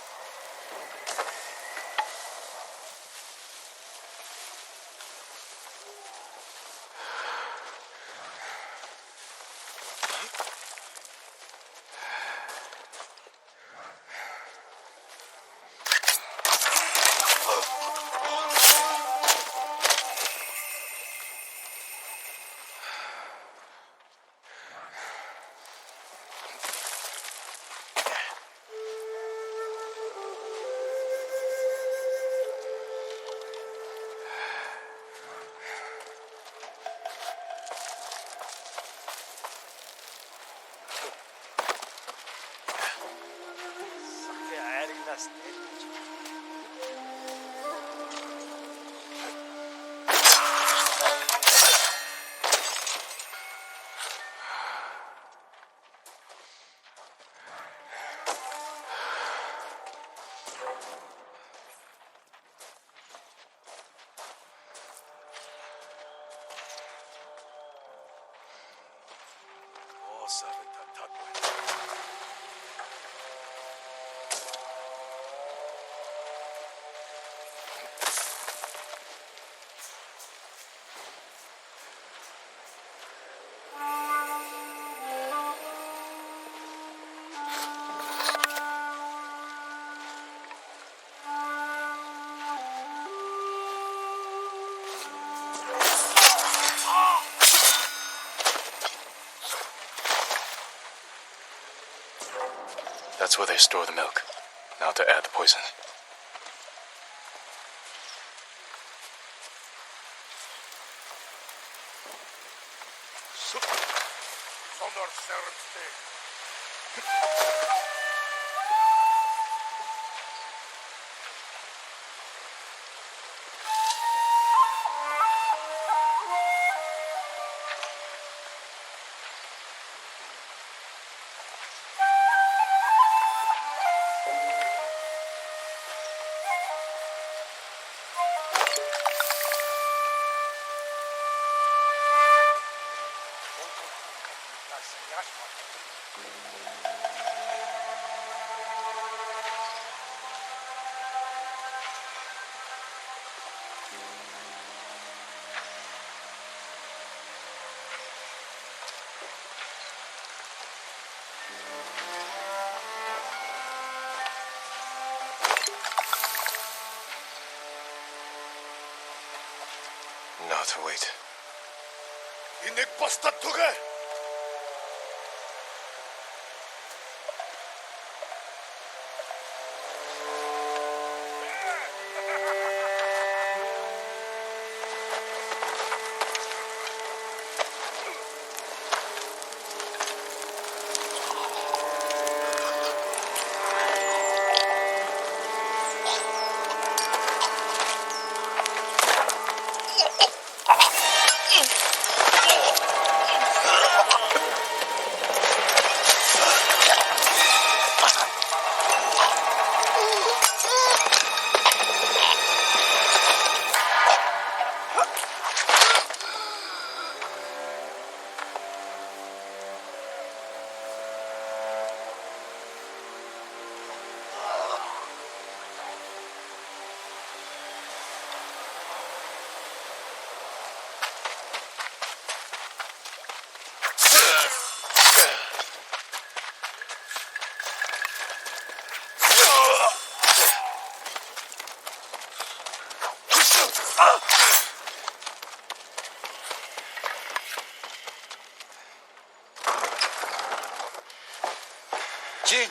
That's where they store the milk. Now to add the poison. Now to wait. Inek basta tuge! Jin!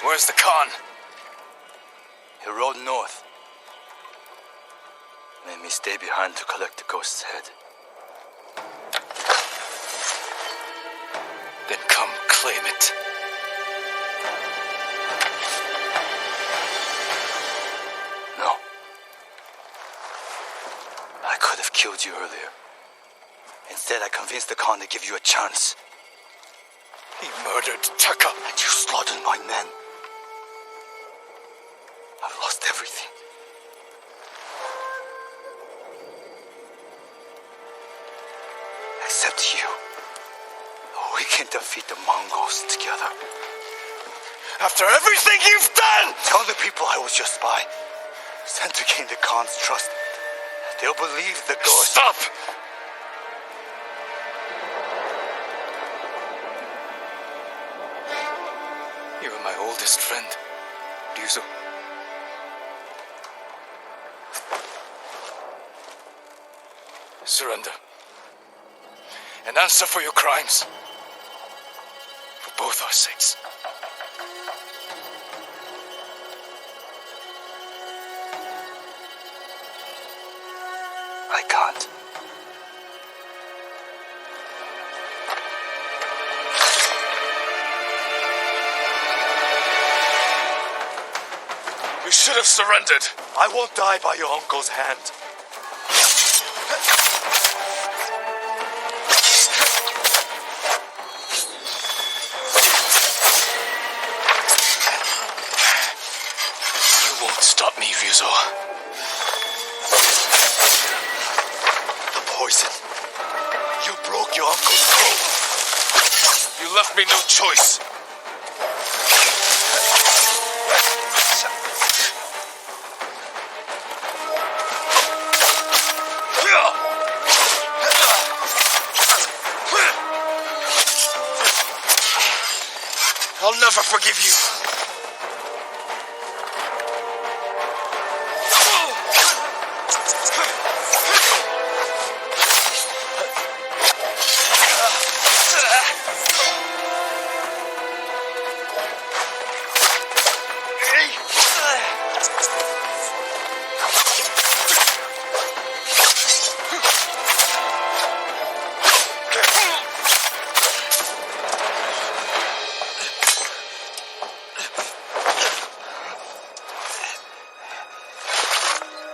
Where's the Khan? He rode north. Made me stay behind to collect the ghost's head. Then come claim it. No. I could have killed you earlier. Instead, I convinced the Khan to give you a chance. He murdered Taka, and you slaughtered my men. I've lost everything. Except you. We can defeat the Mongols together. After everything you've done! Tell the people I was your spy. Sent to gain the Khan's trust. They'll believe the ghost. Stop! You are my oldest friend, Ryuzo. Surrender. And answer for your crimes. For both our sakes. I can't. You should have surrendered. I won't die by your uncle's hand. You won't stop me, Ryuzo. The poison. You broke your uncle's code. You left me no choice. I'll never forgive you.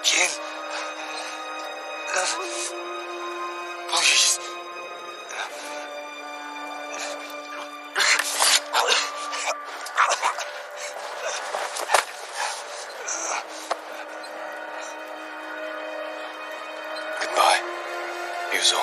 Jin. Please. Goodbye, Ryuzo.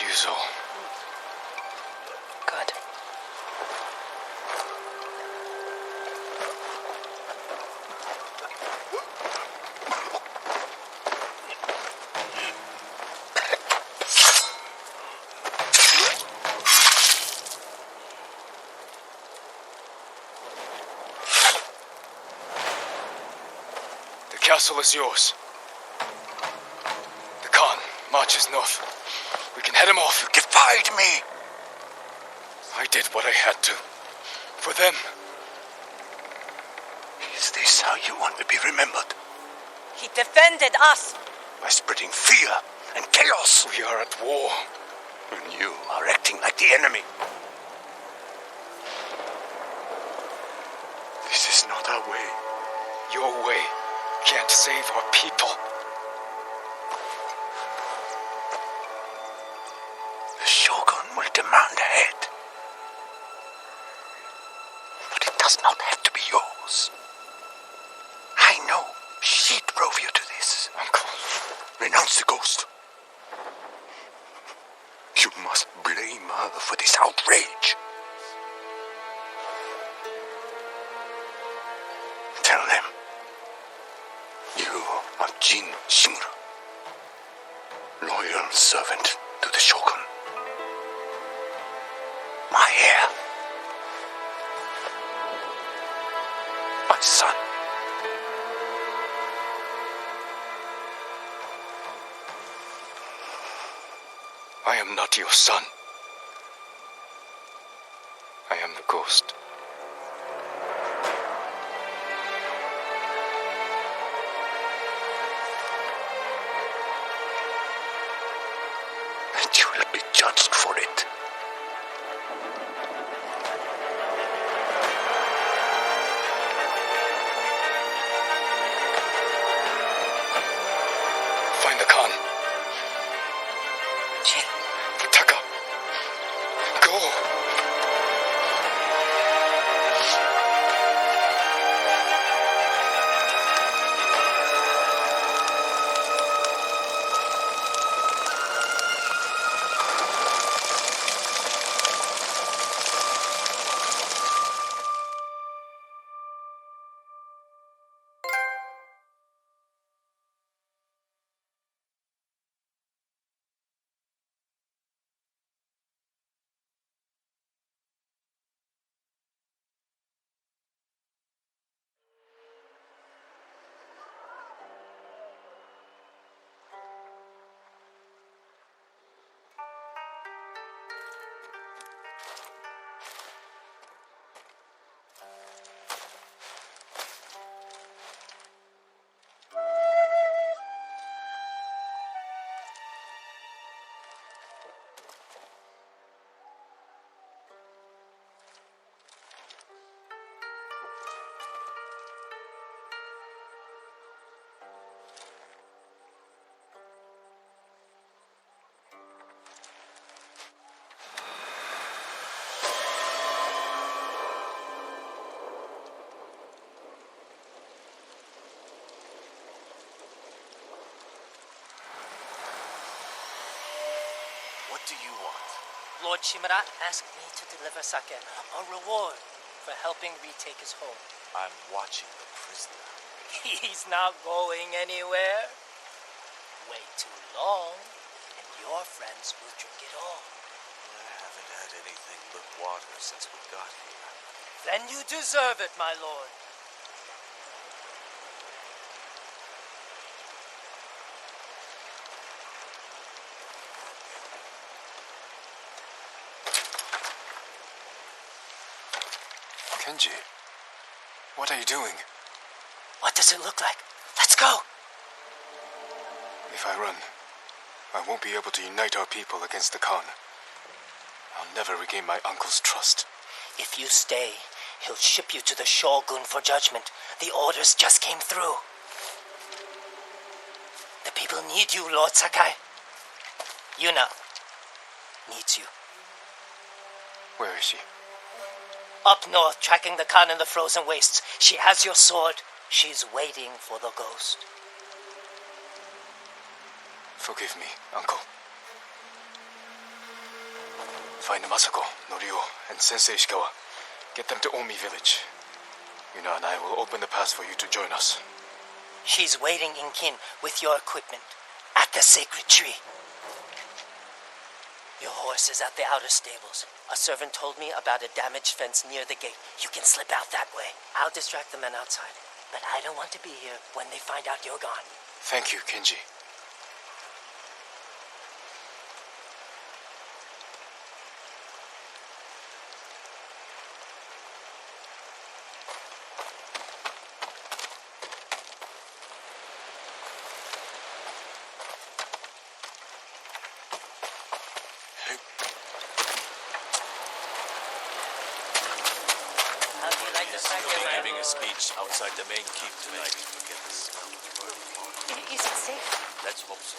Ryuzo. Good. The castle is yours. The Khan marches north. We can head him off. You defied me. I did what I had to. For them. Is this how you want to be remembered? He defended us. By spreading fear and chaos. We are at war. And you are acting like the enemy. This is not our way. Your way can't save our people. The Shogun will demand a head. But it does not have to be yours. I know she drove you to this. Uncle. renounce the ghost. You must blame her for this outrage. Tell them you are Jin Shimura, loyal servant to the Shogun. My heir. My son. I am not your son. I am the ghost. And you will be judged for it. Find the Khan. Jin. Taka. Go. What do you want? Lord Shimura asked me to deliver sake, a reward for helping retake his home. I'm watching the prisoner. He's not going anywhere. Wait too long, and your friends will drink it all. I haven't had anything but water since we got here. Then you deserve it, my lord. Kenji, what are you doing? What does it look like? Let's go! If I run, I won't be able to unite our people against the Khan. I'll never regain my uncle's trust. If you stay, he'll ship you to the Shogun for judgment. The orders just came through. The people need you, Lord Sakai. Yuna needs you. Where is she? Up north, tracking the Khan in the frozen wastes. She has your sword. She's waiting for the ghost. Forgive me, uncle. Find Masako, Norio, and Sensei Ishikawa. Get them to Omi village. Yuna and I will open the pass for you to join us. She's waiting in Kin with your equipment at the sacred tree. Your horse is at the outer stables. A servant told me about a damaged fence near the gate. You can slip out that way. I'll distract the men outside. But I don't want to be here when they find out you're gone. Thank you, Kenji. Giving a speech outside the main keep tonight. Forget the smell of burning water. Is it safe? Let's hope so.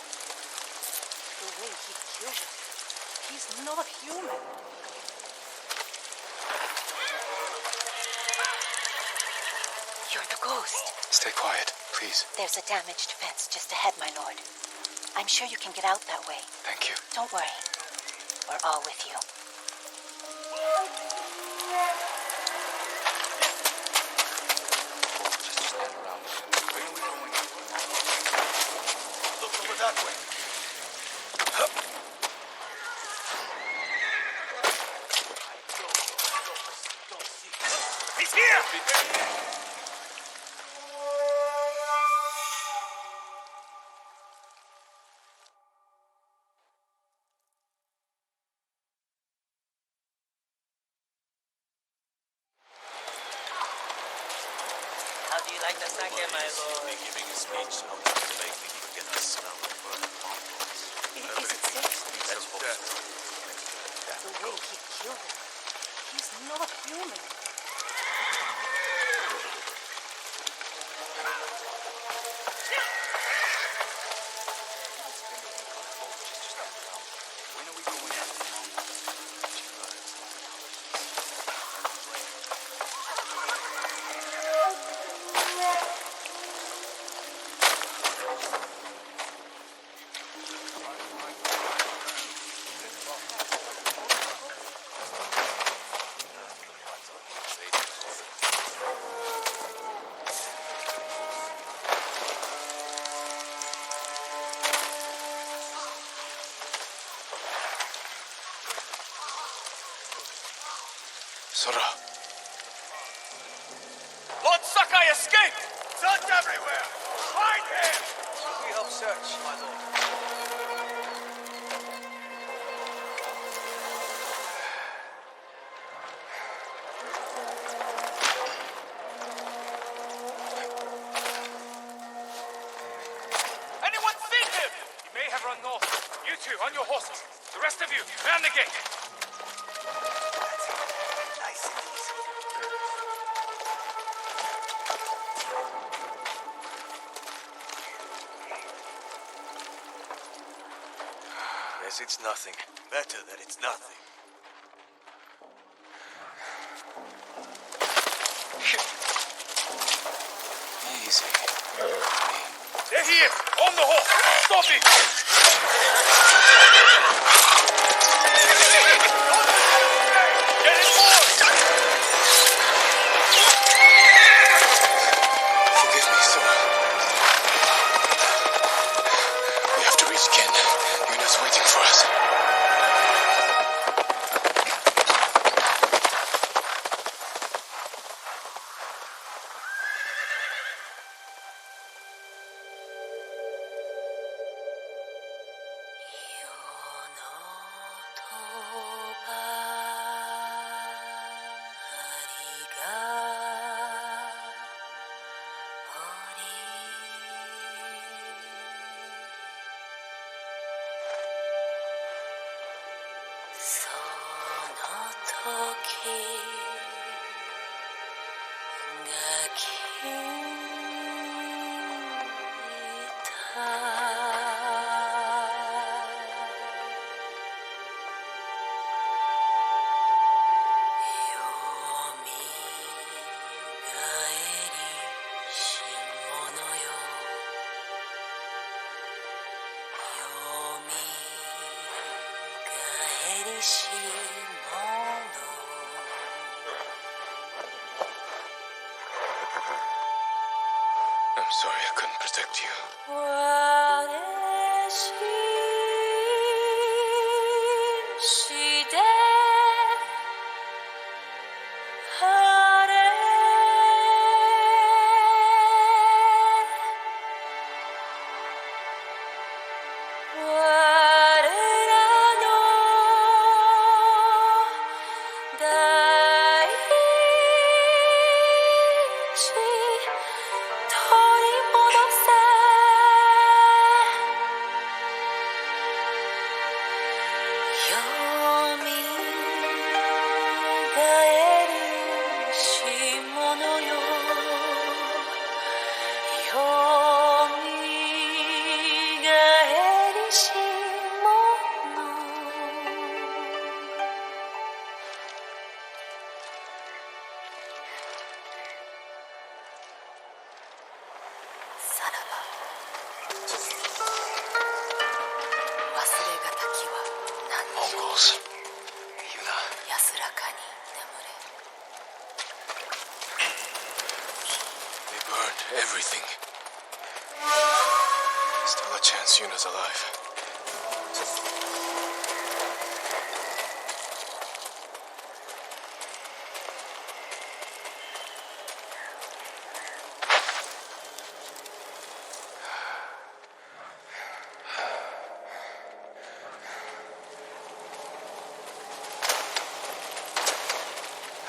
The way he killed him. He's not human. You're the ghost. Stay quiet, please. There's a damaged fence just ahead, my lord. I'm sure you can get out that way. Thank you. Don't worry. We're all with you. Look over that way. He's here! How do you like the sake, my lord? Giving a speech out to the lake, you can get the smell of burning Mongols. Is it safe? That's death. The way he killed him. He's not human. When are we going after the Mongols? Sora. Lord Sakai escaped! Sons everywhere! Find him! Should we help search, my lord? Anyone seen him? He may have run north. You two, on your horses. The rest of you, man the gate. Nice and easy. Guess it's nothing. Better that it's nothing. Easy. There he is, on the horse. Stop him! Get it forward! Forgive me, Sora. We have to reach Ken. Yuna's waiting for us. I'm sorry I couldn't protect you. Mongols. Yuna. They burned everything. Still a chance Yuna's alive.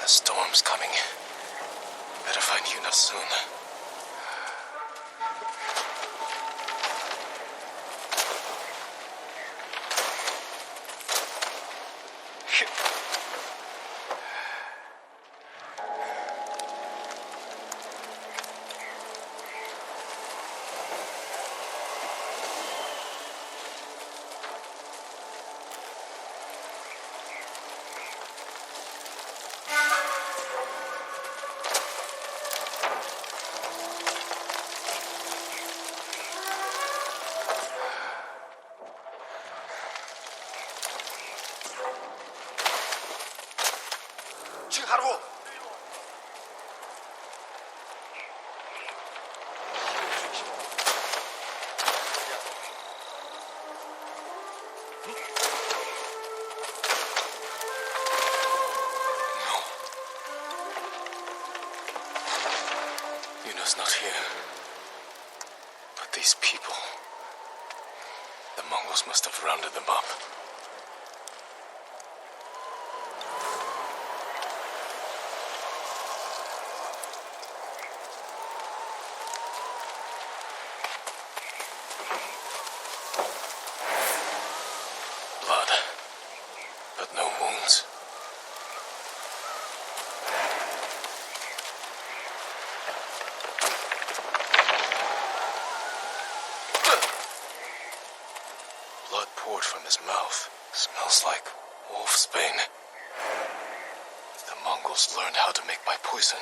A storm's coming. Better find Yuna soon. Yuna's not here. But these people... The Mongols must have rounded them up. Blood. But no wounds. Blood poured from his mouth. Smells like wolf's bane. The Mongols learned how to make my poison.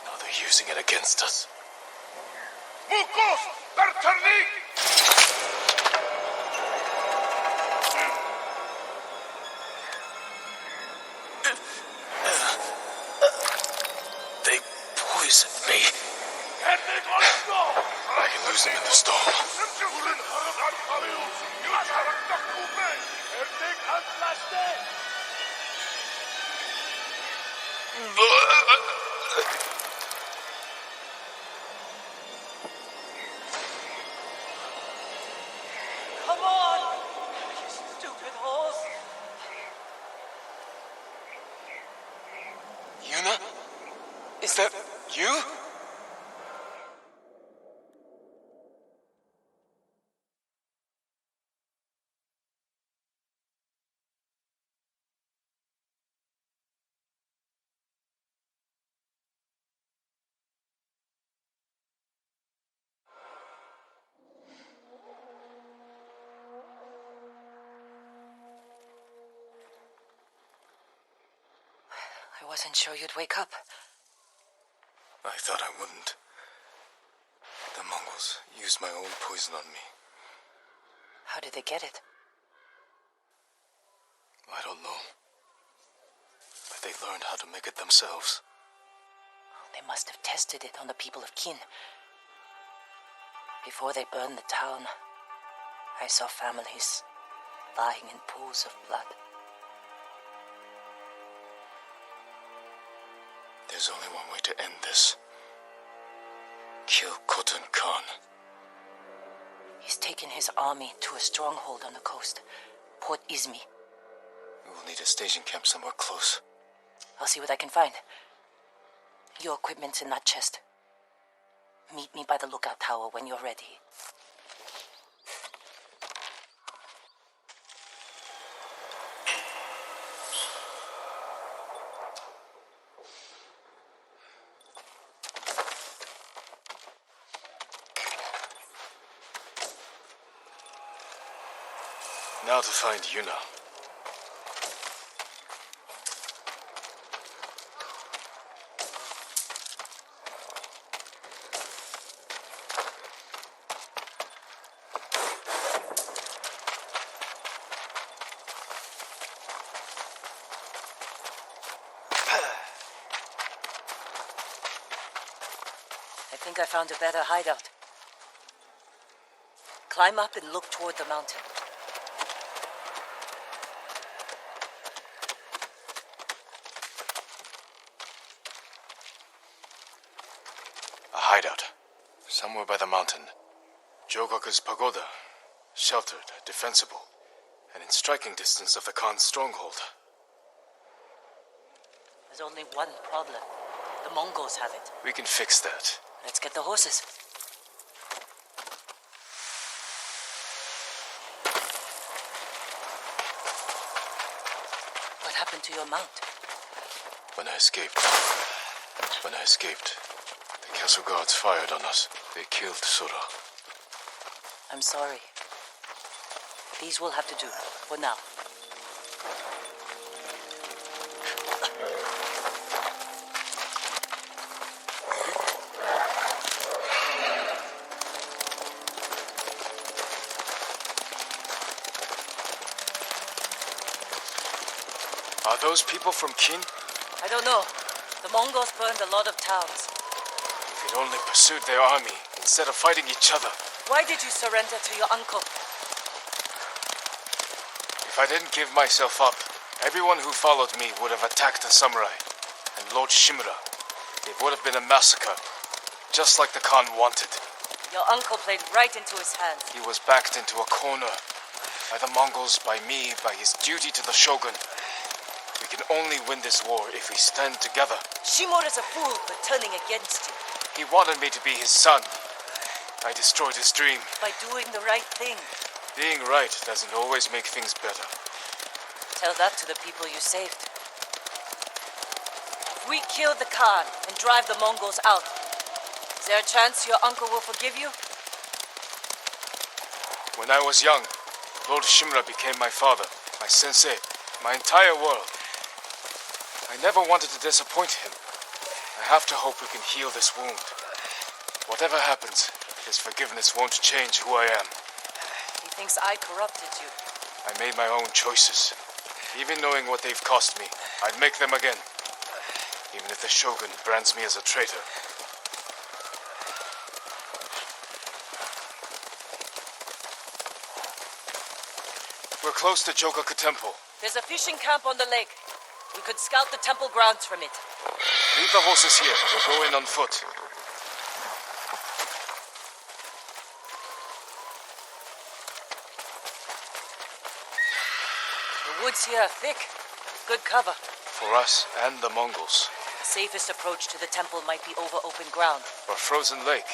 Now they're using it against us. Mukos! Berternik! They poisoned me. I can lose them in the storm. Come on! You stupid horse! Yuna? Is that you? I wasn't sure you'd wake up. I thought I wouldn't. The Mongols used my own poison on me. How did they get it? I don't know. But they learned how to make it themselves. They must have tested it on the people of Kin. Before they burned the town, I saw families lying in pools of blood. There's only one way to end this. Kill Khotun Khan. He's taken his army to a stronghold on the coast, Port Izmi. We will need a staging camp somewhere close. I'll see what I can find. Your equipment's in that chest. Meet me by the lookout tower when you're ready. Now to find Yuna. I think I found a better hideout. Climb up and look toward the mountain. A hideout. Somewhere by the mountain. Jogaku's pagoda. Sheltered, defensible, and in striking distance of the Khan's stronghold. There's only one problem. The Mongols have it. We can fix that. Let's get the horses. What happened to your mount? When I escaped, the castle guards fired on us. They killed Sora. I'm sorry. These will have to do, for now. Are those people from Qin? I don't know. The Mongols burned a lot of towns. If they'd only pursued their army instead of fighting each other. Why did you surrender to your uncle? If I didn't give myself up, everyone who followed me would have attacked the samurai. And Lord Shimura. It would have been a massacre. Just like the Khan wanted. Your uncle played right into his hands. He was backed into a corner. By the Mongols, by me, by his duty to the Shogun. We can only win this war if we stand together. Shimura's a fool for turning against you. He wanted me to be his son. I destroyed his dream. By doing the right thing. Being right doesn't always make things better. Tell that to the people you saved. If we kill the Khan and drive the Mongols out, is there a chance your uncle will forgive you? When I was young, Lord Shimura became my father, my sensei, my entire world. I never wanted to disappoint him. I have to hope we can heal this wound. Whatever happens, his forgiveness won't change who I am. He thinks I corrupted you. I made my own choices. Even knowing what they've cost me, I'd make them again. Even if the Shogun brands me as a traitor. We're close to Jogaku Temple. There's a fishing camp on the lake. We could scout the temple grounds from it. Leave the horses here. We'll go in on foot. The woods here are thick. Good cover. For us and the Mongols. The safest approach to the temple might be over open ground. Or frozen lake.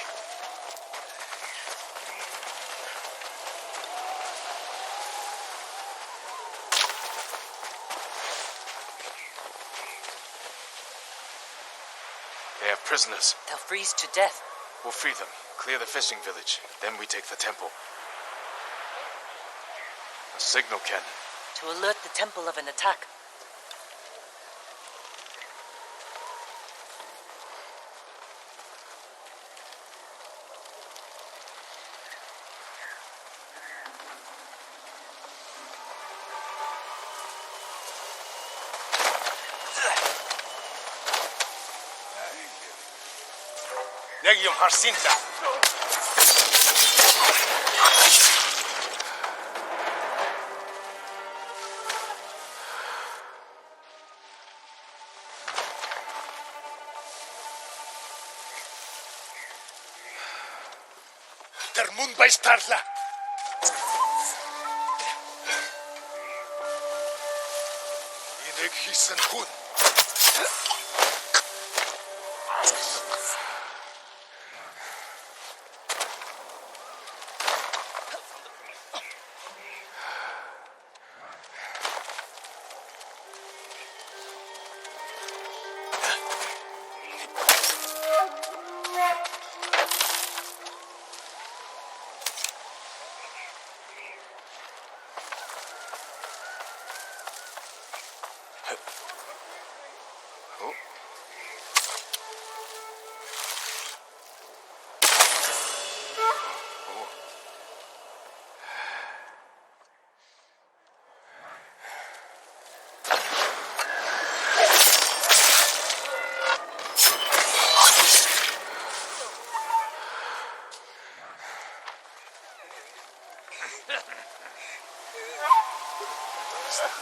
They have prisoners. They'll freeze to death. We'll free them, clear the fishing village, then we take the temple. A signal cannon. To alert the temple of an attack. Legium Harsinta. Der Mund bei Startler. Inek hissen Hund.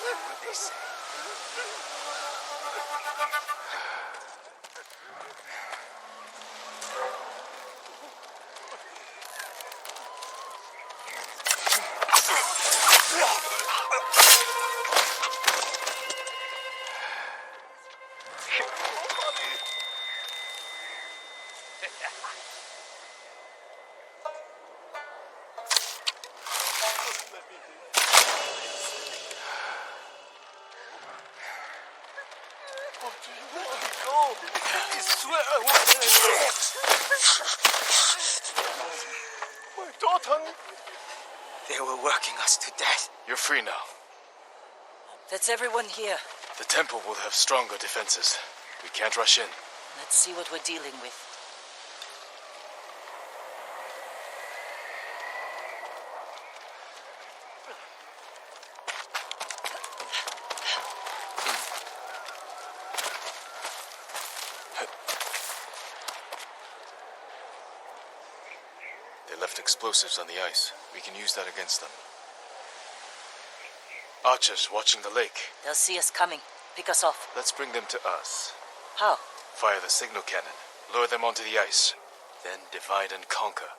What they say. I swear I won't. My daughter. They were working us to death. You're free now. That's everyone here. The temple will have stronger defenses. We can't rush in. Let's see what we're dealing with. They left explosives on the ice. We can use that against them. Archers watching the lake. They'll see us coming. Pick us off. Let's bring them to us. How? Fire the signal cannon. Lure them onto the ice. Then divide and conquer.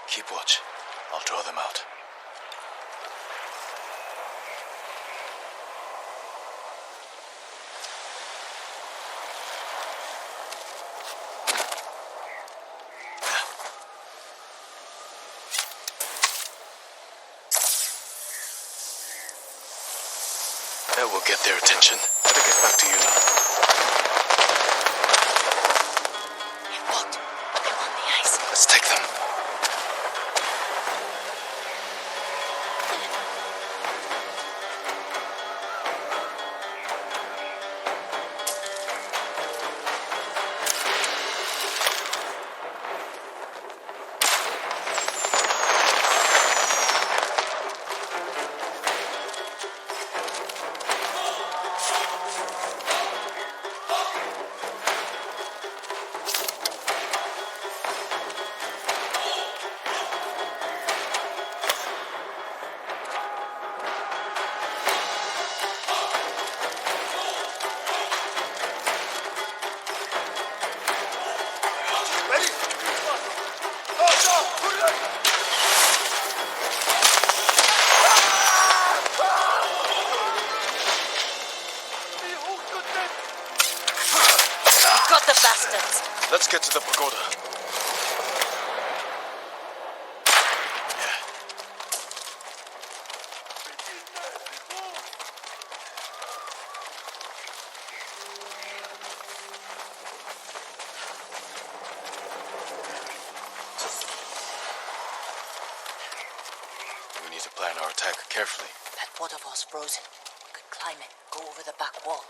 Keep watch. I'll draw them out. That will get their attention. Better get back to you now. What? They're on the ice. Let's take them. Got the bastards. Let's get to the pagoda. We need to plan our attack carefully. That waterfall's frozen. We could climb it, go over the back wall.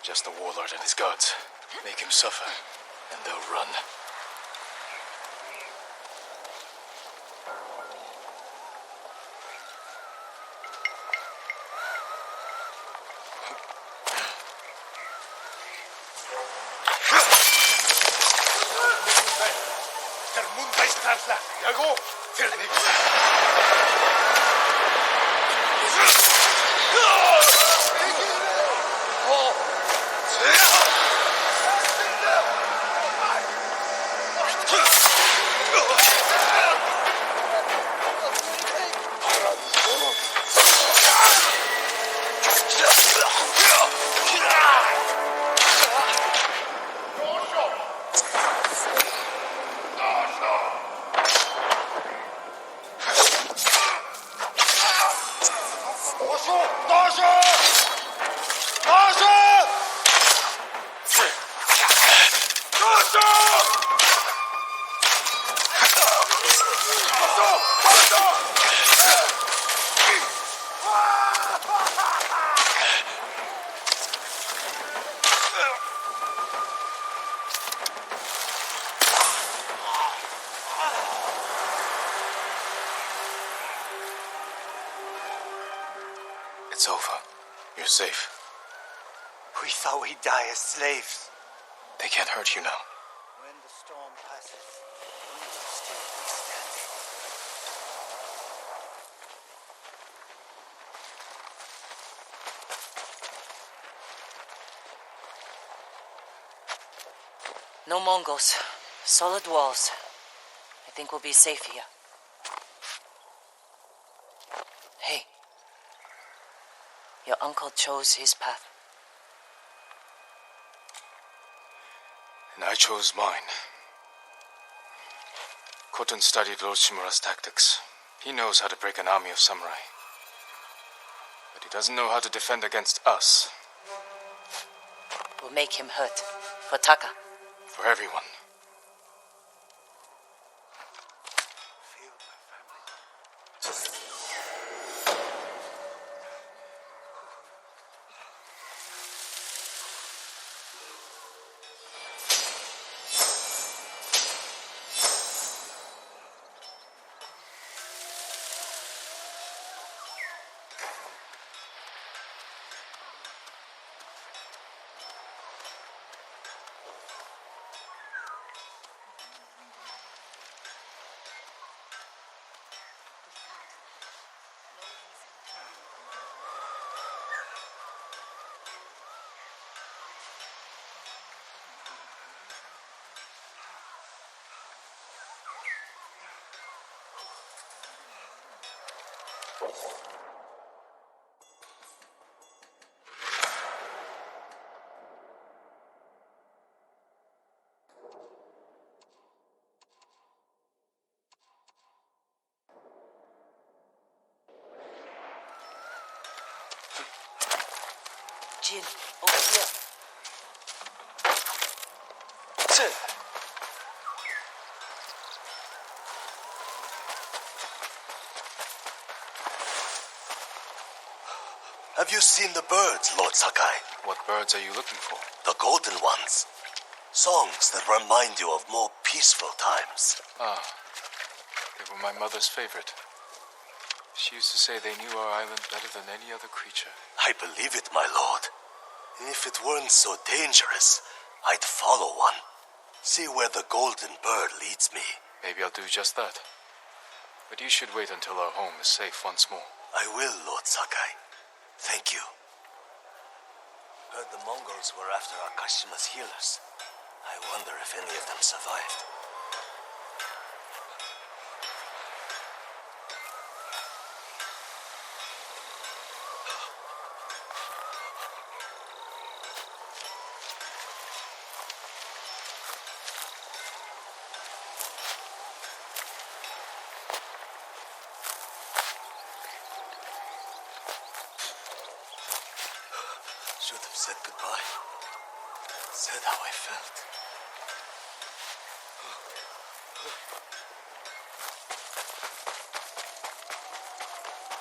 Just the warlord and his guards. Make him suffer, and they'll run. It's over. You're safe. We thought we'd die as slaves. They can't hurt you now. When the storm passes, we will still be standing. No Mongols. Solid walls. I think we'll be safe here. Hey. Your uncle chose his path. And I chose mine. Khotun studied Lord Shimura's tactics. He knows how to break an army of samurai. But he doesn't know how to defend against us. We'll make him hurt. For Taka. For everyone. Jin, over here. Have you seen the birds, Lord Sakai? What birds are you looking for? The golden ones. Songs that remind you of more peaceful times. Ah, they were my mother's favorite. She used to say they knew our island better than any other creature. I believe it, my lord. If it weren't so dangerous, I'd follow one. See where the golden bird leads me. Maybe I'll do just that. But you should wait until our home is safe once more. I will, Lord Sakai. Thank you. Heard the Mongols were after Akashima's healers. I wonder if any of them survived. Should have said goodbye. Said how I felt.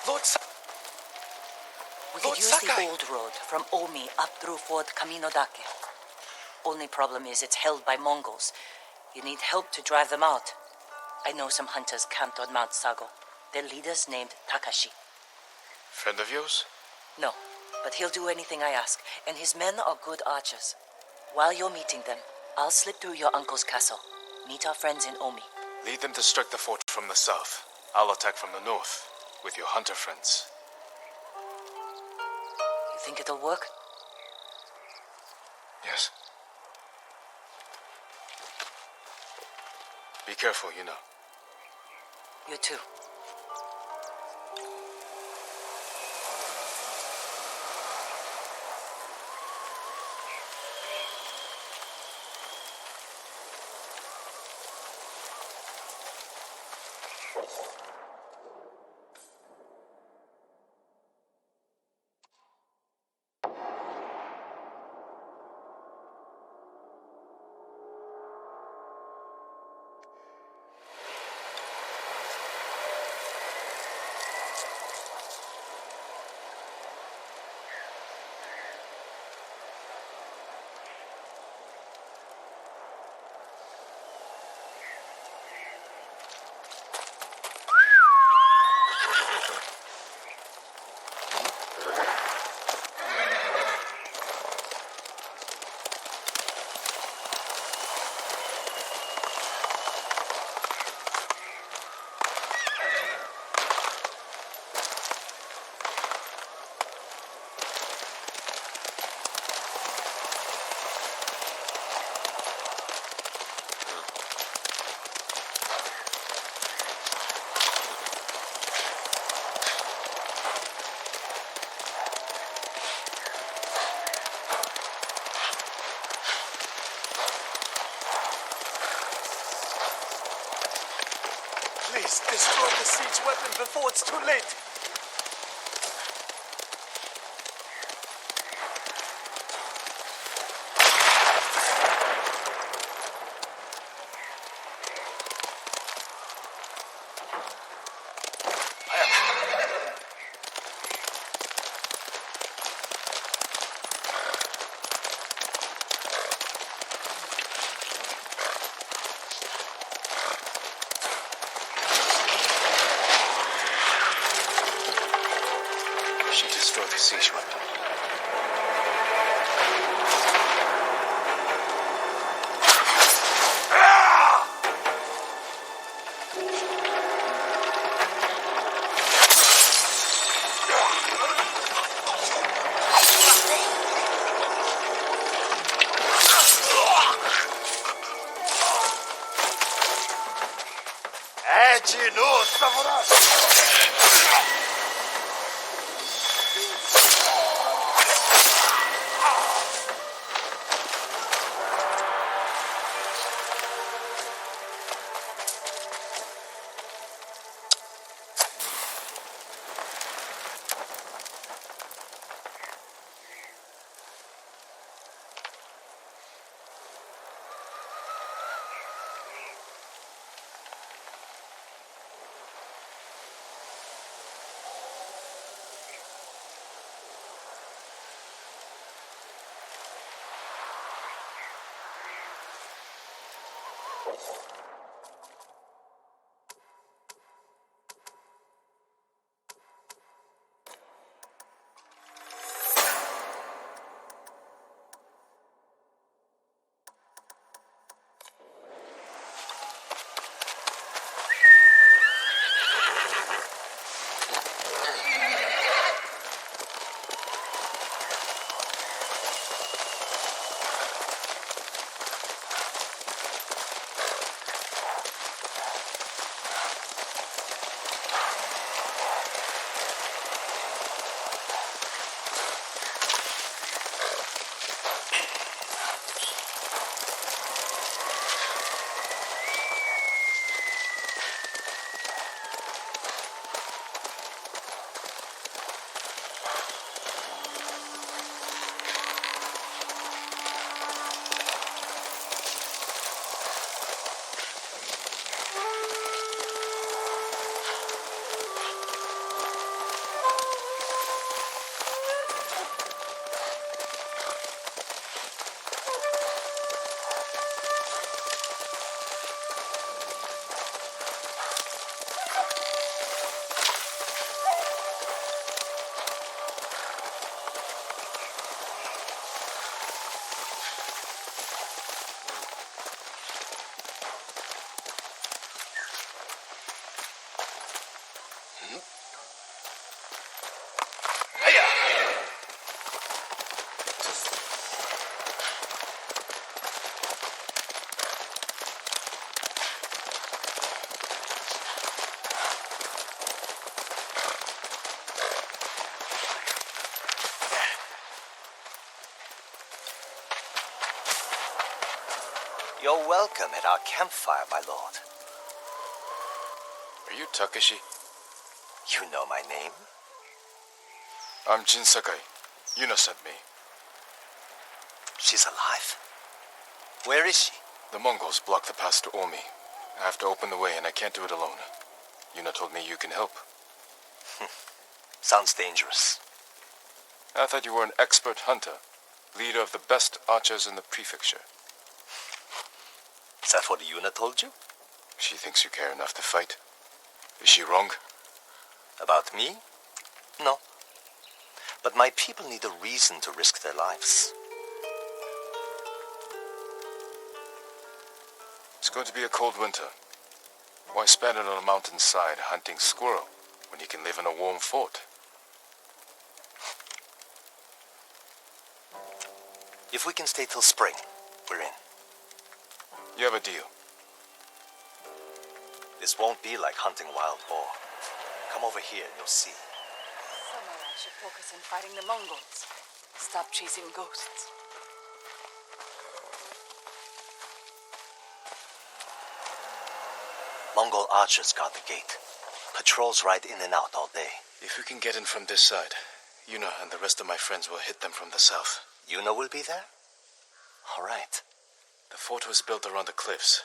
Lord We could use the old road from Omi up through Fort Kaminodake. Only problem is it's held by Mongols. You need help to drive them out. I know some hunters camped on Mount Sago. Their leader's named Takashi. Friend of yours? No, but he'll do anything I ask, and his men are good archers. While you're meeting them, I'll slip through your uncle's castle. Meet our friends in Omi. Lead them to strike the fort from the south. I'll attack from the north, with your hunter friends. You think it'll work? Yes. Be careful, you know. You too. Please destroy the siege weapon before it's too late. She destroyed the siege weapon. You're welcome at our campfire, my lord. Are you Takeshi? You know my name? I'm Jin Sakai. Yuna sent me. She's alive? Where is she? The Mongols blocked the pass to Omi. I have to open the way and I can't do it alone. Yuna told me you can help. Sounds dangerous. I thought you were an expert hunter, leader of the best archers in the prefecture. Is that what Yuna told you? She thinks you care enough to fight. Is she wrong? About me? No. But my people need a reason to risk their lives. It's going to be a cold winter. Why spend it on a mountainside hunting squirrel when you can live in a warm fort? If we can stay till spring, we're in. You have a deal. This won't be like hunting wild boar. Come over here and you'll see. Samurai should focus on fighting the Mongols. Stop chasing ghosts. Mongol archers guard the gate. Patrols ride in and out all day. If we can get in from this side, Yuna and the rest of my friends will hit them from the south. Yuna will be there? All right. The fort was built around the cliffs.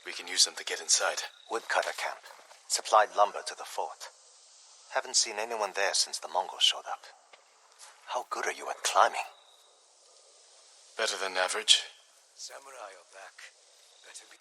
We can use them to get inside. Woodcutter camp. Supplied lumber to the fort. Haven't seen anyone there since the Mongols showed up. How good are you at climbing? Better than average. Samurai are back. Better be...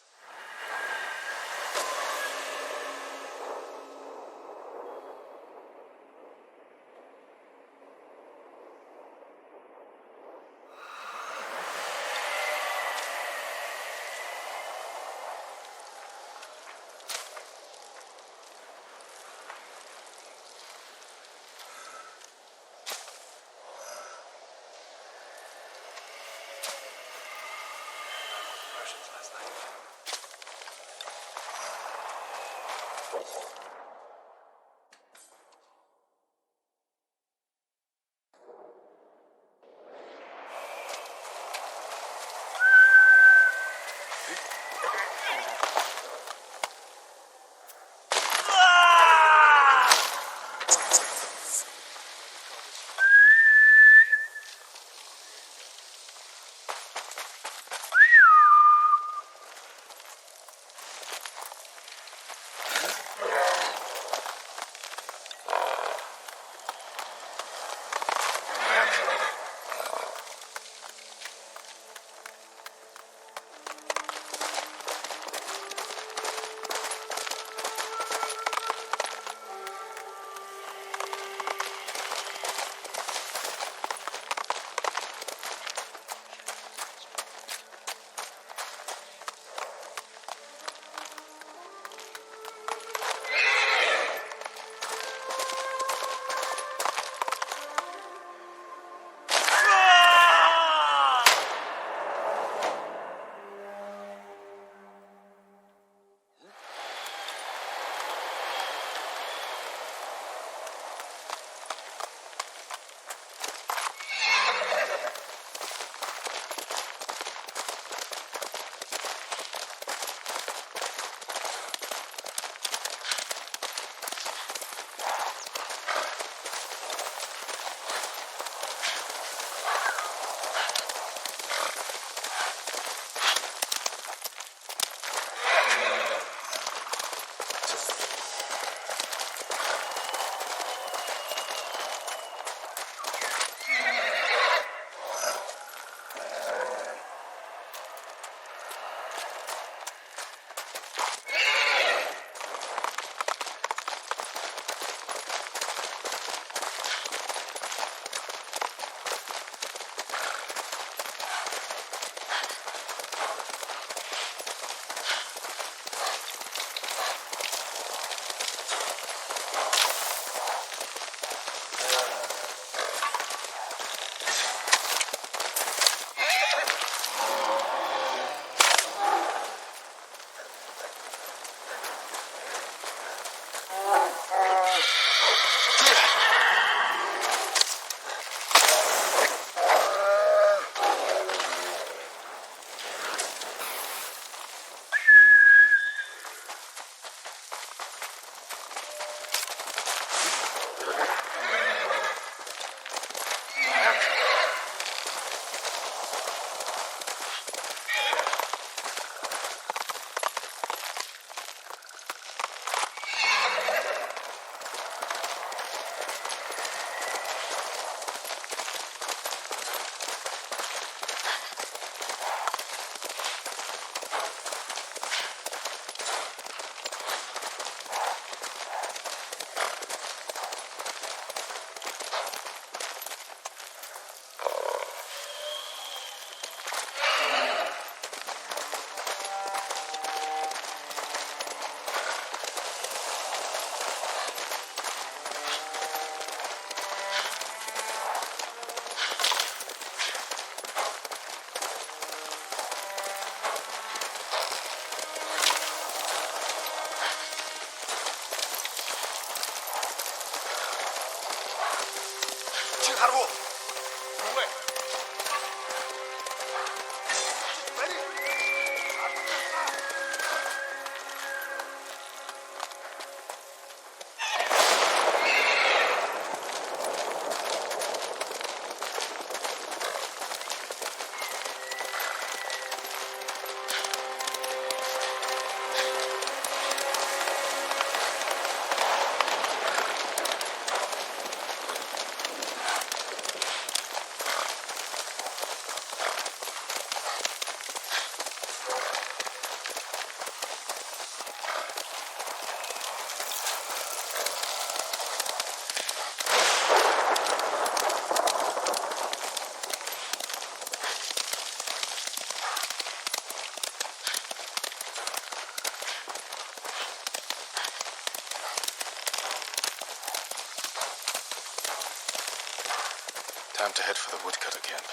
Time to head for the woodcutter camp.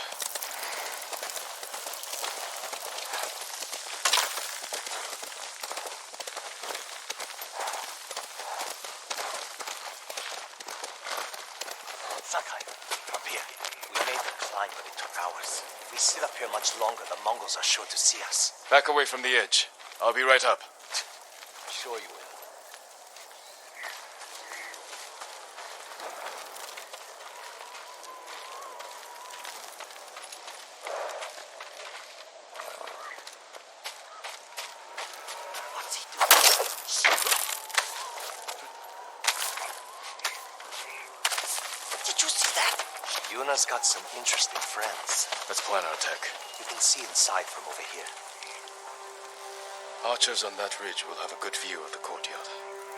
Sakai, up here. We made the climb, but it took hours. If we sit up here much longer, the Mongols are sure to see us. Back away from the edge. I'll be right up. Sure you will. What's he doing? Did you see that? Yuna's got some interesting friends. Let's plan our attack. You can see inside from over here. Archers on that ridge will have a good view of the courtyard.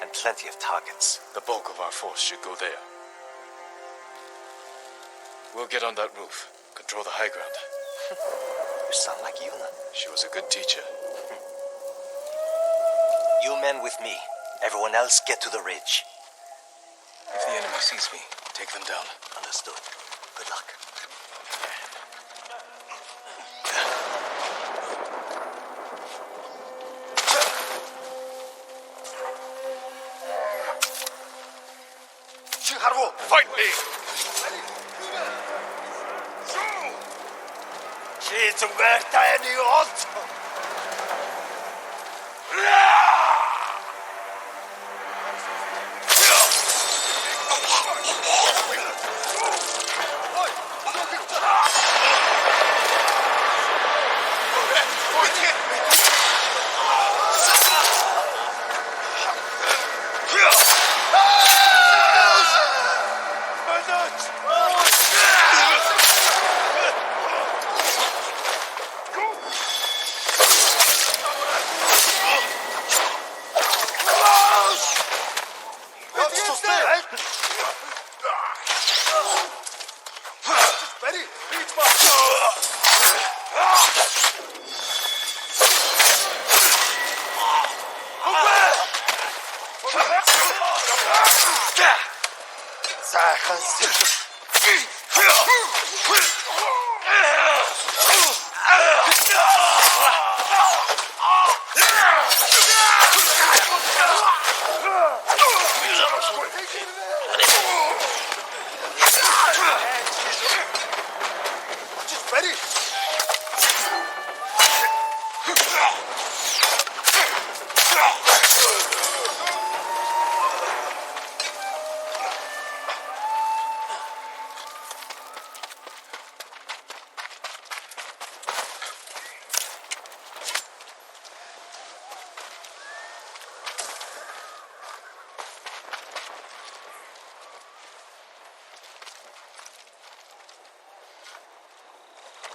And plenty of targets. The bulk of our force should go there. We'll get on that roof. Control the high ground. You sound like Yuna. She was a good teacher. You men with me. Everyone else get to the ridge. If the enemy sees me, take them down. Understood. Good luck. Fight me! She's where you also.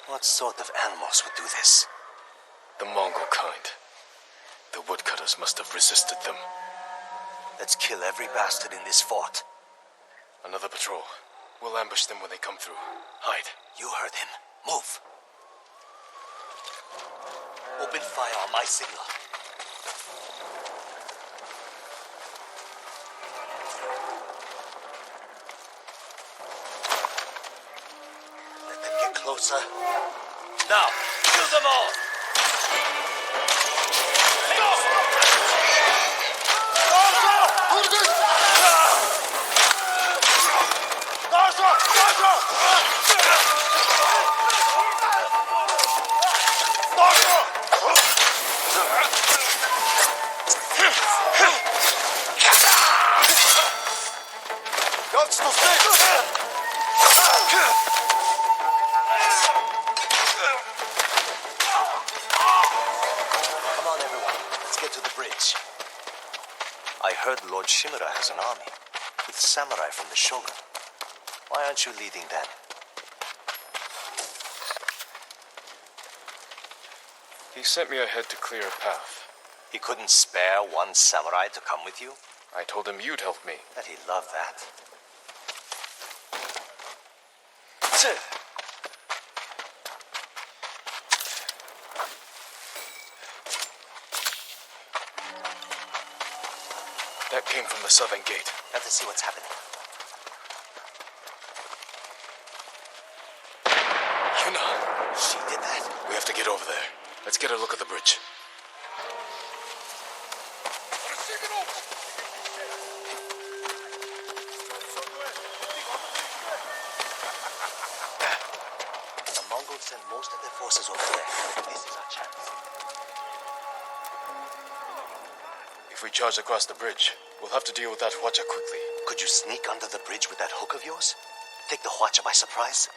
What sort of animals would do this? The Mongol kind. The woodcutters must have resisted them. Let's kill every bastard in this fort. Another patrol. We'll ambush them when they come through. Hide. You heard him. Move. Open fire on my signal. Let them get closer. Now, kill them all! Come on, everyone. Let's get to the bridge. I heard Lord Shimura has an army with samurai from the Shogun. Why aren't you leading them? He sent me ahead to clear a path. He couldn't spare one samurai to come with you? I told him you'd help me. That he'd love that. That came from the southern gate. Let us see what's happening. She did that? We have to get over there. Let's get a look at the bridge. The Mongols send most of their forces over there. This is our chance. If we charge across the bridge, we'll have to deal with that Hwacha quickly. Could you sneak under the bridge with that hook of yours? Take the Hwacha by surprise?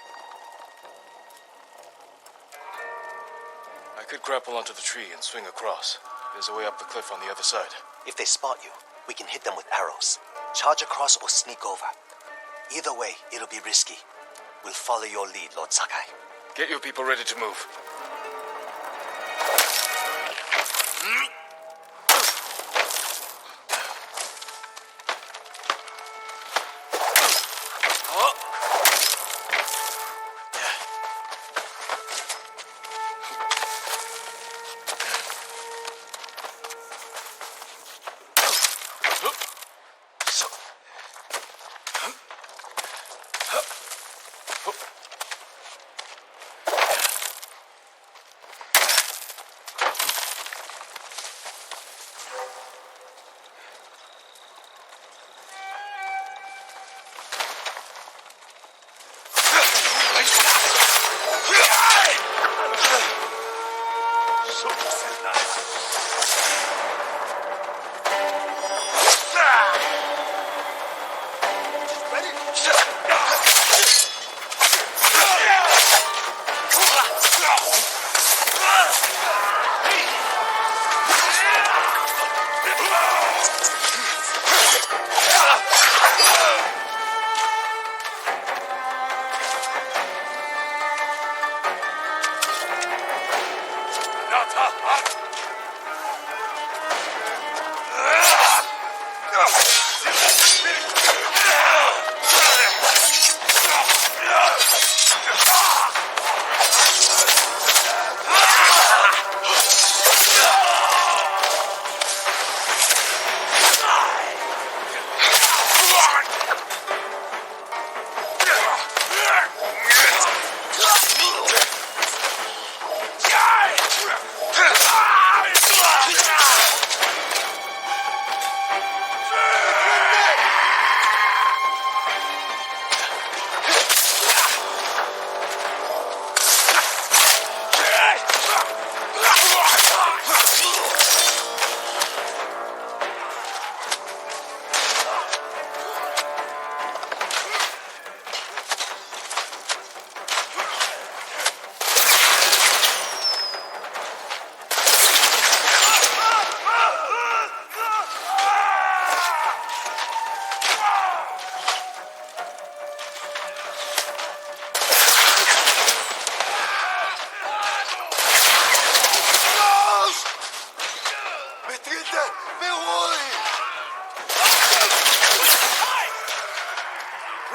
I could grapple onto the tree and swing across. There's a way up the cliff on the other side. If they spot you, we can hit them with arrows. Charge across or sneak over. Either way, it'll be risky. We'll follow your lead, Lord Sakai. Get your people ready to move.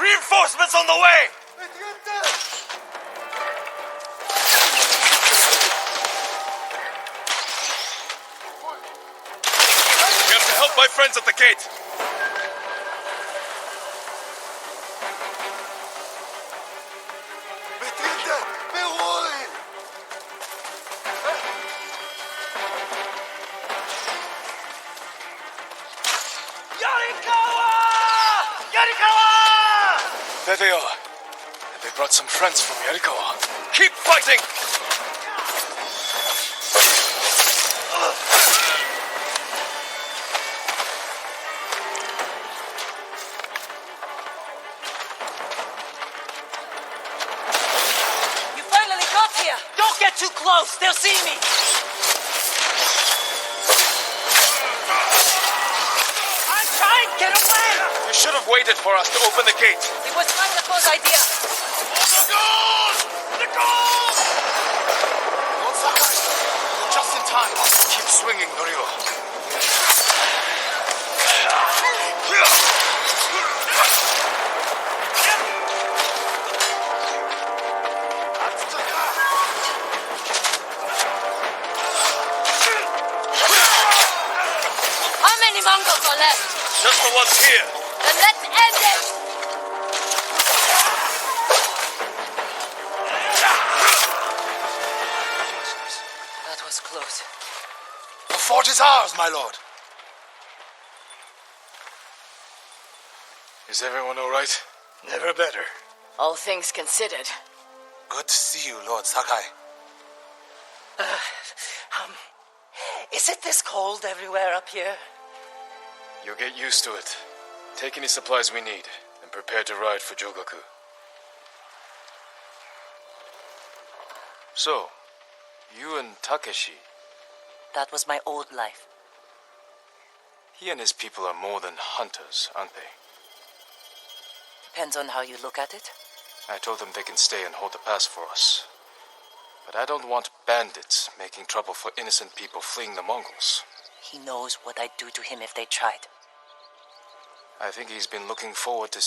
Reinforcements on the way! We have to help my friends at the gate. There they are. They brought some friends from Yarikawa. Keep fighting! You finally got here! Don't get too close! They'll see me! I'm trying! Get away! You should have waited for us to open the gate. It was Mangako's idea. You're just in time. Keep swinging, Norio. How many Mongols are left? Just the ones here. Then let's end it! fort is ours, my lord. Is everyone all right? Never better. All things considered. Good to see you, Lord Sakai. Is it this cold everywhere up here? You'll get used to it. Take any supplies we need, and prepare to ride for Jogaku. So, you and Takeshi, That was my old life. he and his people are more than hunters, aren't they? Depends on how you look at it. I told them they can stay and hold the pass for us. But I don't want bandits making trouble for innocent people fleeing the Mongols. He knows what I'd do to him if they tried. I think he's been looking forward to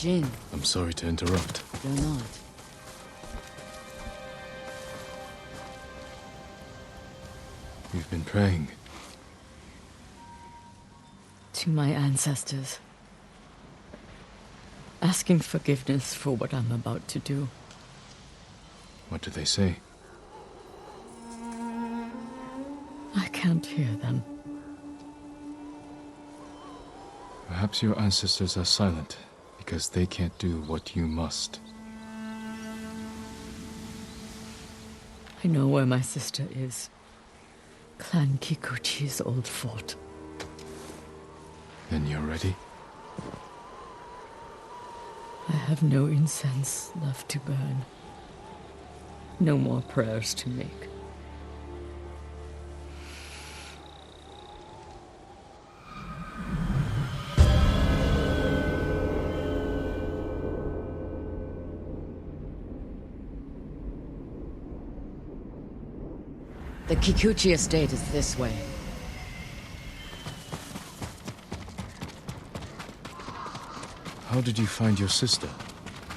Jin, I'm sorry to interrupt. you're not. You've been praying. To my ancestors. Asking forgiveness for what I'm about to do. What do they say? I can't hear them. Perhaps your ancestors are silent because they can't do what you must. I know where my sister is. Clan Kikuchi's old fort. Then you're ready? I have no incense left to burn. No more prayers to make. The Kikuchi estate is this way. How did you find your sister?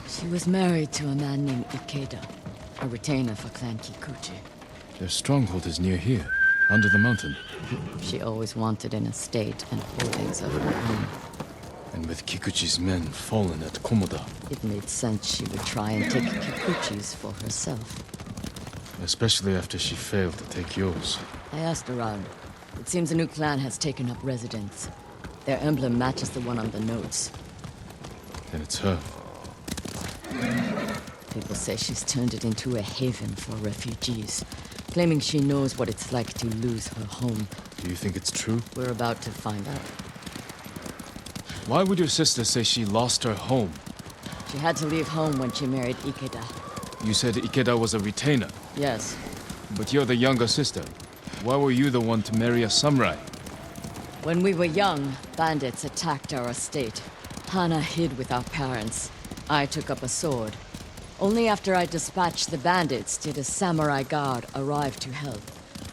She was married to a man named Ikeda, a retainer for Clan Kikuchi. Their stronghold is near here, under the mountain. She always wanted an estate and holdings of her own. And with Kikuchi's men fallen at Komoda, It made sense she would try and take Kikuchi's for herself. especially after she failed to take yours. I asked around. It seems a new clan has taken up residence. Their emblem matches the one on the notes. Then it's her. People say she's turned it into a haven for refugees. claiming she knows what it's like to lose her home. Do you think it's true? We're about to find out. Why would your sister say she lost her home? She had to leave home when she married Ikeda. You said Ikeda was a retainer. Yes. But you're the younger sister. Why were you the one to marry a samurai? When we were young, bandits attacked our estate. Hana hid with our parents. I took up a sword. Only after I dispatched the bandits did a samurai guard arrive to help.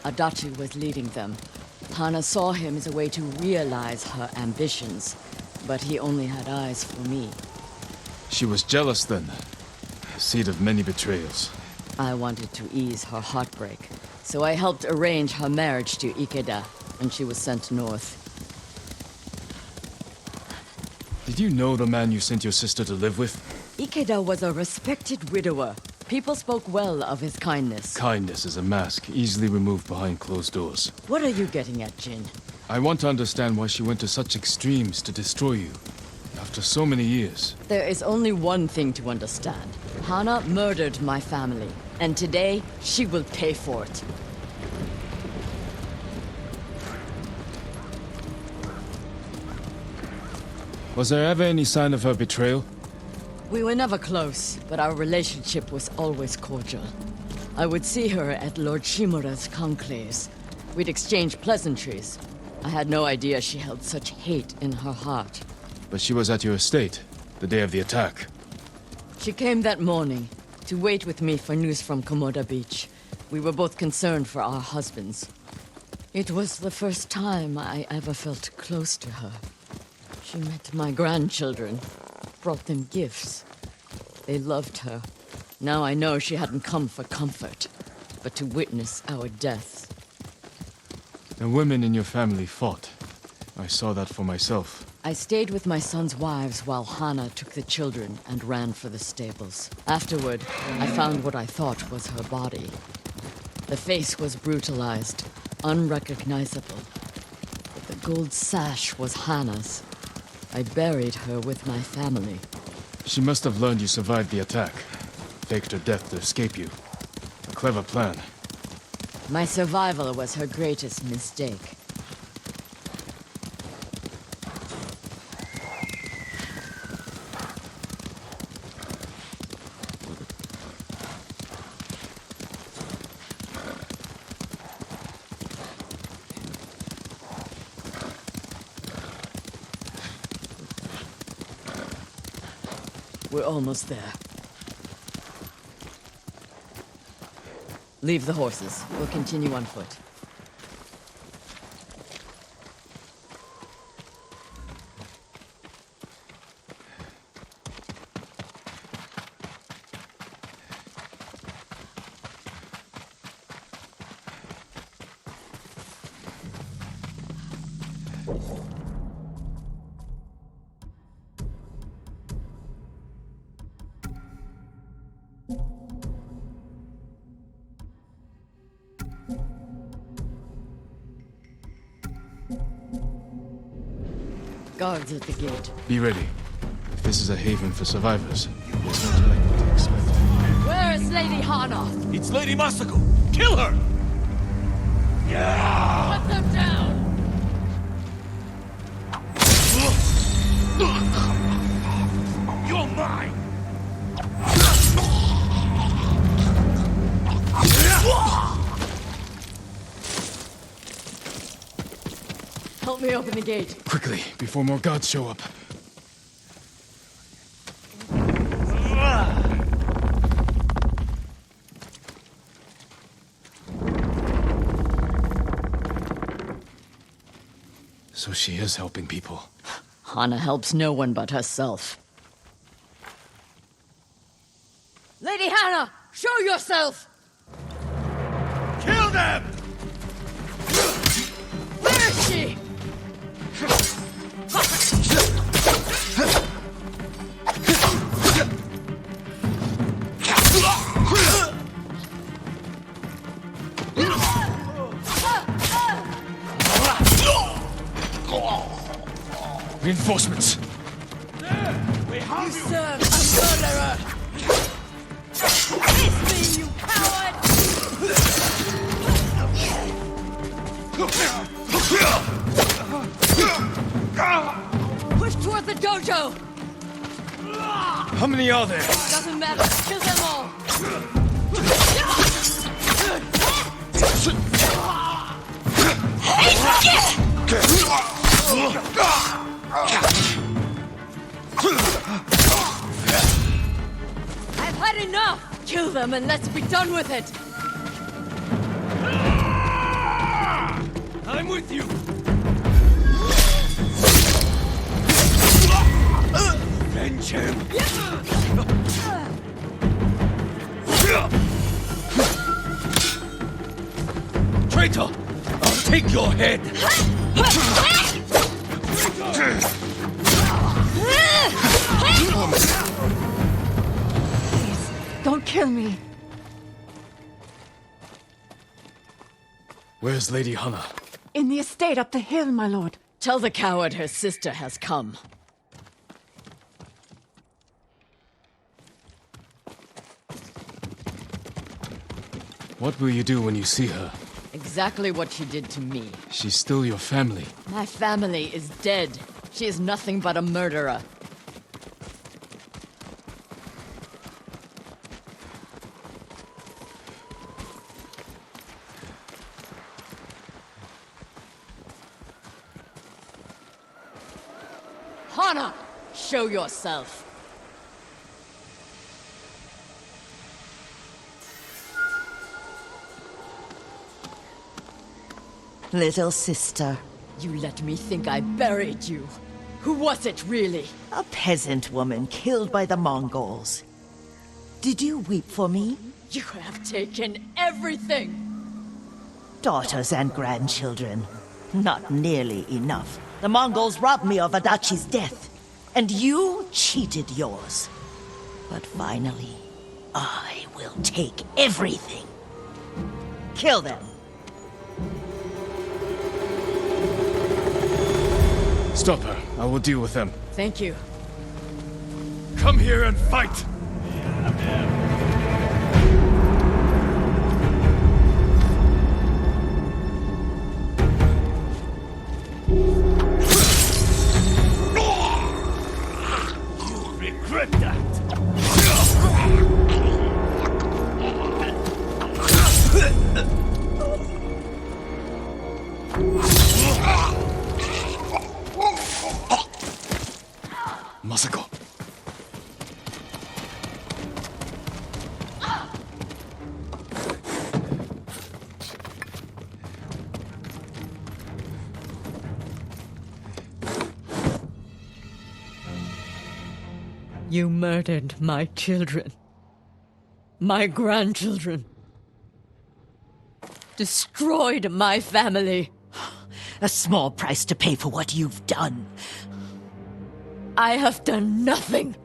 Adachi was leading them. Hana saw him as a way to realize her ambitions, but he only had eyes for me. She was jealous then. Seed of many betrayals. I wanted to ease her heartbreak, so I helped arrange her marriage to Ikeda, and she was sent north. Did you know the man you sent your sister to live with? Ikeda was a respected widower. People spoke well of his kindness. Kindness is a mask, easily removed behind closed doors. What are you getting at, Jin? I want to understand why she went to such extremes to destroy you. After so many years. There is only one thing to understand. Hana murdered my family, and today she will pay for it. Was there ever any sign of her betrayal? We were never close, but our relationship was always cordial. I would see her at Lord Shimura's conclaves. We'd exchange pleasantries. I had no idea she held such hate in her heart. But she was at your estate, the day of the attack. She came that morning, to wait with me for news from Komoda Beach. We were both concerned for our husbands. It was the first time I ever felt close to her. She met my grandchildren, brought them gifts. They loved her. Now I know she hadn't come for comfort, but to witness our deaths. The women in your family fought. I saw that for myself. I stayed with my son's wives while Hana took the children and ran for the stables. Afterward, I found what I thought was her body. The face was brutalized, unrecognizable. But the gold sash was Hana's. I buried her with my family. She must have learned you survived the attack. Faked her death to escape you. A clever plan. My survival was her greatest mistake. We're almost there. Leave the horses. We'll continue on foot. Guards at the gate. Be ready. If this is a haven for survivors, there's no telling what to expect. Where is Lady Hana? It's Lady Masako! Kill her! Yeah! Put them down! You're mine! Help me open the gate. Quickly, before more guards show up. So she is helping people. Hana helps no one but herself. Lady Hana, show yourself! Kill them! Where is she? Reinforcements! We have You serve a murderer! Face me, you coward! Push toward the dojo! How many are there? Doesn't matter. Kill them all! I've had enough! Kill them and let's be done with it! I'm with you! Avenge him! Traitor! I'll take your head! Don't kill me. Where's Lady Hana? In the estate up the hill, my lord. Tell the coward her sister has come. What will you do when you see her? Exactly what she did to me. She's still your family. My family is dead. She is nothing but a murderer. Hana! Show yourself! Little sister. You let me think I buried you. Who was it, really? A peasant woman killed by the Mongols. Did you weep for me? You have taken everything! Daughters and grandchildren. Not nearly enough. The Mongols robbed me of Adachi's death, and you cheated yours. But finally, I will take everything. Kill them. Stop her. I will deal with them. Thank you. Come here and fight! You'll regret that! Masako. You murdered my children. My grandchildren. Destroyed my family. A small price to pay for what you've done. I have done nothing.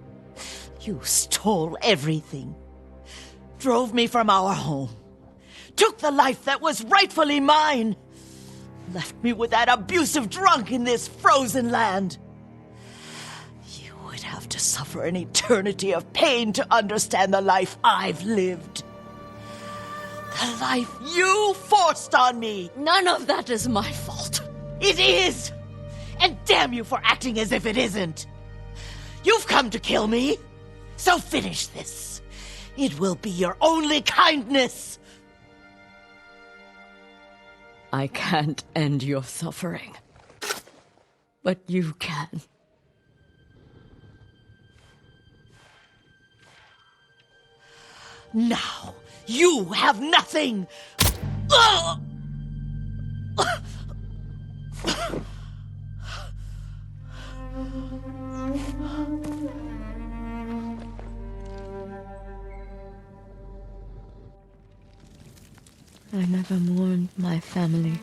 You stole everything. Drove me from our home. Took the life that was rightfully mine. Left me with that abusive drunk in this frozen land. You would have to suffer an eternity of pain to understand the life I've lived. The life you forced on me. None of that is my fault. It is! And damn you for acting as if it isn't. You've come to kill me, so finish this. It will be your only kindness. I can't end your suffering. But you can. Now, you have nothing! I never mourned my family.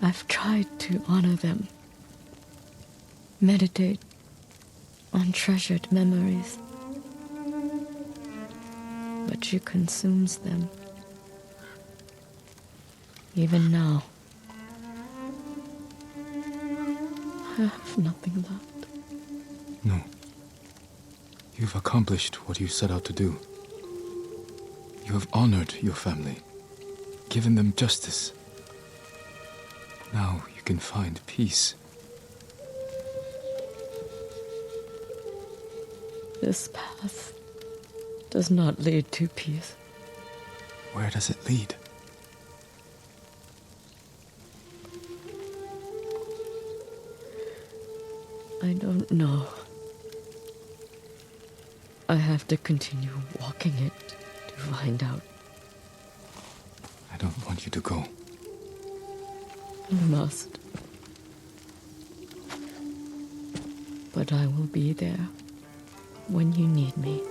I've tried to honor them, meditate on treasured memories, but she consumes them. Even now, I have nothing left. No. You've accomplished what you set out to do. You have honored your family. given them justice. Now you can find peace. This path does not lead to peace. Where does it lead? I don't know. I have to continue walking it to find out. I don't want you to go. I must. But I will be there when you need me.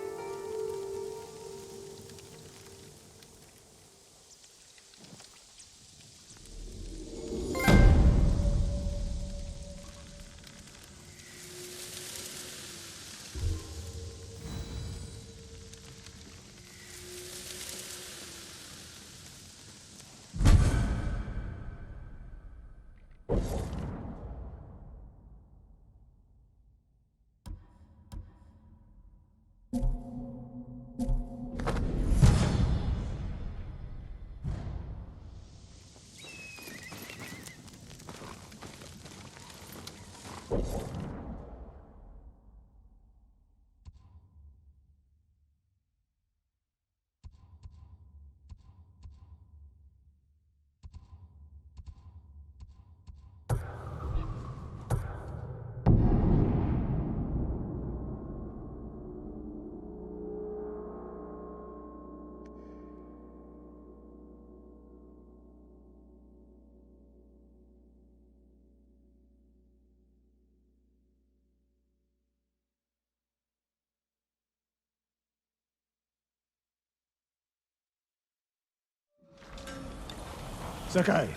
Sakai,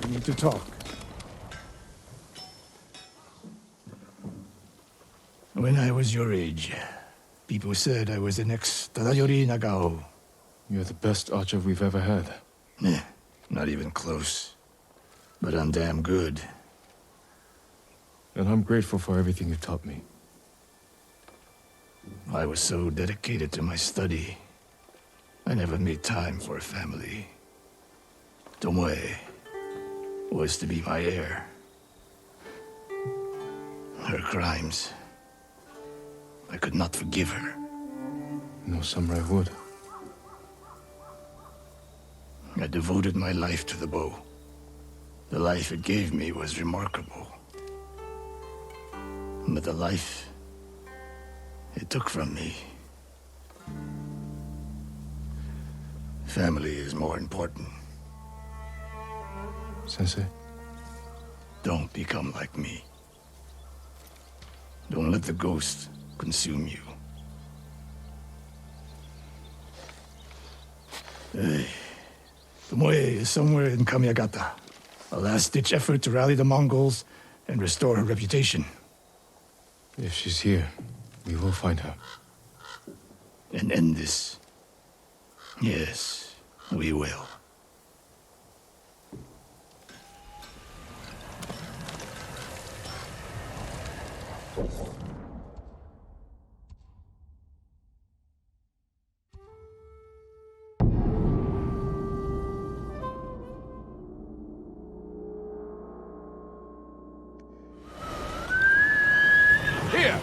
we need to talk. When I was your age, people said I was the next Tadayori Nagao. You're the best archer we've ever had. Not even close. But I'm damn good. And I'm grateful for everything you've taught me. I was so dedicated to my study, I never made time for a family. Tomoe was to be my heir. Her crimes, I could not forgive her. No samurai would. I devoted my life to the bow. The life it gave me was remarkable. But the life it took from me, family is more important. Sensei? Don't become like me. Don't let the ghost consume you. Hey, Tomoe is somewhere in Kamiyagata. A last-ditch effort to rally the Mongols and restore her reputation. If she's here, we will find her. And end this. Yes, we will. Here!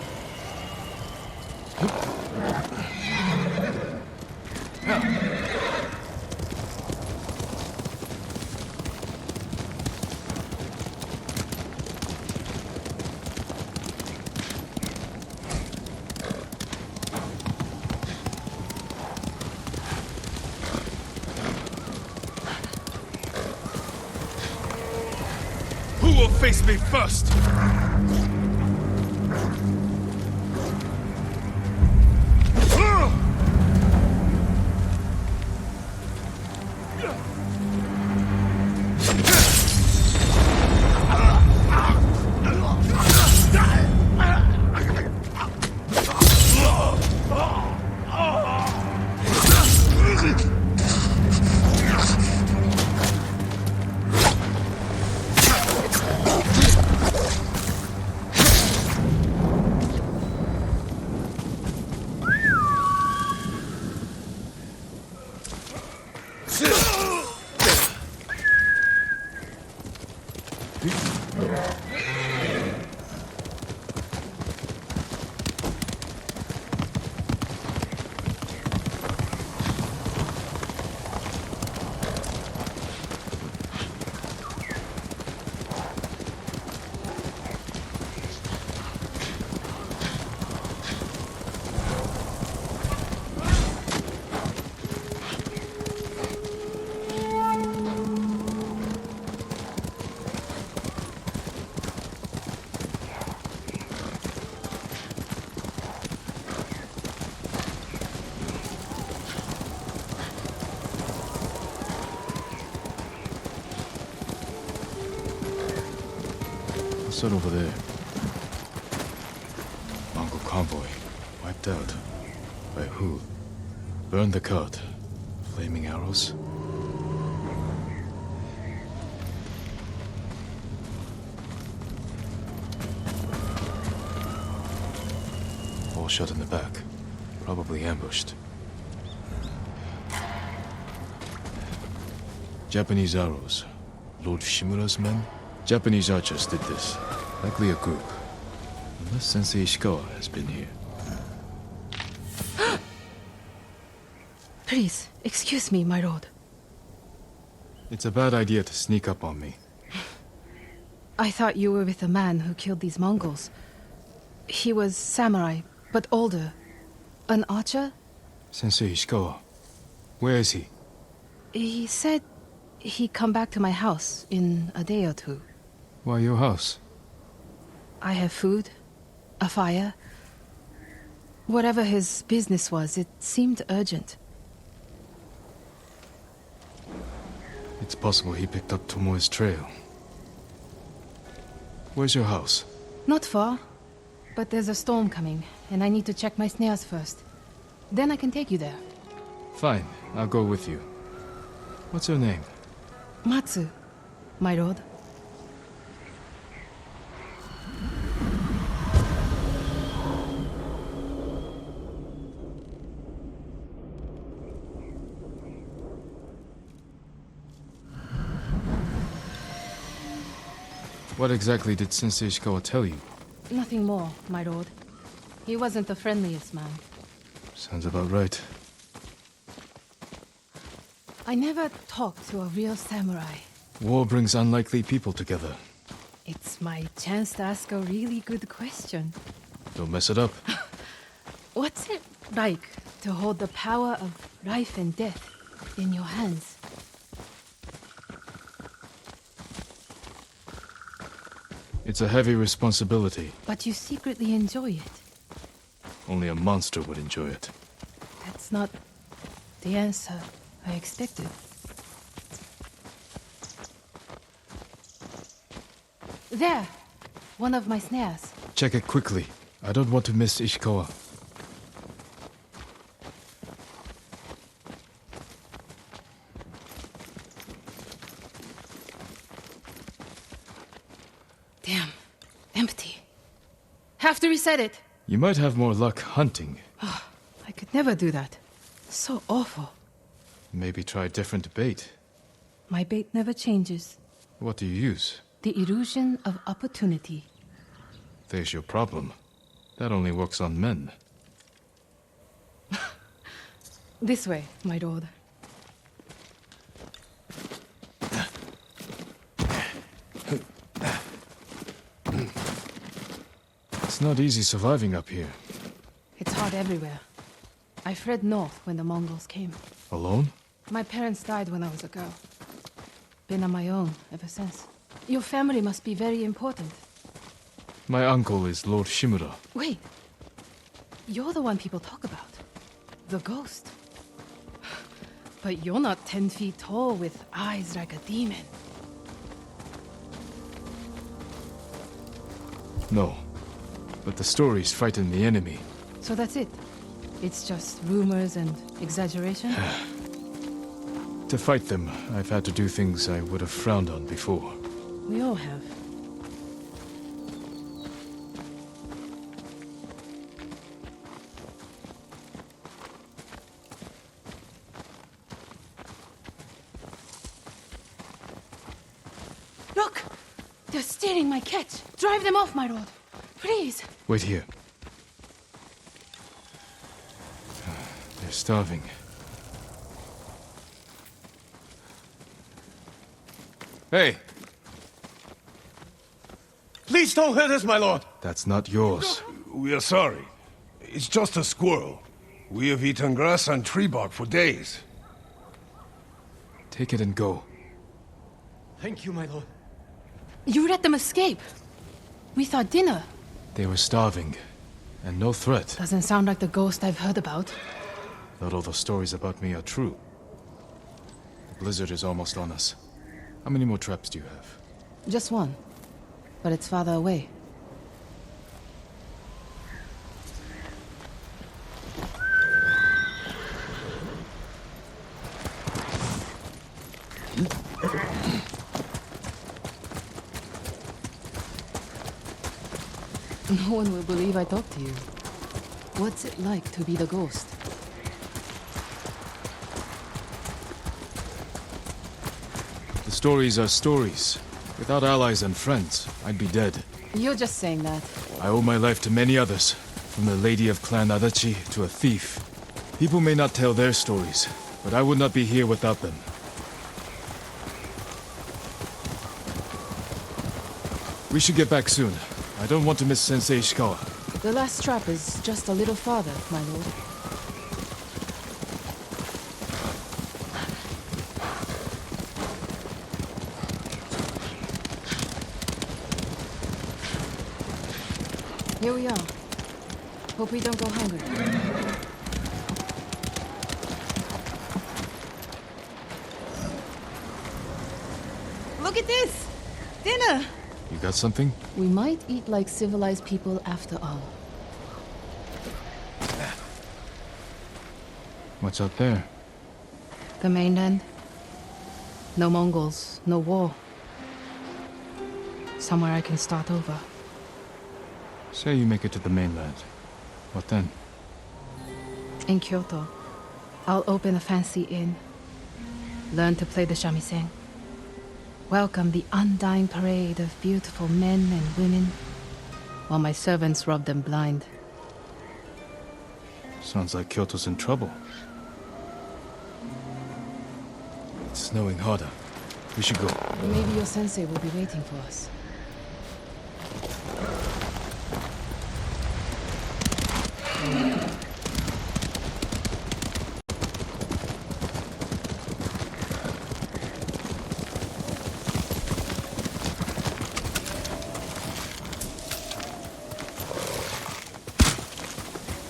Who will face me first? What's that over there? Mongol convoy. Wiped out. By who? Burn the cart. Flaming arrows? All shut in the back. Probably ambushed. Japanese arrows. Lord Shimura's men? Japanese archers did this. Likely a group. Unless Sensei Ishikawa has been here. Please, excuse me, my lord. It's a bad idea to sneak up on me. I thought you were with the man who killed these Mongols. He was samurai, but older. An archer? Sensei Ishikawa. Where is he? He said he'd come back to my house in a day or two. Why your house? I have food, a fire. Whatever his business was, it seemed urgent. It's possible he picked up Tomoe's trail. Where's your house? Not far, but there's a storm coming, and I need to check my snares first. Then I can take you there. Fine, I'll go with you. What's your name? Matsu, my lord. What exactly did Sensei Ishikawa tell you? Nothing more, my lord. He wasn't the friendliest man. Sounds about right. I never talked to a real samurai. War brings unlikely people together. It's my chance to ask a really good question. Don't mess it up. What's it like to hold the power of life and death in your hands? It's a heavy responsibility. But you secretly enjoy it. Only a monster would enjoy it. That's not the answer I expected. There! One of my snares. Check it quickly. I don't want to miss Ishikawa. Damn. Empty. Have to reset it. You might have more luck hunting. Oh, I could never do that. So awful. Maybe try a different bait. My bait never changes. What do you use? The illusion of opportunity. There's your problem. That only works on men. This way, my lord. It's not easy surviving up here. It's hard everywhere. I fled north when the Mongols came. Alone? My parents died when I was a girl. Been on my own ever since. Your family must be very important. My uncle is Lord Shimura. Wait. You're the one people talk about. The ghost. But you're not 10 feet tall with eyes like a demon. No. But the stories frighten the enemy. So that's it? It's just rumors and exaggeration? To fight them, I've had to do things I would have frowned on before. We all have. Look! They're stealing my catch. Drive them off, my lord. Please. Wait here. They're starving. Hey! Please don't hurt us, my lord. That's not yours. We are sorry. It's just a squirrel. We have eaten grass and tree bark for days. Take it and go. Thank you, my lord. You let them escape. We thought dinner. They were starving, and no threat. Doesn't sound like the ghost I've heard about. Not all the stories about me are true. The blizzard is almost on us. How many more traps do you have? Just one. But it's farther away. No one will believe I talked to you. What's it like to be the ghost? The stories are stories. Without allies and friends, I'd be dead. You're just saying that. I owe my life to many others, from the lady of Clan Adachi to a thief. People may not tell their stories, but I would not be here without them. We should get back soon. I don't want to miss Sensei Ishikawa. The last trap is just a little farther, my lord. Here we are. Hope we don't go hungry. Look at this! Dinner! You got something? We might eat like civilized people after all. What's out there? The mainland. No Mongols, no war. Somewhere I can start over. Say you make it to the mainland. What then? In Kyoto, I'll open a fancy inn. Learn to play the shamisen. Welcome the undying parade of beautiful men and women, while my servants rub them blind. Sounds like Kyoto's in trouble. It's snowing harder. We should go. Maybe your sensei will be waiting for us.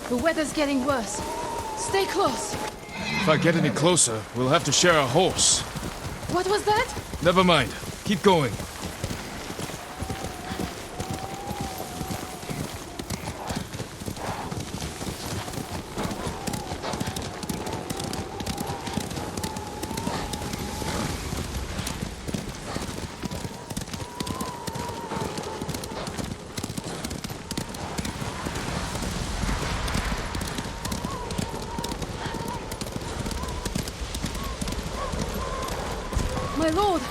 The weather's getting worse. Stay close. If I get any closer, we'll have to share a horse. What was that? Never mind. Keep going. My lord!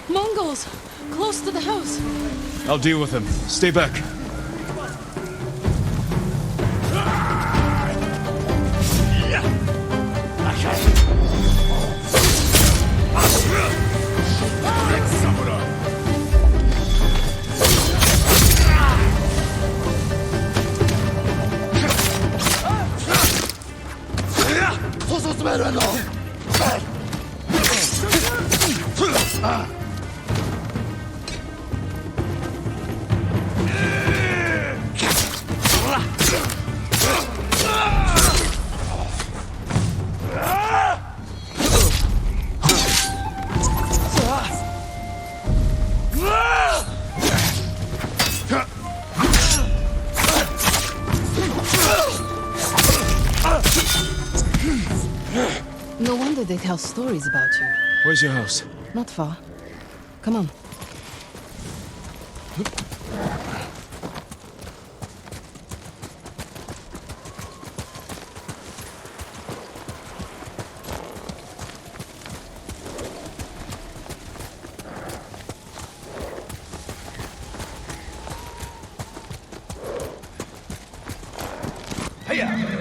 Mongols! Close to the house! I'll deal with them. Stay back. No wonder they tell stories about you. Where's your house? Not far. Come on. Fire!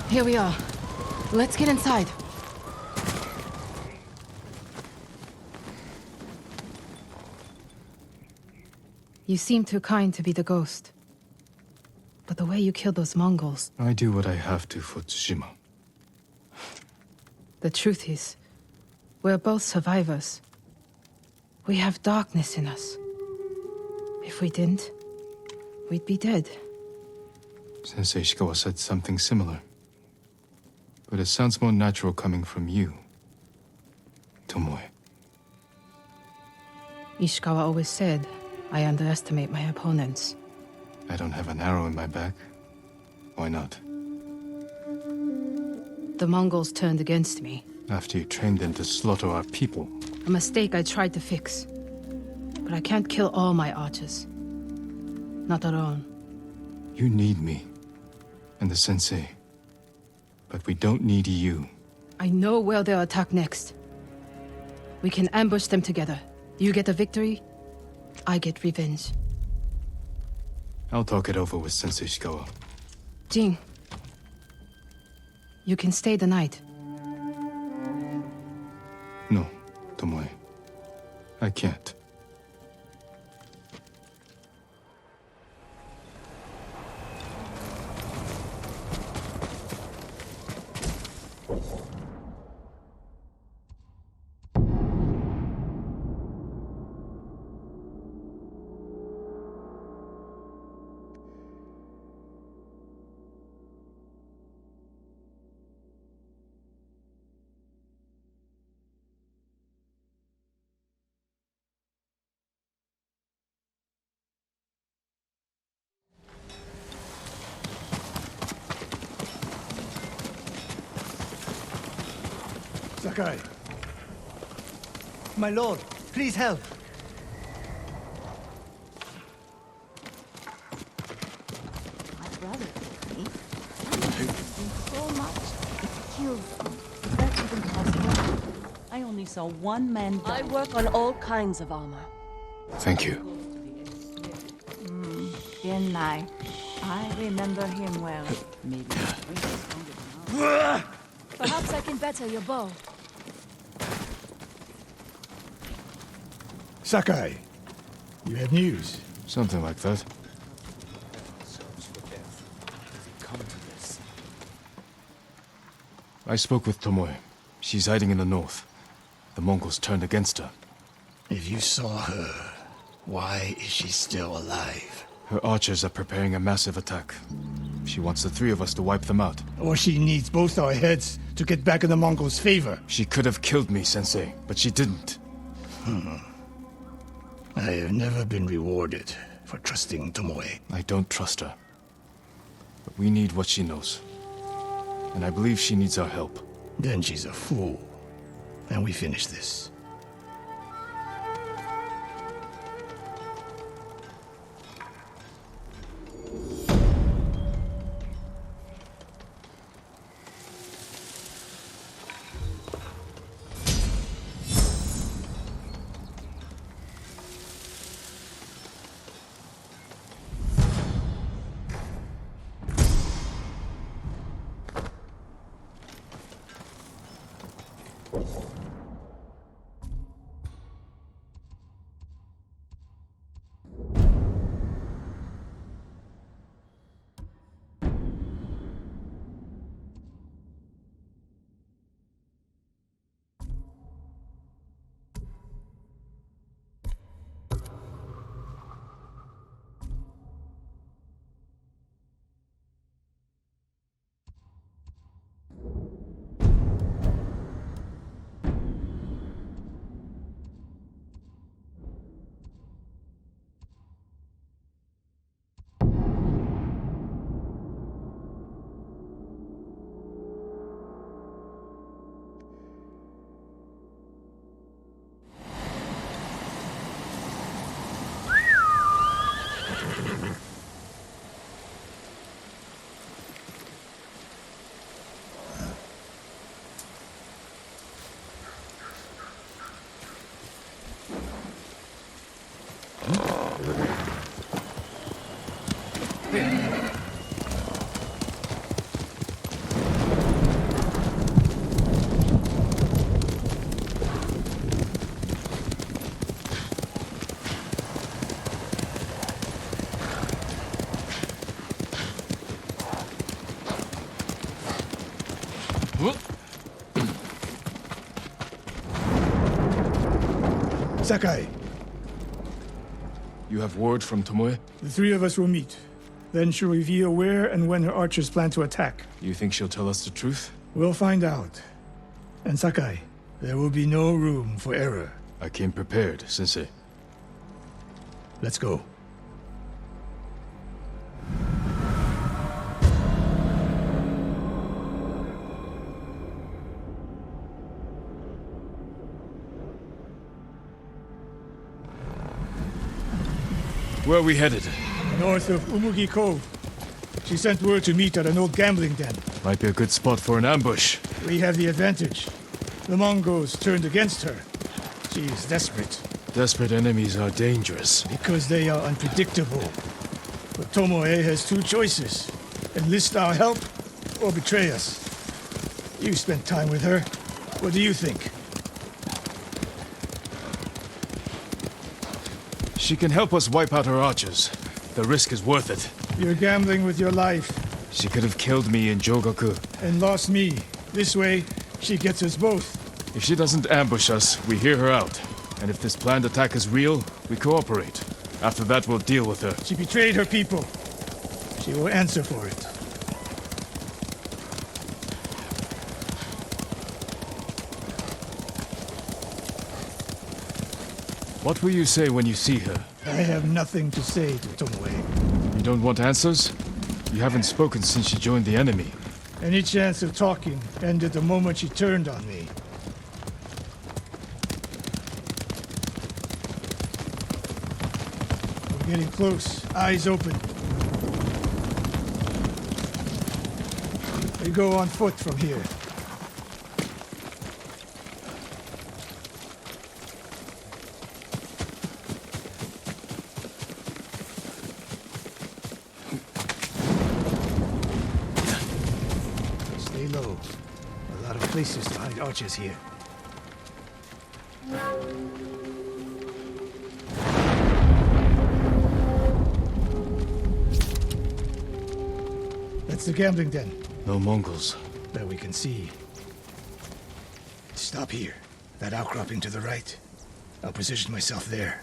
Here we are. Let's get inside. You seem too kind to be the ghost. But the way you killed those Mongols... I do what I have to for Tsushima. The truth is, we're both survivors. We have darkness in us. If we didn't, we'd be dead. Sensei Ishikawa said something similar. But it sounds more natural coming from you, Tomoe. Ishikawa always said, I underestimate my opponents. I don't have an arrow in my back. Why not? The Mongols turned against me. After you trained them to slaughter our people. A mistake I tried to fix. But I can't kill all my archers. Not alone. You need me. And the sensei. But we don't need you. I know where they'll attack next. We can ambush them together. You get a victory, I get revenge. I'll talk it over with Sensei Ishikawa. Jin, you can stay the night. No, Tomoe. I can't. Sakai. My lord, please help. My brother, me. So much. It kills me. That's even possible. I only saw one man die. I work on all kinds of armor. Thank you. Genai. I remember him well. Maybe Perhaps I can better your bow. Sakai, you have news? Something like that. Come to this. I spoke with Tomoe. She's hiding in the north. The Mongols turned against her. If you saw her, why is she still alive? Her archers are preparing a massive attack. She wants the three of us to wipe them out. Or she needs both our heads to get back in the Mongols' favor. She could have killed me, Sensei, but she didn't. I have never been rewarded for trusting Tomoe. I don't trust her. But we need what she knows. And I believe she needs our help. Then she's a fool. And we finish this. Sakai, You have word from Tomoe? the three of us will meet. Then she'll reveal where and when her archers plan to attack. You think she'll tell us the truth? We'll find out. And Sakai, there will be no room for error. I came prepared, Sensei. Let's go. Where are we headed? North of Umugi Cove. She sent word to meet at an old gambling den. Might be a good spot for an ambush. We have the advantage. The Mongols turned against her. She is desperate. Desperate enemies are dangerous. Because they are unpredictable. But Tomoe has two choices. Enlist our help, or betray us. You spent time with her. What do you think? She can help us wipe out her archers. The risk is worth it. You're gambling with your life. She could have killed me in Jogaku. And lost me. This way, she gets us both. If she doesn't ambush us, we hear her out. And if this planned attack is real, we cooperate. After that, we'll deal with her. She betrayed her people. She will answer for it. What will you say when you see her? I have nothing to say to Tomoe. You don't want answers? You haven't spoken since she joined the enemy. Any chance of talking ended the moment she turned on me. We're getting close. Eyes open. We go on foot from here. Stay low. A lot of places to hide archers here. That's the gambling den. No Mongols. That we can see. Stop here. That outcropping to the right. I'll position myself there.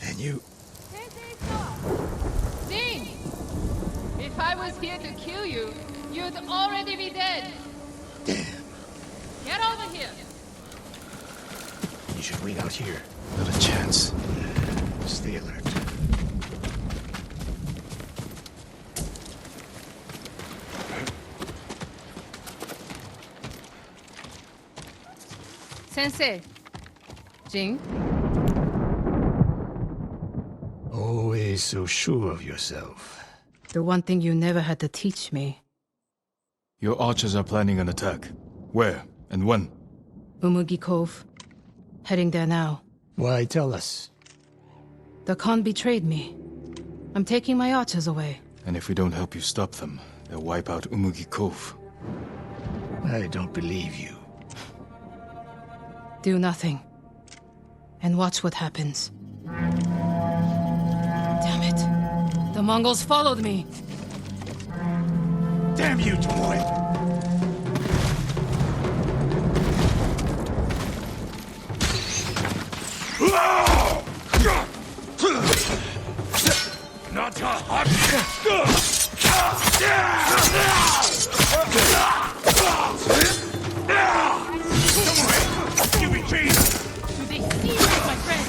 And you... Ding! If I was here to kill you, you'd already be dead. Damn. Get over here. You should wait out here. Not a chance. Stay alert. Sensei. Jing? Always so sure of yourself. The one thing you never had to teach me. Your archers are planning an attack. Where and when? Umugi Cove. Heading there now. Why tell us? The Khan betrayed me. I'm taking my archers away. And if we don't help you stop them, they'll wipe out Umugi Cove. I don't believe you. Do nothing. And watch what happens. Damn it. The Mongols followed me. Damn you, Tomoe! Not a hot... You betrayed us! Do they see you, my friend?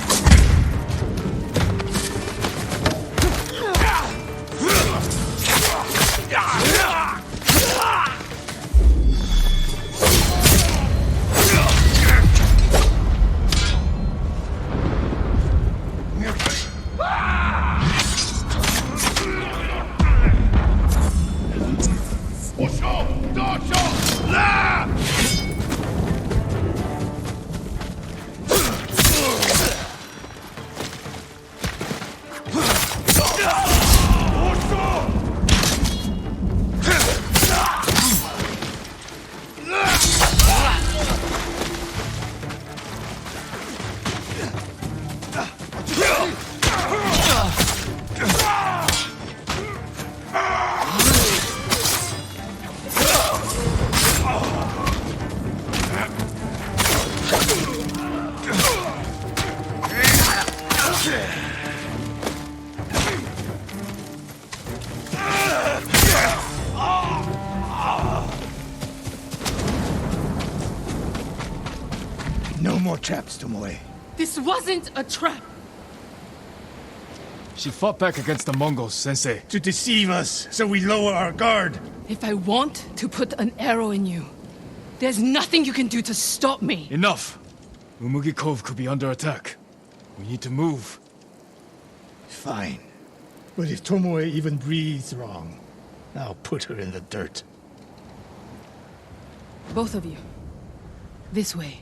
more traps, Tomoe. This wasn't a trap. She fought back against the Mongols, Sensei. To deceive us, so we lower our guard. If I want to put an arrow in you, there's nothing you can do to stop me. Enough! Umugi Cove could be under attack. We need to move. Fine. But if Tomoe even breathes wrong, I'll put her in the dirt. Both of you. This way.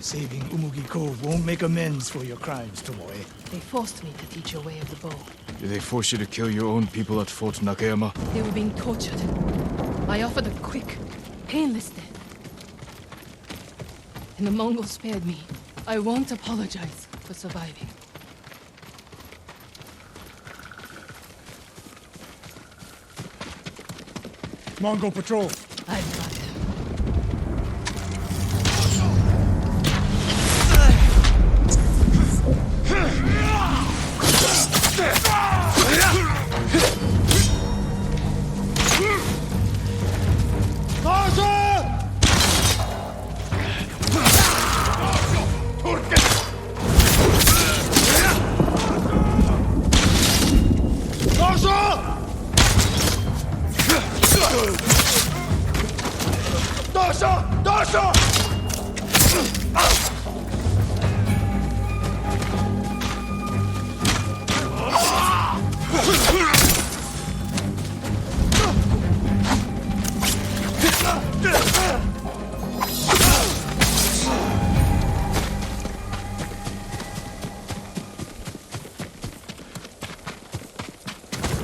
Saving Umugi Cove won't make amends for your crimes, Tomoe. They forced me to teach your way of the bow. Did they force you to kill your own people at Fort Nakayama? They were being tortured. I offered a quick, painless death. And the Mongols spared me. I won't apologize for surviving. Mongol patrol. I've got them.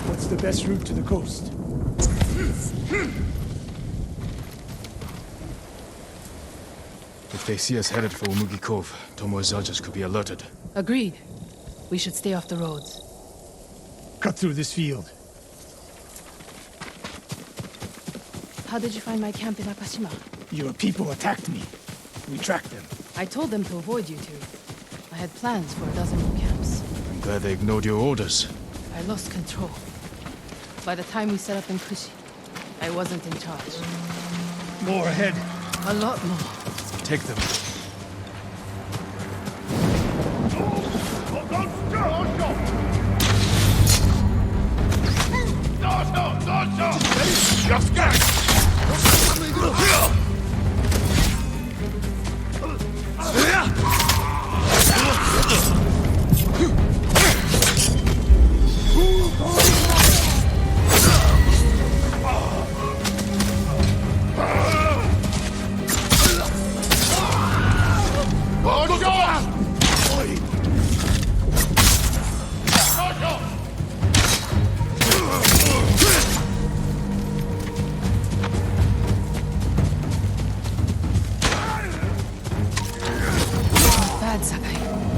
What's the best route to the coast? If they see us headed for Umugi Cove, Tomoe's archers could be alerted. Agreed. We should stay off the roads. Cut through this field. How did you find my camp in Akashima? Your people attacked me. We tracked them. I told them to avoid you two. I had plans for a dozen more camps. I'm glad they ignored your orders. I lost control. By the time we set up in Kushi, I wasn't in charge. More ahead. A lot more. Take them.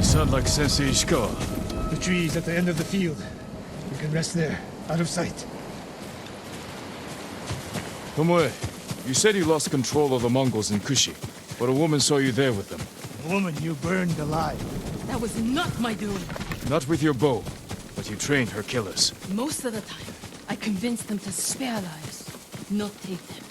Sound like Sensei Ishikawa. The trees at the end of the field. We can rest there, out of sight. Tomoe, you said you lost control of the Mongols in Kushi, but a woman saw you there with them. The woman you burned alive. That was not my doing. Not with your bow, but you trained her killers. Most of the time, I convinced them to spare lives, not take them.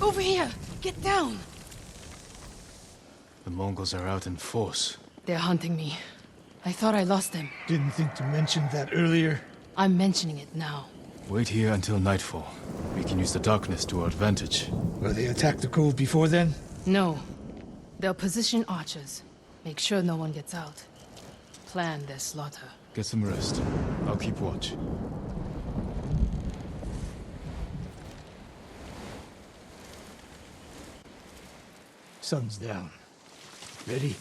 Over here! Get down! The Mongols are out in force. They're hunting me. I thought I lost them. Didn't think to mention that earlier. I'm mentioning it now. Wait here until nightfall. We can use the darkness to our advantage. Will they attack the cove before then? No. They'll position archers. Make sure no one gets out. Plan their slaughter. Get some rest. I'll keep watch. Sun's down. Ready?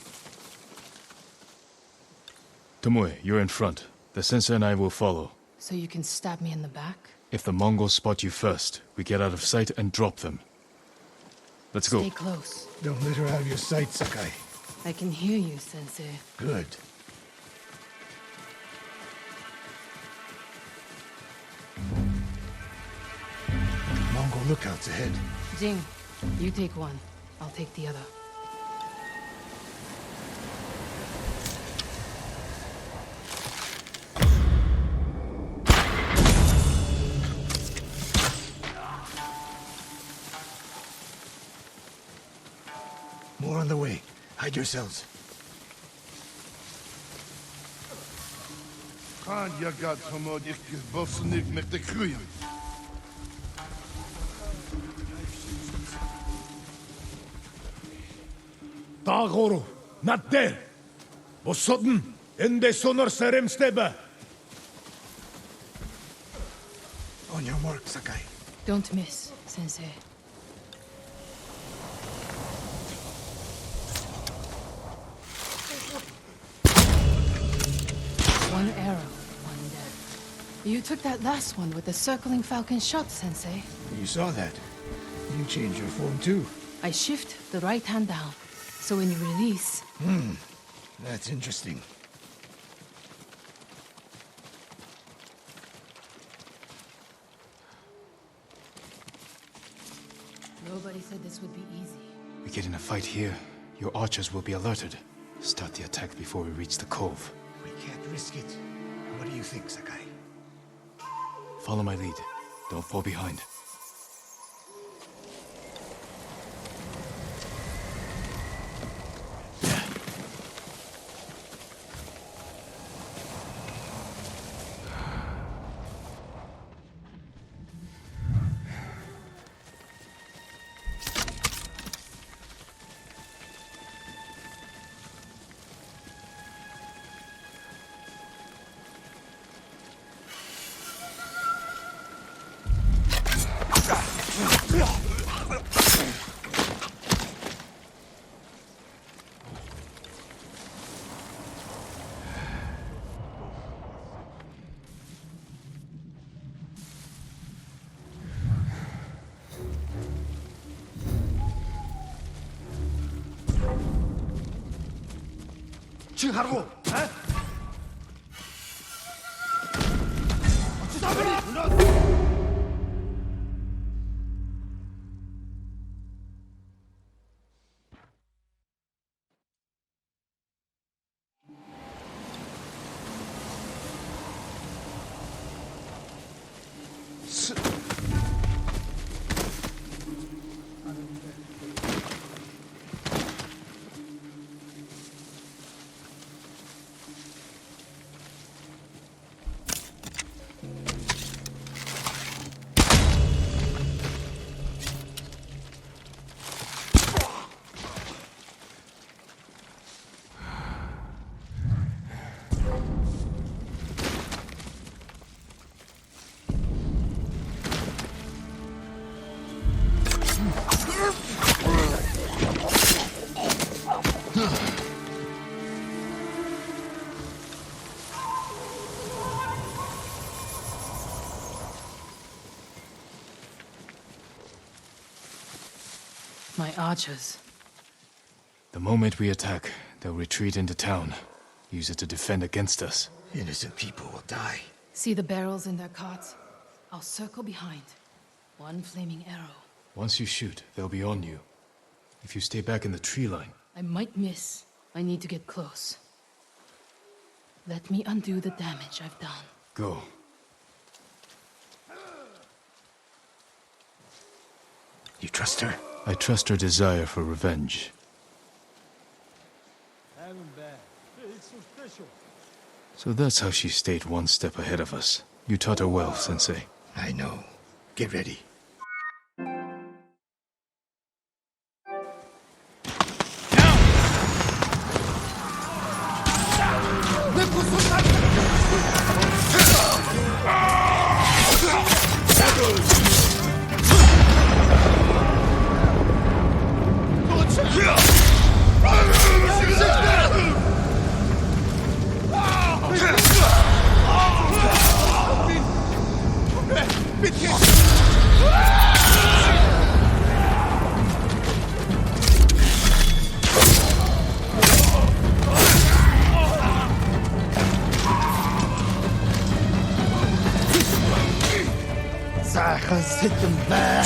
Tomoe, you're in front. The sensei and I will follow. So you can stab me in the back? If the Mongols spot you first, we get out of sight and drop them. Let's go. Stay close. Don't let her out of your sight, Sakai. I can hear you, Sensei. Good. Mongol lookouts ahead. Jing, you take one. I'll take the other. on the way. Hide yourselves. Khan yagat homod ikis bosnik met de kruyen. Dagoro, not there. Bosodden, ende sonor serem steba. On your mark, Sakai. Don't miss, Sensei. One arrow, one death. You took that last one with the circling falcon shot, Sensei. You saw that. You changed your form too. I shift the right hand down, so when you release... That's interesting. Nobody said this would be easy. We get in a fight here, your archers will be alerted. Start the attack before we reach the cove. We can't risk it. What do you think, Sakai? Follow my lead. Don't fall behind. 지금 가라고! 에? My archers. The moment we attack, they'll retreat into town. Use it to defend against us. Innocent people will die. See the barrels in their carts? I'll circle behind. One flaming arrow. Once you shoot, they'll be on you. If you stay back in the tree line... I might miss. I need to get close. Let me undo the damage I've done. Go. You trust her? I trust her desire for revenge. So that's how she stayed one step ahead of us. You taught her well, Sensei. I know. Get ready. Hit them back.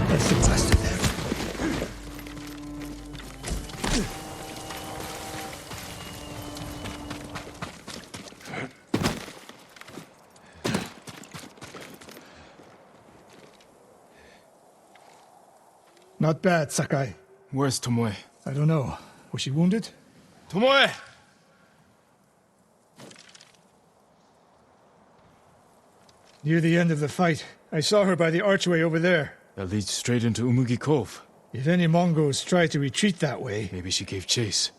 That's the last of them. Not bad, Sakai. Where's Tomoe? I don't know. Was she wounded? Tomoe! Near the end of the fight, I saw her by the archway over there. That leads straight into Umugi Cove. If any Mongols try to retreat that way... Maybe she gave chase.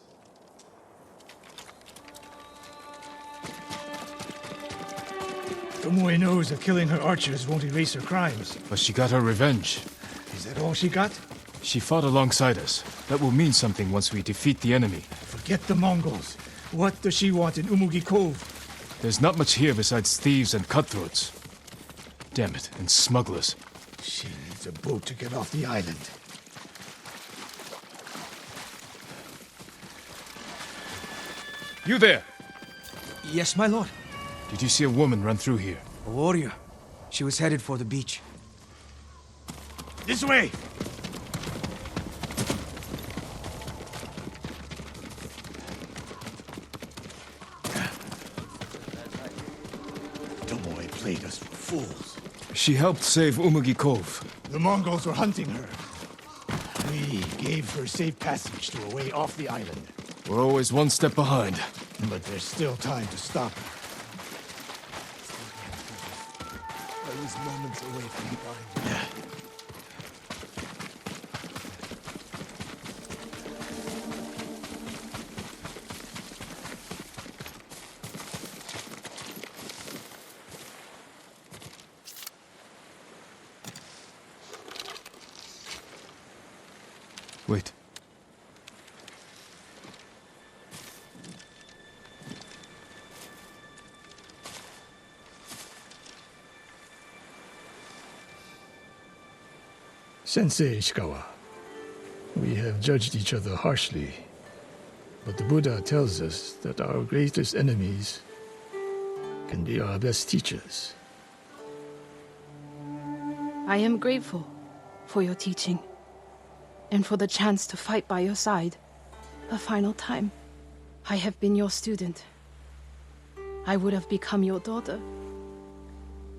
Tomoe knows that killing her archers won't erase her crimes. But she got her revenge. Is that all she got? She fought alongside us. That will mean something once we defeat the enemy. Forget the Mongols. What does she want in Umugi Cove? There's not much here besides thieves and cutthroats. Damn it, and smugglers. She needs a boat to get off the island. You there! Yes, my lord. Did you see a woman run through here? A warrior. She was headed for the beach. This way! Tomoe played us for fools. She helped save Umugi Cove. The Mongols were hunting her. We gave her safe passage to a way off the island. We're always one step behind. But there's still time to stop her. I was moments away from dying. Wait. Sensei Ishikawa, we have judged each other harshly, but the Buddha tells us that our greatest enemies can be our best teachers. I am grateful for your teaching, and for the chance to fight by your side a final time. I have been your student. I would have become your daughter.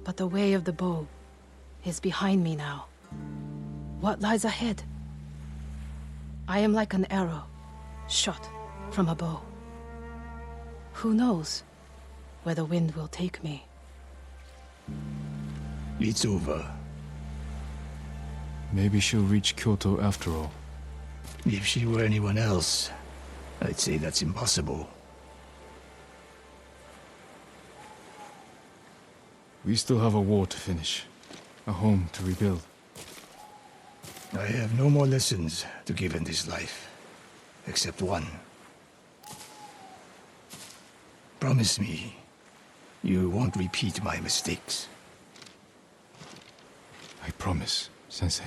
But the way of the bow is behind me now. What lies ahead? I am like an arrow, shot from a bow. Who knows where the wind will take me? It's over. Maybe she'll reach Kyoto after all. If she were anyone else, I'd say that's impossible. We still have a war to finish. A home to rebuild. I have no more lessons to give in this life, except one. Promise me, you won't repeat my mistakes. I promise, Sensei.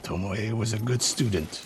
Tomoe was a good student.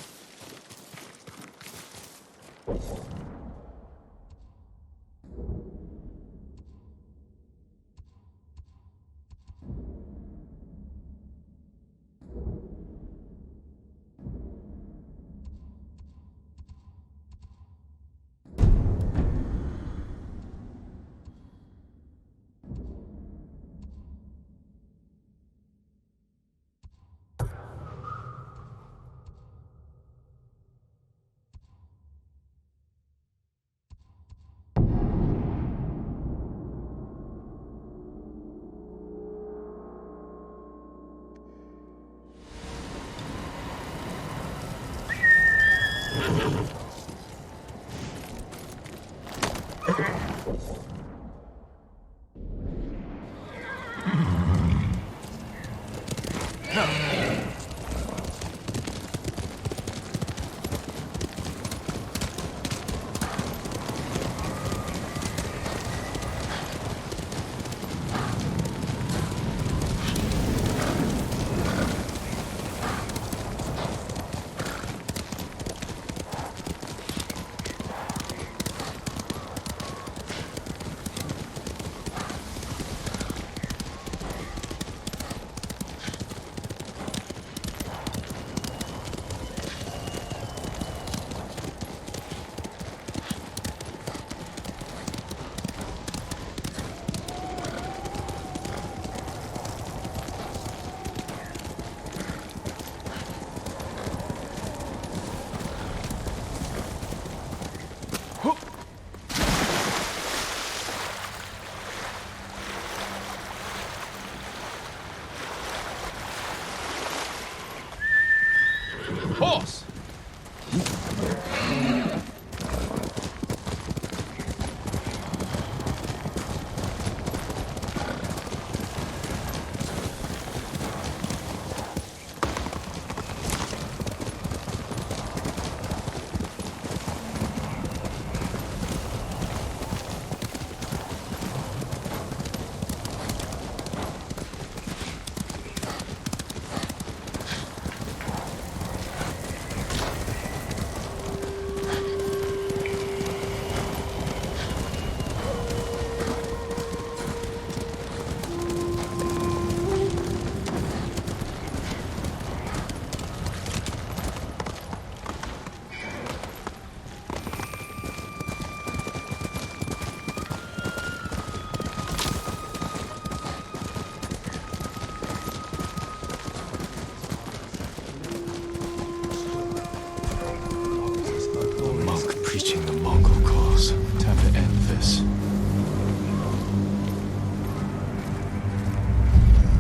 Preaching the Mongol cause. Time to end this.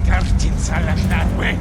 Gartin Salah that way.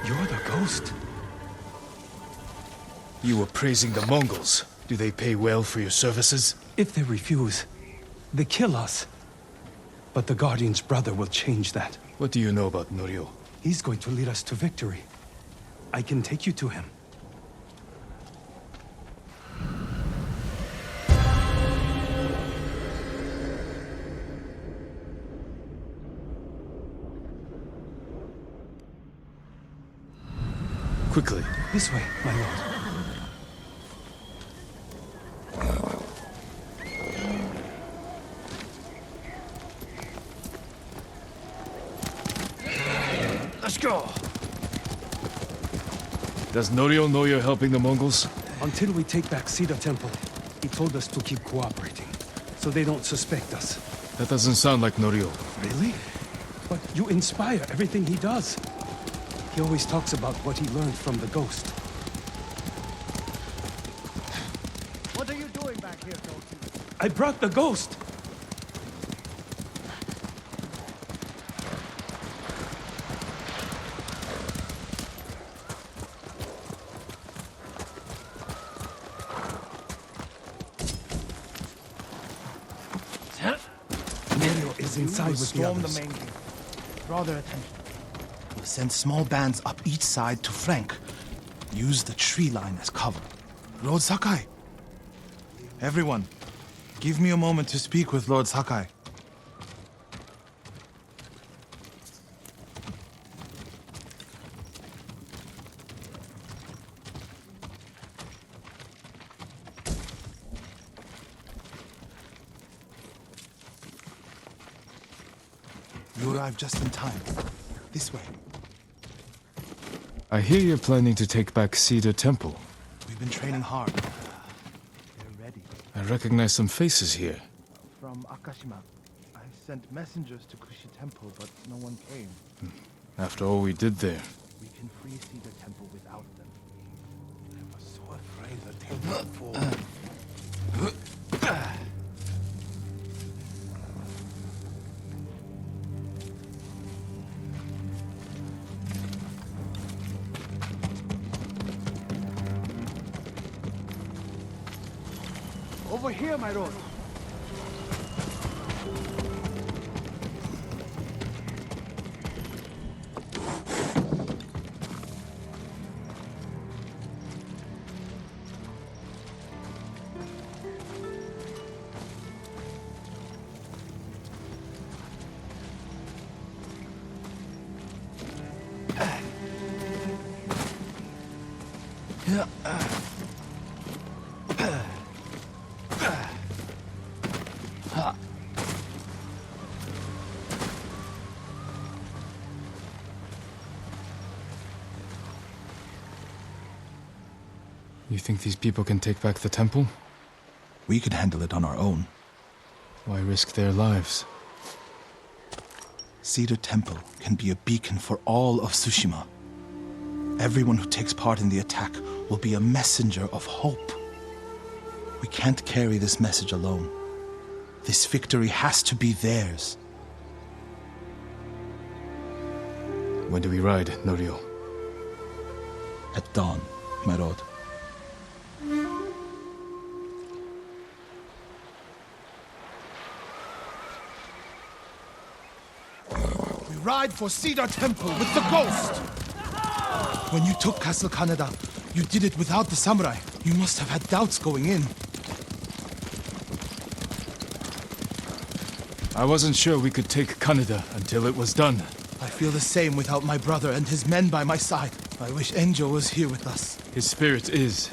You're the ghost? You were praising the Mongols. Do they pay well for your services? If they refuse, they kill us. But the Guardian's brother will change that. What do you know about Norio? He's going to lead us to victory. I can take you to him. Quickly. This way, my lord. Let's go. Does Norio know you're helping the Mongols? Until we take back Cedar Temple, he told us to keep cooperating, so they don't suspect us. That doesn't sound like Norio. Really? But you inspire everything he does. He always talks about what he learned from the ghost. What are you doing back here, Toki? I brought the ghost! Mario is inside with the Storm the others. main gate. Draw their attention. We'll send small bands up each side to flank. Use the tree line as cover. Lord Sakai! Everyone, give me a moment to speak with Lord Sakai. You arrived just in time. This way. I hear you're planning to take back Cedar Temple. We've been training hard. They're ready. I recognize some faces here. From Akashima. I sent messengers to Kushi Temple, but no one came. After all we did there. We can free Cedar Temple without them. I was so afraid that they would fall. Over here, my lord. You think these people can take back the temple? We could handle it on our own. Why risk their lives? Cedar Temple can be a beacon for all of Tsushima. Everyone who takes part in the attack will be a messenger of hope. We can't carry this message alone. This victory has to be theirs. When do we ride, Norio? At dawn, my lord. We ride for Cedar Temple with the ghost! When you took Castle Kaneda, you did it without the samurai. You must have had doubts going in. I wasn't sure we could take Kaneda until it was done. I feel the same without my brother and his men by my side. I wish Enjo was here with us. His spirit is.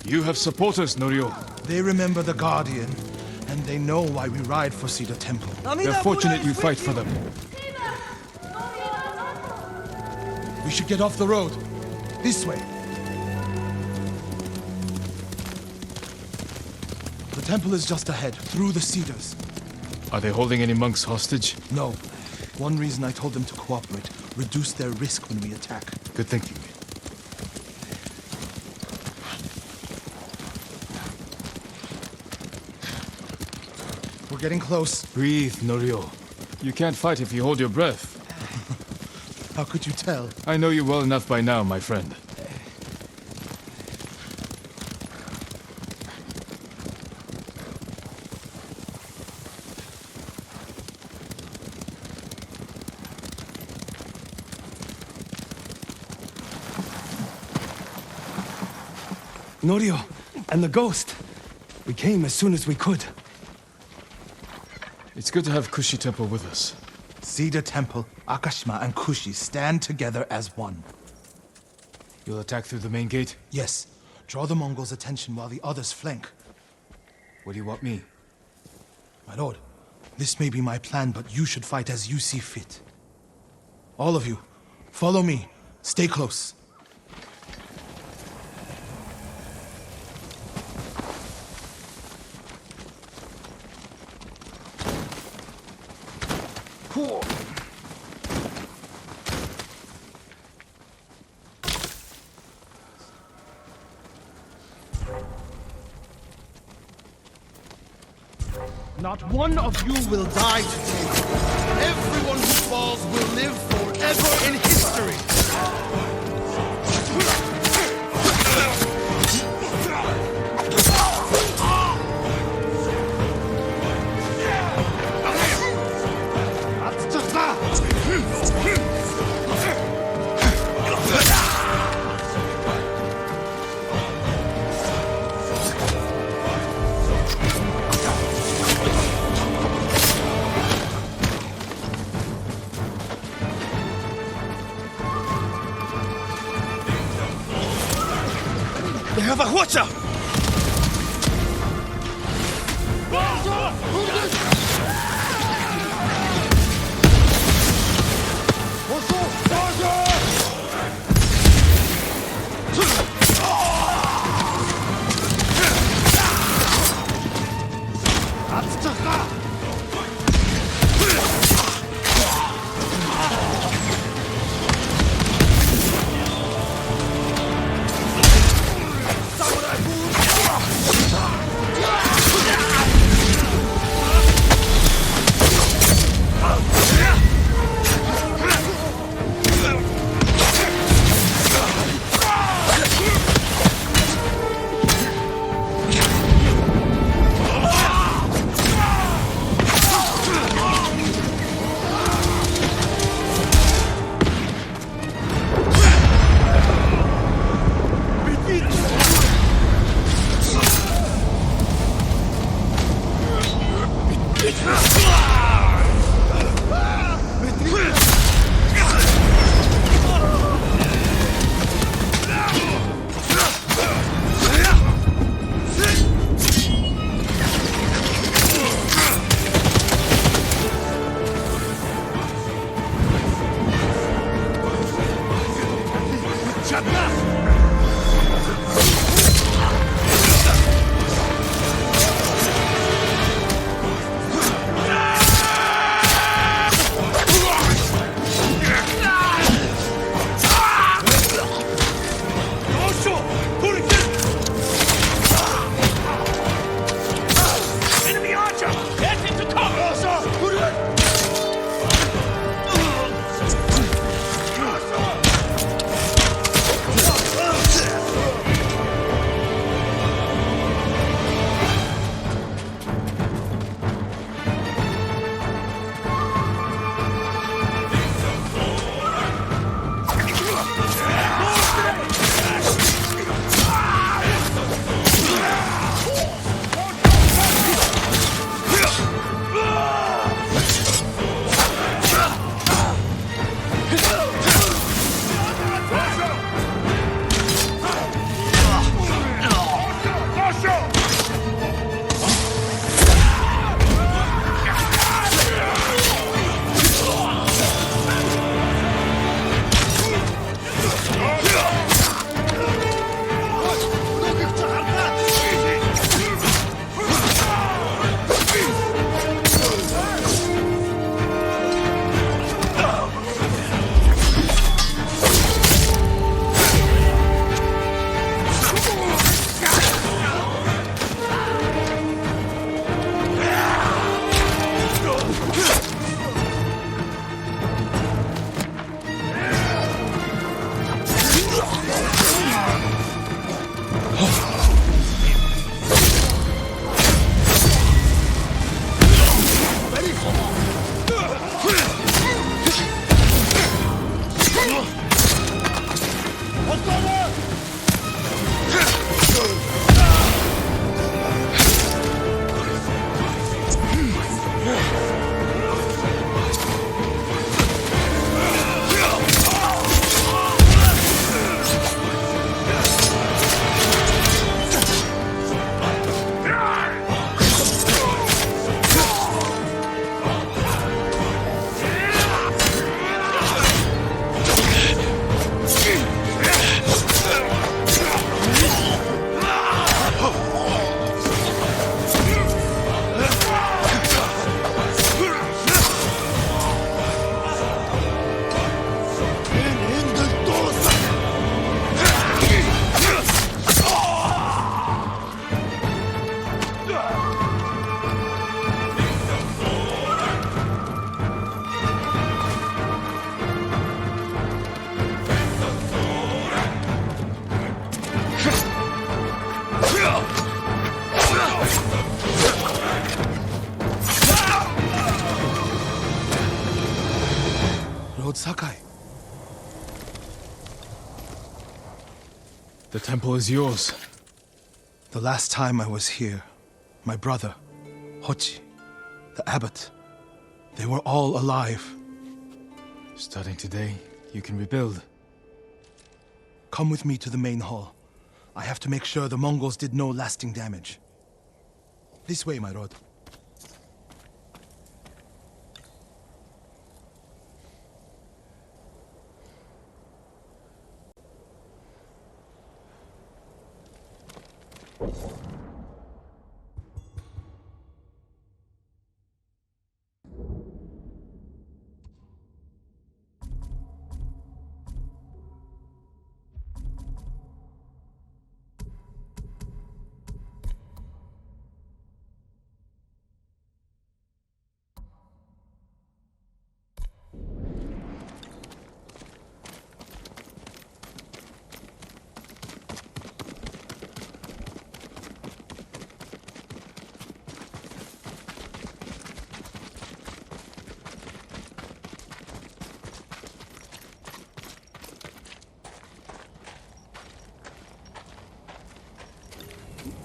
You have supporters, Norio. They remember the Guardian, and they know why we ride for Cedar Temple. They're fortunate you fight for them. We should get off the road. This way. The temple is just ahead, through the cedars. Are they holding any monks hostage? No. One reason I told them to cooperate, reduce their risk when we attack. Good thinking. We're getting close. Breathe, Norio. You can't fight if you hold your breath. How could you tell? I know you well enough by now, my friend. Norio, and the ghost. We came as soon as we could. It's good to have Kushi Temple with us. Cedar Temple, Akashima, and Kushi stand together as one. You'll attack through the main gate? Yes. Draw the Mongols' attention while the others flank. What do you want me? My lord, this may be my plan, but you should fight as you see fit. All of you, follow me. Stay close. Not one of you will die today. Everyone who falls will live forever in history. They have a Hwacha! Samurai Lord Sakai. The temple is yours. The last time I was here, my brother, Hochi, the abbot, they were all alive. Starting today, you can rebuild. Come with me to the main hall. I have to make sure the Mongols did no lasting damage. This way, my lord.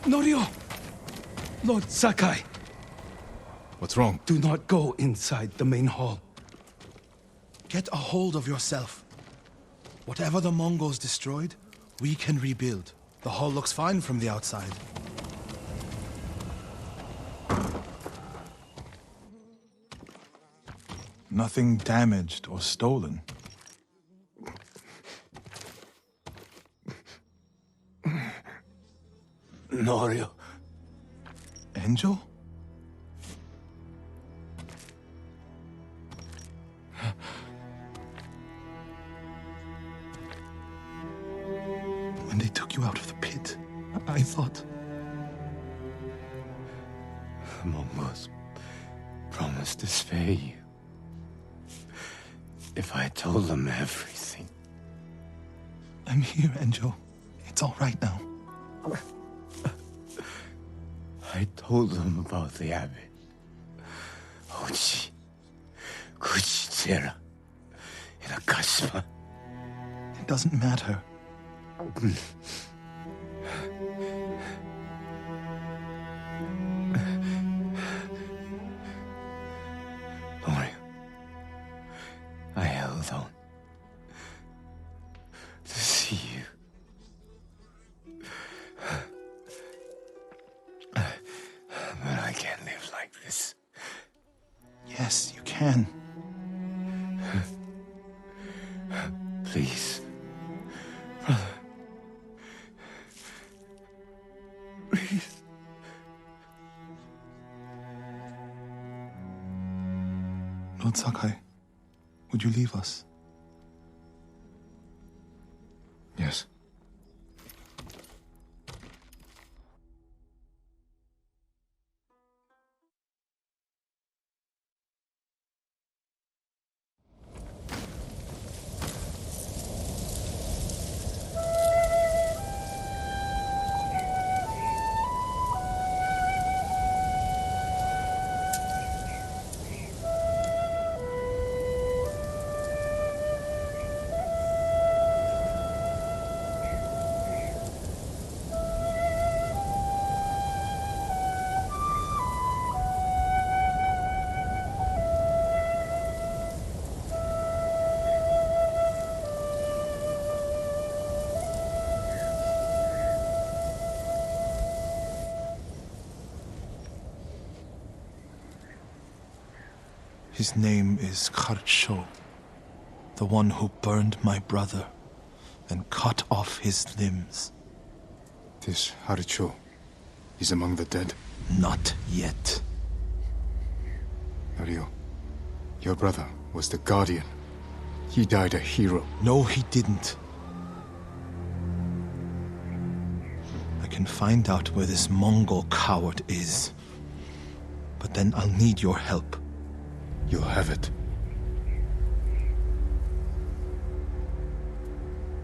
Norio! Lord Sakai! What's wrong? Do not go inside the main hall. Get a hold of yourself. Whatever the Mongols destroyed, we can rebuild. The hall looks fine from the outside. Nothing damaged or stolen. Norio. Angel? When they took you out of the pit, I thought... The Mongols promised to spare you. If I told them everything. I'm here, Angel. It's all right now. I told them about the abbot. Hochi, Kuchitsera, and Akashima. It doesn't matter. Lori, I held on to see you. But I can't live like this. Yes, you can. Please, brother. Please. Lord Sakai, would you leave us? Yes. His name is Kharcho, the one who burned my brother and cut off his limbs. This Haricho is among the dead? Not yet. Norio, your brother was the Guardian. He died a hero. No, he didn't. I can find out where this Mongol coward is. But then I'll need your help. You'll have it.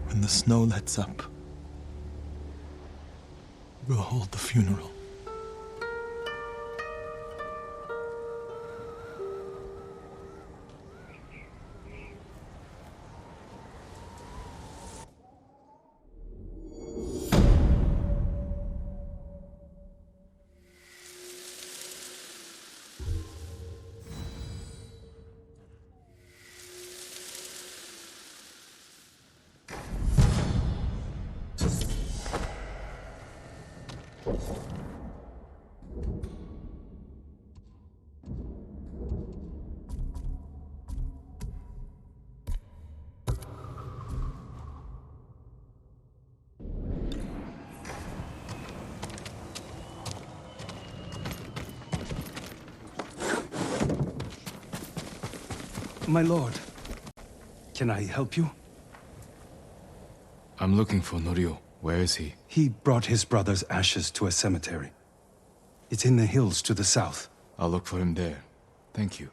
When the snow lets up, we'll hold the funeral. My lord, can I help you? I'm looking for Norio. Where is he? He brought his brother's ashes to a cemetery. It's in the hills to the south. I'll look for him there. Thank you.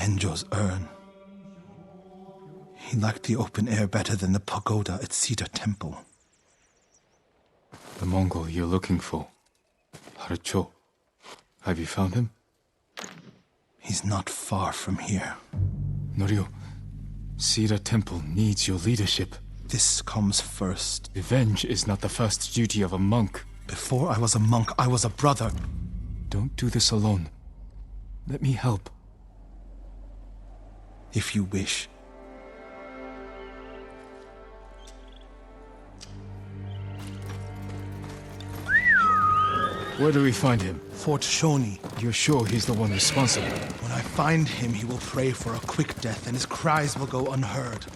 Enjo's urn. He liked the open air better than the pagoda at Cedar Temple. The Mongol you're looking for. Haricho. Have you found him? He's not far from here. Norio, Cedar Temple needs your leadership. This comes first. Revenge is not the first duty of a monk. Before I was a monk, I was a brother. Don't do this alone. Let me help. if you wish. Where do we find him? Fort Shoni. You're sure he's the one responsible? When I find him, he will pray for a quick death, and his cries will go unheard.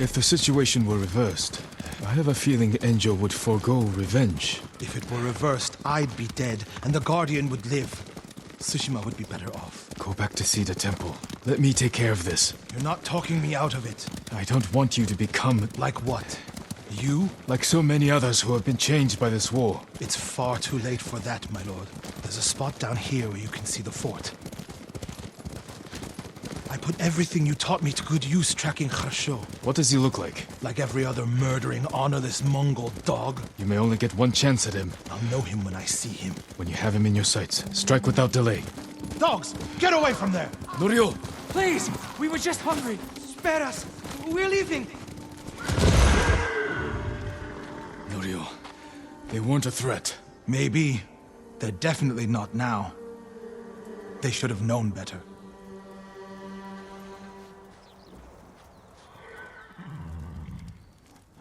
If the situation were reversed, I have a feeling Enjo would forego revenge. If it were reversed, I'd be dead, and the Guardian would live. Tsushima would be better off. Go back to see the temple. Let me take care of this. You're not talking me out of it. I don't want you to become... Like what? You? Like so many others who have been changed by this war. It's far too late for that, my lord. There's a spot down here where you can see the fort. I put everything you taught me to good use tracking Kharsho. What does he look like? Like every other murdering, honorless Mongol dog. You may only get one chance at him. I'll know him when I see him. When you have him in your sights, strike without delay. Dogs, get away from there! Norio! Please! We were just hungry. Spare us. We're leaving. Norio, they weren't a threat. Maybe. They're definitely not now. They should have known better.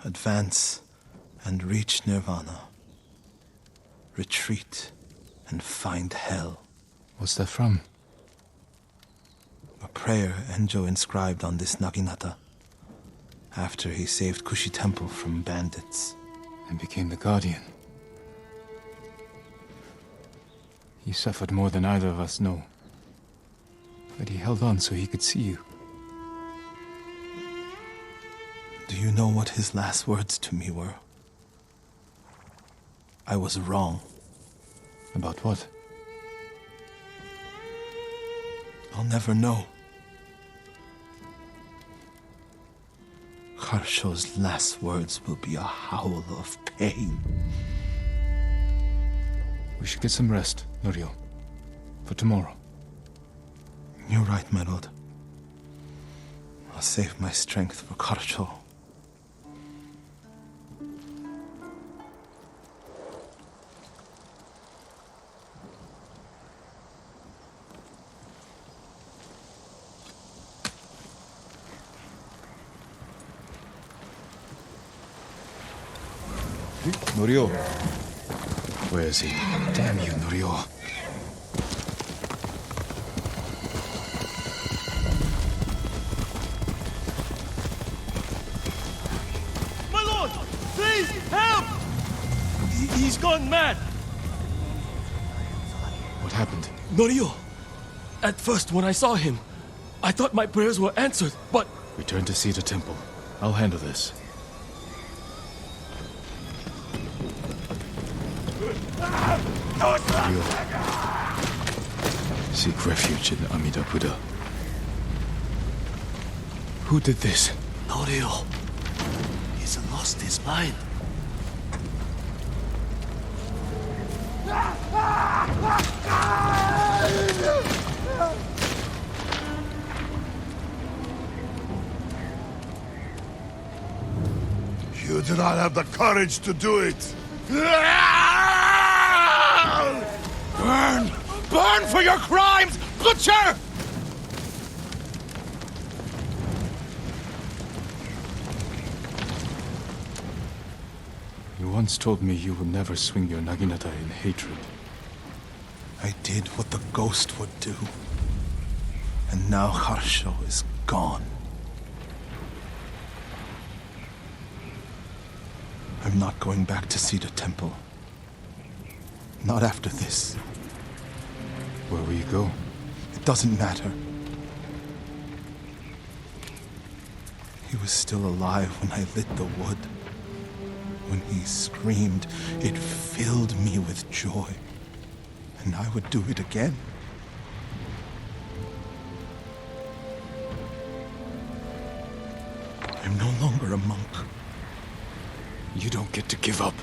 Advance and reach Nirvana. Retreat and find hell. What's that from? A prayer Enjo inscribed on this Naginata after he saved Kushi Temple from bandits. And became the Guardian. He suffered more than either of us know. But he held on so he could see you. Do you know what his last words to me were? I was wrong. About what? I'll never know. Kharsho's last words will be a howl of pain. We should get some rest, Norio. For tomorrow. You're right, my lord. I'll save my strength for Kharsho. Norio. Where is he? Damn you, Norio. My lord! Please, help! He's gone mad! What happened? Norio! At first, when I saw him, I thought my prayers were answered, but... Return to see the temple. I'll handle this. Norio. Seek refuge in Amida Buddha. Who did this? Norio. He's lost his mind. You do not have the courage to do it. Burn! Burn for your crimes, butcher! You once told me you would never swing your Naginata in hatred. I did what the ghost would do. And now Kharsho is gone. I'm not going back to see the temple. Not after this. Where will you go? It doesn't matter. He was still alive when I lit the wood. When he screamed, it filled me with joy. And I would do it again. I'm no longer a monk. You don't get to give up.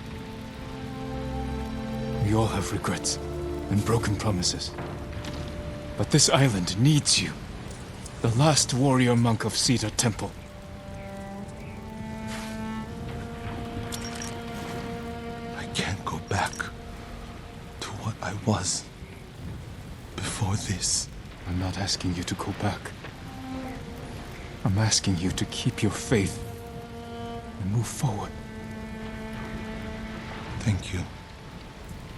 We all have regrets and broken promises. But this island needs you. The last warrior monk of Cedar Temple. I can't go back to what I was before this. I'm not asking you to go back. I'm asking you to keep your faith and move forward. Thank you,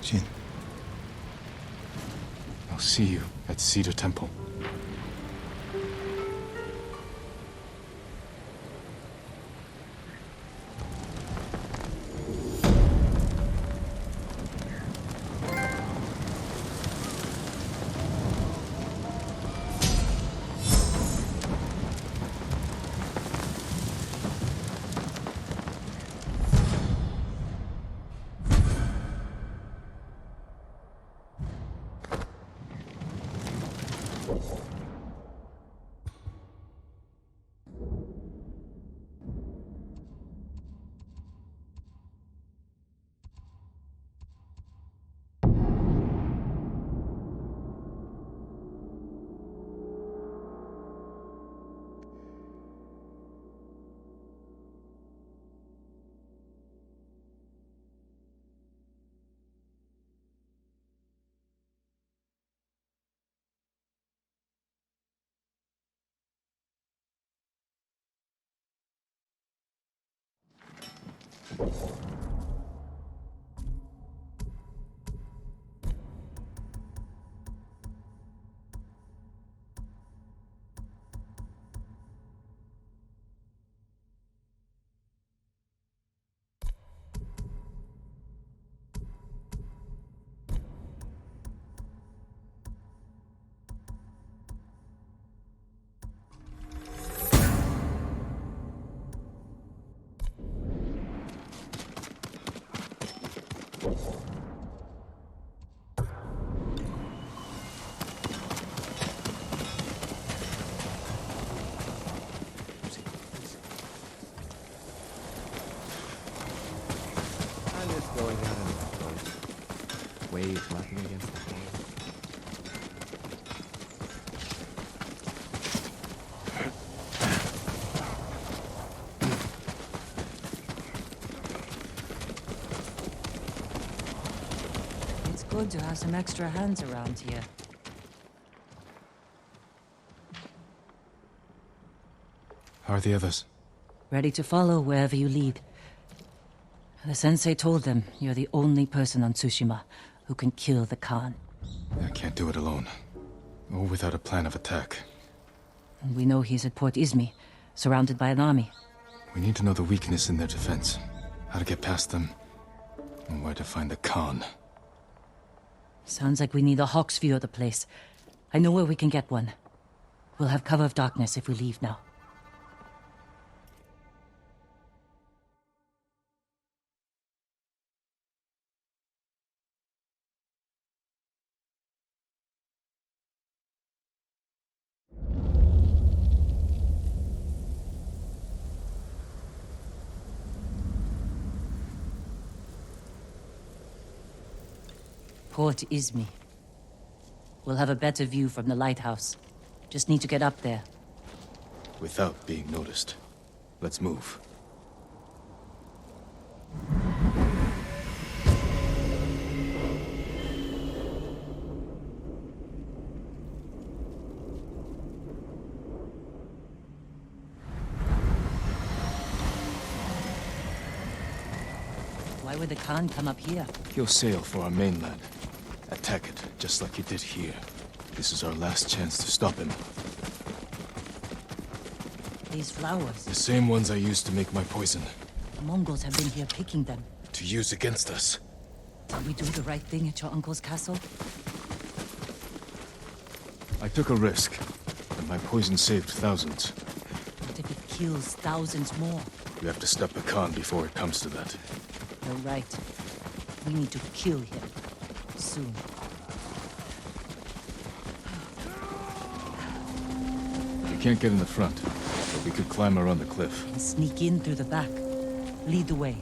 Jin. I'll see you at Cedar Temple. Going out on the boat. Waves lapping against the hull. It's good to have some extra hands around here. How are the others? Ready to follow wherever you lead. The sensei told them you're the only person on Tsushima who can kill the Khan. I can't do it alone. Or without a plan of attack. And we know he's at Port Izmi, surrounded by an army. We need to know the weakness in their defense. How to get past them. And where to find the Khan. Sounds like we need a hawk's view of the place. I know where we can get one. We'll have cover of darkness if we leave now. Port Izmi. We'll have a better view from the lighthouse. Just need to get up there. Without being noticed. Let's move. Why would the Khan come up here? He'll sail for our mainland. Attack it, just like he did here. This is our last chance to stop him. These flowers. The same ones I used to make my poison. The Mongols have been here picking them. To use against us. Did we do the right thing at your uncle's castle? I took a risk, and my poison saved thousands. What if it kills thousands more? We have to stop the Khan before it comes to that. You're right. We need to kill him. Soon. We can't get in the front, but we could climb around the cliff. And sneak in through the back. Lead the way.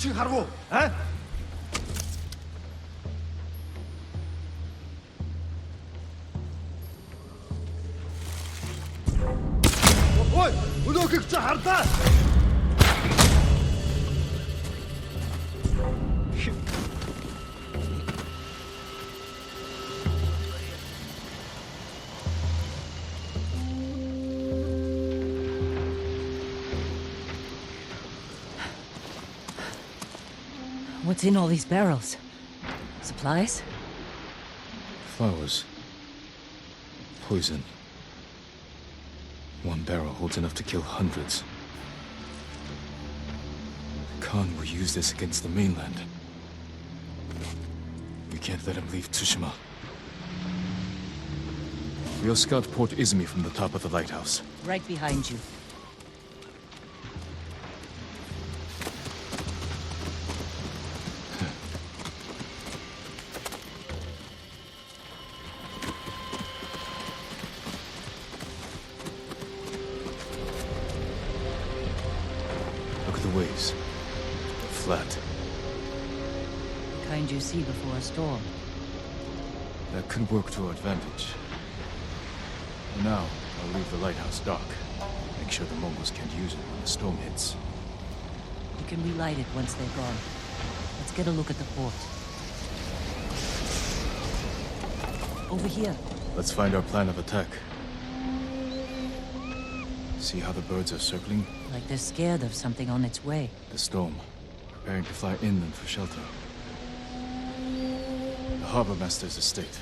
미친 하라고, 에? Ой, өнөө гэж хардаа. What's in all these barrels? Supplies? Flowers. Poison. One barrel holds enough to kill hundreds. Khan will use this against the mainland. We can't let him leave Tsushima. We'll scout Port Izumi from the top of the lighthouse. Right behind you. Look at the waves. They're flat. The kind you see before a storm. That could work to our advantage. For now, I'll leave the lighthouse dark. Make sure the Mongols can't use it when the storm hits. You can relight it once they're gone. Let's get a look at the port. Over here. Let's find our plan of attack. See how the birds are circling? Like they're scared of something on its way. The storm. Preparing to fly inland for shelter. The harbor master's estate.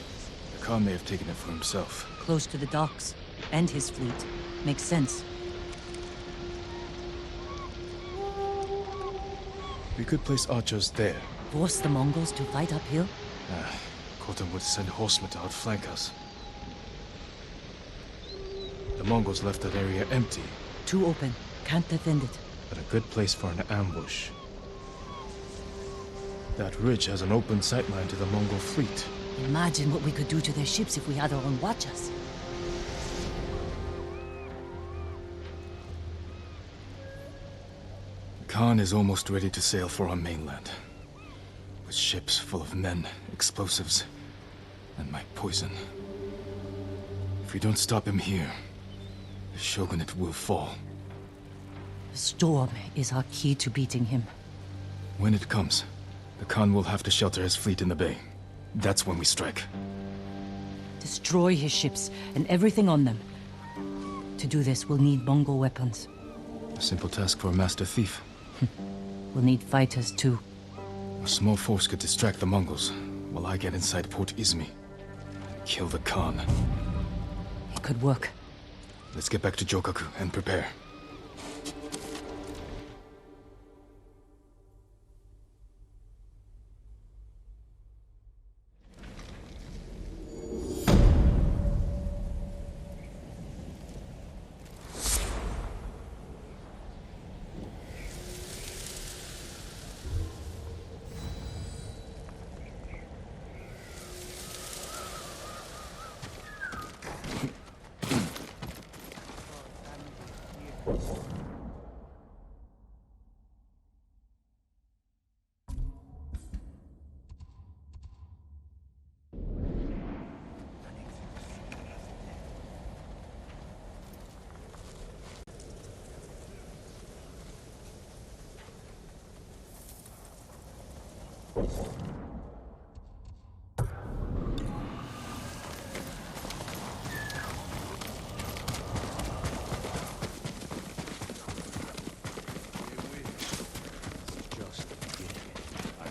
The Khan may have taken it for himself. Close to the docks. And his fleet. Makes sense. We could place archers there. Force the Mongols to fight uphill? Khotam would send horsemen to outflank us. The Mongols left that area empty. Too open. Can't defend it. But a good place for an ambush. That ridge has an open sightline to the Mongol fleet. Imagine what we could do to their ships if we had our own watchers. Khan is almost ready to sail for our mainland. With ships full of men, explosives, and my poison. If we don't stop him here, the shogunate will fall. The storm is our key to beating him. When it comes, the Khan will have to shelter his fleet in the bay. That's when we strike. Destroy his ships and everything on them. To do this, we'll need Mongol weapons. A simple task for a master thief. We'll need fighters, too. A small force could distract the Mongols, while I get inside Port Izumi. And kill the Khan. It could work. Let's get back to Jokaku and prepare.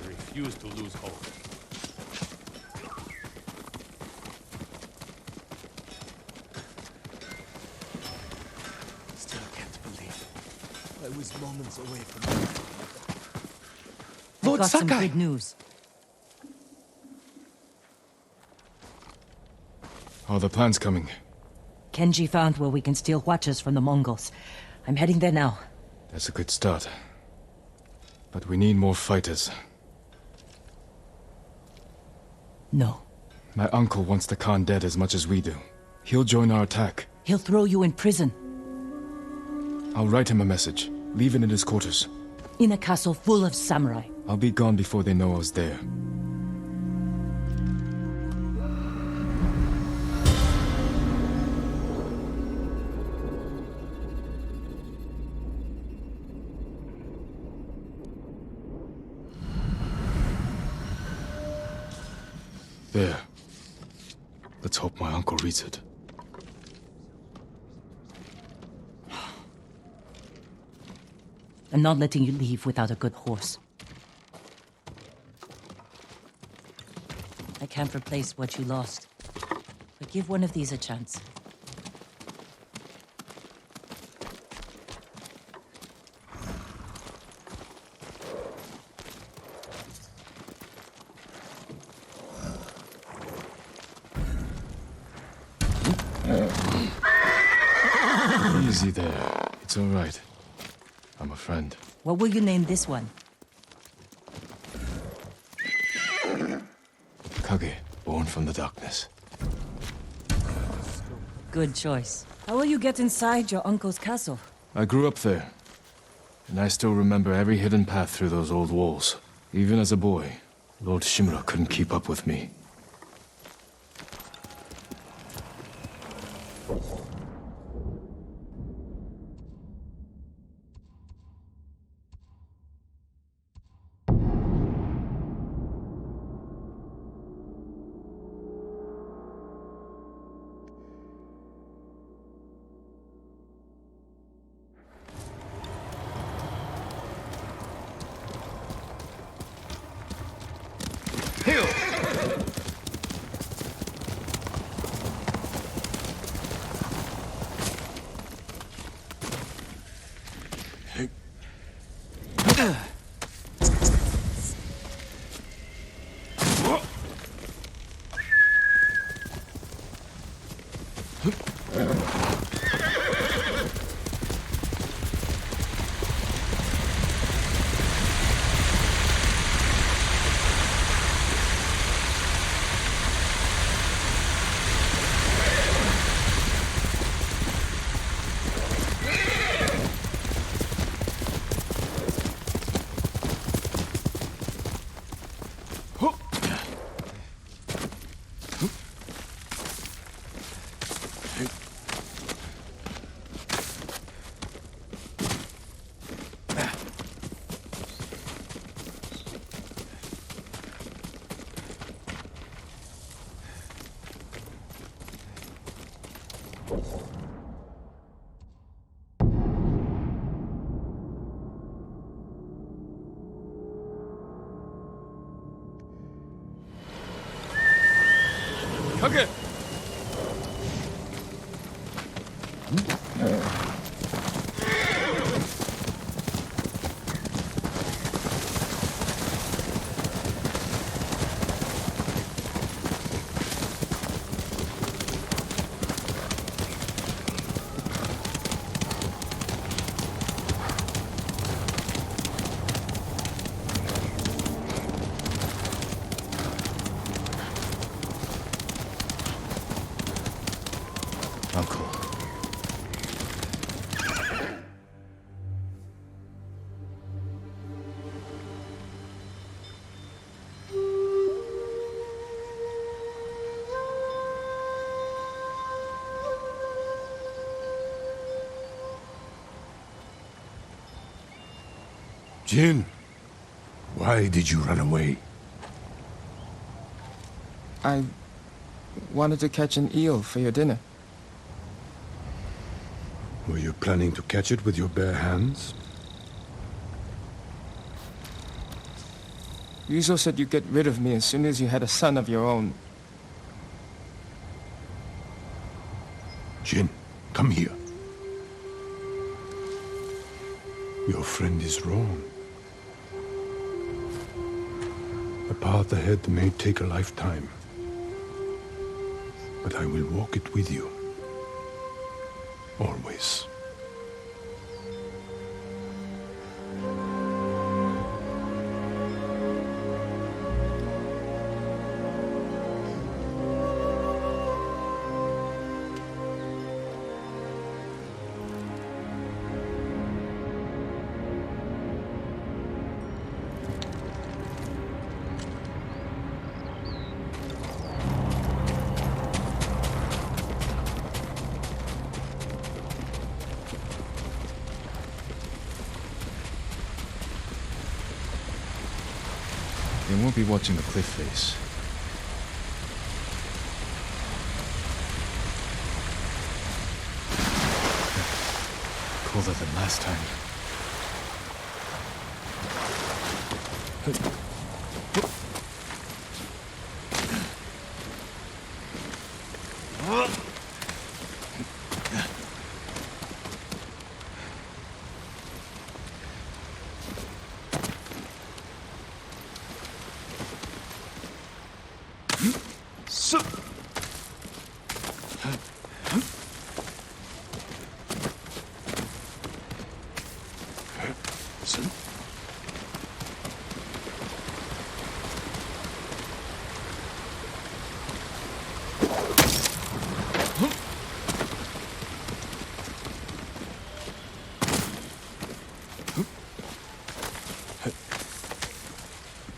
Refuse to lose hope. Still can't believe I was moments away from it. I've got some good news. How are the plans coming? Kenji found where we can steal watchers from the Mongols. I'm heading there now. That's a good start. But we need more fighters. No. My uncle wants the Khan dead as much as we do. He'll join our attack. He'll throw you in prison. I'll write him a message. Leave it in his quarters. In a castle full of samurai. I'll be gone before they know I was there. There. Let's hope my uncle reads it. I'm not letting you leave without a good horse. I can't replace what you lost, but give one of these a chance. Easy there. It's all right. I'm a friend. What will you name this one? Kage, born from the darkness. Good choice. How will you get inside your uncle's castle? I grew up there, and I still remember every hidden path through those old walls. Even as a boy, Lord Shimura couldn't keep up with me. Kage! Uncle. Jin, why did you run away? I wanted to catch an eel for your dinner. Were you planning to catch it with your bare hands? Ryuzo said you'd get rid of me as soon as you had a son of your own. Jin, come here. Your friend is wrong. The path ahead may take a lifetime, but I will walk it with you. Always. They won't be watching the cliff face. Colder than last time.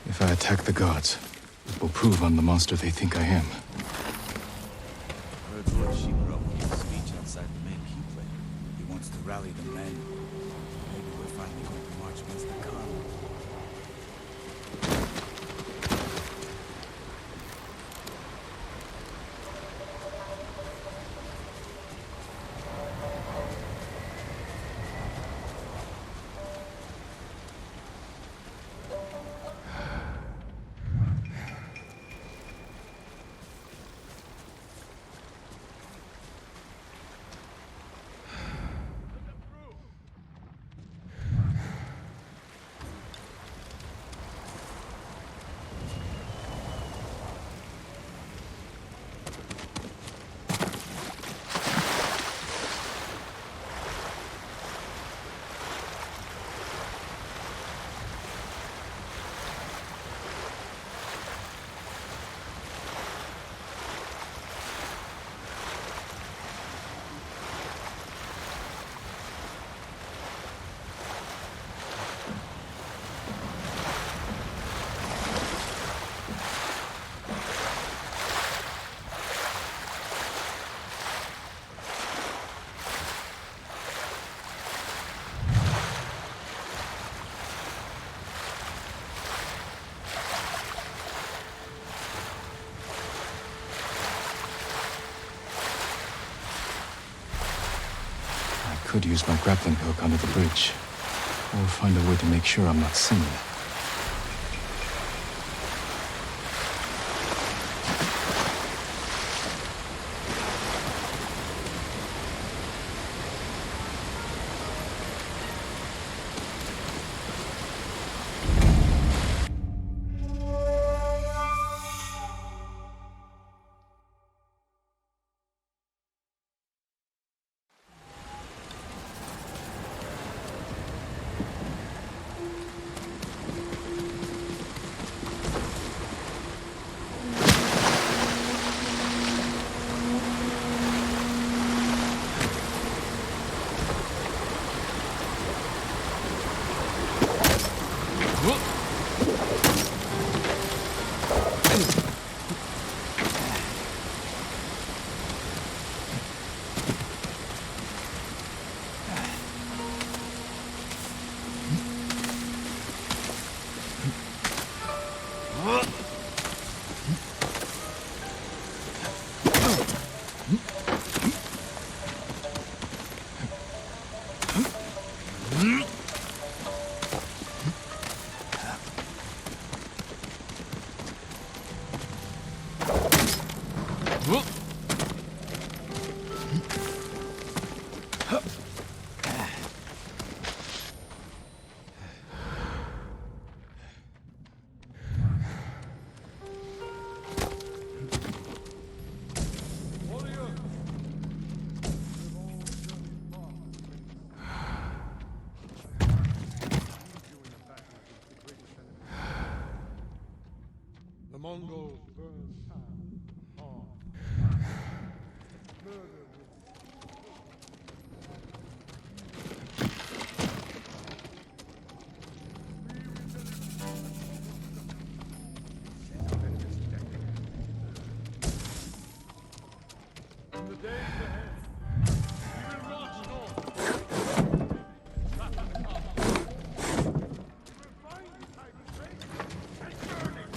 If I attack the gods, it will prove I'm the monster they think I am. Heard Lord Shimura hold a speech outside the main keep. He wants to rally the men. Maybe we're finally going to march against the Khan. I could use my grappling hook under the bridge, or find a way to make sure I'm not seen. The Mongols burn town, harm, murder. In the days ahead, we will march north. We'll find the Tiger Strait and burn it.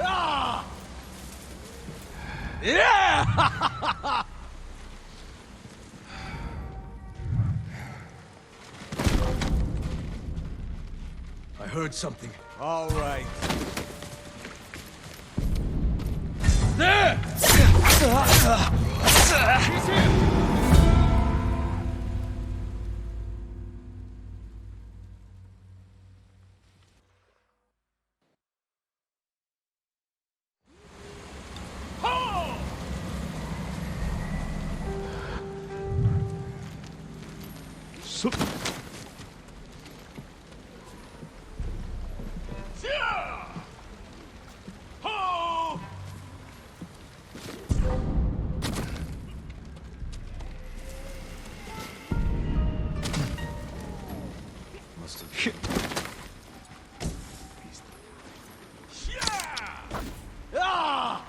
Ah! Yeah! I heard something. All right. There! He's here! Must have hit. Ah!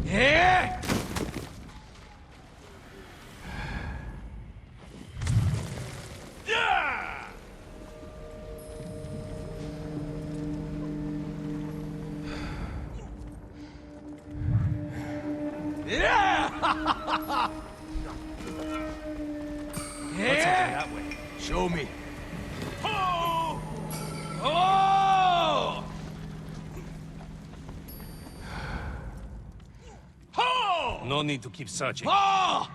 Yeah! Yeah! Yeah! Let's have it that way. Show me. Oh! Oh! Oh! No need to keep searching. Oh!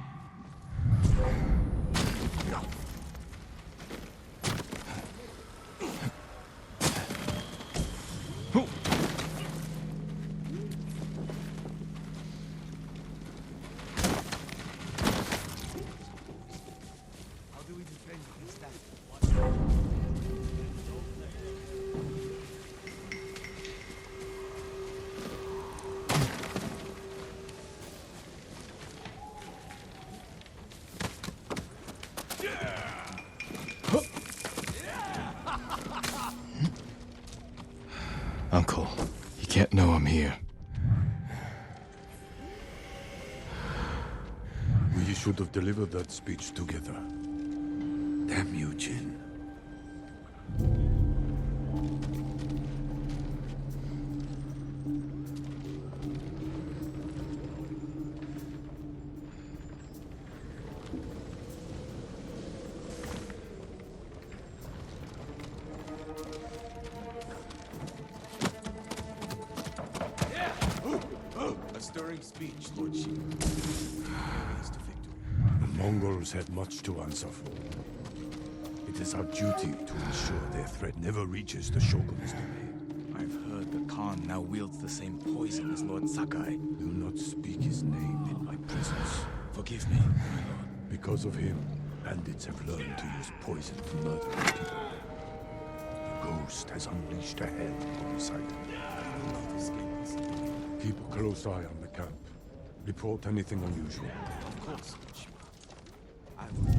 Uncle, he can't know I'm here. We should have delivered that speech together. Damn you, Jin. A stirring speech, Lord Shima. The Mongols had much to answer for. It is our duty to ensure their threat never reaches the Shogun's domain. I've heard the Khan now wields the same poison as Lord Sakai. Do not speak his name in my presence. Forgive me, my lord. Because of him, bandits have learned to use poison to murder people. The ghost has unleashed a hell on this island. Keep a close eye on the camp. Report anything unusual. Of course, Lord Shima. I will.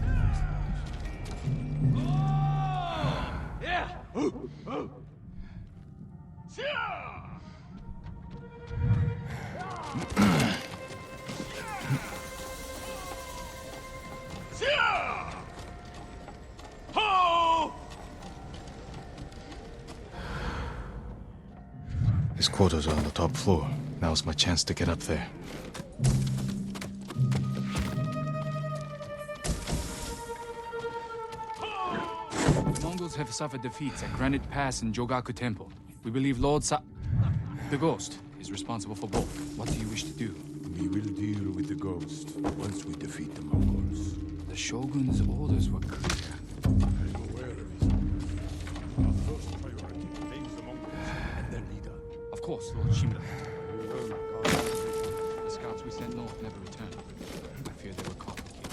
Yeah! His quarters are on the top floor. Now's my chance to get up there. The Mongols have suffered defeats at Granite Pass and Jogaku Temple. We believe Lord the Ghost is responsible for both. What do you wish to do? We will deal with the ghost once we defeat the Mongols. The Shogun's orders were clear. I'm aware of it. Our first priority remains the Mongols and their leader. Of course, Lord Shimura. The scouts we sent north never returned. I fear they were caught here.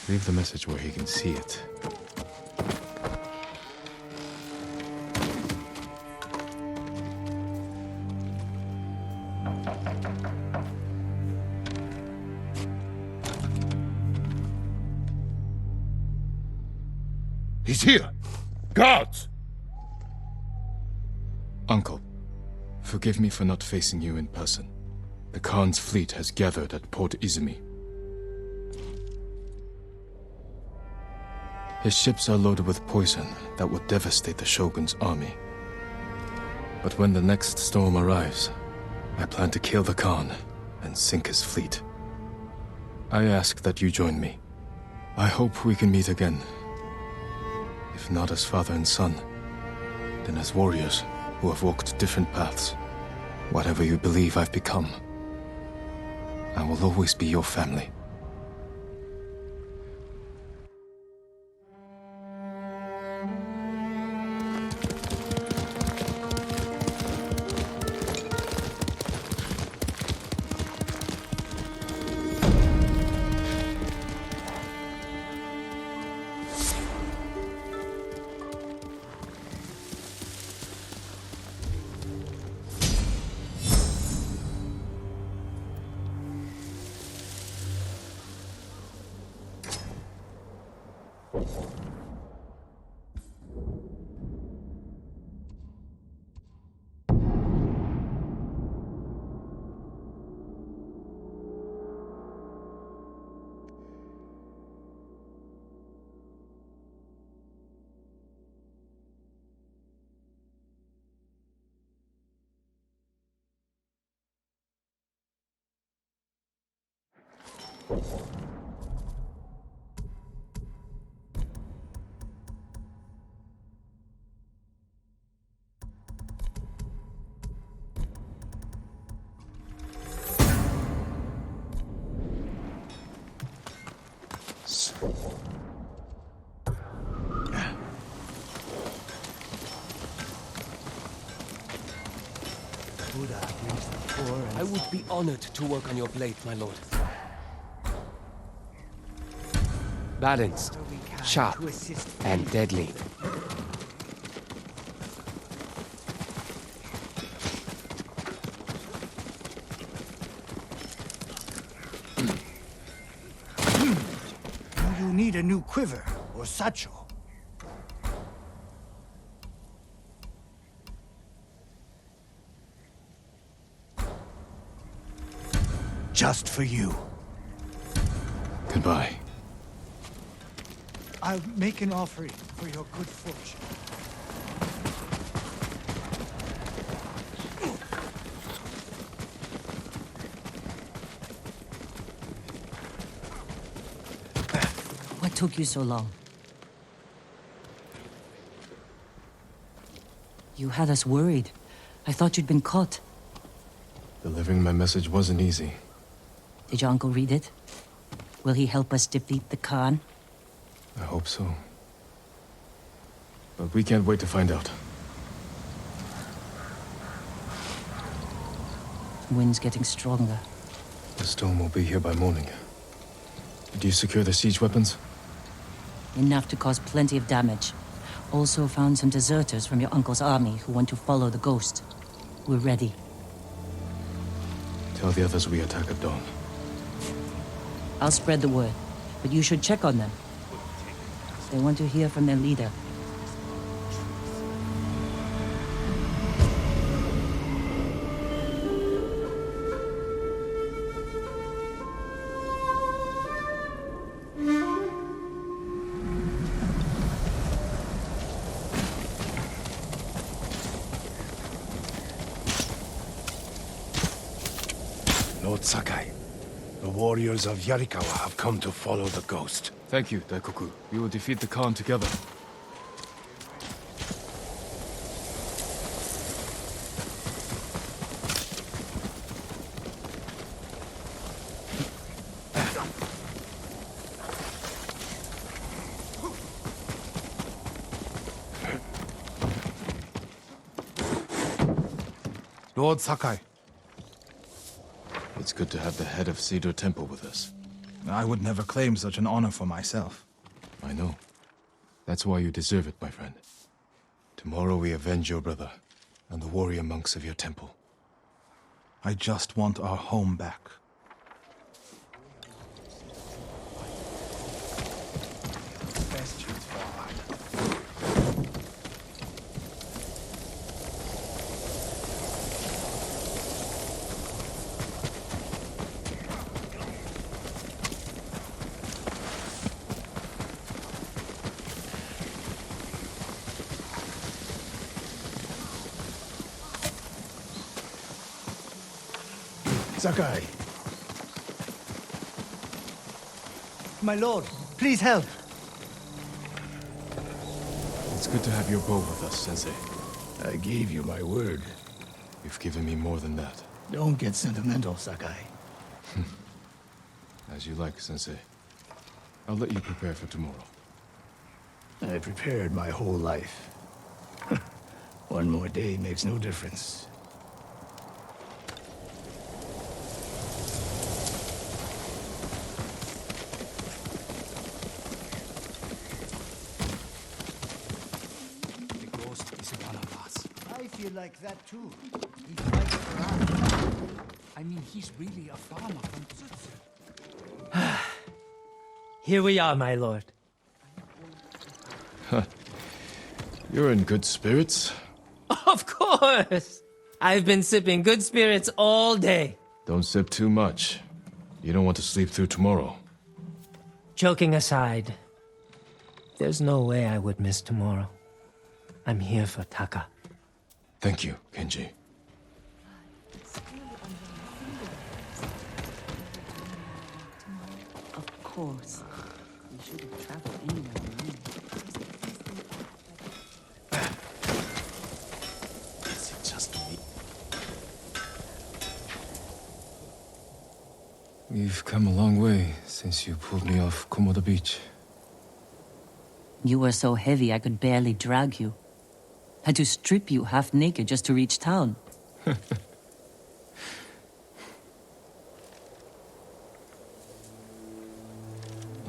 Leave the message where he can see it. He's here! Guards! Uncle, forgive me for not facing you in person. The Khan's fleet has gathered at Port Izumi. His ships are loaded with poison that would devastate the Shogun's army. But when the next storm arrives, I plan to kill the Khan and sink his fleet. I ask that you join me. I hope we can meet again. If not as father and son, then as warriors who have walked different paths. Whatever you believe I've become, I will always be your family. I would be honored to work on your blade, my lord. Balanced, sharp, and deadly. Do you need a new quiver or satchel? Just for you. Goodbye. I'll make an offering for your good fortune. What took you so long? You had us worried. I thought you'd been caught. Delivering my message wasn't easy. Did your uncle read it? Will he help us defeat the Khan? I hope so. But we can't wait to find out. Wind's getting stronger. The storm will be here by morning. Did you secure the siege weapons? Enough to cause plenty of damage. Also found some deserters from your uncle's army who want to follow the ghost. We're ready. Tell the others we attack at dawn. I'll spread the word, but you should check on them. They want to hear from their leader. Lord Sakai. The warriors of Yarikawa have come to follow the ghost. Thank you, Daikoku. We will defeat the Khan together. Lord Sakai. It's good to have the head of Cedar Temple with us. I would never claim such an honor for myself. I know. That's why you deserve it, my friend. Tomorrow we avenge your brother and the warrior monks of your temple. I just want our home back. Sakai. My lord, please help. It's good to have your bow with us, Sensei. I gave you my word. You've given me more than that. Don't get sentimental, Sakai. As you like, Sensei. I'll let you prepare for tomorrow. I prepared my whole life. One more day makes no difference. I feel like that too. He fights for us. I mean, he's really a farmer from Tsushima. Here we are, my lord. You're in good spirits. Of course! I've been sipping good spirits all day. Don't sip too much. You don't want to sleep through tomorrow. Joking aside, there's no way I would miss tomorrow. I'm here for Taka. Thank you, Kenji. Of course. We should have traveled anywhere alone. Is it just me? We've come a long way since you pulled me off Komoda Beach. You were so heavy I could barely drag you. Had to strip you half naked just to reach town.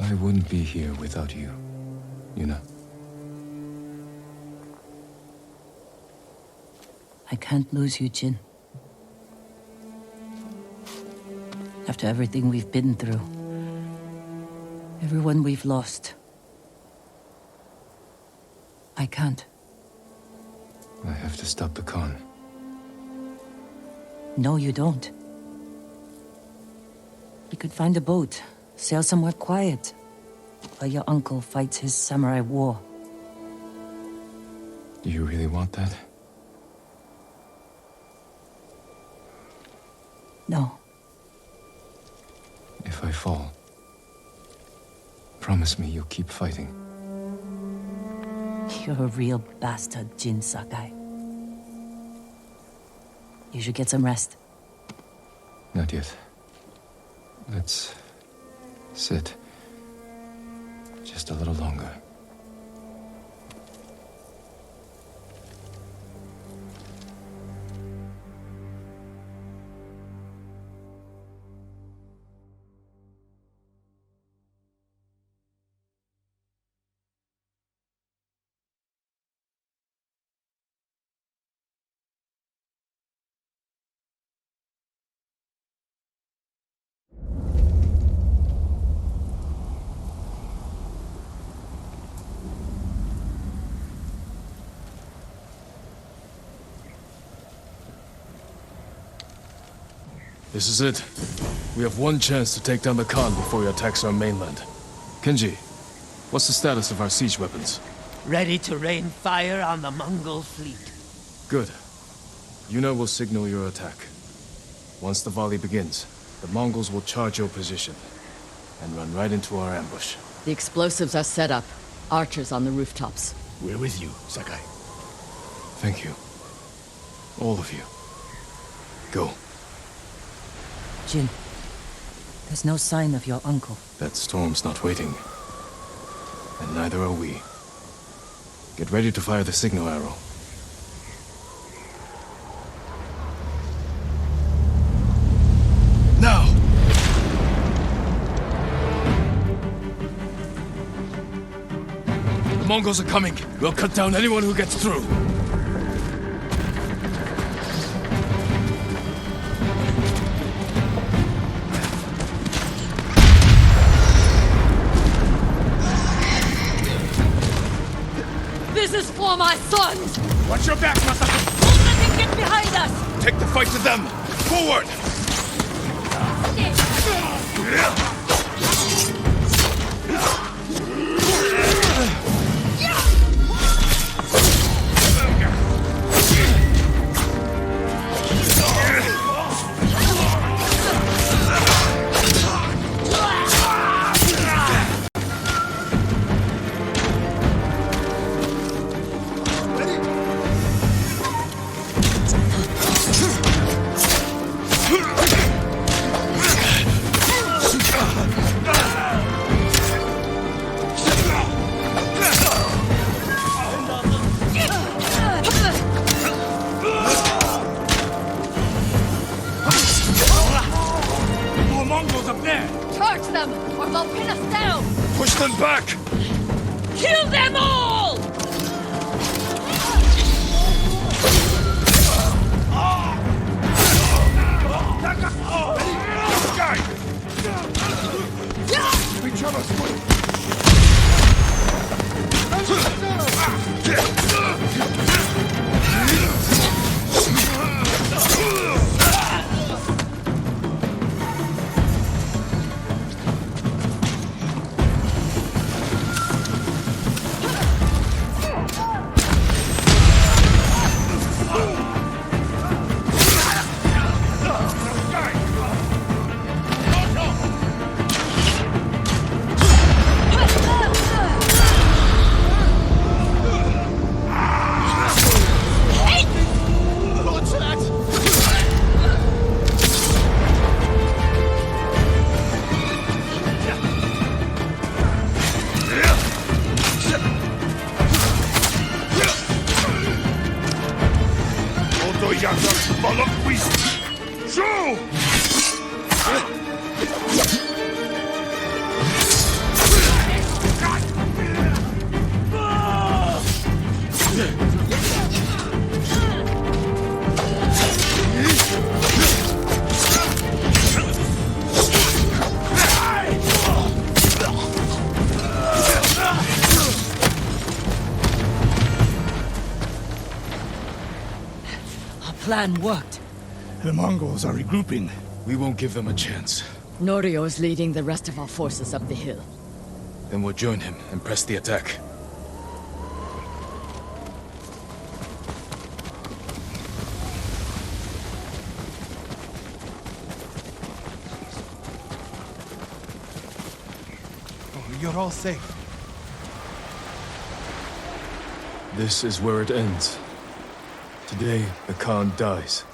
I wouldn't be here without you, Yuna. I can't lose you, Jin. After everything we've been through, everyone we've lost, I can't. I have to stop the Khan. No, you don't. We could find a boat, sail somewhere quiet, while your uncle fights his samurai war. Do you really want that? No. If I fall, promise me you'll keep fighting. You're a real bastard, Jin Sakai. You should get some rest. Not yet. Let's sit just a little longer. This is it. We have one chance to take down the Khan before he attacks our mainland. Kenji, what's the status of our siege weapons? Ready to rain fire on the Mongol fleet. Good. Yuna will signal your attack. Once the volley begins, The Mongols will charge your position and run right into our ambush. The explosives are set up. Archers on the rooftops. We're with you, Sakai. Thank you. All of you. Go. Jin, there's no sign of your uncle. That storm's not waiting. And neither are we. Get ready to fire the signal arrow. Now! The Mongols are coming. We'll cut down anyone who gets through. This is for my sons! Watch your back, Masako! Don't let him get behind us! Take the fight to them! Forward! Charge them, or they'll pin us down! Push them back! Kill them all! Each other's way! Plan worked. The Mongols are regrouping. We won't give them a chance. Norio is leading the rest of our forces up the hill. Then we'll join him and press the attack. Oh, you're all safe. This is where it ends. Today, the Khan dies.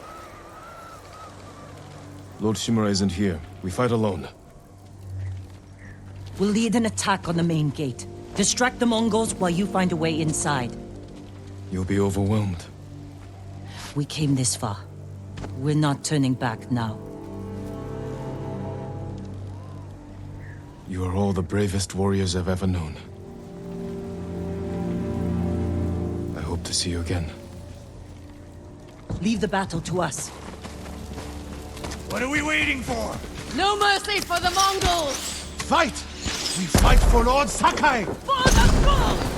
Lord Shimura isn't here. We fight alone. We'll lead an attack on the main gate. Distract the Mongols while you find a way inside. You'll be overwhelmed. We came this far. We're not turning back now. You are all the bravest warriors I've ever known. I hope to see you again. Leave the battle to us. What are we waiting for? No mercy for the Mongols! Fight! We fight for Lord Sakai! For the gold!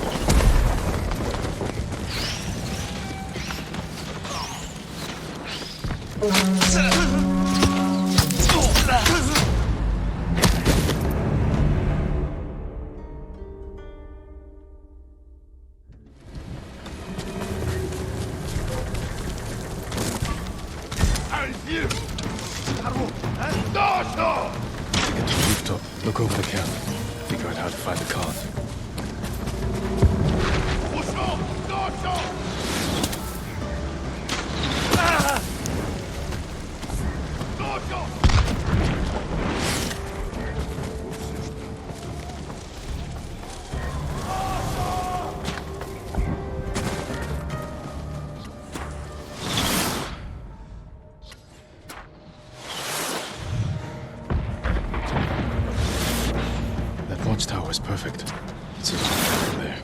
Dos! Look over the camp. Figure out how to find the Khan. That watchtower is perfect. It's a from there.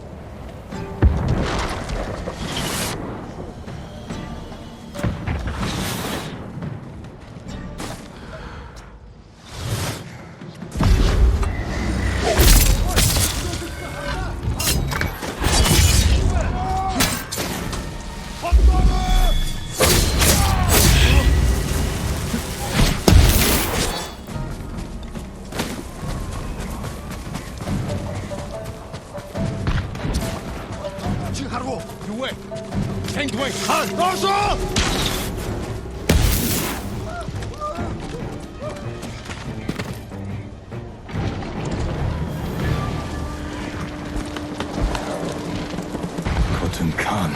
Khan.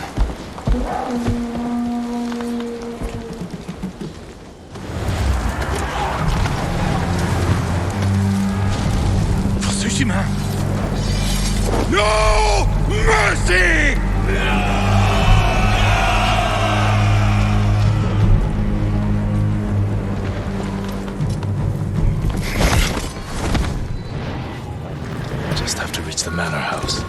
For Tsushima! No mercy! Just have to reach the manor house.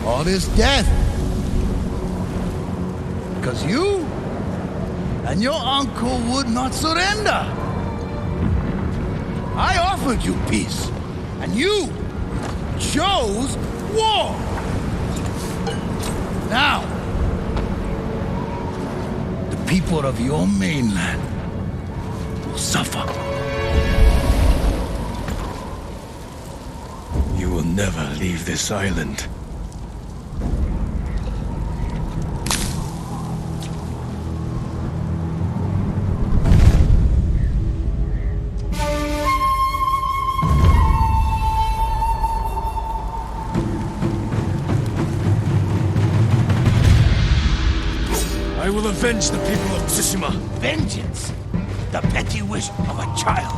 All this death. Because you and your uncle would not surrender. I offered you peace, and you chose war. Now, the people of your mainland will suffer. You will never leave this island. I will avenge the people of Tsushima. Vengeance? The petty wish of a child.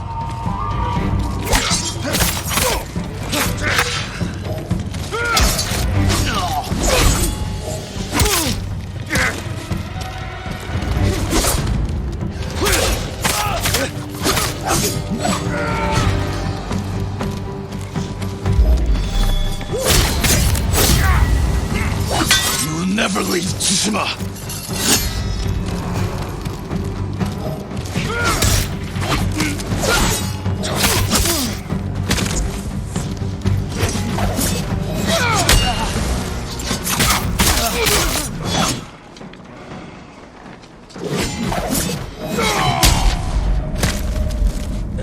You will never leave Tsushima.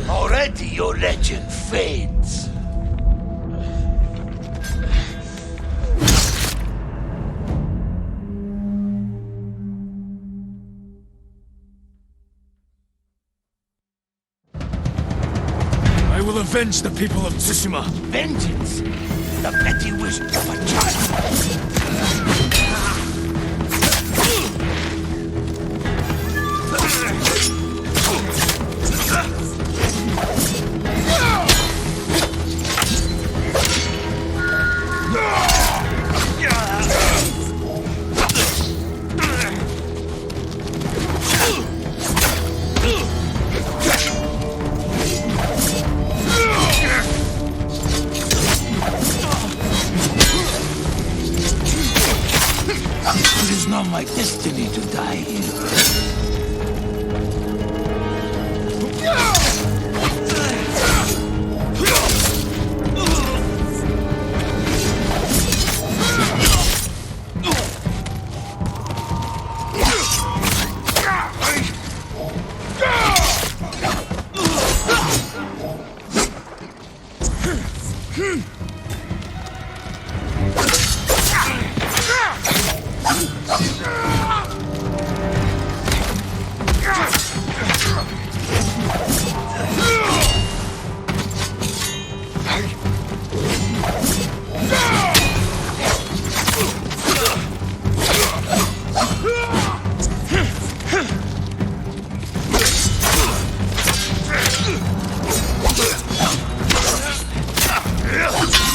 Already your legend fades. I will avenge the people of Tsushima. Vengeance? The petty wish of a child. It is not my destiny to die here.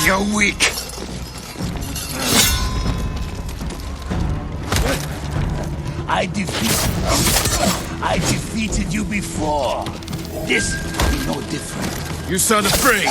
You're weak. I defeated you before. This will be no different. You sound afraid.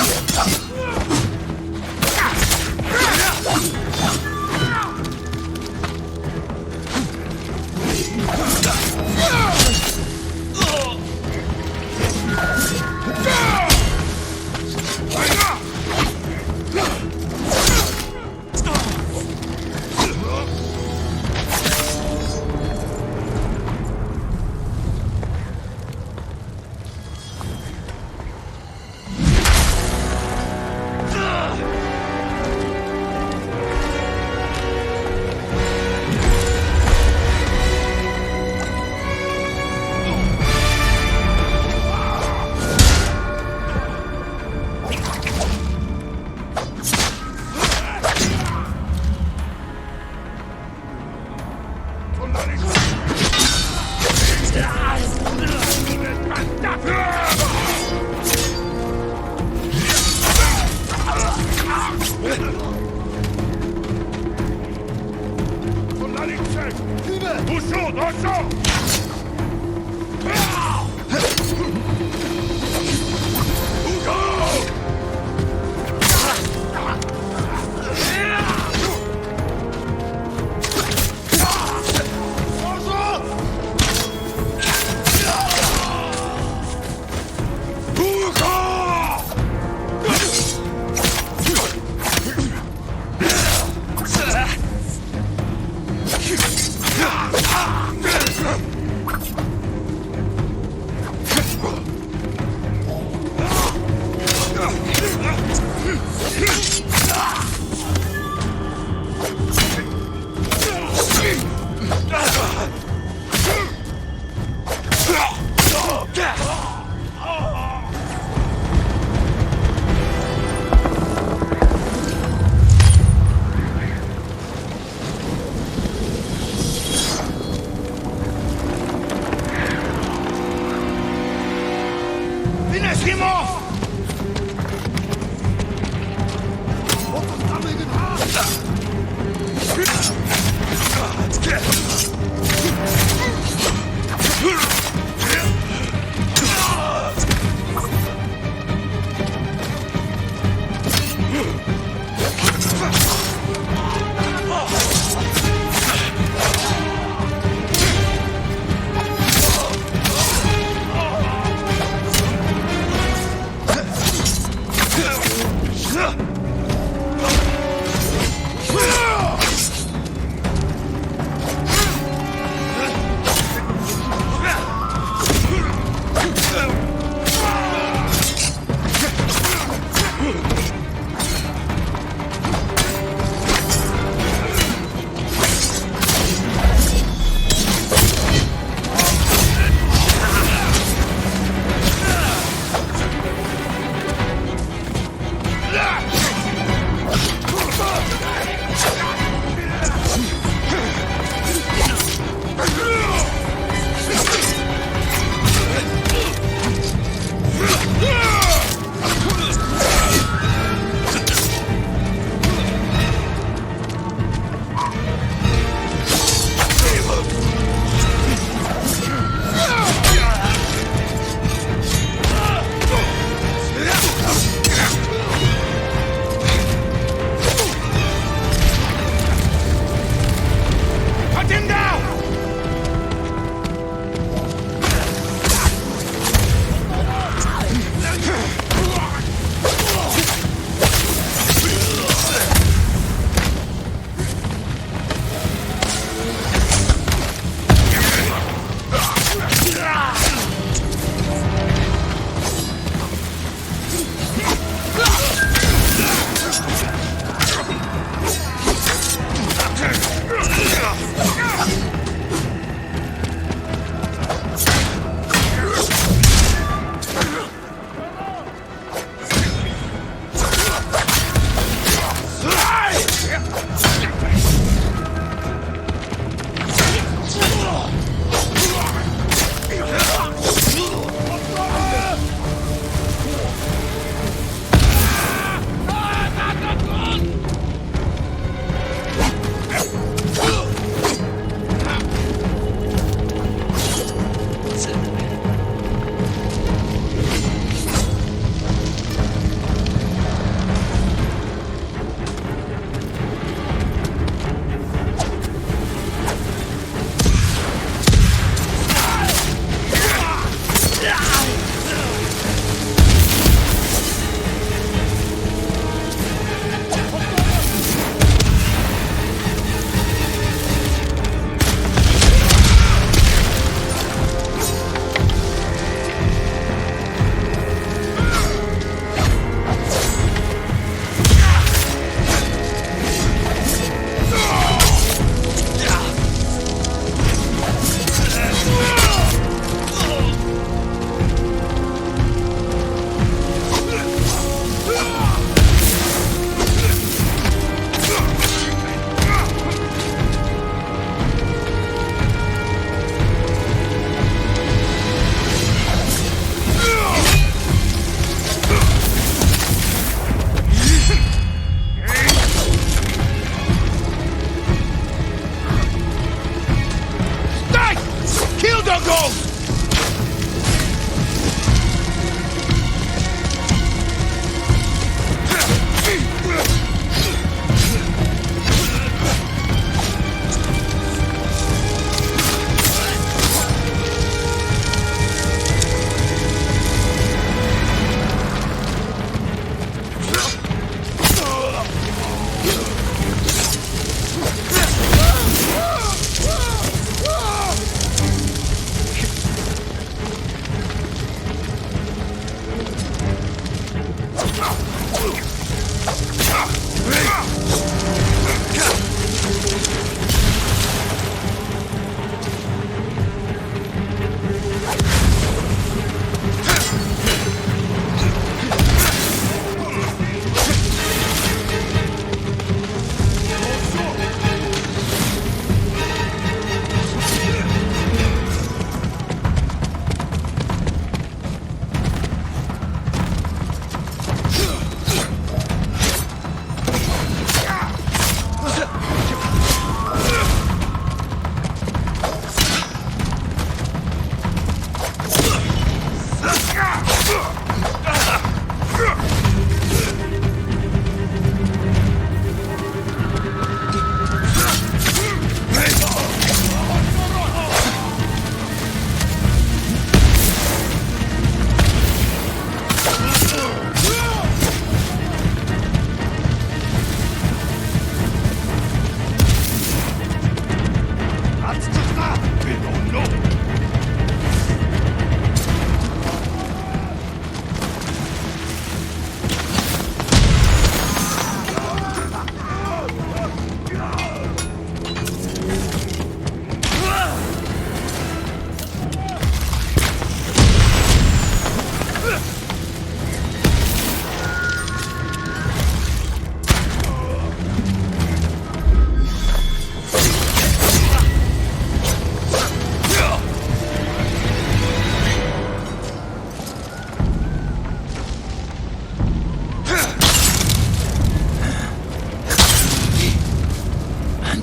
Dogs!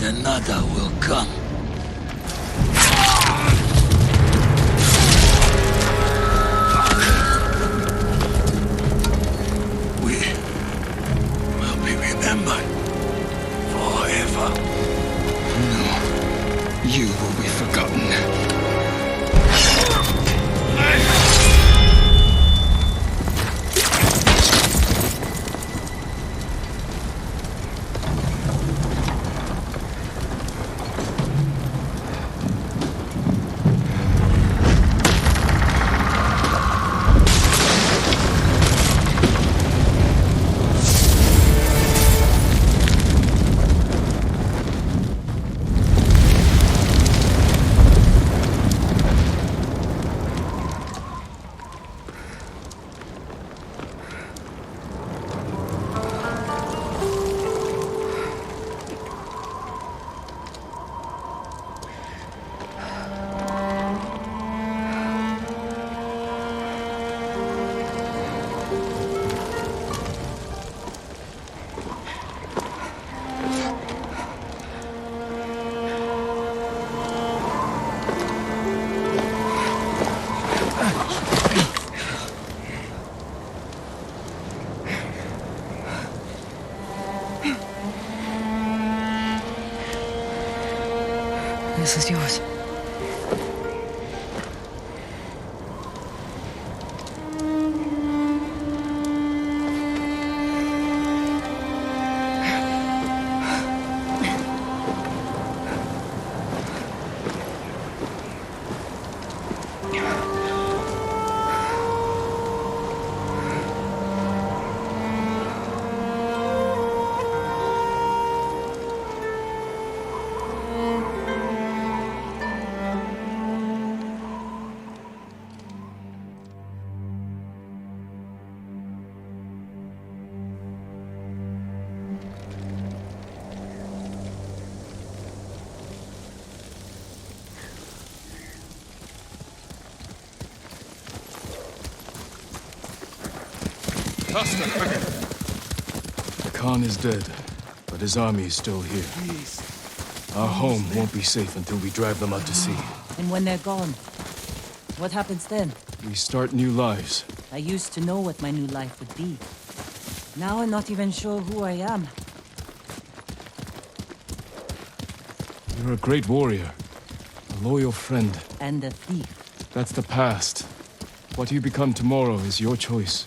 Another will come. We will be remembered forever. No, you will be forgotten. This is yours. The Khan is dead, but his army is still here. Our home won't be safe until we drive them out to sea. And when they're gone, What happens then? We start new lives. I used to know what my new life would be. Now I'm not even sure who I am. You're a great warrior. A loyal friend. And a thief. That's the past. What you become tomorrow is your choice.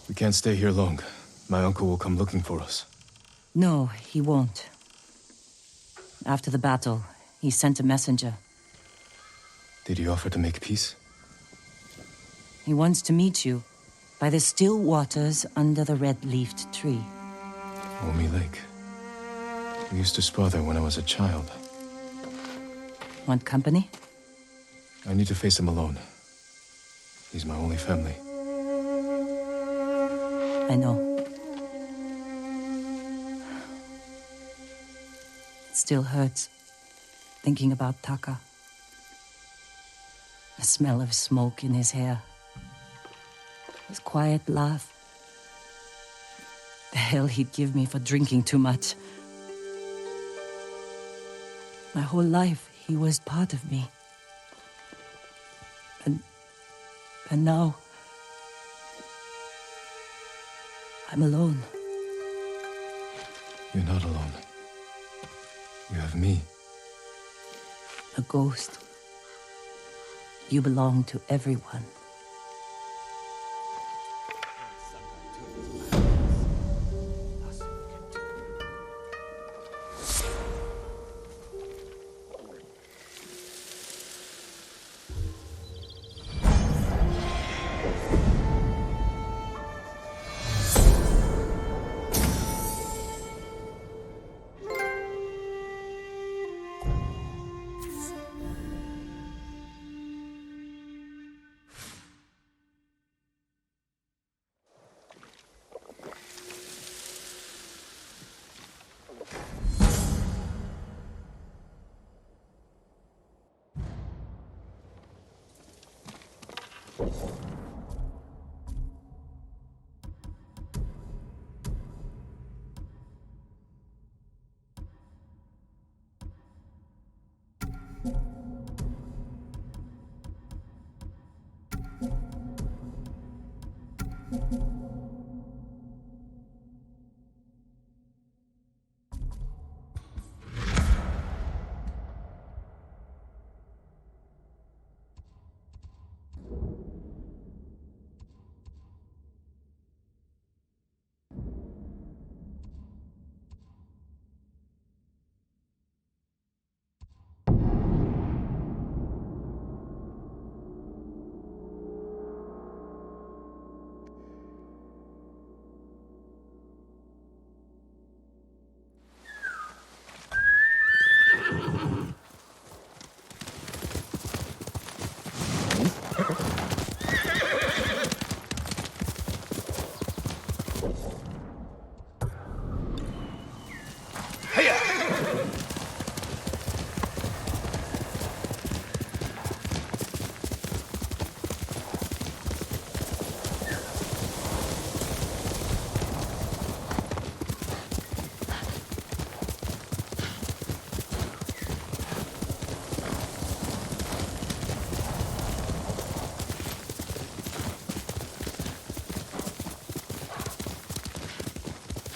We can't stay here long. My uncle will come looking for us. No, he won't. After the battle, he sent a messenger. Did he offer to make peace? He wants to meet you by the still waters under the red-leafed tree. Omi Lake. We used to spar there when I was a child. Want company? I need to face him alone. He's my only family. I know. It still hurts, thinking about Taka. The smell of smoke in his hair. His quiet laugh. The hell he'd give me for drinking too much. My whole life, he was part of me. And now... I'm alone. You're not alone. You have me. A ghost. You belong to everyone.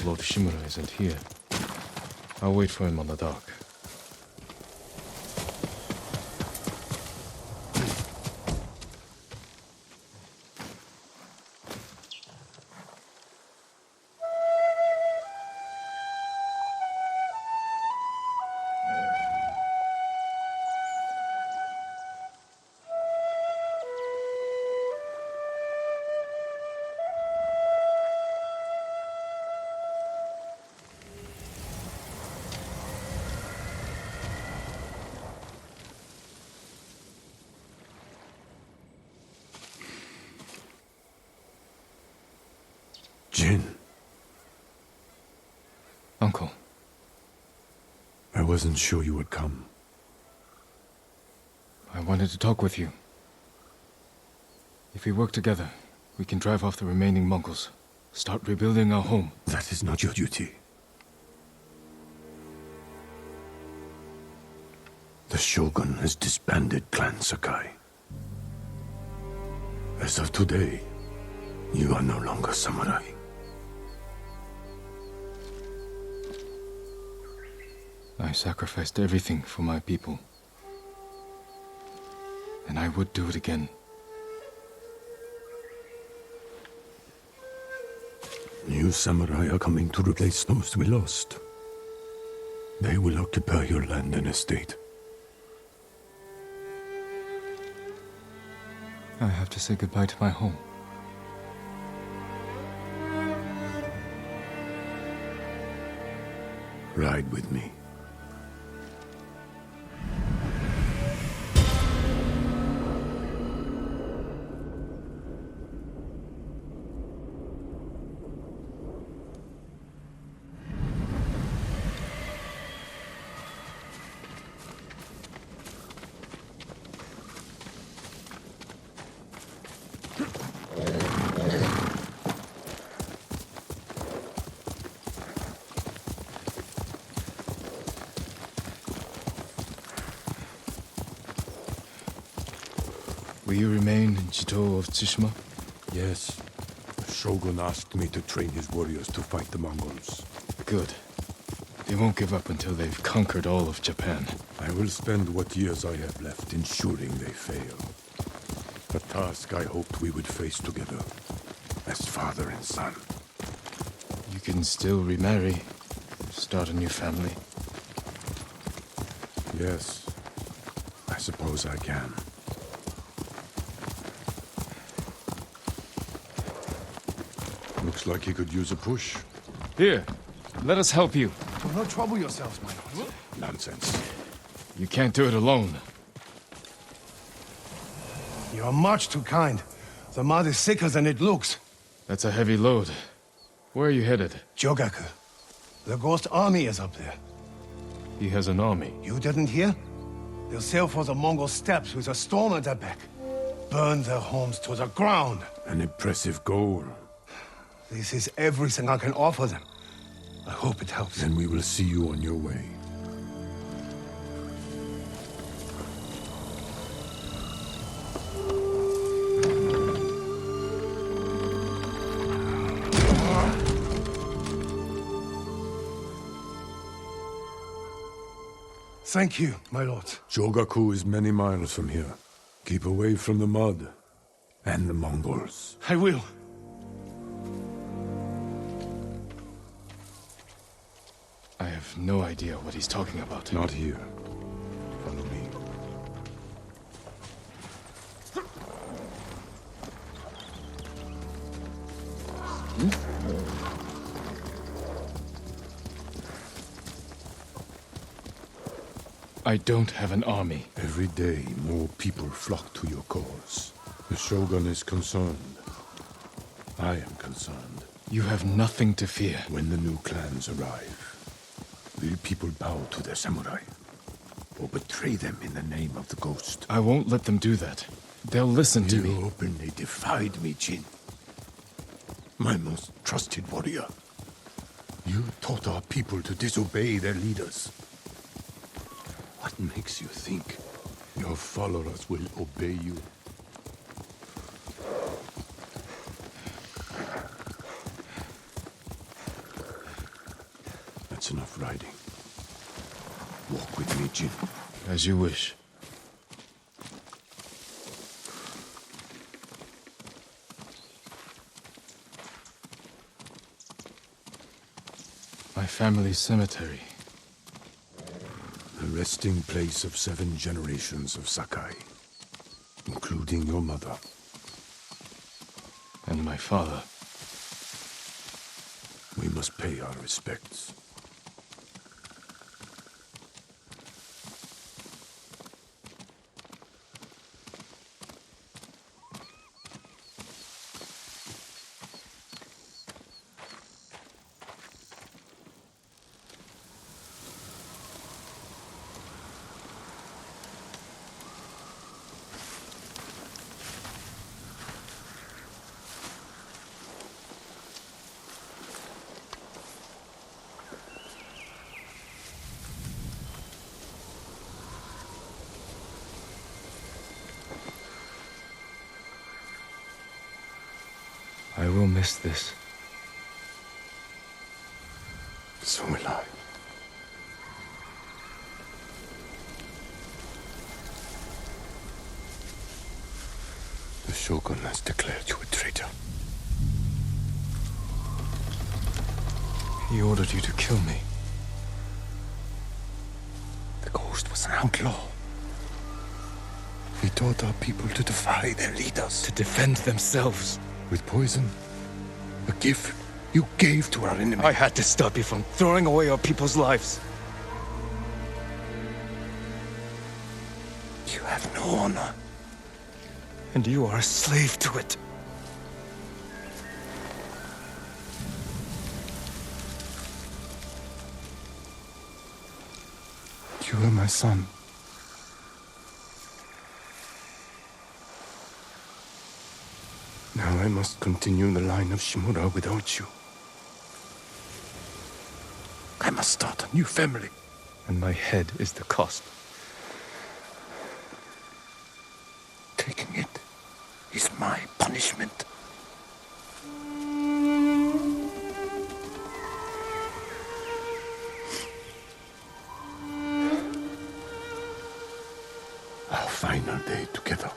Lord Shimura isn't here. I'll wait for him on the dock. Jin. Uncle. I wasn't sure you would come. I wanted to talk with you. If we work together, We can drive off the remaining Mongols. Start rebuilding our home. That is not your duty. The Shogun has disbanded Clan Sakai. As of today, you are no longer samurai. I sacrificed everything for my people. And I would do it again. New samurai are coming to replace those we lost. They will occupy your land and estate. I have to say goodbye to my home. Ride with me. Will you remain in Chito of Tsushima? Yes. The Shogun asked me to train his warriors to fight the Mongols. Good. They won't give up until they've conquered all of Japan. I will spend what years I have left ensuring they fail. A task I hoped we would face together, as father and son. You can still remarry, start a new family. Yes, I suppose I can. Looks like he could use a push. Here, let us help you. Do not trouble yourselves, my lord. Nonsense. You can't do it alone. You are much too kind. The mud is thicker than it looks. That's a heavy load. Where are you headed? Jogaku. The Ghost Army is up there. He has an army. You didn't hear? They'll sail for the Mongol steppes with a storm at their back. Burn their homes to the ground. An impressive goal. This is everything I can offer them. I hope it helps. Then we will see you on your way. Thank you, my lord. Jogaku is many miles from here. Keep away from the mud and the Mongols. I will. I have no idea what he's talking about. Not here. Follow me. I don't have an army. Every day, more people flock to your cause. The Shogun is concerned. I am concerned. You have nothing to fear. When the new clans arrive, will people bow to their samurai? Or betray them in the name of the ghost? I won't let them do that. They'll listen to me. You openly defied me, Jin. My most trusted warrior. You taught our people to disobey their leaders. What makes you think your followers will obey you? That's enough riding. Walk with me, Jin. As you wish. My family's cemetery. The resting place of 7 generations of Sakai, including your mother. And my father. We must pay our respects. will miss this. So will I. The Shogun has declared you a traitor. He ordered you to kill me. The Ghost was an outlaw. He taught our people to defy their leaders. To defend themselves. With poison. A gift you gave to our enemy. I had to stop you from throwing away our people's lives. You have no honor. And you are a slave to it. You are my son. Now I must continue the line of Shimura without you. I must start a new family. And my head is the cost. Taking it is my punishment. Our final day together.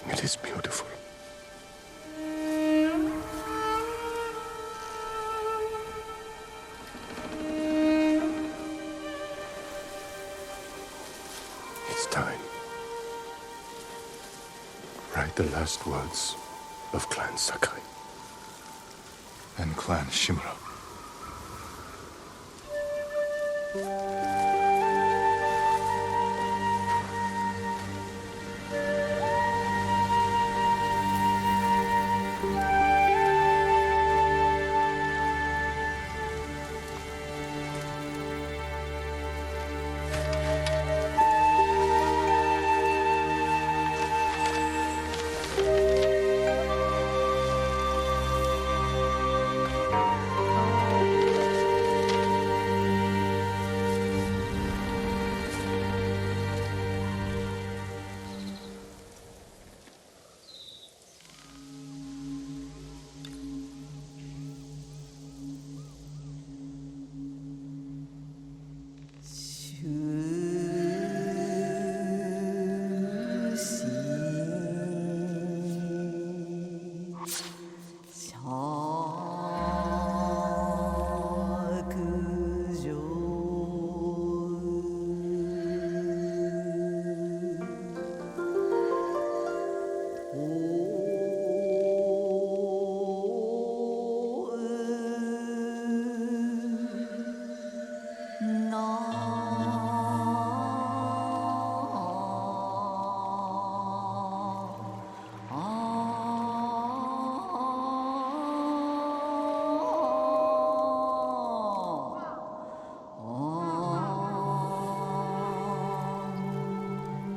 It is beautiful. It's time. Write the last words of Clan Sakai. And Clan Shimura.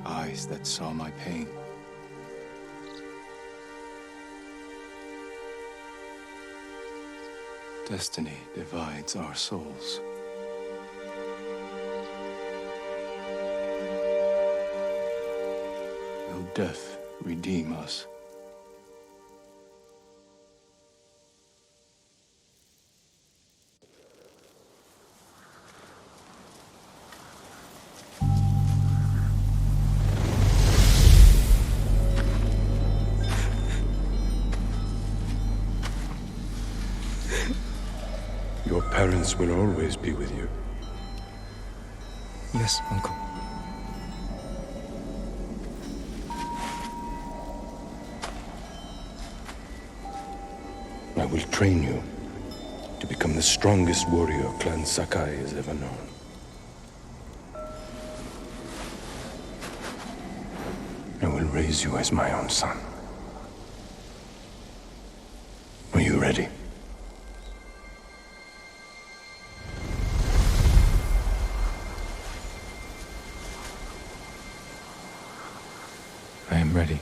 Eyes that saw my pain. Destiny divides our souls. Will death redeem us? Your parents will always be with you. Yes, Uncle. I will train you to become the strongest warrior Clan Sakai has ever known. I will raise you as my own son. Are you ready? I am ready.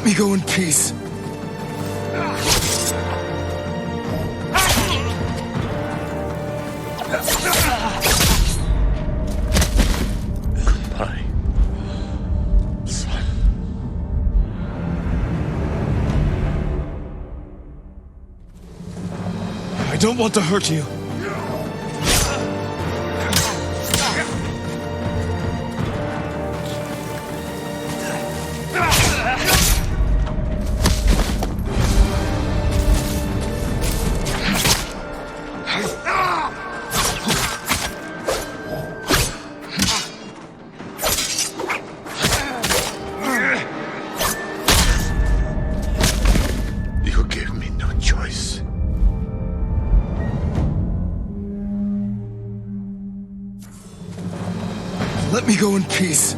me go in peace. Goodbye, son. I don't want to hurt you. You gave me no choice. Let me go in peace.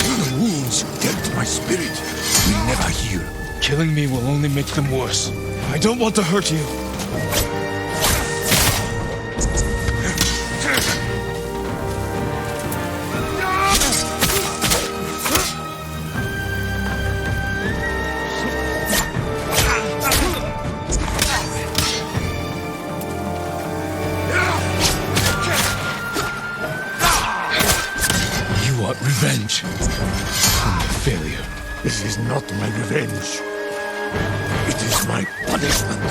The wounds you dealt to my spirit will never heal. Killing me will only make them worse. I don't want to hurt you. You want revenge for my failure. This is not my revenge. It is my punishment.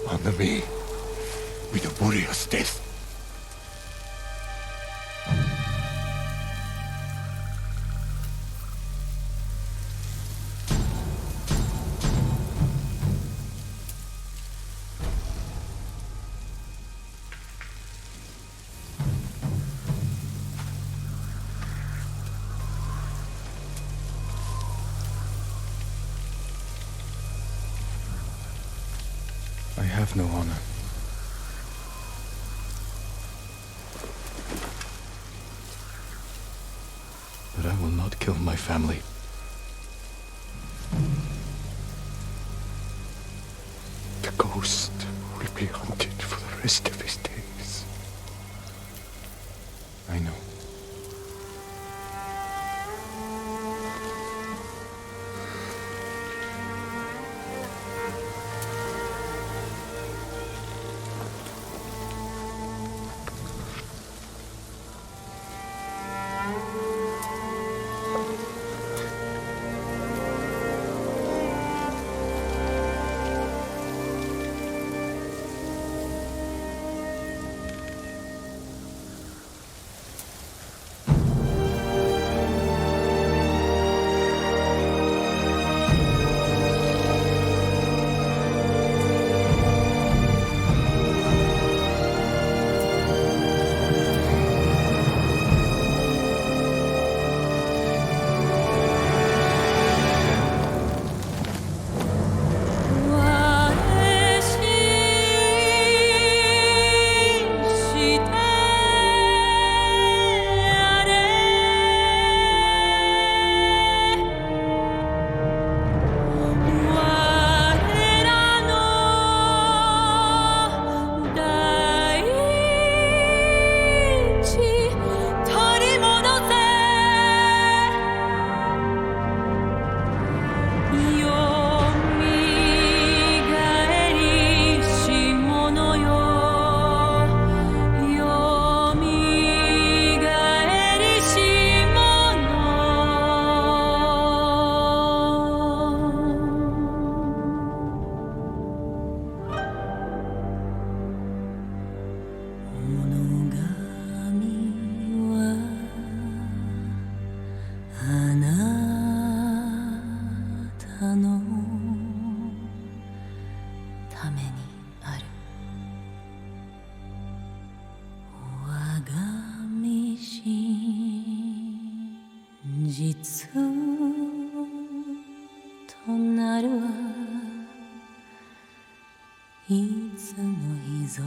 Honor me with a warrior's death. I have no honor. But I will not kill my family. The ghost will be hunted for the rest of his days. I know. いつとなるはいつの日ぞ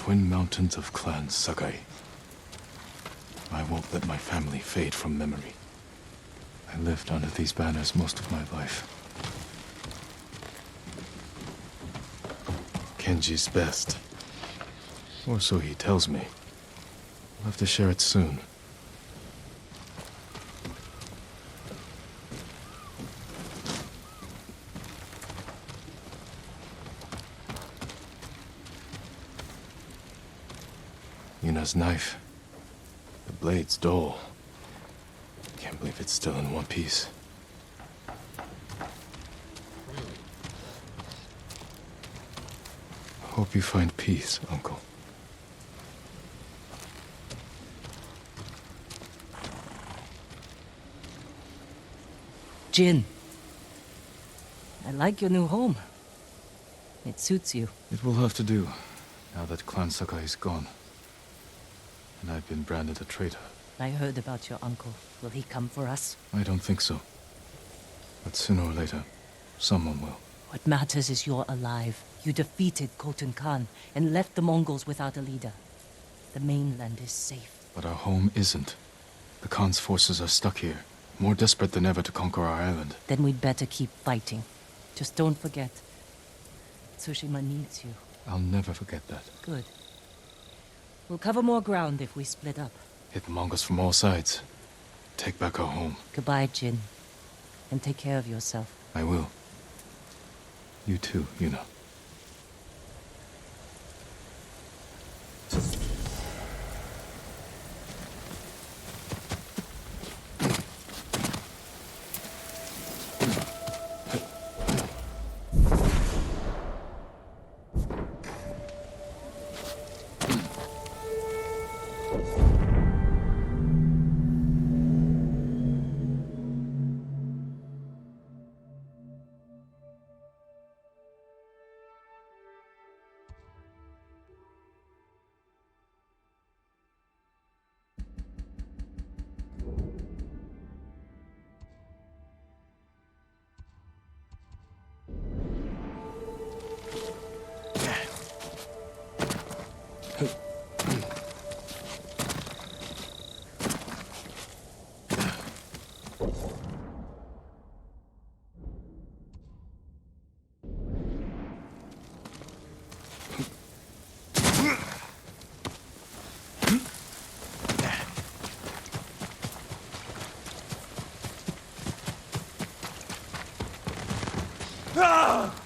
twin mountains of Clan Sakai. I won't let my family fade from memory. I lived under these banners most of my life. Kenji's best. Or so he tells me. We'll have to share it soon. Yuna's knife. The blade's dull. Can't believe it's still in one piece. Hope you find peace, Uncle. Jin. I like your new home. It suits you. It will have to do, now that Clan Sakai is gone. And I've been branded a traitor. I heard about your uncle. Will he come for us? I don't think so. But sooner or later, someone will. What matters is you're alive. You defeated Khotun Khan and left the Mongols without a leader. The mainland is safe. But our home isn't. The Khan's forces are stuck here, more desperate than ever to conquer our island. Then we'd better keep fighting. Just don't forget. Tsushima needs you. I'll never forget that. Good. We'll cover more ground if we split up. Hit the Mongols from all sides. Take back our home. Goodbye, Jin. And take care of yourself. I will. You too, Yuna. Ah!